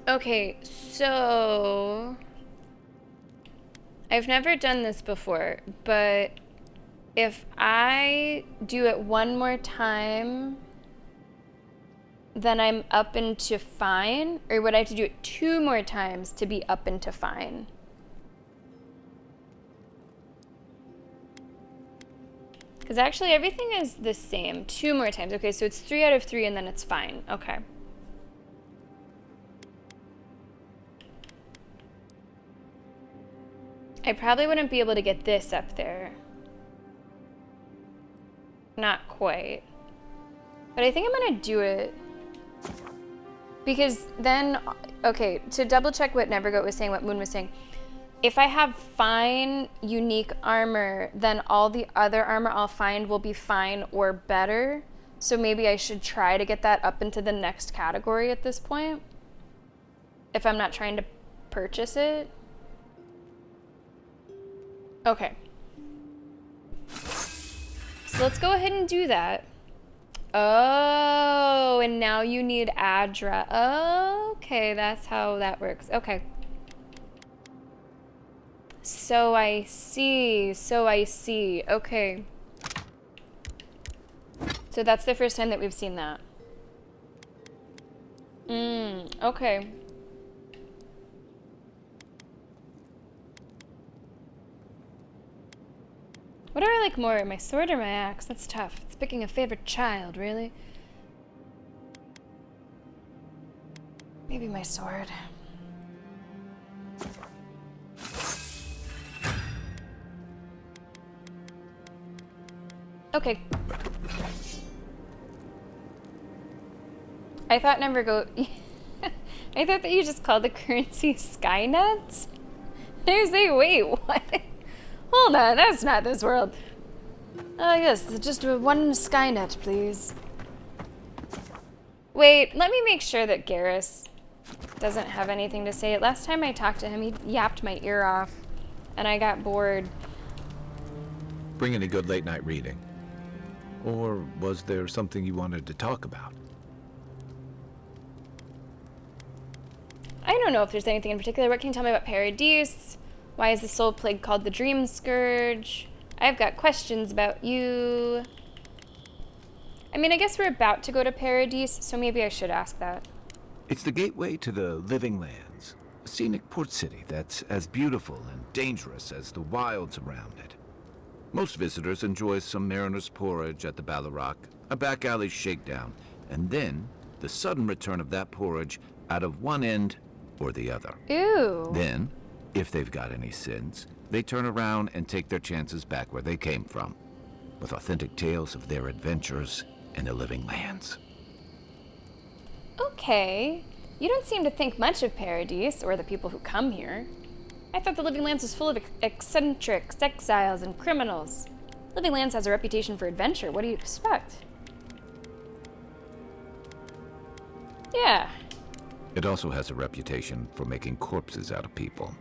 Okay, so I've never done this before, but if I do it one more time, then I'm up into fine? Or would I have to do it 2 more times to be up into fine? Because actually everything is the same. 2 more times. Okay, so it's 3 out of 3 and then it's fine. Okay. I probably wouldn't be able to get this up there. Not quite. But I think I'm gonna do it. Because then, okay, to double check what Nevergoat was saying, what Moon was saying, if I have fine, unique armor, then all the other armor I'll find will be fine or better. So maybe I should try to get that up into the next category at this point. If I'm not trying to purchase it. Okay. So let's go ahead and do that. Oh, and now you need address. Okay, that's how that works. Okay. So I see. Okay. So that's the first time that we've seen that. Okay. What do I like more, my sword or my axe? That's tough. It's picking a favorite child, really. Maybe my sword. Okay. I thought never go. I thought that you just called the currency Skynets. I was like, wait, what? Hold on, that's not this world. Yes, just one Skynet, please. Wait, let me make sure that Garrus doesn't have anything to say. Last time I talked to him, he yapped my ear off, and I got bored. Bring in a good late night reading. Or was there something you wanted to talk about? I don't know if there's anything in particular. What can you tell me about Paradise? Why is the Soul Plague called the Dream Scourge? I've got questions about you. I mean, I guess we're about to go to Paradise, so maybe I should ask that. It's the gateway to the Living Lands, a scenic port city that's as beautiful and dangerous as the wilds around it. Most visitors enjoy some mariner's porridge at the Ballarrock, a back alley shakedown, and then the sudden return of that porridge out of one end or the other. Ew. Then, if they've got any sins, they turn around and take their chances back where they came from, with authentic tales of their adventures in the Living Lands. Okay. You don't seem to think much of Paradise or the people who come here. I thought the Living Lands was full of eccentrics, exiles, and criminals. Living Lands has a reputation for adventure. What do you expect? Yeah. It also has a reputation for making corpses out of people.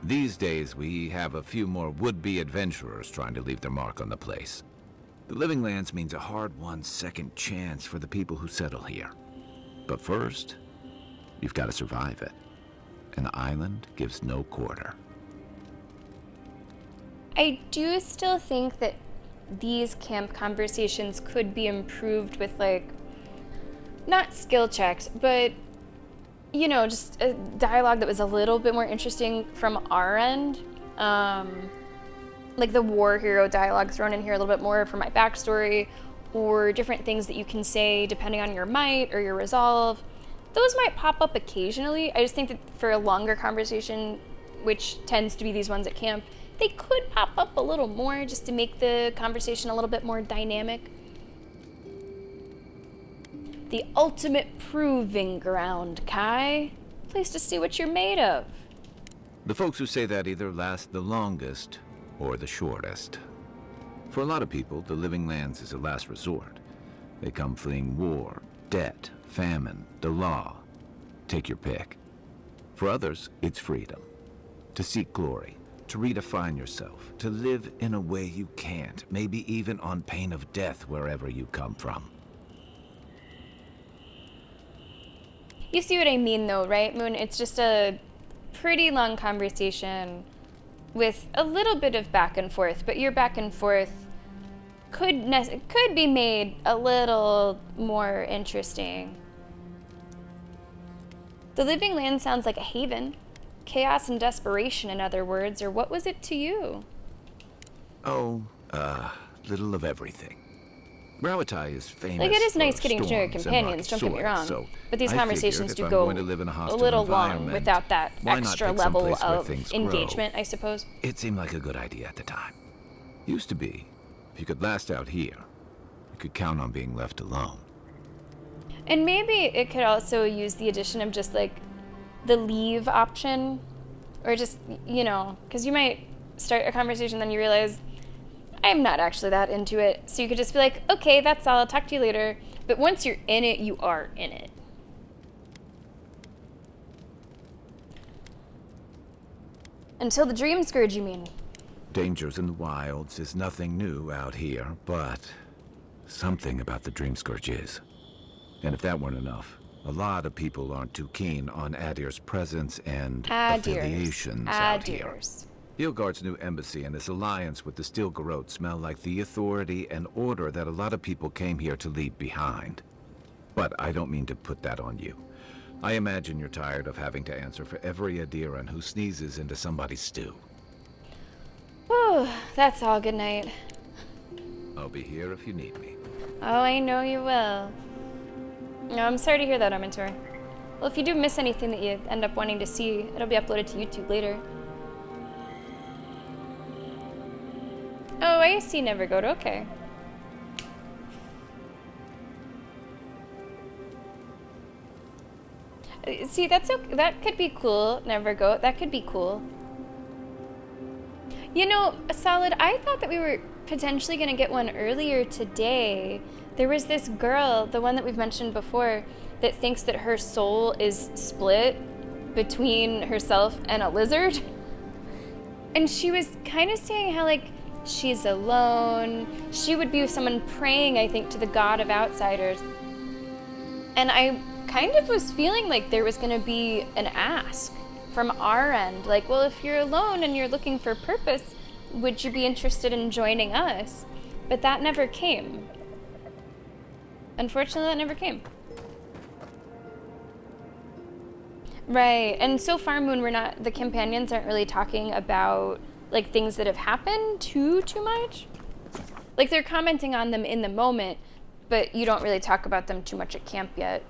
These days, we have a few more would-be adventurers trying to leave their mark on the place. The Living Lands means a hard-won second chance for the people who settle here. But first, you've got to survive it. An island gives no quarter. I do still think that these camp conversations could be improved with, like, not skill checks, but, you know, just a dialogue that was a little bit more interesting from our end. Like the war hero dialogue thrown in here a little bit more for my backstory, or different things that you can say depending on your might or your resolve. Those might pop up occasionally. I just think that for a longer conversation, which tends to be these ones at camp, they could pop up a little more just to make the conversation a little bit more dynamic. The ultimate proving ground, Kai. Place to see what you're made of. The folks who say that either last the longest or the shortest. For a lot of people, the Living Lands is a last resort. They come fleeing war, debt, famine, the law. Take your pick. For others, it's freedom. To seek glory, to redefine yourself, to live in a way you can't, maybe even on pain of death wherever you come from. You see what I mean though, right, Moon? It's just a pretty long conversation with a little bit of back and forth, but your back and forth could be made a little more interesting. The Living Land sounds like a haven. Chaos and desperation, in other words, or what was it to you? Oh, little of everything. Rauatai is famous. Like, it is for nice getting to know your storms companions, and don't get me wrong. rocky soil, But these I conversations figured do if go I'm going to live in a a hostile little long environment, without that why not extra pick level someplace where of things grow? engagement, I suppose. It seemed like a good idea at the time. Used to be. If you could last out here, you could count on being left alone. And maybe it could also use the addition of just like the leave option, or just, you know, because you might start a conversation, then you realize I'm not actually that into it. So you could just be like, okay, that's all, I'll talk to you later. But once you're in it, you are in it. Until the Dream Scourge, you mean? Dangers in the wilds is nothing new out here, but something about the Dream Scourge is. And if that weren't enough, a lot of people aren't too keen on Adir's presence and affiliations out here. Ilgard's new embassy and his alliance with the Steel Garrote smell like the authority and order that a lot of people came here to leave behind. But I don't mean to put that on you. I imagine you're tired of having to answer for every Adiran who sneezes into somebody's stew. Whew, that's all. Good night. I'll be here if you need me. Oh, I know you will. No, I'm sorry to hear that, Armentor. Well, if you do miss anything that you end up wanting to see, it'll be uploaded to YouTube later. Oh, I see Nevergoat. Okay. See, that's okay. That could be cool. Never go. That could be cool. You know, Solid, I thought that we were potentially going to get one earlier today. There was this girl, the one that we've mentioned before, that thinks that her soul is split between herself and a lizard. And she was kind of saying how, like, she's alone. She would be with someone praying, I think, to the god of outsiders. And I kind of was feeling like there was going to be an ask from our end. Like, well, if you're alone and you're looking for purpose, would you be interested in joining us? But that never came. Unfortunately, that never came. Right, and so far, Moon, the companions aren't really talking about, like, things that have happened too much. Like, they're commenting on them in the moment, but you don't really talk about them too much at camp yet.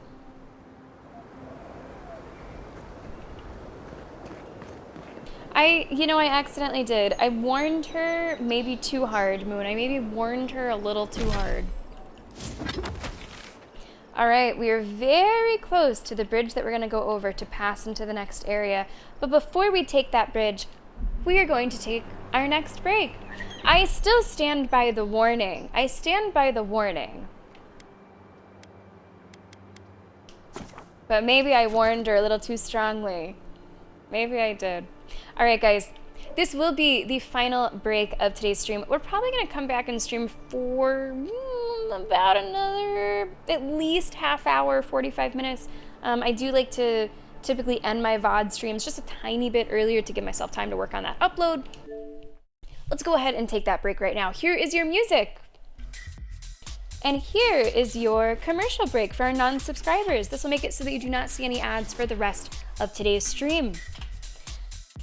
I accidentally did. I warned her maybe too hard, Moon. I maybe warned her a little too hard. All right, we are very close to the bridge that we're going to go over to pass into the next area. But before we take that bridge, we are going to take our next break. I still stand by the warning. I stand by the warning. But maybe I warned her a little too strongly. Maybe I did. All right, guys. This will be the final break of today's stream. We're probably going to come back and stream for about another at least half hour, 45 minutes. I do like to typically end my VOD streams just a tiny bit earlier to give myself time to work on that upload. Let's go ahead and take that break right now. Here is your music. And here is your commercial break for our non-subscribers. This will make it so that you do not see any ads for the rest of today's stream.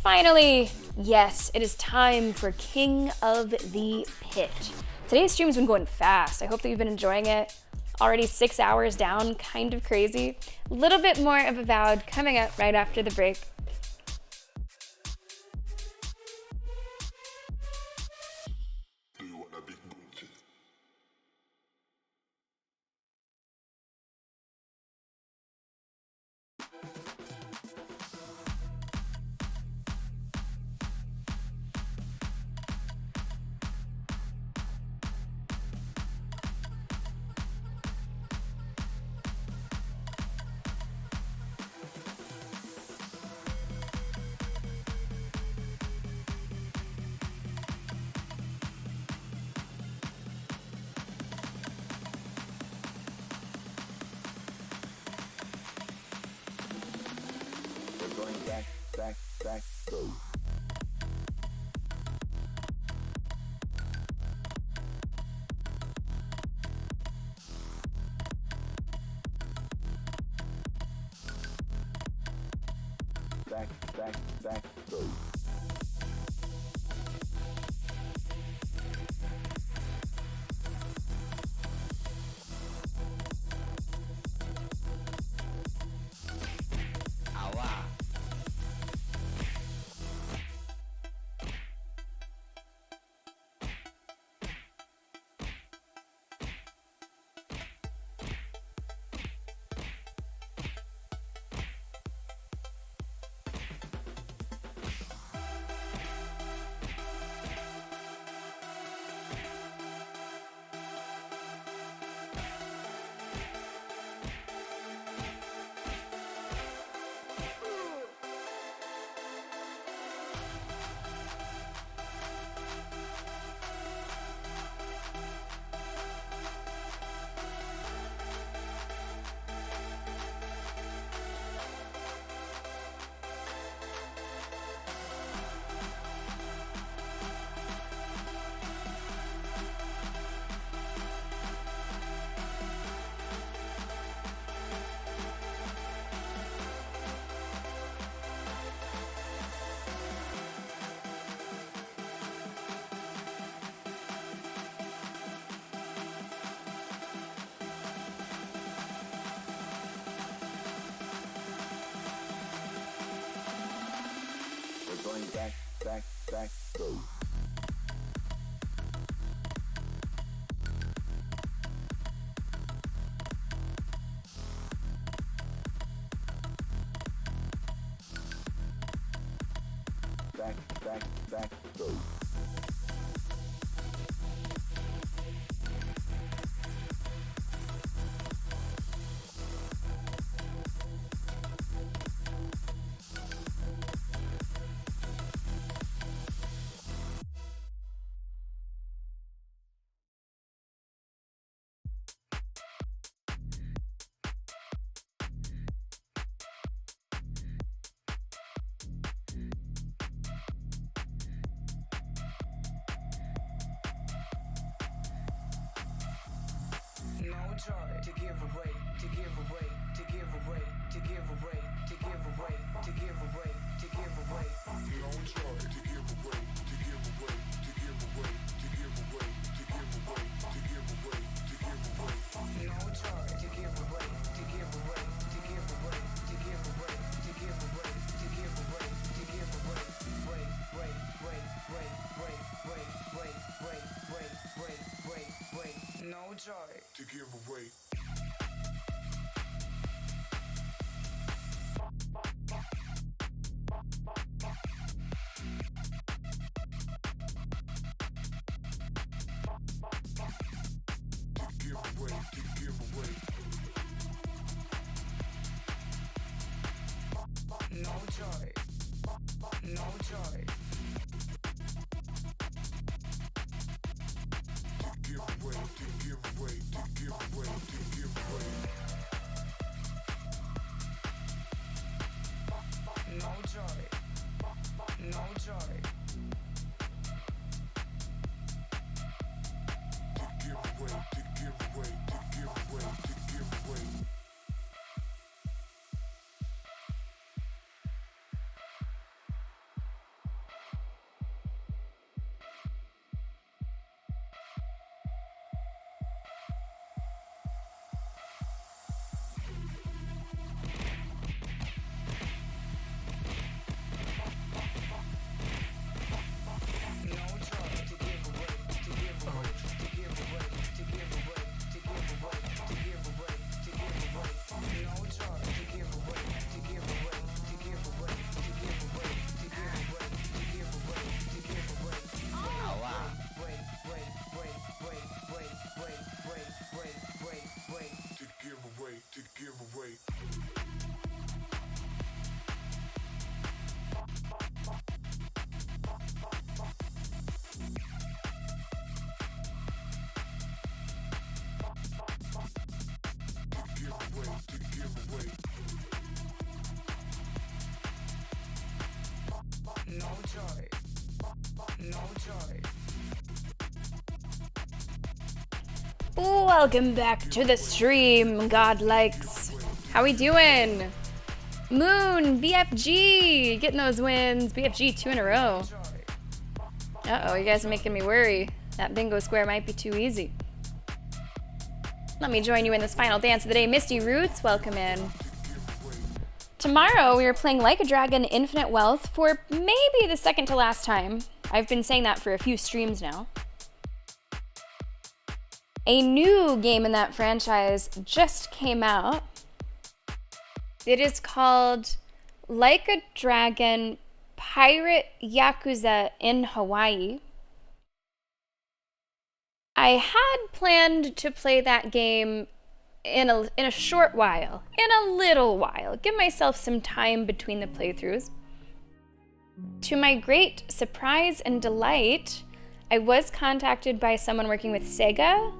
Finally, yes, it is time for King of the Pit. Today's stream's been going fast. I hope that you've been enjoying it. Already 6 hours down, kind of crazy. A little bit more of Avowed coming up right after the break. Back, go. Back, go. Going back, go. To give away. Welcome back to the stream, godlikes. How we doing? Moon, BFG, getting those wins. BFG 2 in a row. Uh-oh, you guys are making me worry. That bingo square might be too easy. Let me join you in this final dance of the day. Misty Roots, welcome in. Tomorrow we are playing Like a Dragon Infinite Wealth for maybe the second to last time. I've been saying that for a few streams now. A new game in that franchise just came out. It is called Like a Dragon Pirate Yakuza in Hawaii. I had planned to play that game in a short while, in a little while, give myself some time between the playthroughs. To my great surprise and delight, I was contacted by someone working with Sega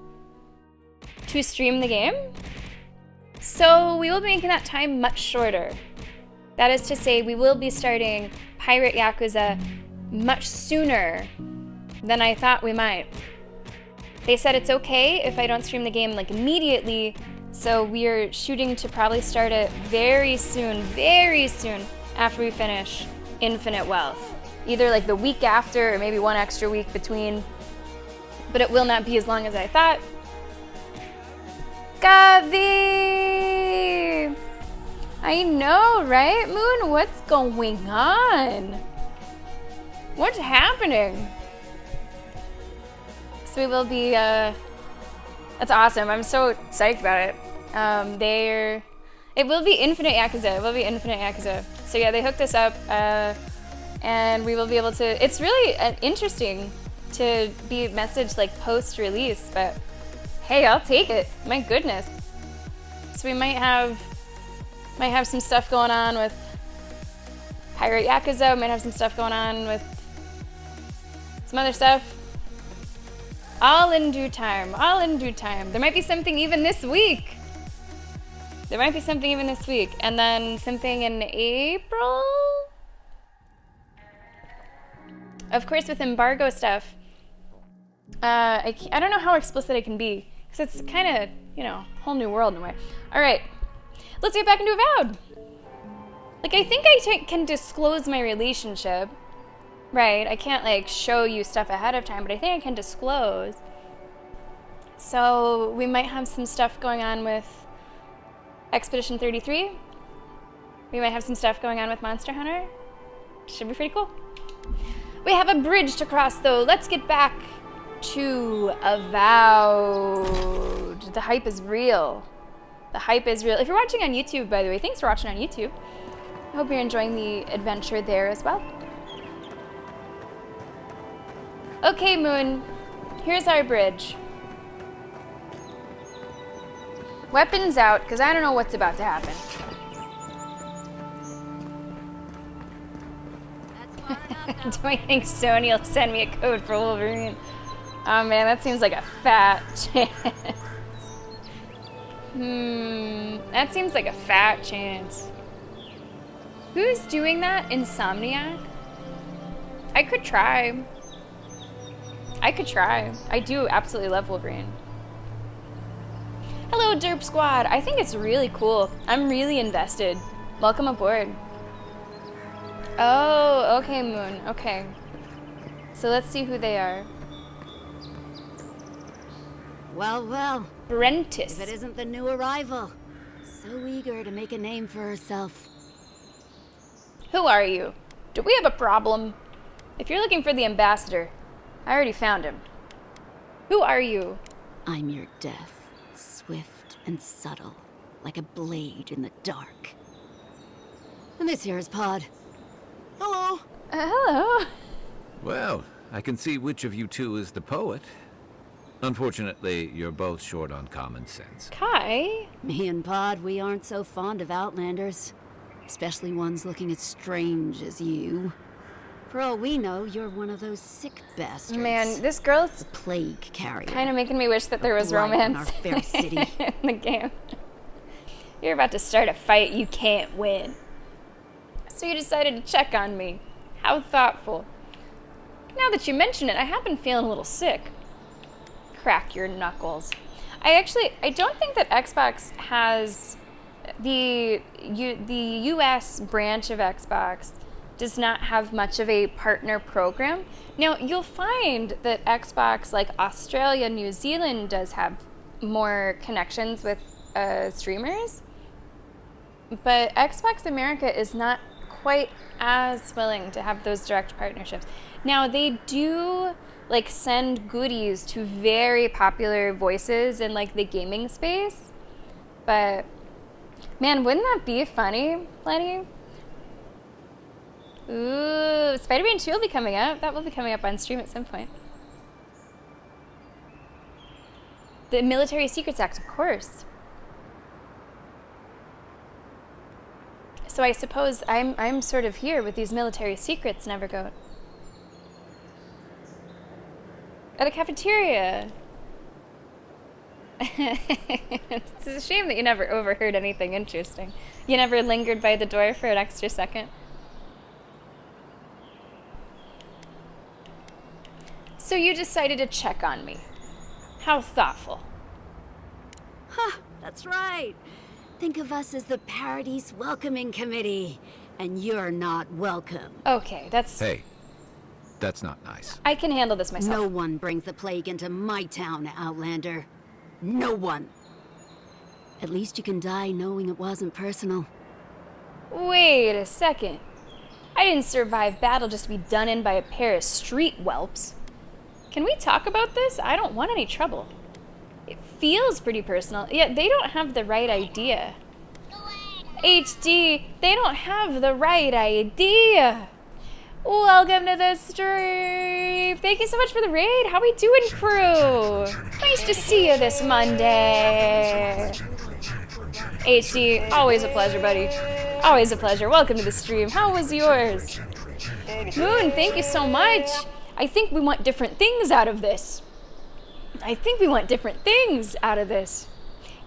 to stream the game. So we will be making that time much shorter. That is to say, we will be starting Pirate Yakuza much sooner than I thought we might. They said it's okay if I don't stream the game like immediately, so we're shooting to probably start it very soon after we finish Infinite Wealth. Either like the week after or maybe one extra week between, but it will not be as long as I thought. Gavi! I know, right? Moon, what's going on? What's happening? So we will be, that's awesome. I'm so psyched about it. It will be Infinite Yakuza. So yeah, they hooked us up. and we will be able to. It's really interesting to be messaged like post-release, but hey, I'll take it. My goodness. So we might have some stuff going on with Pirate Yakuza. We might have some stuff going on with some other stuff. All in due time. All in due time. There might be something even this week. And then something in April? Of course, with embargo stuff, I don't know how explicit I can be, because it's kind of, you know, whole new world in a way. All right, let's get back into Avowed. Like, I think I can disclose my relationship, right? I can't, like, show you stuff ahead of time, but I think I can disclose. So we might have some stuff going on with Expedition 33. We might have some stuff going on with Monster Hunter. Should be pretty cool. We have a bridge to cross, though. Let's get back to Avowed. The hype is real. The hype is real. If you're watching on YouTube, by the way, thanks for watching on YouTube. I hope you're enjoying the adventure there as well. Okay, Moon. Here's our bridge. Weapons out, because I don't know what's about to happen. Do I think Sony will send me a code for Wolverine? Oh man, that seems like a fat chance. That seems like a fat chance. Who's doing that? Insomniac? I could try. I do absolutely love Wolverine. Hello, Derp Squad. I think it's really cool. I'm really invested. Welcome aboard. Oh, okay, Moon. Okay. So let's see who they are. Well, well. Brentis. If it isn't the new arrival. So eager to make a name for herself. Who are you? Do we have a problem? If you're looking for the ambassador, I already found him. Who are you? I'm your death. Swift and subtle, like a blade in the dark. And this here is Pod. Hello. Hello. Well, I can see which of you two is the poet. Unfortunately, you're both short on common sense. Kai? Me and Pod, we aren't so fond of Outlanders. Especially ones looking as strange as you. For all we know, you're one of those sick bastards. Man, this girl's a plague carrier. Kind of making me wish that there was romance in our fair city. in the game. You're about to start a fight you can't win. So you decided to check on me. How thoughtful. Now that you mention it, I have been feeling a little sick. Crack your knuckles. I don't think that Xbox has the US branch of Xbox does not have much of a partner program. Now, you'll find that Xbox, like Australia, New Zealand, does have more connections with streamers, but Xbox America is not quite as willing to have those direct partnerships. Now, they do like send goodies to very popular voices in like the gaming space, but man, wouldn't that be funny, Lenny? Ooh, Spider-Man 2 will be coming up. That will be coming up on stream at some point. The Military Secrets Act, of course. So I suppose I'm sort of here with these military secrets, Nevergoat. At a cafeteria. It's a shame that you never overheard anything interesting. You never lingered by the door for an extra second. So you decided to check on me. How thoughtful. Huh, that's right. Think of us as the Paradise Welcoming Committee, and you're not welcome. Okay, that's... Hey, that's not nice. I can handle this myself. No one brings the plague into my town, Outlander. No one. At least you can die knowing it wasn't personal. Wait a second. I didn't survive battle just to be done in by a pair of street whelps. Can we talk about this? I don't want any trouble. It feels pretty personal, yet they don't have the right idea. HD, they don't have the right idea. Welcome to the stream. Thank you so much for the raid. How we doing, crew? Nice to see you this Monday. HD, always a pleasure, buddy. Always a pleasure. Welcome to the stream. How was yours? Moon, thank you so much. I think we want different things out of this.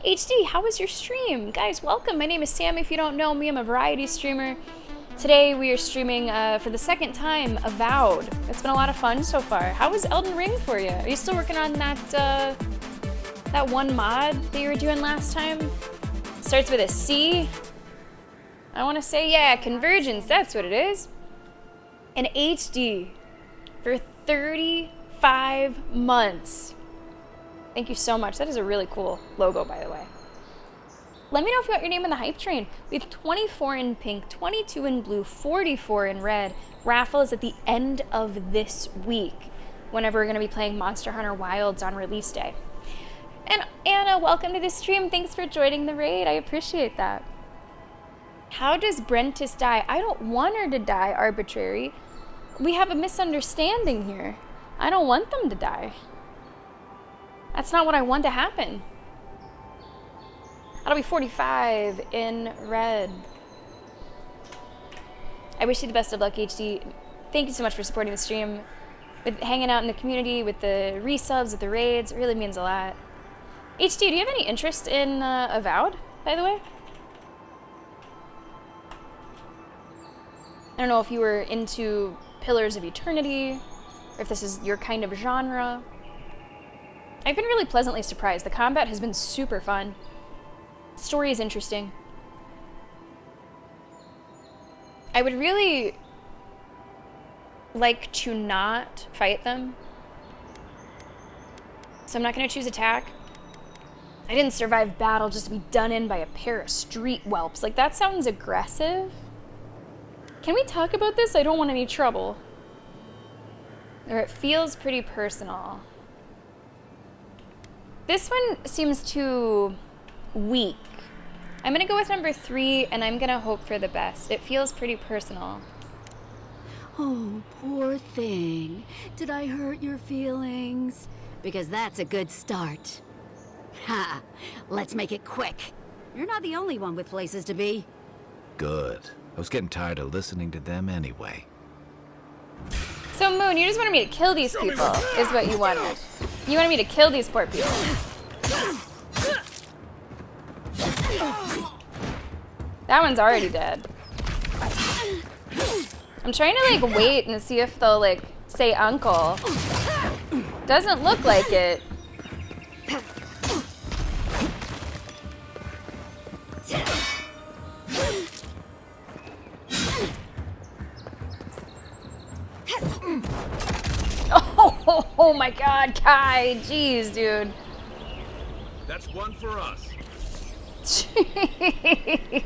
HD, how was your stream? Guys, welcome. My name is Sam. If you don't know me, I'm a variety streamer. Today we are streaming for the second time, Avowed. It's been a lot of fun so far. How was Elden Ring for you? Are you still working on that that one mod that you were doing last time? Starts with a C. I want to say, yeah, Convergence, that's what it is. And HD for 35 months. Thank you so much. That is a really cool logo, by the way. Let me know if you want your name in the hype train. We have 24 in pink, 22 in blue, 44 in red. Raffle is at the end of this week, whenever we're going to be playing Monster Hunter Wilds on release day. And Anna, welcome to the stream. Thanks for joining the raid. I appreciate that. How does Brentis die? I don't want her to die, Arbitrary. We have a misunderstanding here. I don't want them to die. That's not what I want to happen. That'll be 45 in red. I wish you the best of luck, HD. Thank you so much for supporting the stream. With hanging out in the community, with the resubs, with the raids. It really means a lot. HD, do you have any interest in Avowed, by the way? I don't know if you were into Pillars of Eternity, or if this is your kind of genre. I've been really pleasantly surprised. The combat has been super fun. The story is interesting. I would really like to not fight them. So I'm not going to choose attack. I didn't survive battle just to be done in by a pair of street whelps. Like, that sounds aggressive. Can we talk about this? I don't want any trouble. Or it feels pretty personal. This one seems too weak. I'm gonna go with number 3, and I'm gonna hope for the best. It feels pretty personal. Oh, poor thing. Did I hurt your feelings? Because that's a good start. Ha! Let's make it quick. You're not the only one with places to be. Good. I was getting tired of listening to them anyway. So, Moon, you just wanted me to kill these people, is what you wanted. You wanted me to kill these poor people. That one's already dead. I'm trying to, like, wait and see if they'll, like, say uncle. Doesn't look like it. Oh my god, Kai. Jeez, dude. That's one for us. Jeez.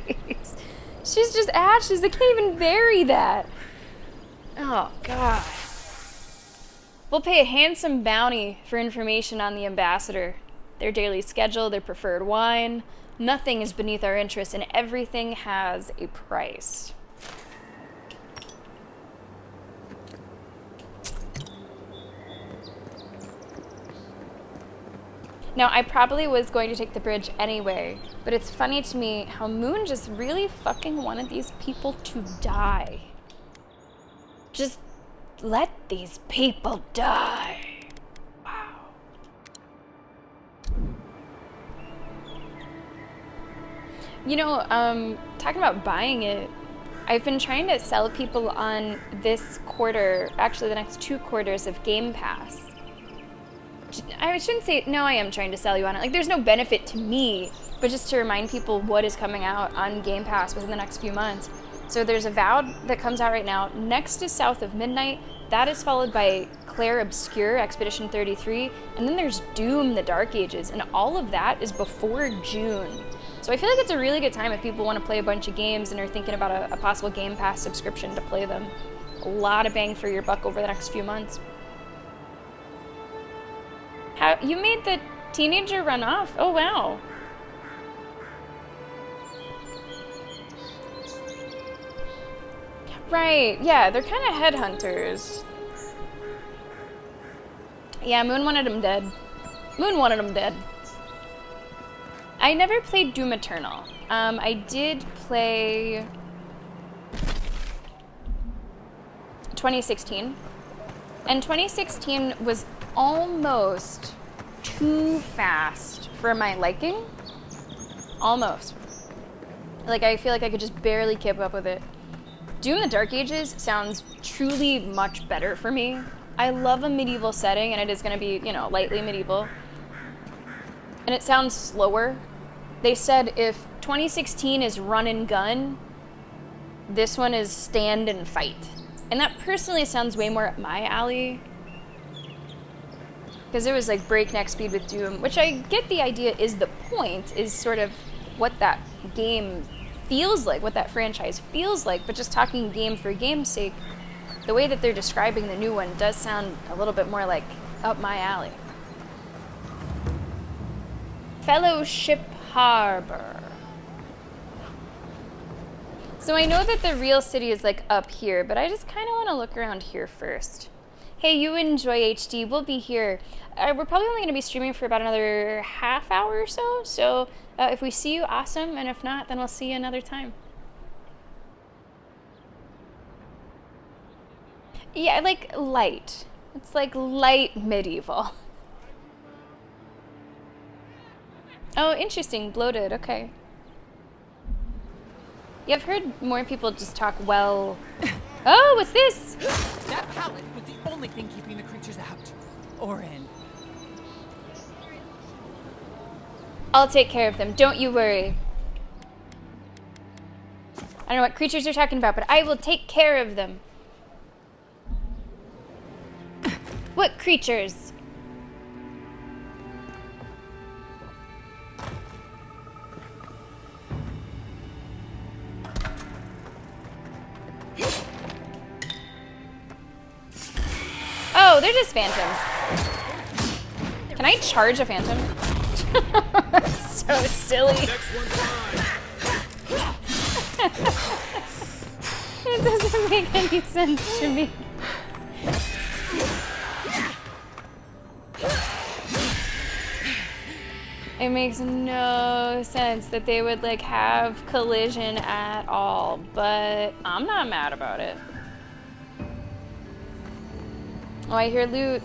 She's just ashes. They can't even bury that. Oh, God. We'll pay a handsome bounty for information on the ambassador. Their daily schedule, their preferred wine. Nothing is beneath our interest, and everything has a price. Now, I probably was going to take the bridge anyway, but it's funny to me how Moon just really fucking wanted these people to die. Just let these people die. Wow. You know, talking about buying it, I've been trying to sell people on this quarter, actually the next 2 quarters of Game Pass. I shouldn't say, no, I am trying to sell you on it. Like, there's no benefit to me, but just to remind people what is coming out on Game Pass within the next few months. So there's Avowed that comes out right now. Next is South of Midnight. That is followed by Claire Obscure, Expedition 33. And then there's Doom, The Dark Ages. And all of that is before June. So I feel like it's a really good time if people want to play a bunch of games and are thinking about a possible Game Pass subscription to play them. A lot of bang for your buck over the next few months. How, you made the teenager run off? Oh, wow. Right, yeah, they're kind of headhunters. Yeah, Moon wanted him dead. Moon wanted him dead. I never played Doom Eternal. I did play 2016. And 2016 was almost too fast for my liking. Almost. Like, I feel like I could just barely keep up with it. Doom the Dark Ages sounds truly much better for me. I love a medieval setting, and it is going to be, you know, lightly medieval. And it sounds slower. They said if 2016 is run and gun, this one is stand and fight. And that personally sounds way more up my alley. Because it was like breakneck speed with Doom, which I get the idea is the point, is sort of what that game feels like, what that franchise feels like, but just talking game for game's sake, the way that they're describing the new one does sound a little bit more like up my alley. Fellowship Harbor. So I know that the real city is like up here, but I just kind of want to look around here first. Hey, you enjoy HD, we'll be here. We're probably only going to be streaming for about another half hour or so, so if we see you, awesome, and if not, then we'll see you another time. Yeah, like light. It's like light medieval. Oh, interesting, bloated, okay. Yeah, I've heard more people just talk well. Oh, what's this? That pallet was the only thing keeping the creatures out. Or in. I'll take care of them, don't you worry. I don't know what creatures you're talking about, but I will take care of them. What creatures? Oh, they're just phantoms. Can I charge a phantom? So silly. It doesn't make any sense to me. It makes no sense that they would like have collision at all, but I'm not mad about it. Oh, I hear loot.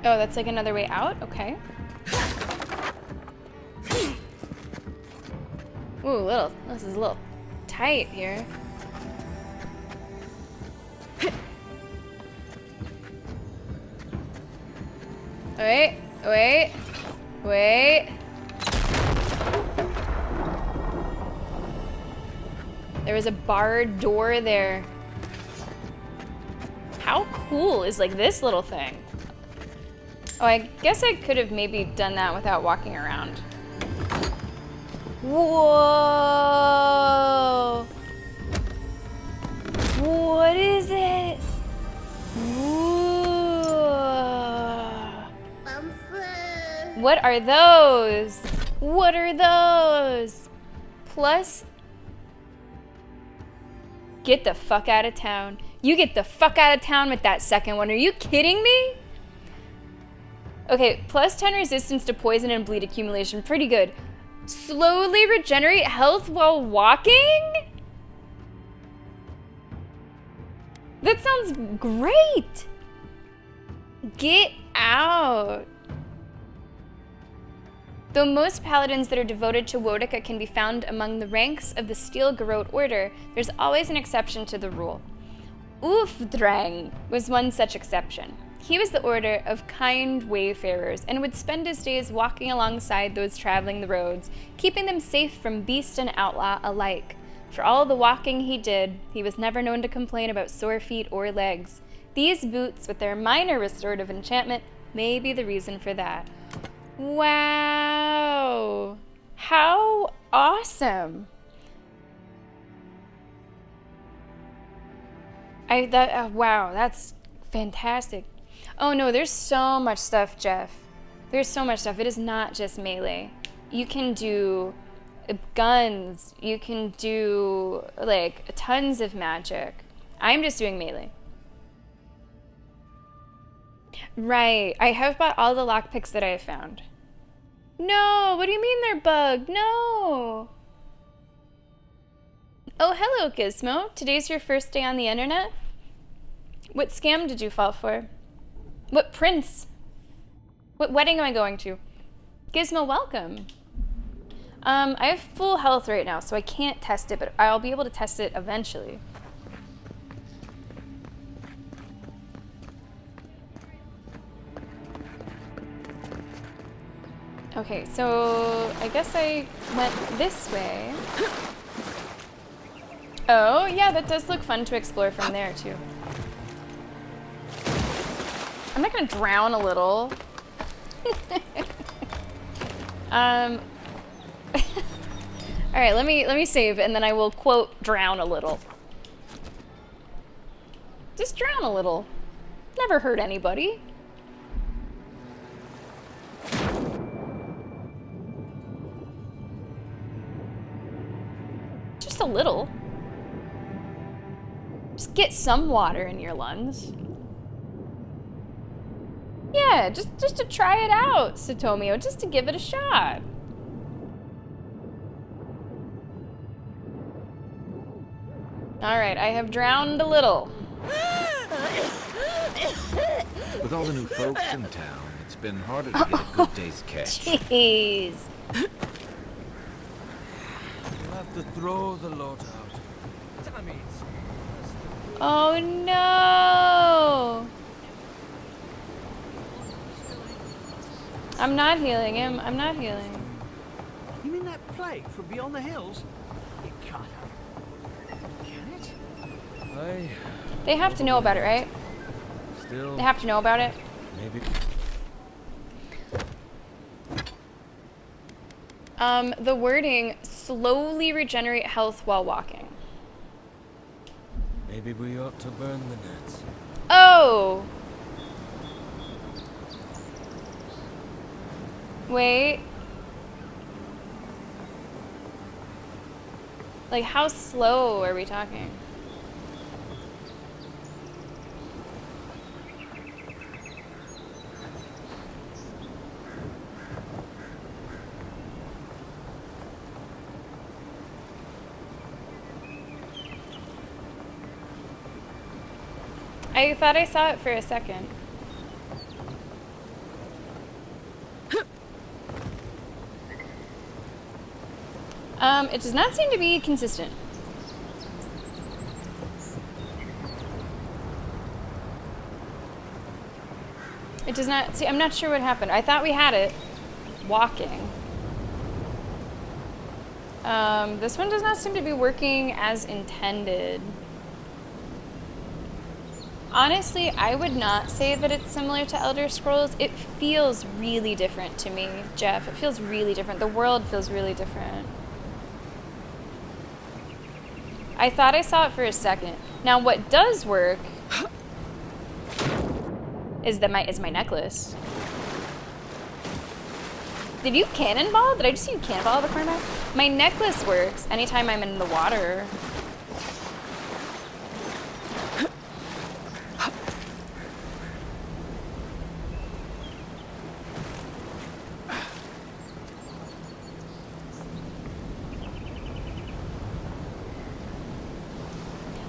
Oh, that's like another way out? Okay. Ooh, this is a little tight here. Wait. There was a barred door there. How cool is like this little thing? Oh, I guess I could have maybe done that without walking around. Whoa! What is it? What are those? What are those? Plus, get the fuck out of town. You get the fuck out of town with that second one. Are you kidding me? Okay, plus 10 resistance to poison and bleed accumulation. Pretty good. Slowly regenerate health while walking? That sounds great. Get out. Though most paladins that are devoted to Wodica can be found among the ranks of the Steel Garrote Order, there's always an exception to the rule. Ulfdrang was one such exception. He was the order of kind wayfarers and would spend his days walking alongside those traveling the roads, keeping them safe from beast and outlaw alike. For all the walking he did, he was never known to complain about sore feet or legs. These boots, with their minor restorative enchantment, may be the reason for that. Wow! How awesome! Wow, that's fantastic. Oh no, there's so much stuff, Jeff. There's so much stuff. It is not just melee. You can do guns. You can do, like, tons of magic. I'm just doing melee. Right. I have bought all the lockpicks that I have found. No! What do you mean they're bugged? No! Oh, hello, Gizmo. Today's your first day on the internet? What scam did you fall for? What prince? What wedding am I going to? Gizmo, welcome. I have full health right now, so I can't test it, but I'll be able to test it eventually. Okay, so I guess I went this way. Oh, yeah, that does look fun to explore from there, too. I'm not gonna drown a little. All right, let me save, and then I will quote drown a little. Just drown a little. Never hurt anybody. Just a little. Just get some water in your lungs. Yeah, just to try it out, Satomio, just to give it a shot. All right, I have drowned a little. With all the new folks in town, it's been harder to get a good day's catch. Jeez. You'll have to throw the lot out. Damn it. Oh no! I'm not healing him. I'm not healing him. You mean that plague from beyond the hills? You can't have it. Can it? They have to know about it, right? Still. They have to know about it. Maybe. The wording, slowly regenerate health while walking. Maybe we ought to burn the nets. Oh! Wait. Like, how slow are we talking? I thought I saw it for a second. It does not seem to be consistent. It does not, see, I'm not sure what happened. I thought we had it walking. This one does not seem to be working as intended. Honestly, I would not say that it's similar to Elder Scrolls. It feels really different to me, Jeff. It feels really different. The world feels really different. I thought I saw it for a second. Now, what does work is my necklace. Did you cannonball? Did I just see you cannonball the corner? My necklace works anytime I'm in the water.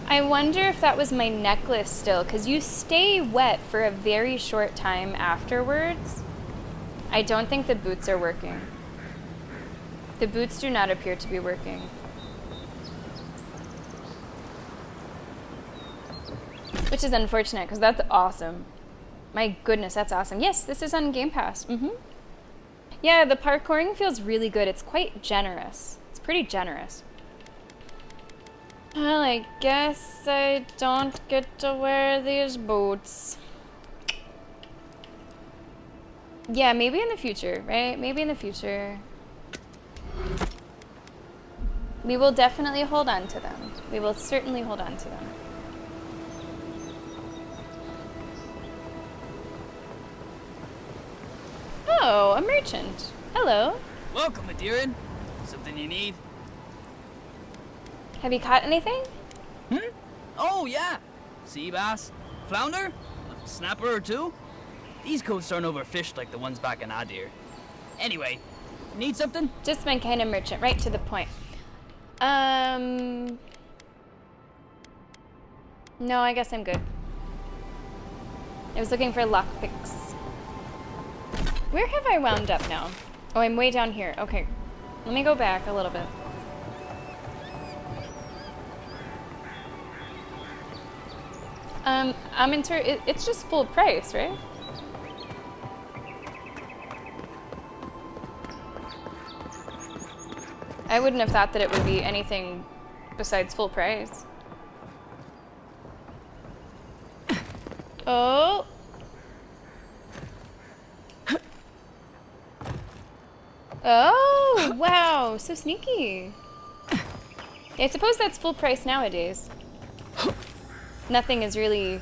I wonder if that was my necklace still, because you stay wet for a very short time afterwards. I don't think the boots are working. The boots do not appear to be working. Which is unfortunate, because that's awesome. My goodness, that's awesome. Yes, this is on Game Pass. Yeah, the parkouring feels really good. It's quite generous. It's pretty generous. Well, I guess I don't get to wear these boots. Yeah, maybe in the future, right? Maybe in the future. We will definitely hold on to them. We will certainly hold on to them. Oh, a merchant. Hello. Welcome, Adiran. Something you need? Have you caught anything? Oh, yeah. Sea bass, flounder, a snapper or two. These coasts aren't overfished like the ones back in Adir. Anyway, need something? Just my kind of merchant, right to the point. No, I guess I'm good. I was looking for lockpicks. Where have I wound up now? Oh, I'm way down here. Okay. Let me go back a little bit. It's just full price, right? I wouldn't have thought that it would be anything besides full price. Oh. Oh, wow, so sneaky. I suppose that's full price nowadays. Nothing is really...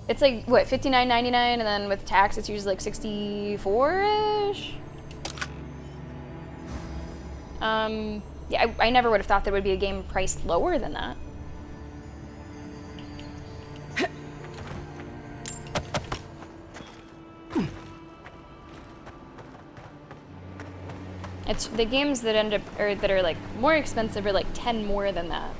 It's like, what, $59.99, and then with tax it's usually like $64-ish? Yeah, I never would have thought there would be a game priced lower than that. It's the games that end up, or that are like more expensive are like 10 more than that.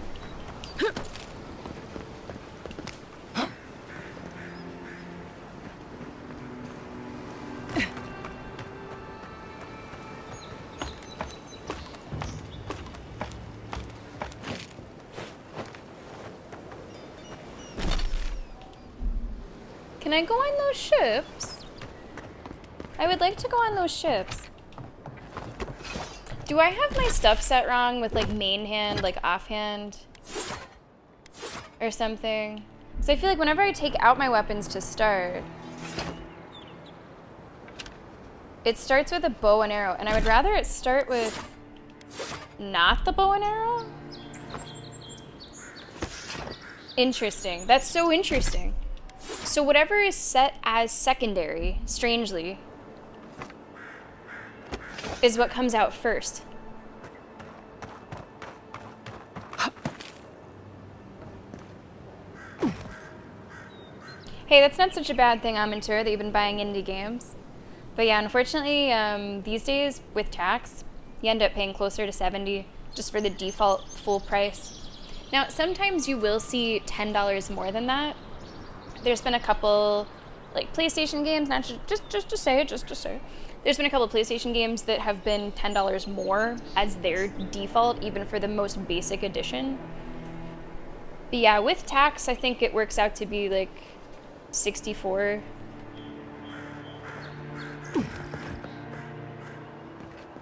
Can I go on those ships? I would like to go on those ships. Do I have my stuff set wrong with like main hand, like offhand? Or something? Because I feel like whenever I take out my weapons to start, it starts with a bow and arrow, and I would rather it start with not the bow and arrow? Interesting. That's so interesting. So whatever is set as secondary, strangely, is what comes out first. Hey, that's not such a bad thing, Amantur, that you've been buying indie games. But yeah, unfortunately, these days, with tax, you end up paying closer to $70 just for the default full price. Now, sometimes you will see $10 more than that. There's been a couple, like, PlayStation games, not just to say. There's been a couple of PlayStation games that have been $10 more as their default, even for the most basic edition. But yeah, with tax, I think it works out to be like 64.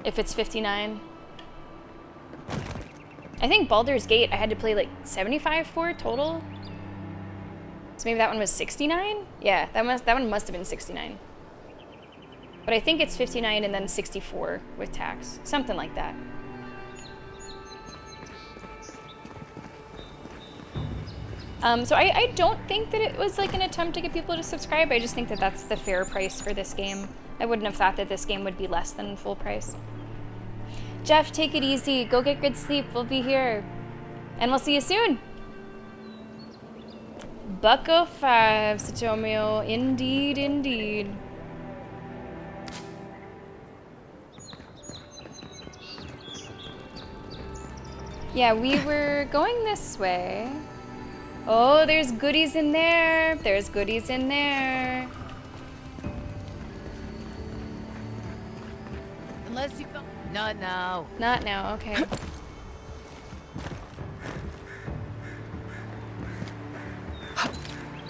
If it's 59. I think Baldur's Gate I had to play like 75 for total. So maybe that one was 69? Yeah, that one must have been 69. But I think it's 59 and then 64 with tax. Something like that. So I don't think that it was like an attempt to get people to subscribe. I just think that that's the fair price for this game. I wouldn't have thought that this game would be less than full price. Jeff, take it easy. Go get good sleep. We'll be here. And we'll see you soon. Bucko 5, Satomio. Indeed, indeed. Yeah, we were going this way. Oh, there's goodies in there. There's goodies in there. Unless you... Not now. Not now, okay.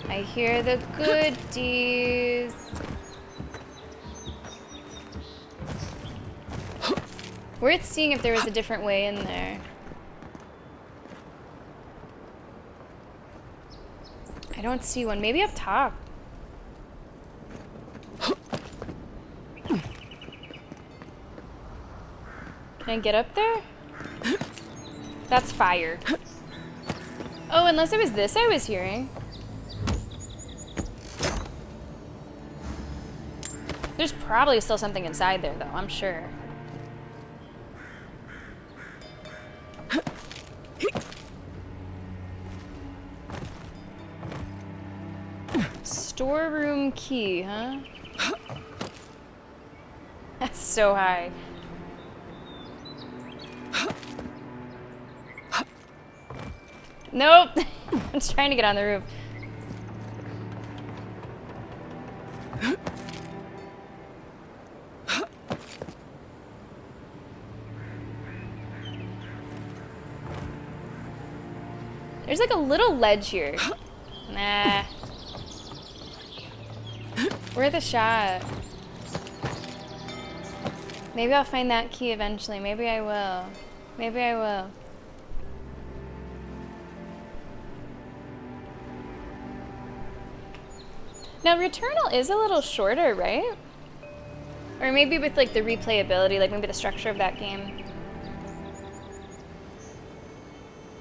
I hear the goodies. Worth seeing if there was a different way in there. I don't see one. Maybe up top. Can I get up there? That's fire. Oh, unless it was this I was hearing. There's probably still something inside there, though, I'm sure. Storeroom key, huh? That's so high. Nope! I'm just trying to get on the roof. There's like a little ledge here. Nah. Worth a shot. Maybe I'll find that key eventually. Maybe I will. Maybe I will. Now, Returnal is a little shorter, right? Or maybe with like the replayability, like maybe the structure of that game.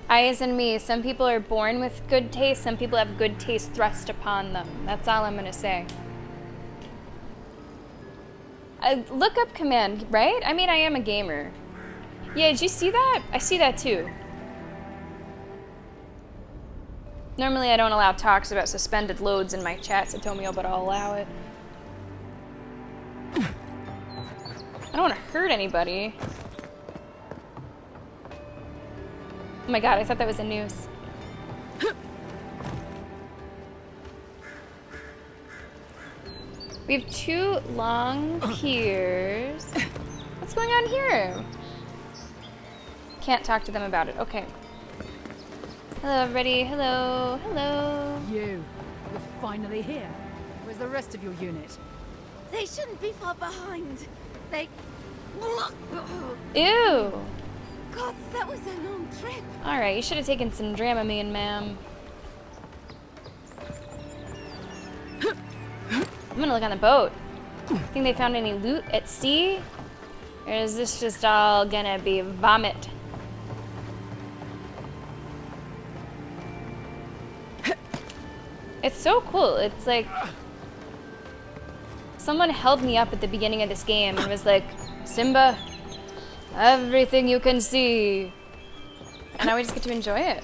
Eyes and me. Some people are born with good taste. Some people have good taste thrust upon them. That's all I'm gonna say. Look up command, right? I mean, I am a gamer. Yeah, did you see that? I see that too. Normally I don't allow talks about suspended loads in my chat, so Tomio, but I'll allow it. I don't want to hurt anybody. Oh my god, I thought that was a noose. We have 2 long piers. What's going on here? Can't talk to them about it. Okay. Hello, everybody. Hello. Hello. You're finally here. Where's the rest of your unit? They shouldn't be far behind. They... Ew. God, that was a long trip. Alright, you should have taken some Dramamine, ma'am. I'm gonna look on the boat. Think they found any loot at sea? Or is this just all gonna be vomit? It's so cool. It's like someone held me up at the beginning of this game and was like, Simba, everything you can see. And now we just get to enjoy it.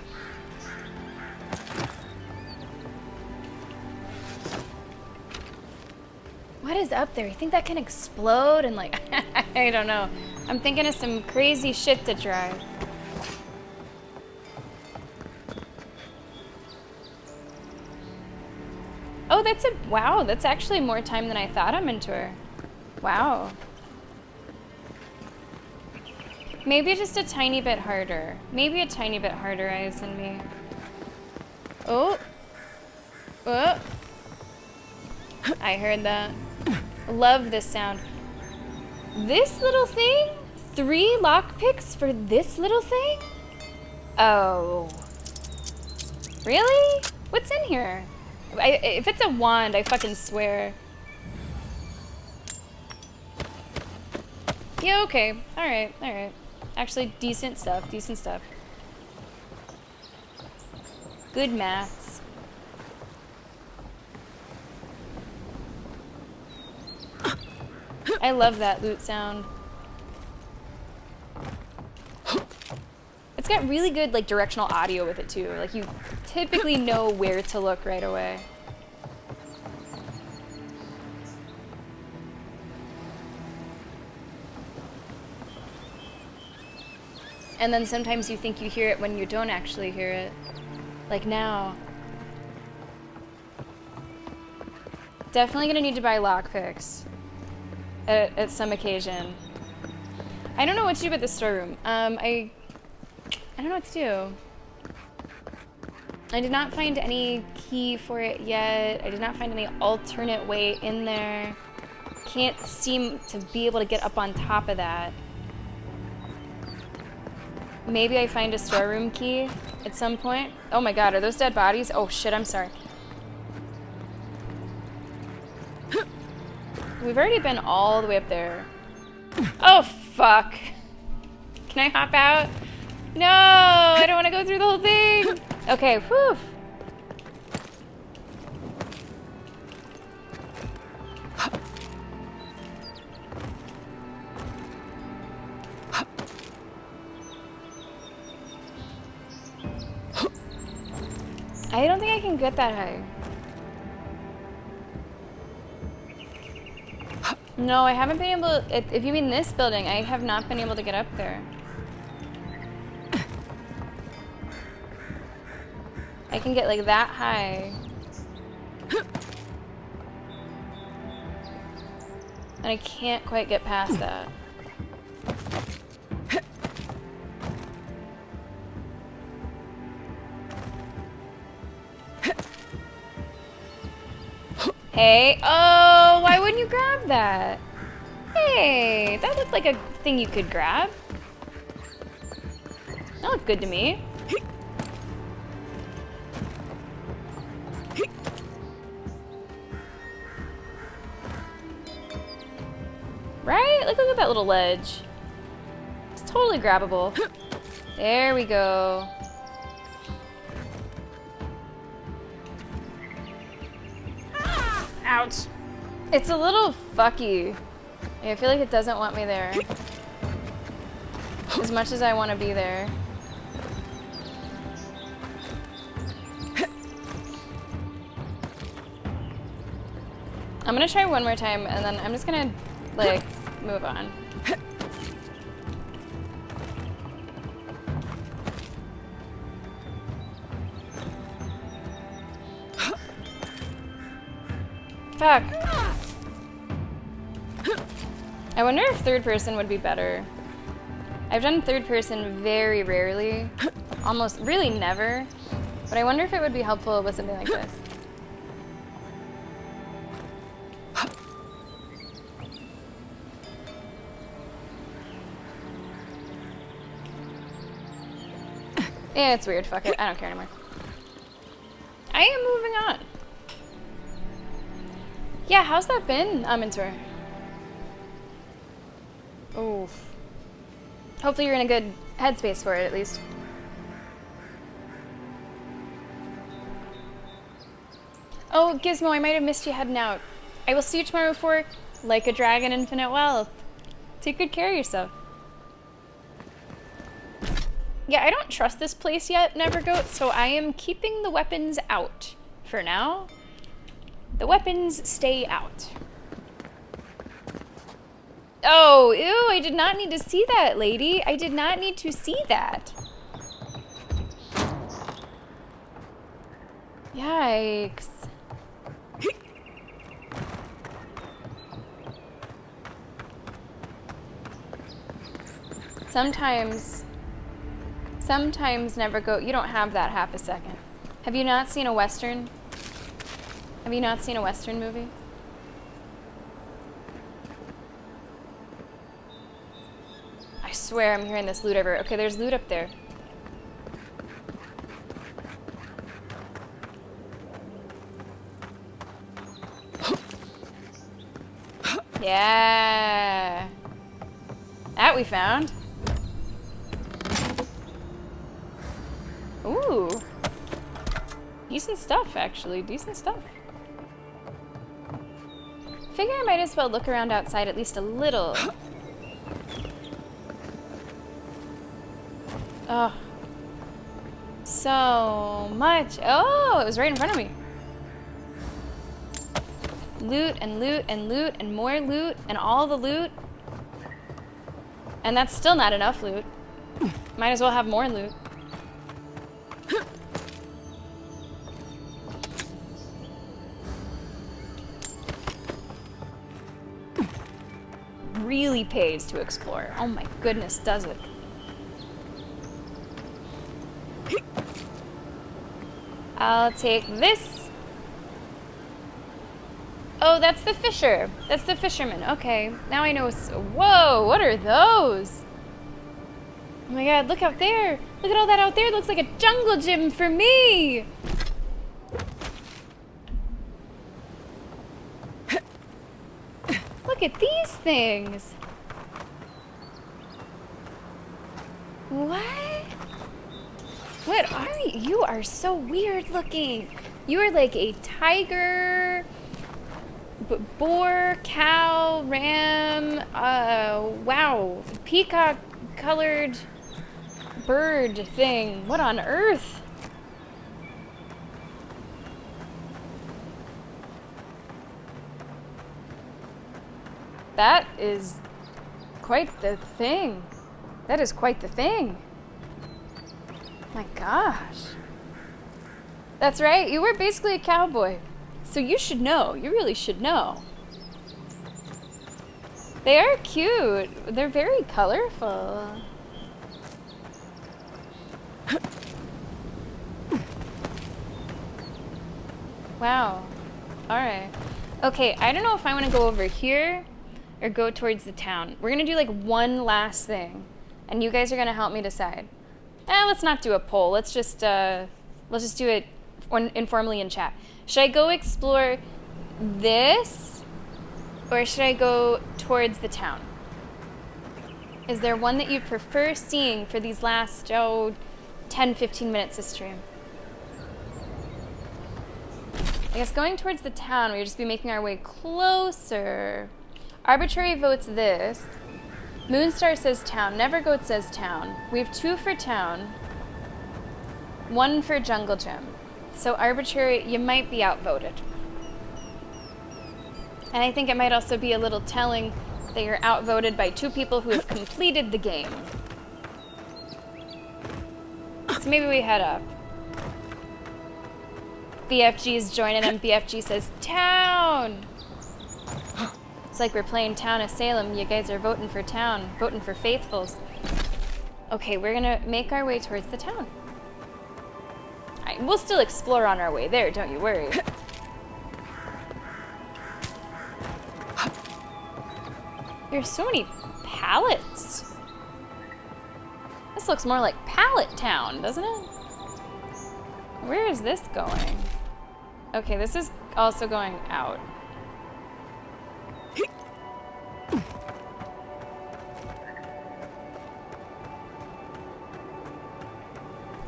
What is up there? You think that can explode? And like, I don't know. I'm thinking of some crazy shit to try. Oh, that's a, wow, that's actually more time than I thought I'm into her. Wow. Maybe just a tiny bit harder. Maybe a tiny bit harder, Eyes and me. Oh. Oh. I heard that. Love this sound. This little thing? 3 lockpicks for this little thing? Oh. Really? What's in here? If it's a wand, I fucking swear. Yeah, okay. Alright, alright. Actually, decent stuff, decent stuff. Good maths. I love that loot sound. It's got really good like directional audio with it too. Like you typically know where to look right away. And then sometimes you think you hear it when you don't actually hear it. Like now. Definitely gonna need to buy lockpicks at some occasion. I don't know what to do with the storeroom. I don't know what to do. I did not find any key for it yet. I did not find any alternate way in there. Can't seem to be able to get up on top of that. Maybe I find a storeroom key at some point. Oh my god, are those dead bodies? Oh shit, I'm sorry. We've already been all the way up there. Oh fuck. Can I hop out? No, I don't want to go through the whole thing. Okay, whew. I don't think I can get that high. No, I haven't been able, if you mean this building, I have not been able to get up there. I can get like that high. And I can't quite get past that. Hey, oh, why wouldn't you grab that? Hey, that looked like a thing you could grab. That looked good to me. Right? Look at that little ledge. It's totally grabbable. There we go. Ouch. It's a little fucky. I feel like it doesn't want me there. As much as I want to be there. I'm gonna try one more time and then I'm just gonna, like, move on. Fuck. I wonder if third person would be better. I've done third person very rarely. Almost, really never. But I wonder if it would be helpful with something like this. Yeah, it's weird. Fuck it. I don't care anymore. I am moving on. Yeah, how's that been, Mentor? Oof. Hopefully you're in a good headspace for it, at least. Oh, Gizmo, I might have missed you heading out. I will see you tomorrow for Like a Dragon, Infinite Wealth. Take good care of yourself. Yeah, I don't trust this place yet, Nevergoat, so I am keeping the weapons out for now. The weapons stay out. Oh, ew, I did not need to see that, lady. I did not need to see that. Yikes. Sometimes Nevergoat, you don't have that half a second. Have you not seen a Western? Have you not seen a Western movie? I swear I'm hearing this loot everywhere. Okay, there's loot up there. Yeah. That we found. Ooh. Decent stuff, actually. Decent stuff. Figure I might as well look around outside at least a little. Oh. So much. Oh, it was right in front of me. Loot and loot and loot and more loot and all the loot. And that's still not enough loot. Might as well have more loot. Really pays to explore. Oh my goodness, does it? I'll take this. Oh, that's the fisher. That's the fisherman. Okay, now I know. Whoa, what are those? Oh my god, look out there. Look at all that out there. It looks like a jungle gym for me. Look at these things. What? What are you? You are so weird looking. You are like a tiger, boar, cow, ram, wow, peacock colored bird thing. What on earth? That is quite the thing. That is quite the thing. My gosh. That's right, you were basically a cowboy. So you should know. You really should know. They are cute. They're very colorful. Wow. Alright. Okay, I don't know if I want to go over here or go towards the town. We're going to do like one last thing. And you guys are going to help me decide. Let's not do a poll. Let's just do it informally in chat. Should I go explore this? Or should I go towards the town? Is there one that you prefer seeing for these last, 10-15 minutes of stream? I guess going towards the town, we'll just be making our way closer. Arbitrary votes this. Moonstar says town. Nevergoat says town. We have 2 for town. 1 for Jungle Gym. So Arbitrary, you might be outvoted. And I think it might also be a little telling that you're outvoted by 2 people who have completed the game. So maybe we head up. BFG is joining and BFG says town! It's like we're playing Town of Salem. You guys are voting for town, voting for faithfuls. Okay, we're gonna make our way towards the town. We'll still explore on our way there, don't you worry. There's so many pallets. This looks more like Pallet Town, doesn't it? Where is this going? Okay, this is also going out.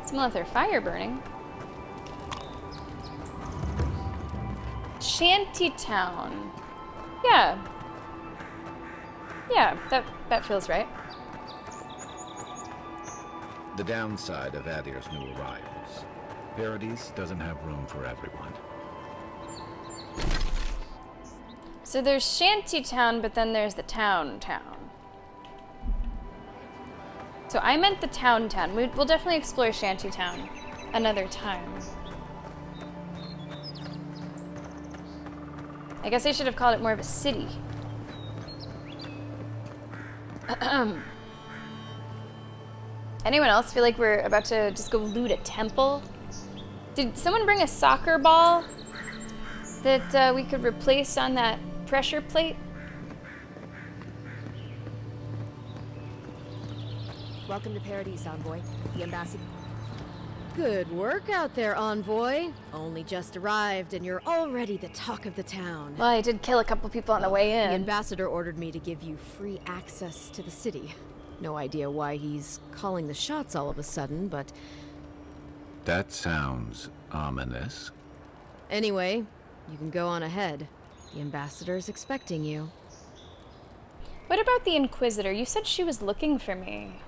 Smell if there's fire burning. Shantytown. Yeah. Yeah, that feels right. The downside of Adir's new arrivals. Paradise doesn't have room for everyone. So there's Shantytown, but then there's the town. So I meant the town. We'll definitely explore Shantytown another time. I guess I should have called it more of a city. Anyone else feel like we're about to just go loot a temple? Did someone bring a soccer ball that we could replace on that pressure plate? Welcome to Paradise, Envoy. The ambassador. Good work out there, Envoy. Only just arrived, and you're already the talk of the town. Well, I did kill a couple people on the way in. The ambassador ordered me to give you free access to the city. No idea why he's calling the shots all of a sudden, but... That sounds ominous. Anyway, you can go on ahead. The ambassador's expecting you. What about the Inquisitor? You said she was looking for me.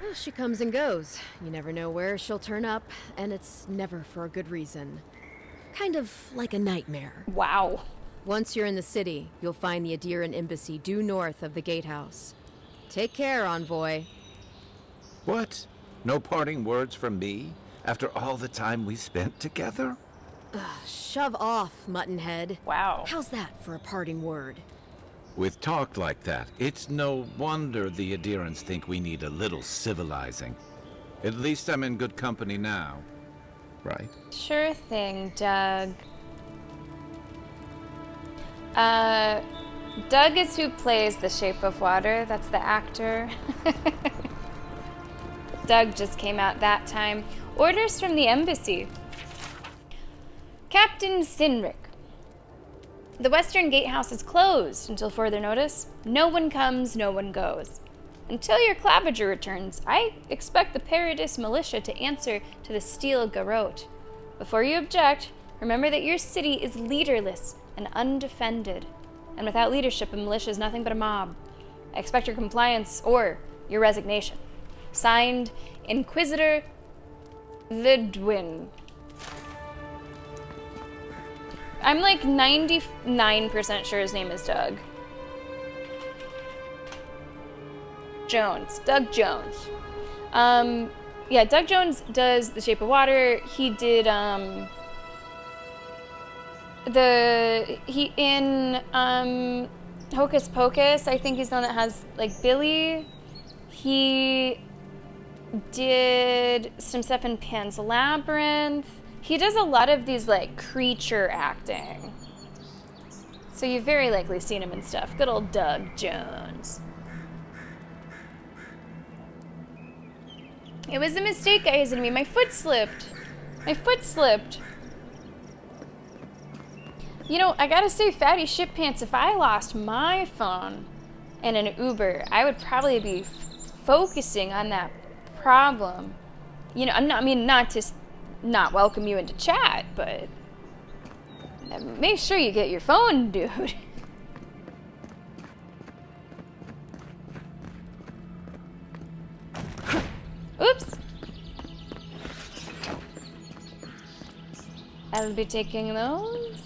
Well, she comes and goes. You never know where she'll turn up, and it's never for a good reason. Kind of like a nightmare. Wow. Once you're in the city, you'll find the Adiran embassy due north of the gatehouse. Take care, Envoy. What? No parting words from me? After all the time we spent together? Shove off, Muttonhead. Wow. How's that for a parting word? With talk like that, it's no wonder the Adirans think we need a little civilizing. At least I'm in good company now, right? Sure thing, Doug. Doug is who plays The Shape of Water. That's the actor. Doug just came out that time. Orders from the embassy. Captain Sinric. The Western Gatehouse is closed until further notice. No one comes, no one goes. Until your Clavager returns, I expect the Paradis militia to answer to the Steel Garrote. Before you object, remember that your city is leaderless and undefended. And without leadership, a militia is nothing but a mob. I expect your compliance or your resignation. Signed, Inquisitor Vidwin. I'm like 99% sure his name is Doug. Jones. Doug Jones. Yeah, Doug Jones does The Shape of Water. He did, in Hocus Pocus, I think he's the one that has, like, Billy. He did some stuff in Pan's Labyrinth. He does a lot of these, like, creature acting. So you've very likely seen him in stuff. Good old Doug Jones. It was a mistake, guys, and me. My foot slipped. My foot slipped. You know, I gotta say, Fatty Shit Pants, if I lost my phone in an Uber, I would probably be focusing on that problem. You know, not to not welcome you into chat, but make sure you get your phone, dude. Oops. I'll be taking those.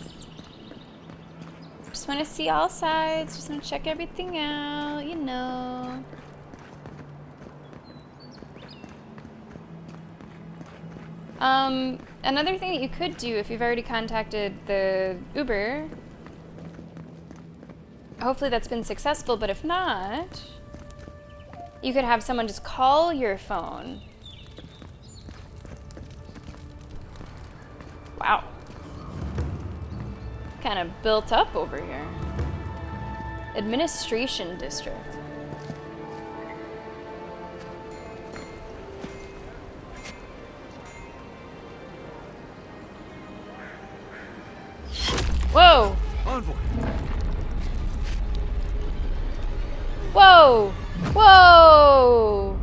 Just want to see all sides. Just want to check everything out, you know. Another thing that you could do if you've already contacted the Uber, hopefully that's been successful, but if not, you could have someone just call your phone. Wow. Kind of built up over here. Administration district. Whoa! Envoy. Whoa! Whoa!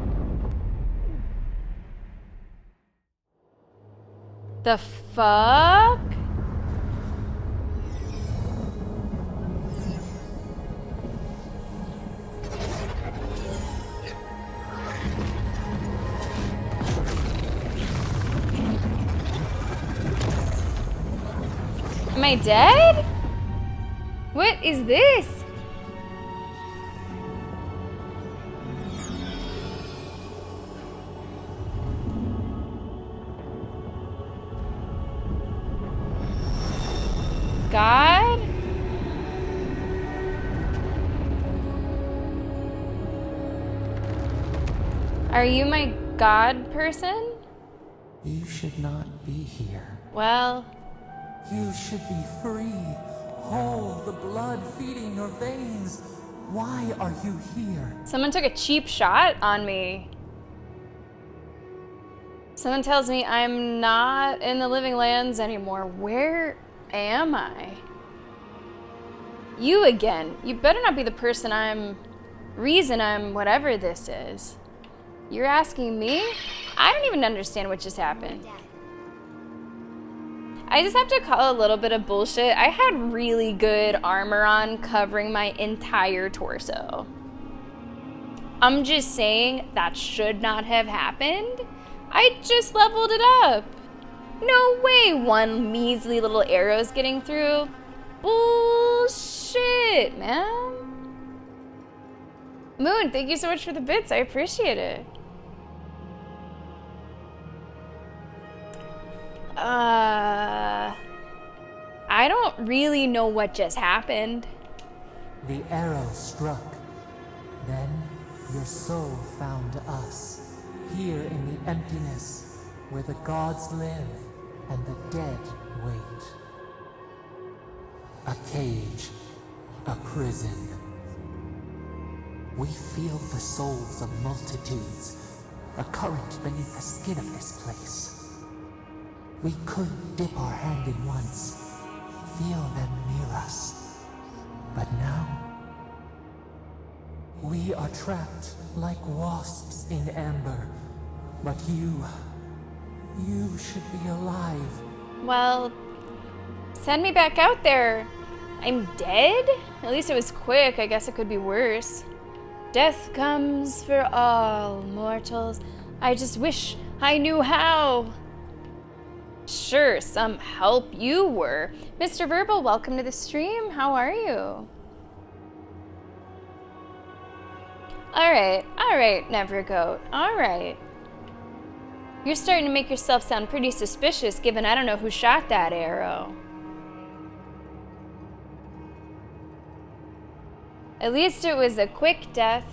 The fuck? Am I dead? What is this? God? Are you my God person? You should not be here. Well, you should be free, whole, the blood feeding your veins. Why are you here? Someone took a cheap shot on me. Someone tells me I'm not in the living lands anymore. Where am I? You again. You better not be the reason I'm whatever this is. You're asking me? I don't even understand what just happened. I just have to call a little bit of bullshit. I had really good armor on covering my entire torso. I'm just saying that should not have happened. I just leveled it up. No way one measly little arrow's getting through. Bullshit, man. Moon, thank you so much for the bits. I appreciate it. I don't really know what just happened. The arrow struck. Then your soul found us, here in the emptiness, where the gods live and the dead wait. A cage, a prison. We feel the souls of multitudes, a current beneath the skin of this place. We could dip our hand in once, feel them near us. But now, we are trapped like wasps in amber. But you should be alive. Well, send me back out there. I'm dead? At least it was quick. I guess it could be worse. Death comes for all mortals. I just wish I knew how. Sure, some help you were. Mr. Verbal, welcome to the stream. How are you? Alright, Nevergoat. Alright. You're starting to make yourself sound pretty suspicious, given I don't know who shot that arrow. At least it was a quick death.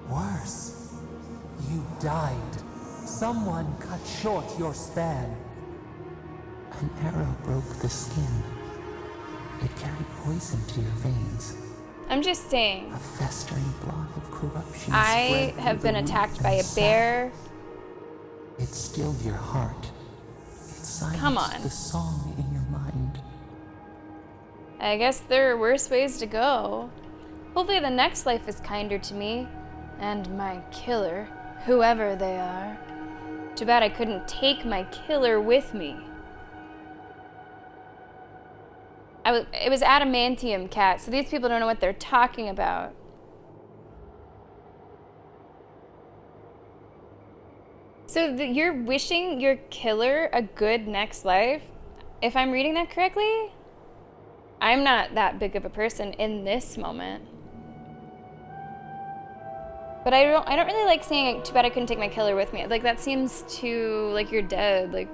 Worse. You died. Someone cut short your span. An arrow broke the skin. It carried poison to your veins. I'm just saying. A festering blot of corruption. I have been attacked by a bear. It stilled your heart. It silenced Come on. the song in your mind. I guess there are worse ways to go. Hopefully the next life is kinder to me. And my killer, whoever they are. Too bad I couldn't take my killer with me. It was adamantium, cat, so these people don't know what they're talking about. So you're wishing your killer a good next life? If I'm reading that correctly? I'm not that big of a person in this moment. But I don't really like saying, too bad I couldn't take my killer with me. Like, that seems too, like, you're dead. Like,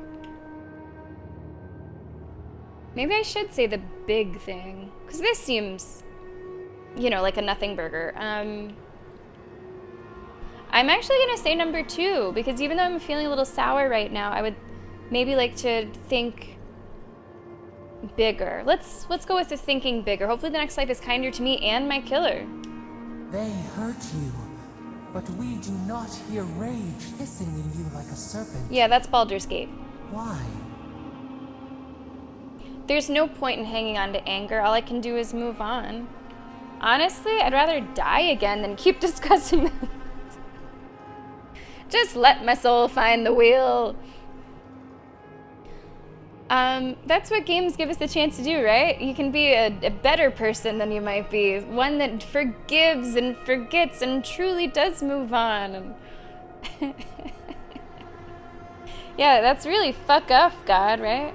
maybe I should say the big thing. Because this seems, you know, like a nothing burger. I'm actually going to say number 2. Because even though I'm feeling a little sour right now, I would maybe like to think bigger. Let's go with the thinking bigger. Hopefully the next life is kinder to me and my killer. They hurt you. But we do not hear rage hissing in you like a serpent. Yeah, that's Baldur's Gate. Why? There's no point in hanging on to anger. All I can do is move on. Honestly, I'd rather die again than keep discussing this. Just let my soul find the wheel. That's what games give us the chance to do, right? You can be a better person than you might be. One that forgives and forgets and truly does move on. Yeah, that's really fuck off, God, right?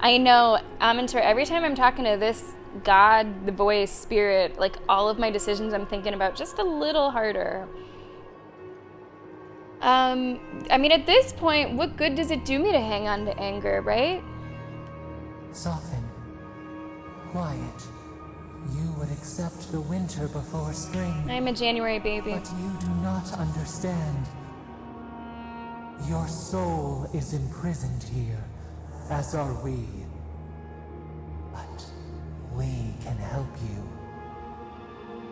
I know, Amintor, every time I'm talking to this God, the voice, spirit, like all of my decisions I'm thinking about just a little harder. I mean, at this point, what good does it do me to hang on to anger, right? Soften. Quiet. You would accept the winter before spring. I'm a January baby. But you do not understand. Your soul is imprisoned here, as are we. But we can help you.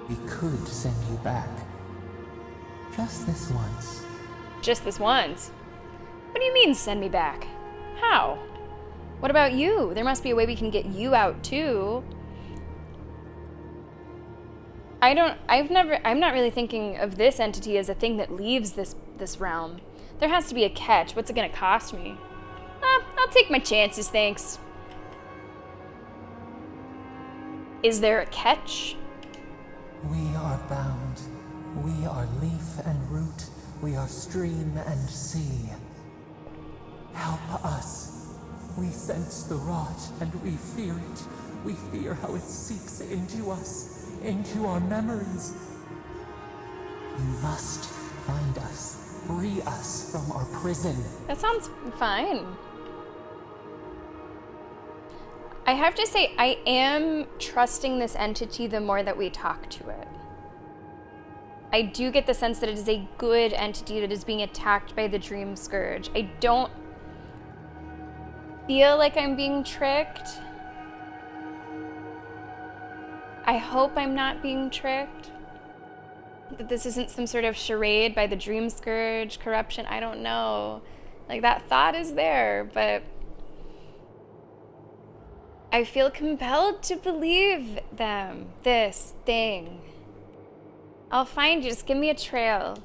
We could send you back. Just this once. Just this once? What do you mean, send me back? How? What about you? There must be a way we can get you out too. I'm not really thinking of this entity as a thing that leaves this realm. There has to be a catch. What's it gonna cost me? I'll take my chances, thanks. Is there a catch? We are bound. We are leaf and root. We are stream and sea. Help us. We sense the rot, and we fear it. We fear how it seeps into us, into our memories. You must find us, free us from our prison. That sounds fine. I have to say, I am trusting this entity the more that we talk to it. I do get the sense that it is a good entity that is being attacked by the Dream Scourge. I don't feel like I'm being tricked. I hope I'm not being tricked. That this isn't some sort of charade by the Dream Scourge, corruption, I don't know. Like, that thought is there, but I feel compelled to believe them, this thing. I'll find you, just give me a trail.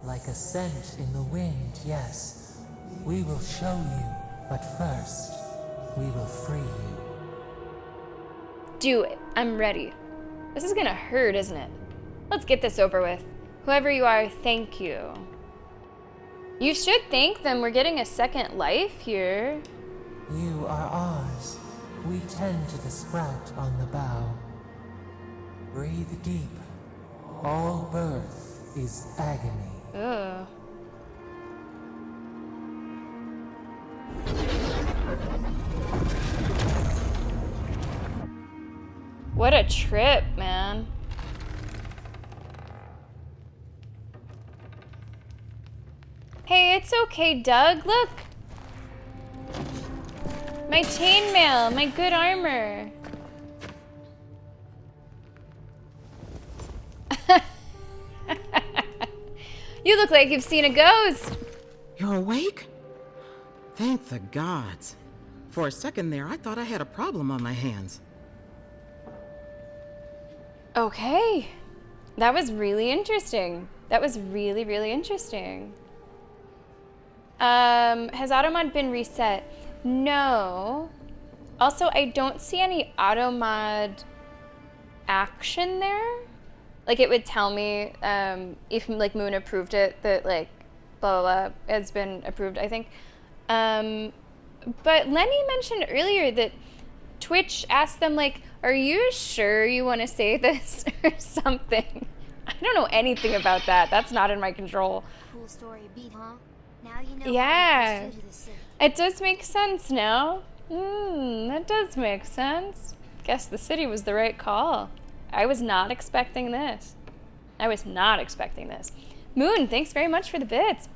Like a scent in the wind, yes. We will show you. But first, we will free you. Do it. I'm ready. This is gonna hurt, isn't it? Let's get this over with. Whoever you are, thank you. You should thank them. We're getting a second life here. You are ours. We tend to the sprout on the bough. Breathe deep. All birth is agony. Ugh. What a trip, man. Hey, it's okay, Doug. Look. My chainmail, my good armor. You look like you've seen a ghost. You're awake? Thank the gods. For a second there, I thought I had a problem on my hands. Okay. That was really interesting. That was really, really interesting. Has automod been reset? No. Also, I don't see any automod action there. Like, it would tell me if, like, Moon approved it, that, like, blah, blah, blah, has been approved, I think. But Lenny mentioned earlier that Twitch asked them, like, are you sure you want to say this or something? I don't know anything about that. That's not in my control. Cool story beat, huh? Now you know. Yeah. It does make sense now. That does make sense. Guess the city was the right call. I was not expecting this. I was not expecting this. Moon, thanks very much for the bits.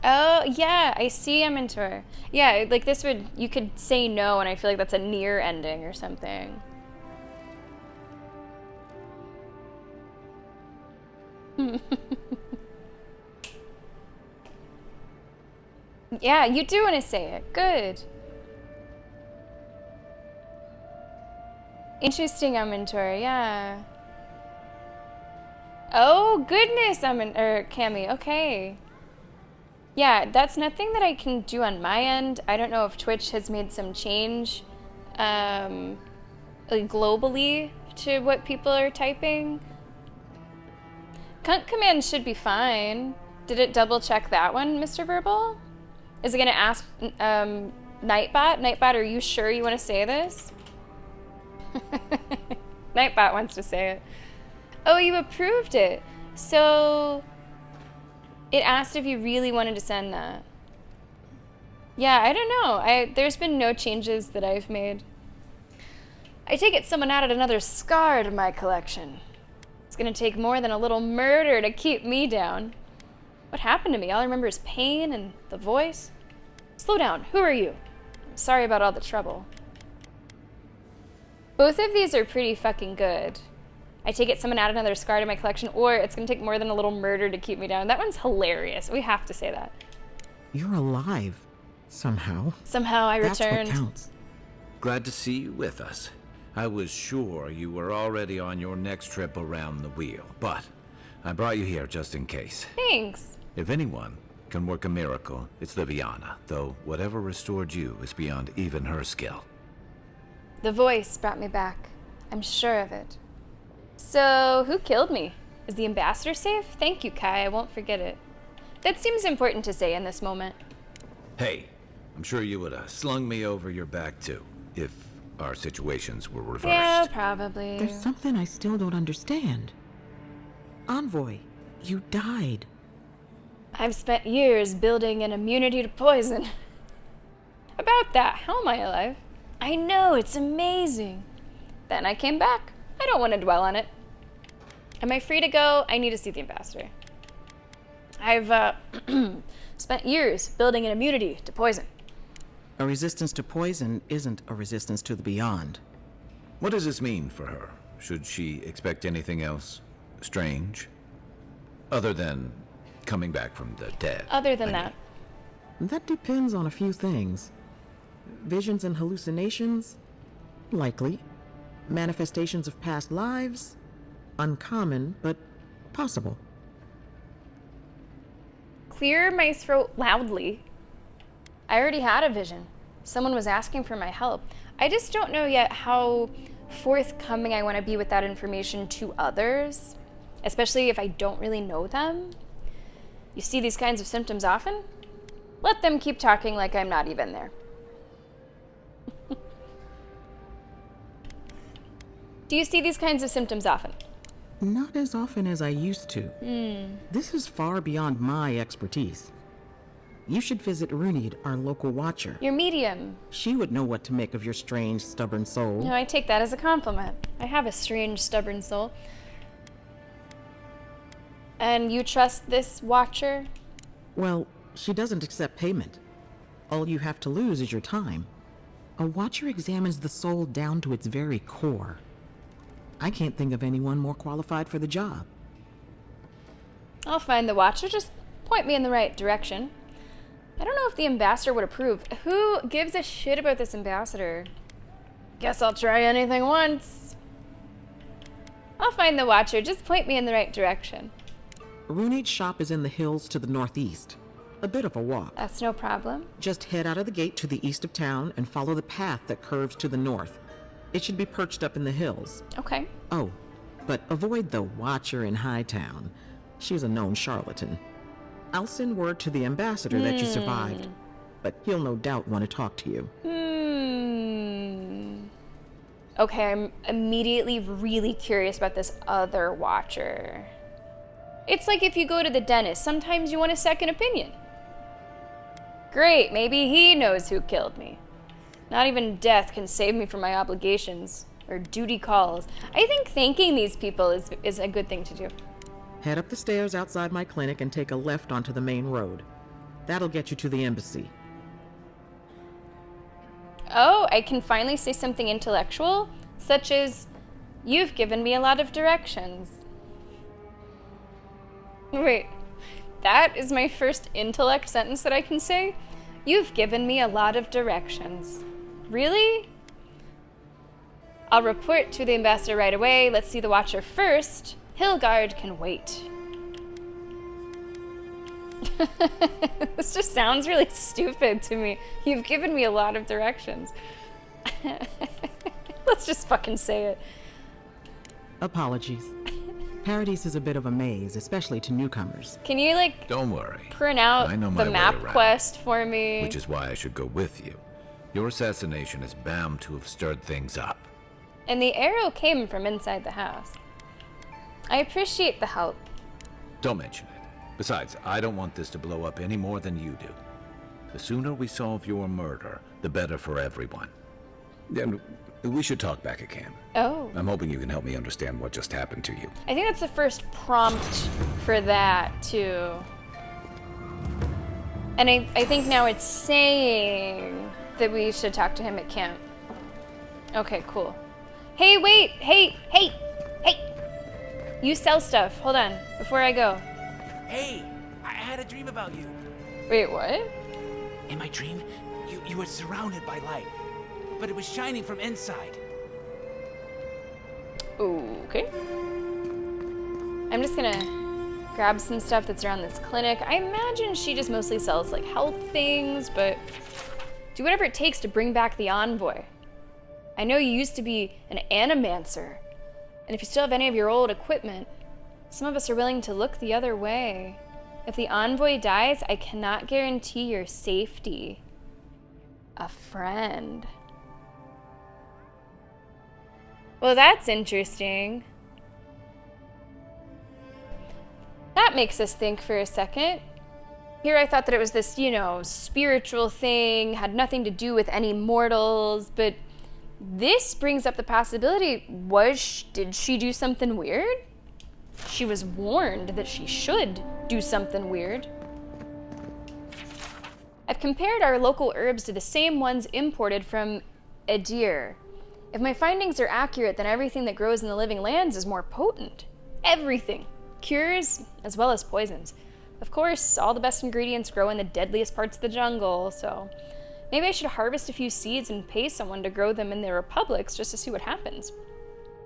Oh, yeah, I see Mentor. Yeah, like this would, you could say no, and I feel like that's a near ending or something. Yeah, you do want to say it. Good. Interesting, Mentor, yeah. Oh, goodness, Cammy, okay. Yeah, that's nothing that I can do on my end. I don't know if Twitch has made some change like globally to what people are typing. Cunt command should be fine. Did it double check that one, Mr. Verbal? Is it going to ask Nightbot? Nightbot, are you sure you want to say this? Nightbot wants to say it. Oh, you approved it. So it asked if you really wanted to send that. Yeah, I don't know. There's been no changes that I've made. I take it someone added another scar to my collection. It's gonna take more than a little murder to keep me down. What happened to me? All I remember is pain and the voice. Slow down. Who are you? I'm sorry about all the trouble. Both of these are pretty fucking good. I take it someone added another scar to my collection, or it's gonna take more than a little murder to keep me down. That one's hilarious. We have to say that. You're alive. Somehow. Somehow I returned. That's what counts. Glad to see you with us. I was sure you were already on your next trip around the wheel, but I brought you here just in case. Thanks. If anyone can work a miracle, it's Liviana, though whatever restored you is beyond even her skill. The voice brought me back. I'm sure of it. So, who killed me? Is the ambassador safe? Thank you, Kai. I won't forget it. That seems important to say in this moment. Hey, I'm sure you would have slung me over your back too, if our situations were reversed. Yeah, probably. There's something I still don't understand. Envoy, you died. I've spent years building an immunity to poison. About that, how am I alive? I know, it's amazing. Then I came back. I don't want to dwell on it. Am I free to go? I need to see the ambassador. I've spent years building an immunity to poison. A resistance to poison isn't a resistance to the beyond. What does this mean for her? Should she expect anything else strange? Other than coming back from the dead? Other than that. That depends on a few things. Visions and hallucinations? Likely. Manifestations of past lives? Uncommon, but possible. Clear my throat loudly. I already had a vision. Someone was asking for my help. I just don't know yet how forthcoming I want to be with that information to others, especially if I don't really know them. You see these kinds of symptoms often? Let them keep talking like I'm not even there. Do you see these kinds of symptoms often? Not as often as I used to. This is far beyond my expertise. You should visit Runid, our local watcher. Your medium. She would know what to make of your strange, stubborn soul. No, I take that as a compliment. I have a strange, stubborn soul. And you trust this watcher? Well, she doesn't accept payment. All you have to lose is your time. A watcher examines the soul down to its very core. I can't think of anyone more qualified for the job. I'll find the watcher. Just point me in the right direction. I don't know if the ambassador would approve. Who gives a shit about this ambassador? Guess I'll try anything once. I'll find the watcher. Just point me in the right direction. Runid's shop is in the hills to the northeast. A bit of a walk. That's no problem. Just head out of the gate to the east of town and follow the path that curves to the north. It should be perched up in the hills. Okay. Oh, but avoid the watcher in Hightown. She's a known charlatan. I'll send word to the ambassador that you survived, but he'll no doubt want to talk to you. Okay, I'm immediately really curious about this other watcher. It's like if you go to the dentist, sometimes you want a second opinion. Great, maybe he knows who killed me. Not even death can save me from my obligations or duty calls. I think thanking these people is a good thing to do. Head up the stairs outside my clinic and take a left onto the main road. That'll get you to the embassy. Oh, I can finally say something intellectual, such as, "You've given me a lot of directions." Wait, that is my first intellect sentence that I can say? You've given me a lot of directions. Really? I'll report to the ambassador right away. Let's see the watcher first. Hillguard can wait. This just sounds really stupid to me. You've given me a lot of directions. Let's just fucking say it. Apologies. Paradise is a bit of a maze, especially to newcomers. Can you, like, don't worry. Print out I know my the way map around, quest for me? Which is why I should go with you. Your assassination is bound to have stirred things up. And the arrow came from inside the house. I appreciate the help. Don't mention it. Besides, I don't want this to blow up any more than you do. The sooner we solve your murder, the better for everyone. Then we should talk back at camp. Oh. I'm hoping you can help me understand what just happened to you. I think that's the first prompt for that, too. And I think now it's saying that we should talk to him at camp. Okay, cool. Hey, wait! Hey! You sell stuff. Hold on, before I go. Hey, I had a dream about you. Wait, what? In my dream, you were surrounded by light, but it was shining from inside. Okay. I'm just gonna grab some stuff that's around this clinic. I imagine she just mostly sells, like, health things, but do whatever it takes to bring back the envoy. I know you used to be an animancer, and if you still have any of your old equipment, some of us are willing to look the other way. If the envoy dies, I cannot guarantee your safety. A friend. Well, that's interesting. That makes us think for a second. Here I thought that it was this, spiritual thing, had nothing to do with any mortals, but this brings up the possibility, did she do something weird? She was warned that she should do something weird. I've compared our local herbs to the same ones imported from Adir. If my findings are accurate, then everything that grows in the living lands is more potent. Everything. Cures as well as poisons. Of course, all the best ingredients grow in the deadliest parts of the jungle, so maybe I should harvest a few seeds and pay someone to grow them in their republics just to see what happens.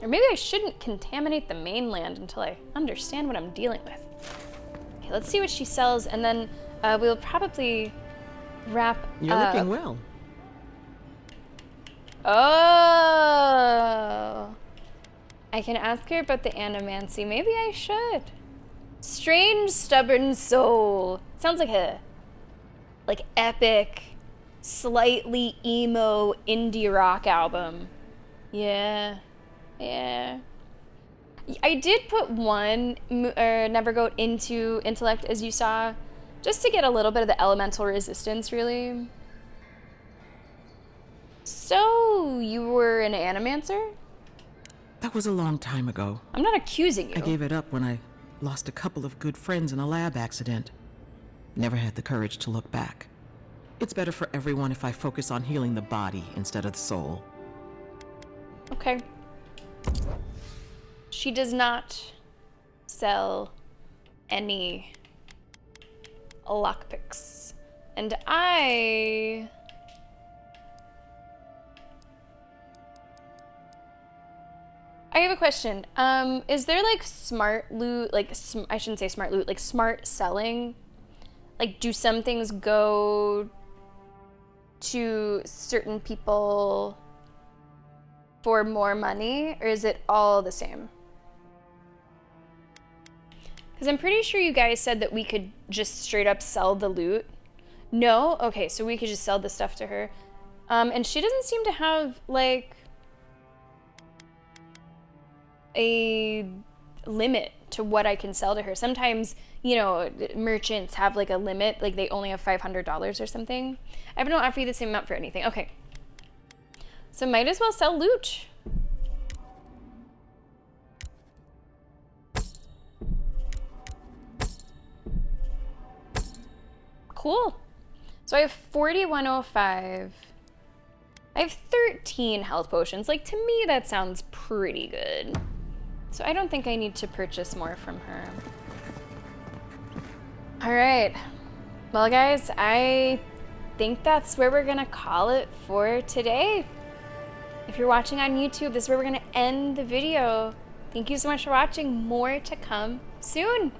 Or maybe I shouldn't contaminate the mainland until I understand what I'm dealing with. Okay, let's see what she sells, and then we'll probably wrap You're up. looking well. Oh! I can ask her about the animancy. Maybe I should. Strange, stubborn soul. Sounds like a epic, slightly emo indie rock album. Yeah. I did put one never go into intellect, as you saw, just to get a little bit of the elemental resistance, really. So, you were an animancer? That was a long time ago. I'm not accusing you. I gave it up when I lost a couple of good friends in a lab accident. Never had the courage to look back. It's better for everyone if I focus on healing the body instead of the soul. Okay. She does not sell any lockpicks. And I have a question. Is there like smart loot, like I shouldn't say smart loot, like smart selling? Like, do some things go to certain people for more money, or is it all the same? Because I'm pretty sure you guys said that we could just straight up sell the loot. No? Okay, so we could just sell the stuff to her. And she doesn't seem to have, like, a limit to what I can sell to her. Sometimes, you know, merchants have, like, a limit. Like, they only have $500 or something. I don't offer you the same amount for anything. Okay. So might as well sell loot. Cool. So I have 4105. I have 13 health potions. Like, to me, that sounds pretty good. So I don't think I need to purchase more from her. All right. Well, guys, I think that's where we're gonna call it for today. If you're watching on YouTube, this is where we're gonna end the video. Thank you so much for watching. More to come soon.